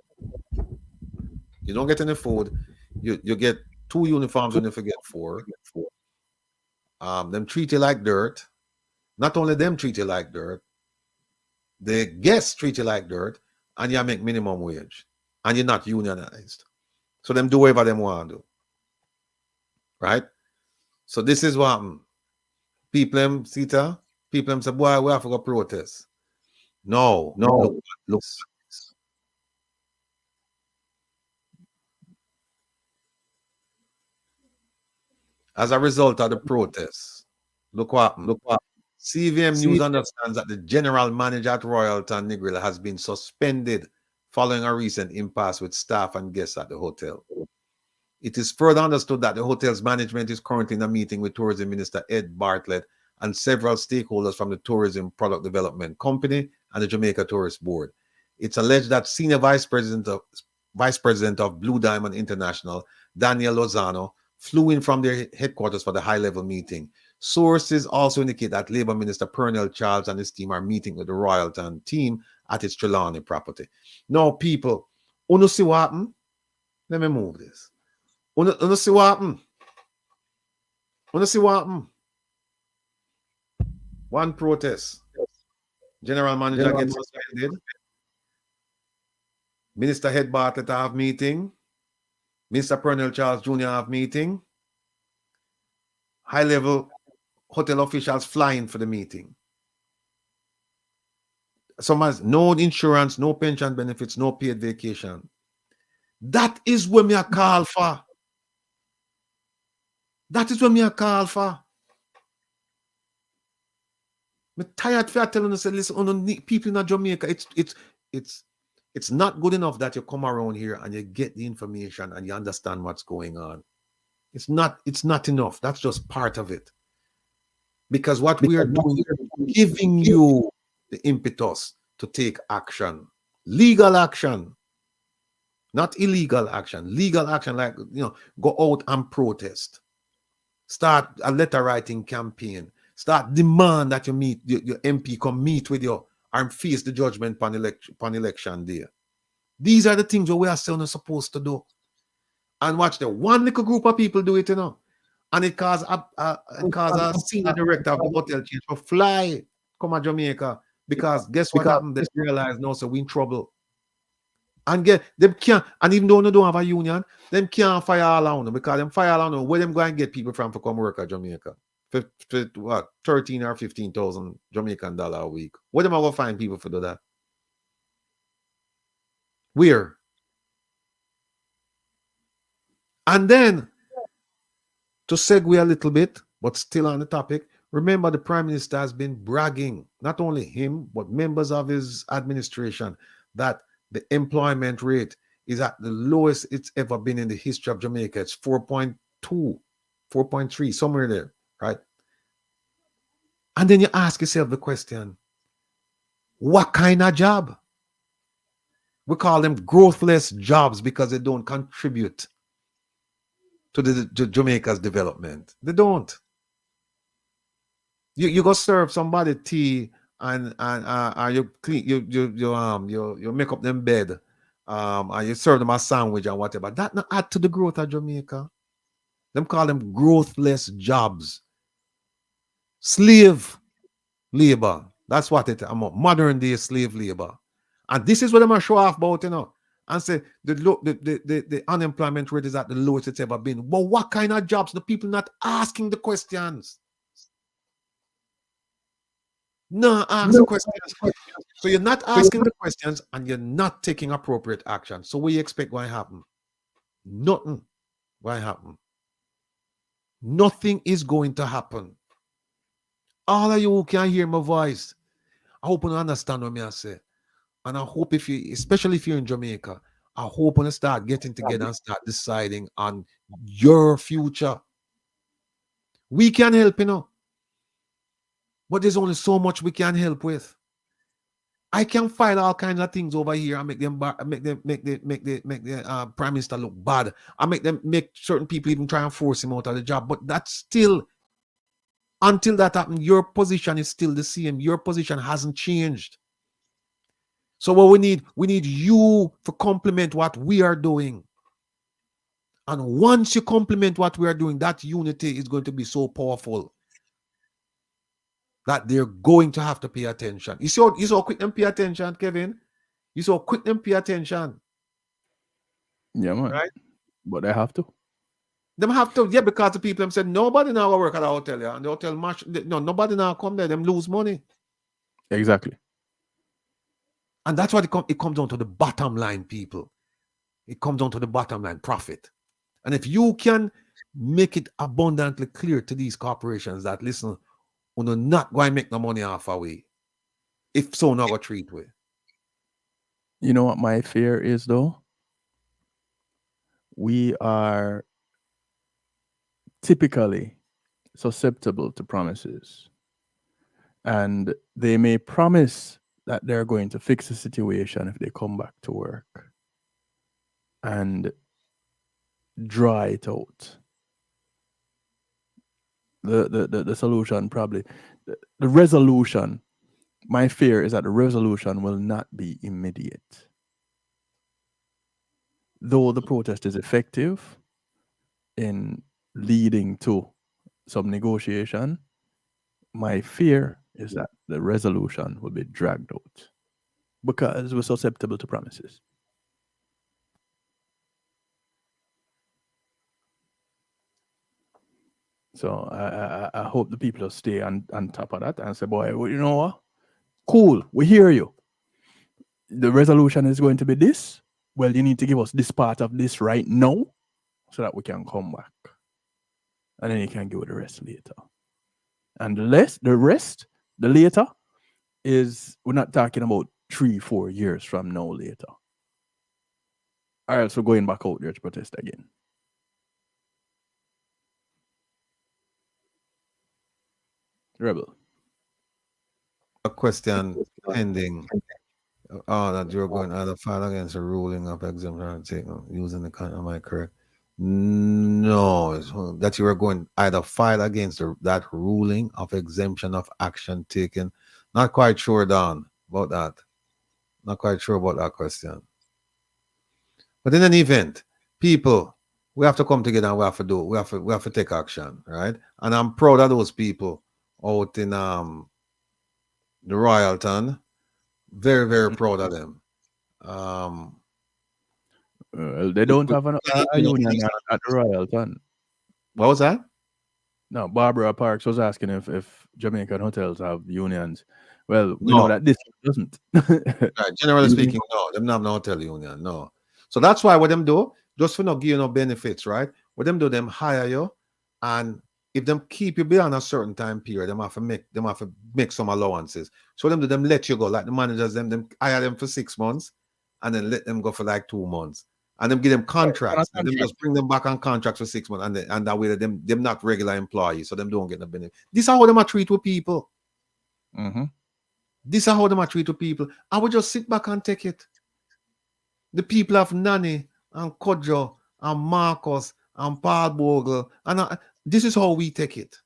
You don't get any food. You get 2 uniforms when you forget 4. Them treat you like dirt. Not only them treat you like dirt, the guests treat you like dirt, and you make minimum wage, and you're not unionized. So them do whatever them want to do. Right? So this is what happened. People say, boy, we have to go protest. No. Look. As a result of the protests, look what happened. CVM News understands that the general manager at Royalton Negril has been suspended following a recent impasse with staff and guests at the hotel. It is further understood that the hotel's management is currently in a meeting with Tourism Minister Ed Bartlett and several stakeholders from the Tourism Product Development Company and the Jamaica Tourist Board. It's alleged that Senior Vice President of Blue Diamond International, Daniel Lozano, flew in from their headquarters for the high-level meeting. Sources also indicate that Labour Minister Pernell Charles and his team are meeting with the Royalton team at its Trelawney property. Now, people, you see what happened? Let me move this. You see what happened? You see what happened? One protest. General manager gets suspended. Minister Head Bartlett have meeting. Mr. Pernell Charles Jr. have meeting. High-level hotel officials flying for the meeting. some has no insurance, no pension benefits, no paid vacation. That is what me a call for. That is what me a call for. Me tired for telling us, listen, people in Jamaica, it's not good enough that you come around here and you get the information and you understand what's going on. It's not enough. That's just part of it. Because what we are doing is giving you the impetus to take action, legal action, not illegal action, legal action, like, go out and protest, start a letter writing campaign, start demand that you meet your MP, come meet with you and face the judgment on election day. These are the things that we are still not supposed to do. And watch the one little group of people do it, and it caused a senior director of the hotel chain to fly come to Jamaica, because guess what happened? They realized no, so we in trouble. And them can't, and even though they don't have a union, them can't fire all on them, because them fire all on them, where them go and get people from to come work at Jamaica? For what, 13 or 15,000 Jamaican dollar a week. Where them are going to find people for do that? Where? And then, to segue a little bit, but still on the topic, remember the Prime Minister has been bragging, not only him, but members of his administration, that the employment rate is at the lowest it's ever been in the history of Jamaica. It's 4.2, 4.3, somewhere there, right? And then you ask yourself the question, what kind of job? We call them growthless jobs because they don't contribute to Jamaica's development. They don't. You go serve somebody tea and you clean you make up them bed, and you serve them a sandwich and whatever. That not add to the growth of Jamaica. Them call them growthless jobs. Slave labor. That's what it is. Modern day slave labor. And this is what I'm show off about, and say the unemployment rate is at the lowest it's ever been. But what kind of jobs? The people not asking the questions. No, ask the questions. So you're not asking the questions and you're not taking appropriate action. So what do you expect going to happen? Nothing going to happen. Nothing is going to happen. All of you who can hear my voice, I hope you understand what I say. And I hope especially if you're in Jamaica, I hope you start getting together and start deciding on your future. We can help, but there's only so much we can help with. I can file all kinds of things over here and make the Prime Minister look bad. I make certain people even try and force him out of the job. But that's still, until that happens, your position is still the same. Your position hasn't changed. So what we need you to complement what we are doing. And once you complement what we are doing, that unity is going to be so powerful that they're going to have to pay attention. You saw quick them pay attention, Kevin. You saw quick them pay attention. Yeah, man. Right? But they have to. Them have to, yeah, because the people them said nobody now work at the hotel, yeah. And the hotel nobody now come there, them lose money. Exactly. And that's what it comes down to, the bottom line, people. It comes down to the bottom line, profit. And if you can make it abundantly clear to these corporations that, listen, we're not going to make no money off our way, if so, not going to treat we. You know what my fear is, though? We are typically susceptible to promises. And they may promise that they're going to fix the situation if they come back to work and draw it out. The solution probably, the resolution, my fear is that the resolution will not be immediate. Though the protest is effective in leading to some negotiation, my fear is that the resolution will be dragged out because we're susceptible to promises. So I hope the people will stay on top of that and say, boy, well, you know what? Cool, we hear you. the resolution is going to be this. Well, you need to give us this part of this right now so that we can come back. And then you can give the rest later. And the rest, the later, is we're not talking about 3-4 years from now later. All right, so going back out there to protest again. Rebel. A question pending. That you're going to either file against the ruling of exemption using the am I correct? No, that you are going either file against that ruling of exemption of action taken. Not quite sure, Don, about that. Not quite sure about that question. But in any event, people, we have to come together and we have to take action, right? And I'm proud of those people out in the Royalton. Very, very proud of them. They don't have a union at the Royalton. What was that? No, Barbara Parks was asking if Jamaican hotels have unions. Well, we know that this doesn't. Right. Generally speaking, no, them not have no hotel union, no. So that's why what them do, just for not give you no benefits, right? What them do, them hire you, and if them keep you beyond a certain time period, them have to make some allowances. So them do, them let you go, like the managers, them hire them for 6 months, and then let them go for like 2 months, and them give them contracts, and them just bring them back on contracts for 6 months, and that way them not regular employees, so them don't get the benefit. This is how them are treat with people. Mm-hmm. This is how them are treat with people. I would just sit back and take it. The people of Nani and Kodjo and Marcus and Paul Bogle, and this is how we take it.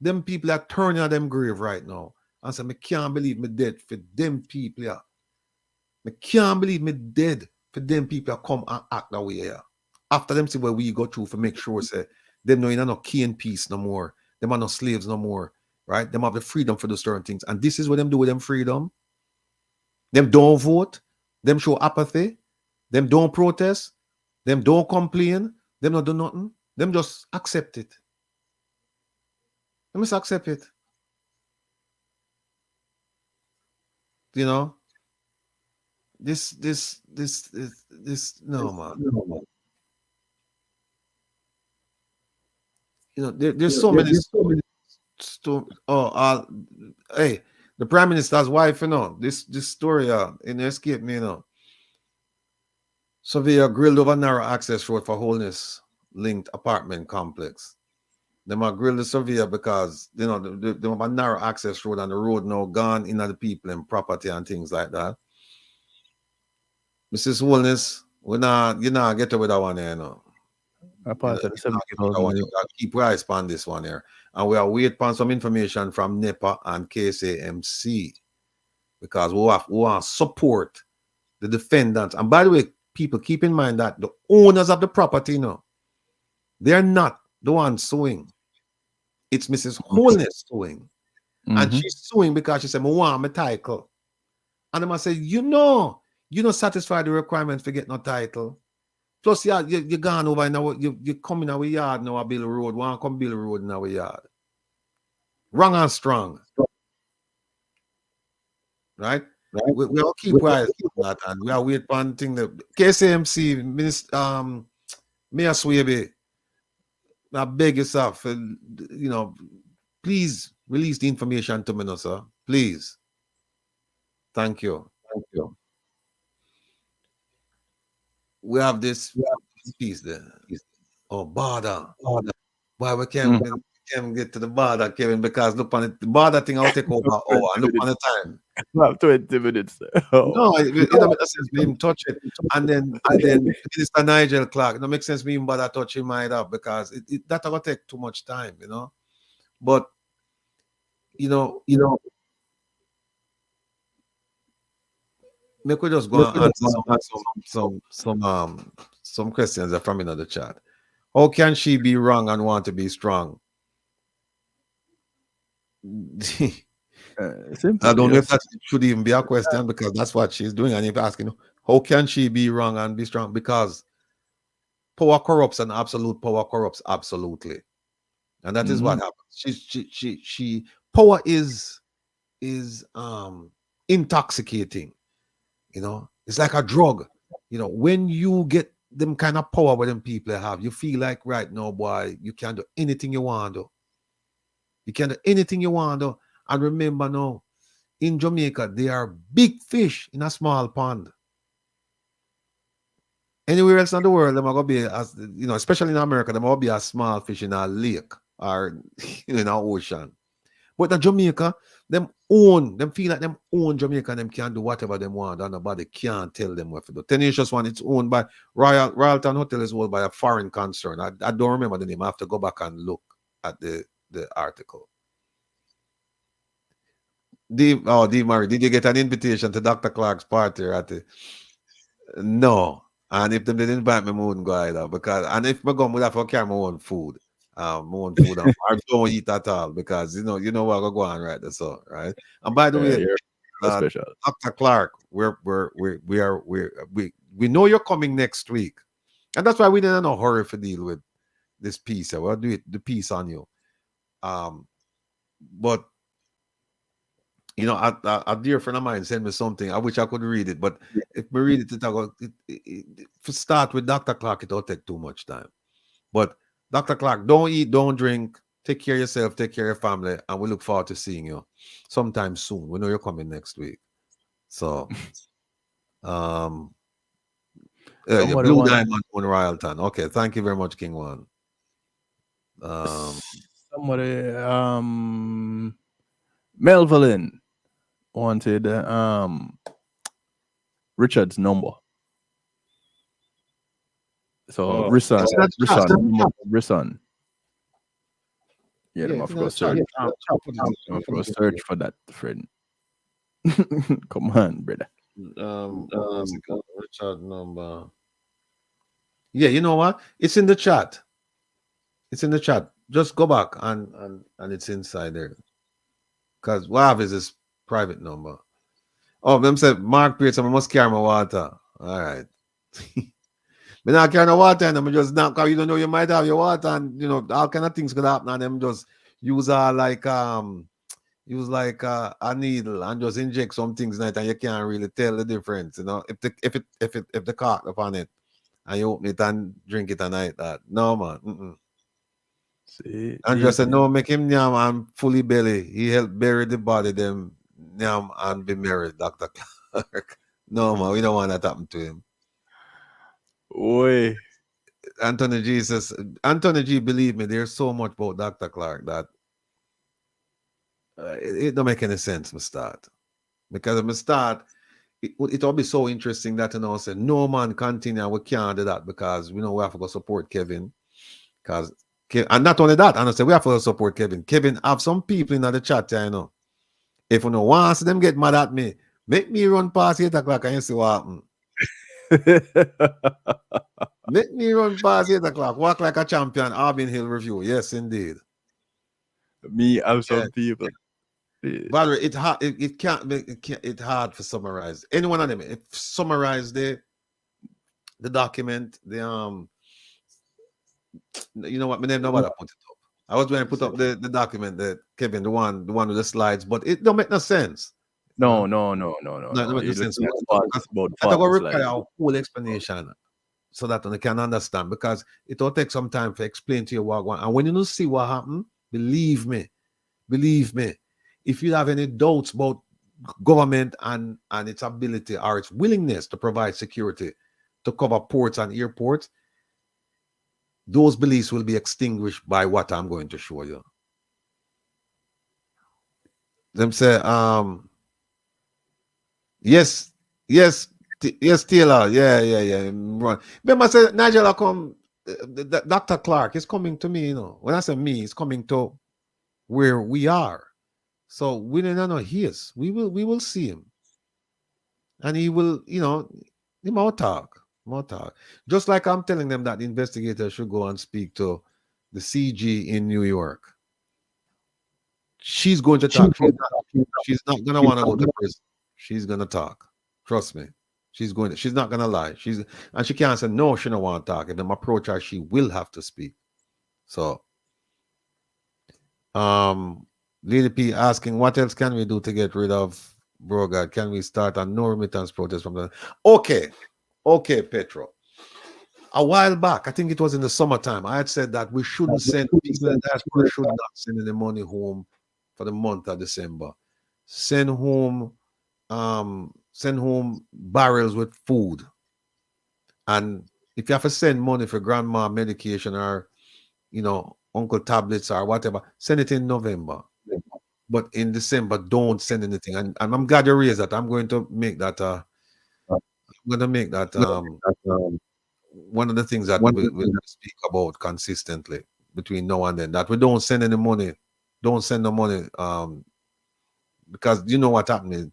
Them people are turning at them grave right now. And say, I can't believe me dead for them people here. I can't believe me dead for them people come and act that way here. After them see where we go through for make sure say them no in no key and peace no more. Them are no slaves no more. Right? Them have the freedom for those certain things. And this is what them do with them freedom. Them don't vote. Them show apathy. Them don't protest. Them don't complain. Them not do nothing. Them just accept it. They must accept it. You know? This no man. You know, there's so many. Hey, the Prime Minister's wife, you know, this story, in escape me, you know. Suveyor grilled over narrow access road for Holness linked apartment complex. They might grill the Suveyor because, you know, they have a narrow access road and the road now gone in the people and property and things like that. Mrs. Holness, you not get away with that one here, you know. Apart of the 70,000. You got to keep your eyes on this one here. And we are waiting for some information from NEPA and KSAMC because we want to support the defendants. And by the way, people, keep in mind that the owners of the property, you know, they're not the ones suing. It's Mrs. Holness suing. Mm-hmm. And she's suing because she said, I want my title. And I say, you don't satisfy the requirements for getting no title. Plus, you're gone over now. You come in our yard now, build a road. Want to come build a road in our yard. Wrong and strong. Right? We all keep quiet on that, and we are waiting for thing that KSAMC, Minister, Mayor Swaby, I beg yourself, you know, please release the information to me now, sir. Please. Thank you. Thank you. We have this piece there. Oh, border. Why we can't get to the border, Kevin? Because look on it, the border thing I'll take over an hour. And look on the time. We have 20 minutes. Oh. No, it doesn't make sense me even touch it. And then Minister Nigel Clark, it don't make sense me even bother touching mine up because that will take too much time, you know. But you know, we could just go and answer some questions that from another chat. How can she be wrong and want to be strong? I don't know if that should even be a question because that's what she's doing. And if asking, how can she be wrong and be strong? Because power corrupts and absolute power corrupts absolutely, and that is what happens. She power is intoxicating. You know, it's like a drug. You know, when you get them kind of power with them people have, you feel like right now, boy, you can do anything you want to. You can do anything you want to. And remember now, in Jamaica, there are big fish in a small pond. Anywhere else in the world, there might be, as you know, especially in America, there might be a small fish in a lake or in an ocean. But in Jamaica, them feel like them own Jamaica, and them can do whatever they want, and nobody can tell them what to do. Tenacious one, it's owned by Royalton Hotel is owned by a foreign concern. I don't remember the name. I have to go back and look at the article. D Murray, did you get an invitation to Dr. Clark's party at the No. And if they didn't invite me, I wouldn't go either. Because and if I go, I have to carry my own food. My own food. I don't eat at all because you know what I go on right there, so right. And by the way, special. Dr. Clark, we know you're coming next week, and that's why we didn't no hurry to deal with this piece. We'll do it the piece on you. But you know, a dear friend of mine sent me something. I wish I could read it, but if we read it, to start with Dr. Clark, it'll take too much time. But Dr. Clark, don't eat, don't drink, take care of yourself, take care of your family, and we look forward to seeing you sometime soon. We know you're coming next week. So, Blue Diamond on Royalton. Okay, thank you very much, King One. Somebody, Melvin wanted Richard's number. So Risson. Yeah, I'm of course search. Search for that, friend. Come on, brother. Richard number. Yeah, you know what? It's in the chat. It's in the chat. Just go back and it's inside there. Because what I have is his private number. Oh, them said Mark Pierce, I must carry my water. All right. But not carry no water, and I'm just not, because you don't know, you might have your water, and you know, all kind of things could happen, and them just use like a needle and just inject some things in it, and you can't really tell the difference, you know, if the cork upon it and you open it and drink it and like that. No man. See, and just said no, make him nyam and fully belly. He helped bury the body, them nyam and be married, Dr. Clark. No man, we don't want that happen to him. Oi. Anthony G, believe me, there's so much about Dr. Clark that it don't make any sense, because if I start, it'll be so interesting that, you know, say no man continue, we can't do that because we know we have to go support Kevin. And not only that, and I say we have to support Kevin. Kevin have some people in the chat, you know. If you know once them get mad at me, make me run past 8 o'clock and you see what happen. Make me run past 8 o'clock, walk like a champion, Arbin Hill review. Yes, indeed. Me have some people. By the way, it's hard to summarize. Any one of them, if summarize the document, you know what, my name nobody put it up. I was going to put up the document that Kevin, the one with the slides, but it don't make no sense. No. Make sense. I will require a whole explanation so that they can understand, because it will take some time to explain to you what going on. And when you don't see what happened, believe me, if you have any doubts about government and its ability or its willingness to provide security to cover ports and airports, those beliefs will be extinguished by what I'm going to show you. Them say, yes, Taylor, yeah. Remember, I said Nigel come, Dr. Clark is coming to me, you know. When I say me, he's coming to where we are. So we don't know his. We will see him, and he will, you know, he might talk. Just like I'm telling them that the investigator should go and speak to the CG in New York. She's going to talk. She's not gonna want to go to prison. She's gonna talk. Trust me. She's not gonna lie. And she can't say no, she don't want to talk. If them approach her, she will have to speak. So Lily P asking, what else can we do to get rid of bro, God, can we start a no remittance protest from the? Okay, Petro. A while back, I think it was in the summertime, I had said that we shouldn't send people in the diaspora should not send any money home for the month of December. Send home barrels with food. And if you have to send money for grandma medication or uncle tablets or whatever, send it in November. But in December, don't send anything. And I'm glad you raised that. I'm going to make that one of the things that we'll speak about consistently between now and then, that we don't send any money. Don't send no money. Because you know what happened?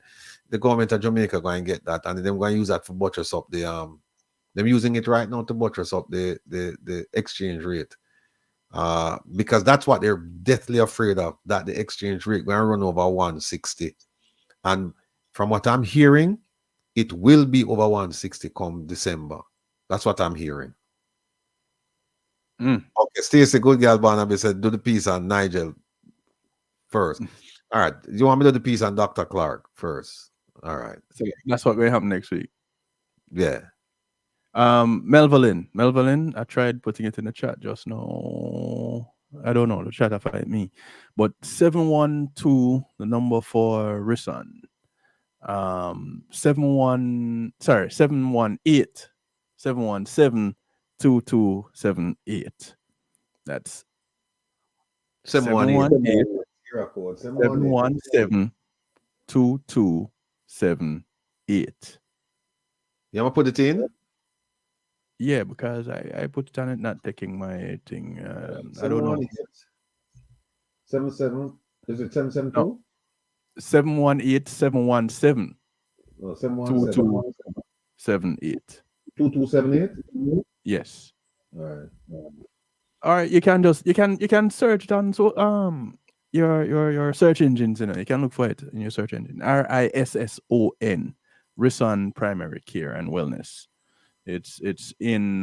The government of Jamaica going to get that, and they're going to use that for buttress up the they're using it right now to buttress up the exchange rate. Because that's what they're deathly afraid of, that the exchange rate going to run over 160. And from what I'm hearing, it will be over 160 come December. That's what I'm hearing. Okay, Stacey, good girl, Barnaby said, do the piece on Nigel first. All right. You want me to do the piece on Dr. Clark first? All right. So that's what will happen next week. Yeah. Melvin, I tried putting it in the chat just now. I don't know, the chat will find me. But 712, the number for Risson. 718 717 2278. That's 718 717 2278. You want to put it in? Yeah, because I put it on it, not taking my thing. I don't know. 77. Is it 772? 718 717 No, 717. 2278. 2278? Yes. All right. You can search it on your search engines, you can look for it in your search engine. RISSON, Risson Primary Care and Wellness. It's in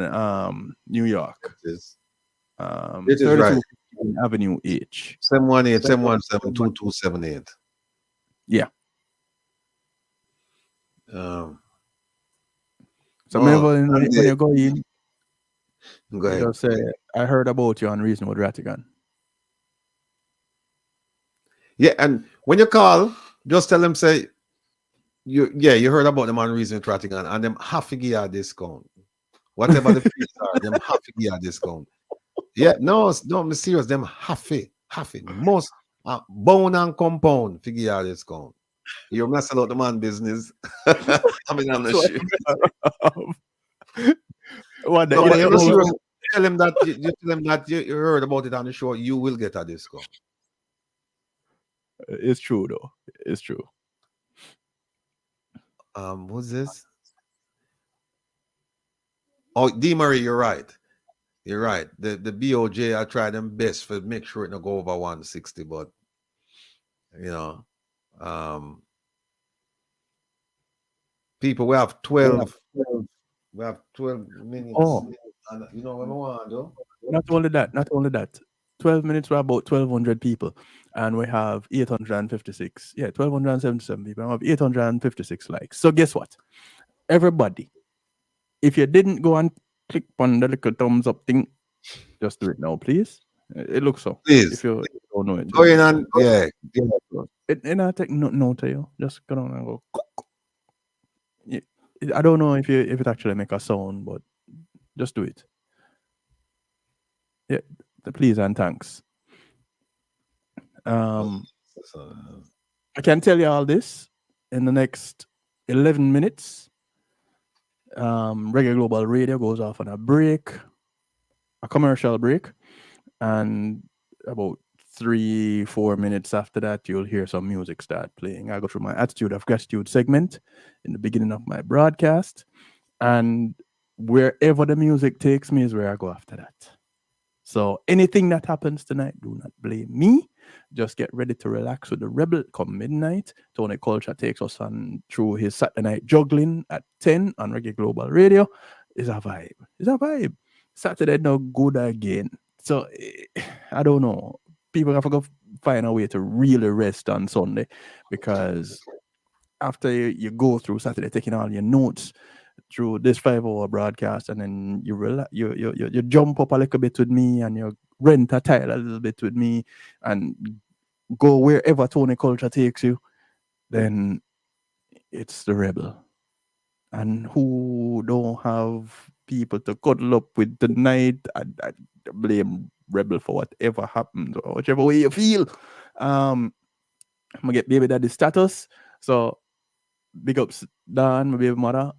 New York. It is right. Avenue H. 718 717 2278. Yeah. So when you go in, go ahead. Just say, I heard about you on Reason with Rattigan. Yeah, and when you call, just tell them, say, you heard about them on Reason with Rattigan, and them have to give you a discount. Whatever the fees are, them have to give you a discount. Yeah, no, I'm serious. Them have to. Most bone and compound figure you a discount. You're not sell out the man business. I mean, I'm not sure. What? No, but you're serious. Tell them that you heard about it on the show. You will get a discount. It's true, though. It's true. What's this? Oh, D. Murray, you're right. You're right. The BOJ, I try them best for make sure it don't go over 160, but people, we have 12. We have 12 minutes. Oh. And you know what I want to do? Not only that. 12 minutes we're about 1,200 people, and we have 856. Yeah, 1,277 people. I have 856 likes. So guess what? Everybody, if you didn't go and click on the little thumbs up thing, just do it now, please. It looks so. Please. If you don't know it. Go in and It I'll take note to you. Just go on and go. I don't know if it actually make a sound, but just do it. Yeah, please and thanks. I can tell you all this in the next 11 minutes. Reggae Global Radio goes off on a commercial break, and about 3-4 minutes after that, you'll hear some music start playing. I go through my Attitude of Gratitude segment in the beginning of my broadcast, and wherever the music takes me is where I go after that. So anything that happens tonight, do not blame me. Just get ready to relax with the Rebel come midnight. Tony Culture takes us on through his Saturday night juggling at 10 on Reggae Global Radio. It's a vibe. Saturday no good again. So I don't know. People have to go find a way to really rest on Sunday, because after you go through Saturday, taking all your notes through this 5-hour broadcast, and then you jump up a little bit with me, and you rent a tile a little bit with me, and go wherever Tony Culture takes you, then it's the Rebel. And who don't have people to cuddle up with tonight, I blame Rebel for whatever happens or whichever way you feel. I'm gonna get baby daddy status. So big ups Dan, my baby mother.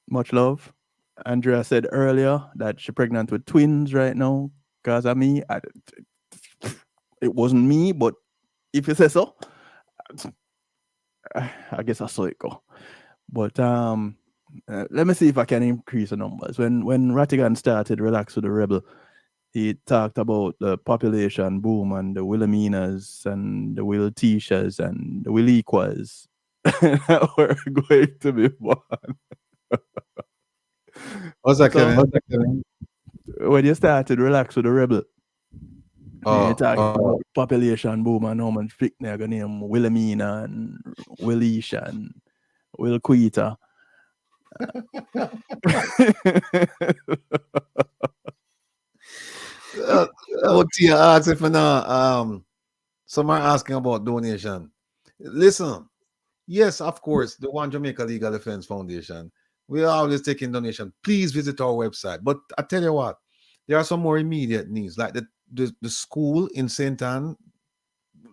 Much love. Andrea said earlier that she's pregnant with twins right now because of me. It wasn't me, but if you say so, I guess I saw it go. But let me see if I can increase the numbers. When Rattigan started Relax with the Rebel, he talked about the population boom and the Wilhelminas and the Wiltishas and the Williquas that were going to be born. What's that, Kevin? When you started Relax with the Rebel, you talked Oh, about population boom and how much freak they're going to name Wilhelmina and Willisha and Wilquita. Tia asked if some are asking about donation. Listen, yes, of course, the One Jamaica Legal Defense Foundation. We are always taking donation. Please visit our website. But I tell you what, there are some more immediate needs, like the school in St. Anne,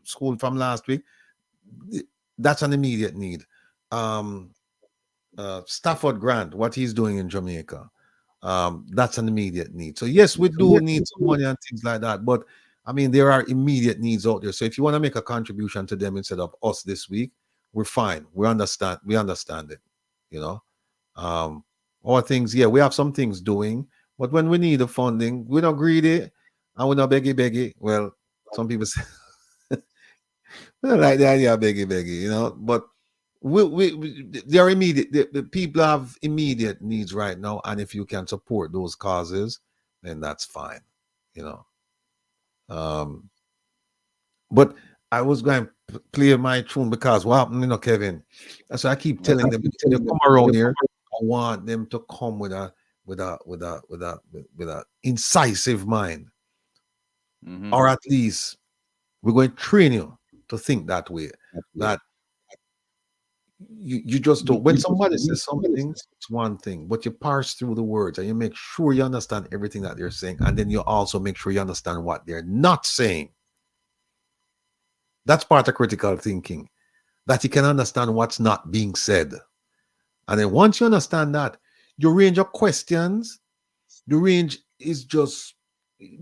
school from last week. That's an immediate need. Stafford Grant, what he's doing in Jamaica, that's an immediate need. So yes, we do need some money and things like that, but I mean, there are immediate needs out there. So if you want to make a contribution to them instead of us this week, we're fine. We understand it, you know. All things, yeah, we have some things doing, but when we need the funding, we're not greedy and we're not beggy. Well, some people say we don't like the idea of beggy, you know, but they're immediate. The people have immediate needs right now, and if you can support those causes, then that's fine, you know. But I was going to play my tune because what happened, you know, Kevin. So I keep telling them, when you come around here, I want them to come with a incisive mind, or at least we're going to train you to think that way. That you just don't. When somebody says something, it's one thing, but you parse through the words and you make sure you understand everything that they're saying, and then you also make sure you understand what they're not saying. That's part of critical thinking, that you can understand what's not being said. And then once you understand that, your range of questions, the range is just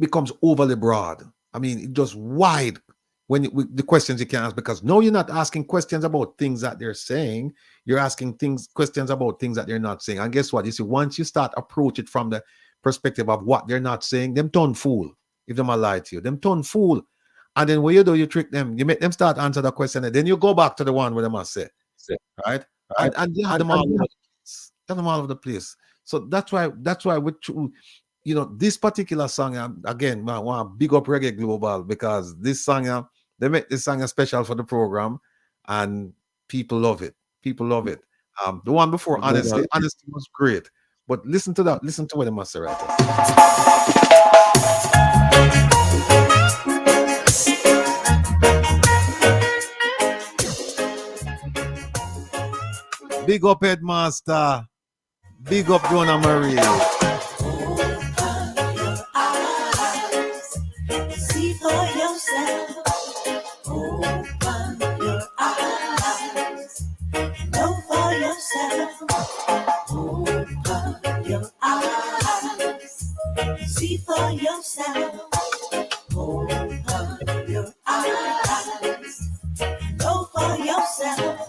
becomes overly broad. I mean, it's just wide when the questions you can ask, because now you're not asking questions about things that they're saying. You're asking questions about things that they're not saying. And guess what? You see, once you start approach it from the perspective of what they're not saying, them turn fool. If them lie to you, them turn fool. And then what you do, you trick them, you make them start answer the question, and then you go back to the one where they must say, right? And you have them all over the place. You have them all over the place. So that's why we, you know, this particular song, again, I want to big up Reggae Global, because this song, they make this song special for the program, and people love it. People love it. The one before, Honesty was great. But listen to that. Listen to what they must say right there. Big up Headmaster. Big up Donna Marie. Open your eyes and see for yourself. Open your eyes and know for yourself. Open your eyes and see for yourself. Open your eyes and know for yourself.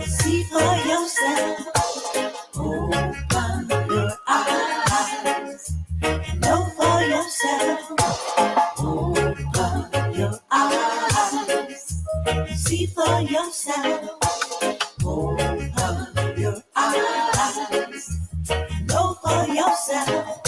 See for yourself. Open your eyes. Know for yourself. Open your eyes. See for yourself. Open your eyes. Know for yourself.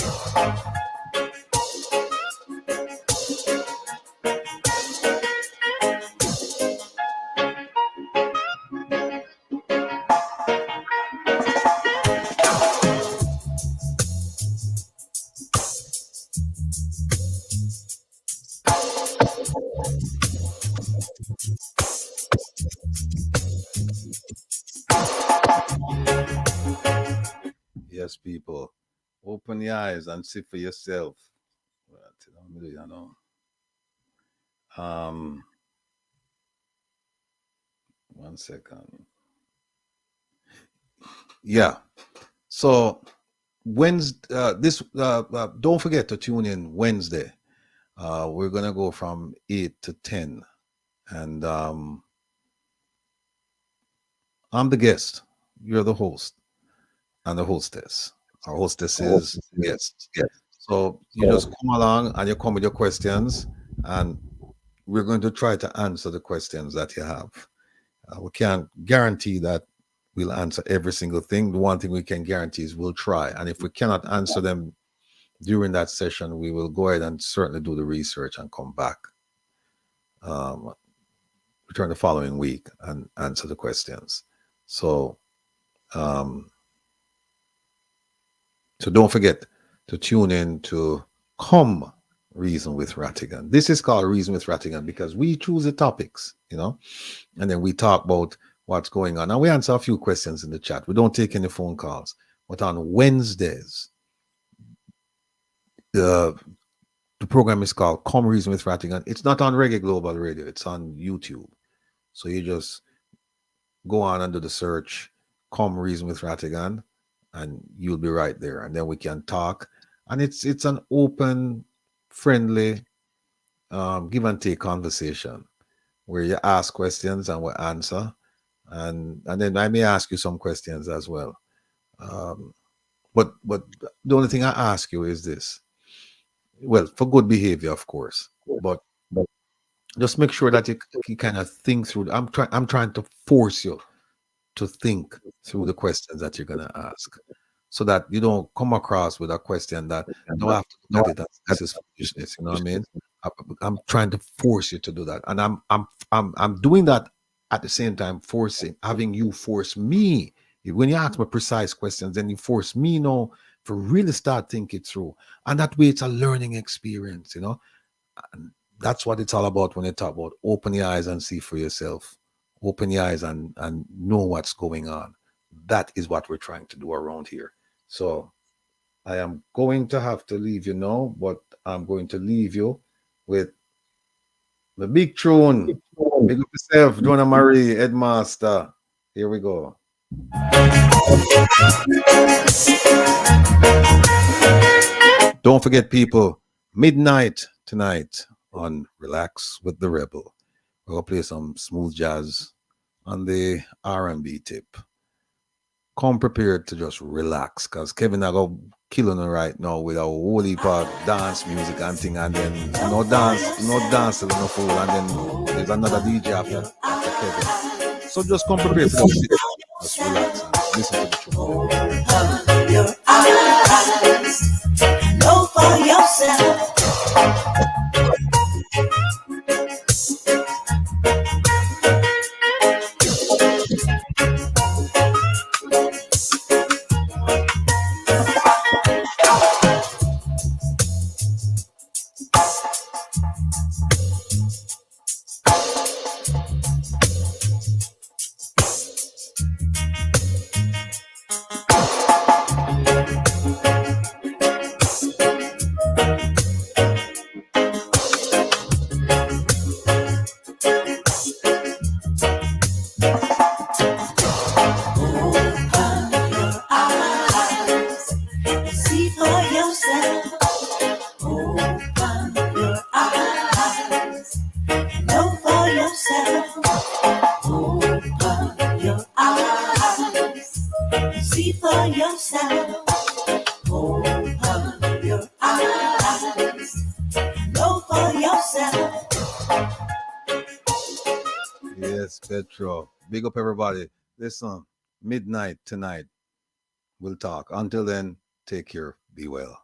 Yes, people. Open your eyes and see for yourself. You know. One second. Yeah. So Wednesday, don't forget to tune in Wednesday. We're gonna go from 8 to 10, and I'm the guest. You're the host and the hostess. Our hostess is guest. Yes. So you just come along and you come with your questions, and we're going to try to answer the questions that you have. We can't guarantee that we'll answer every single thing. The one thing we can guarantee is we'll try. And if we cannot answer them during that session, we will go ahead and certainly do the research and come back. Return the following week and answer the questions. So, so don't forget to tune in to Come Reason with Rattigan. This is called Reason with Rattigan because we choose the topics, you know, and then we talk about what's going on. And we answer a few questions in the chat. We don't take any phone calls. But on Wednesdays, the program is called Come Reason with Rattigan. It's not on Reggae Global Radio. It's on YouTube. So you just go on and do the search, Come Reason with Rattigan, and you'll be right there. And then we can talk. And it's an open, friendly, give and take conversation where you ask questions and we answer. And then I may ask you some questions as well. But the only thing I ask you is this. Well, for good behavior, of course. But just make sure that you kind of think through. I'm trying to force you to think through the questions that you're gonna ask, so that you don't come across with a question that you don't have to look at it as this is foolishness. You know what I mean? I'm trying to force you to do that, and I'm doing that at the same time, having you force me. When you ask me precise questions, then you force me now to really start thinking through, and that way it's a learning experience. You know, and that's what it's all about when you talk about open your eyes and see for yourself. Open your eyes and know what's going on. That is what we're trying to do around here. So I am going to have to leave you now, but I'm going to leave you with the big tune. Big up yourself, Donna Marie, Headmaster. Here we go. Don't forget, people, midnight tonight on Relax with the Rebel. We'll play some smooth jazz on the R&B tip. Come prepared to just relax, because Kevin I go killing it right now with a whole heap of dance music and thing, and then no dance till no fool, and then there's another DJ after Kevin. So just come prepared to just relax and listen to the tune. Open your eyes, know for yourself. eyes. See for yourself. Open your eyes. Know for yourself. Yes, Petro. Big up everybody. Listen, midnight tonight. We'll talk. Until then, take care. Be well.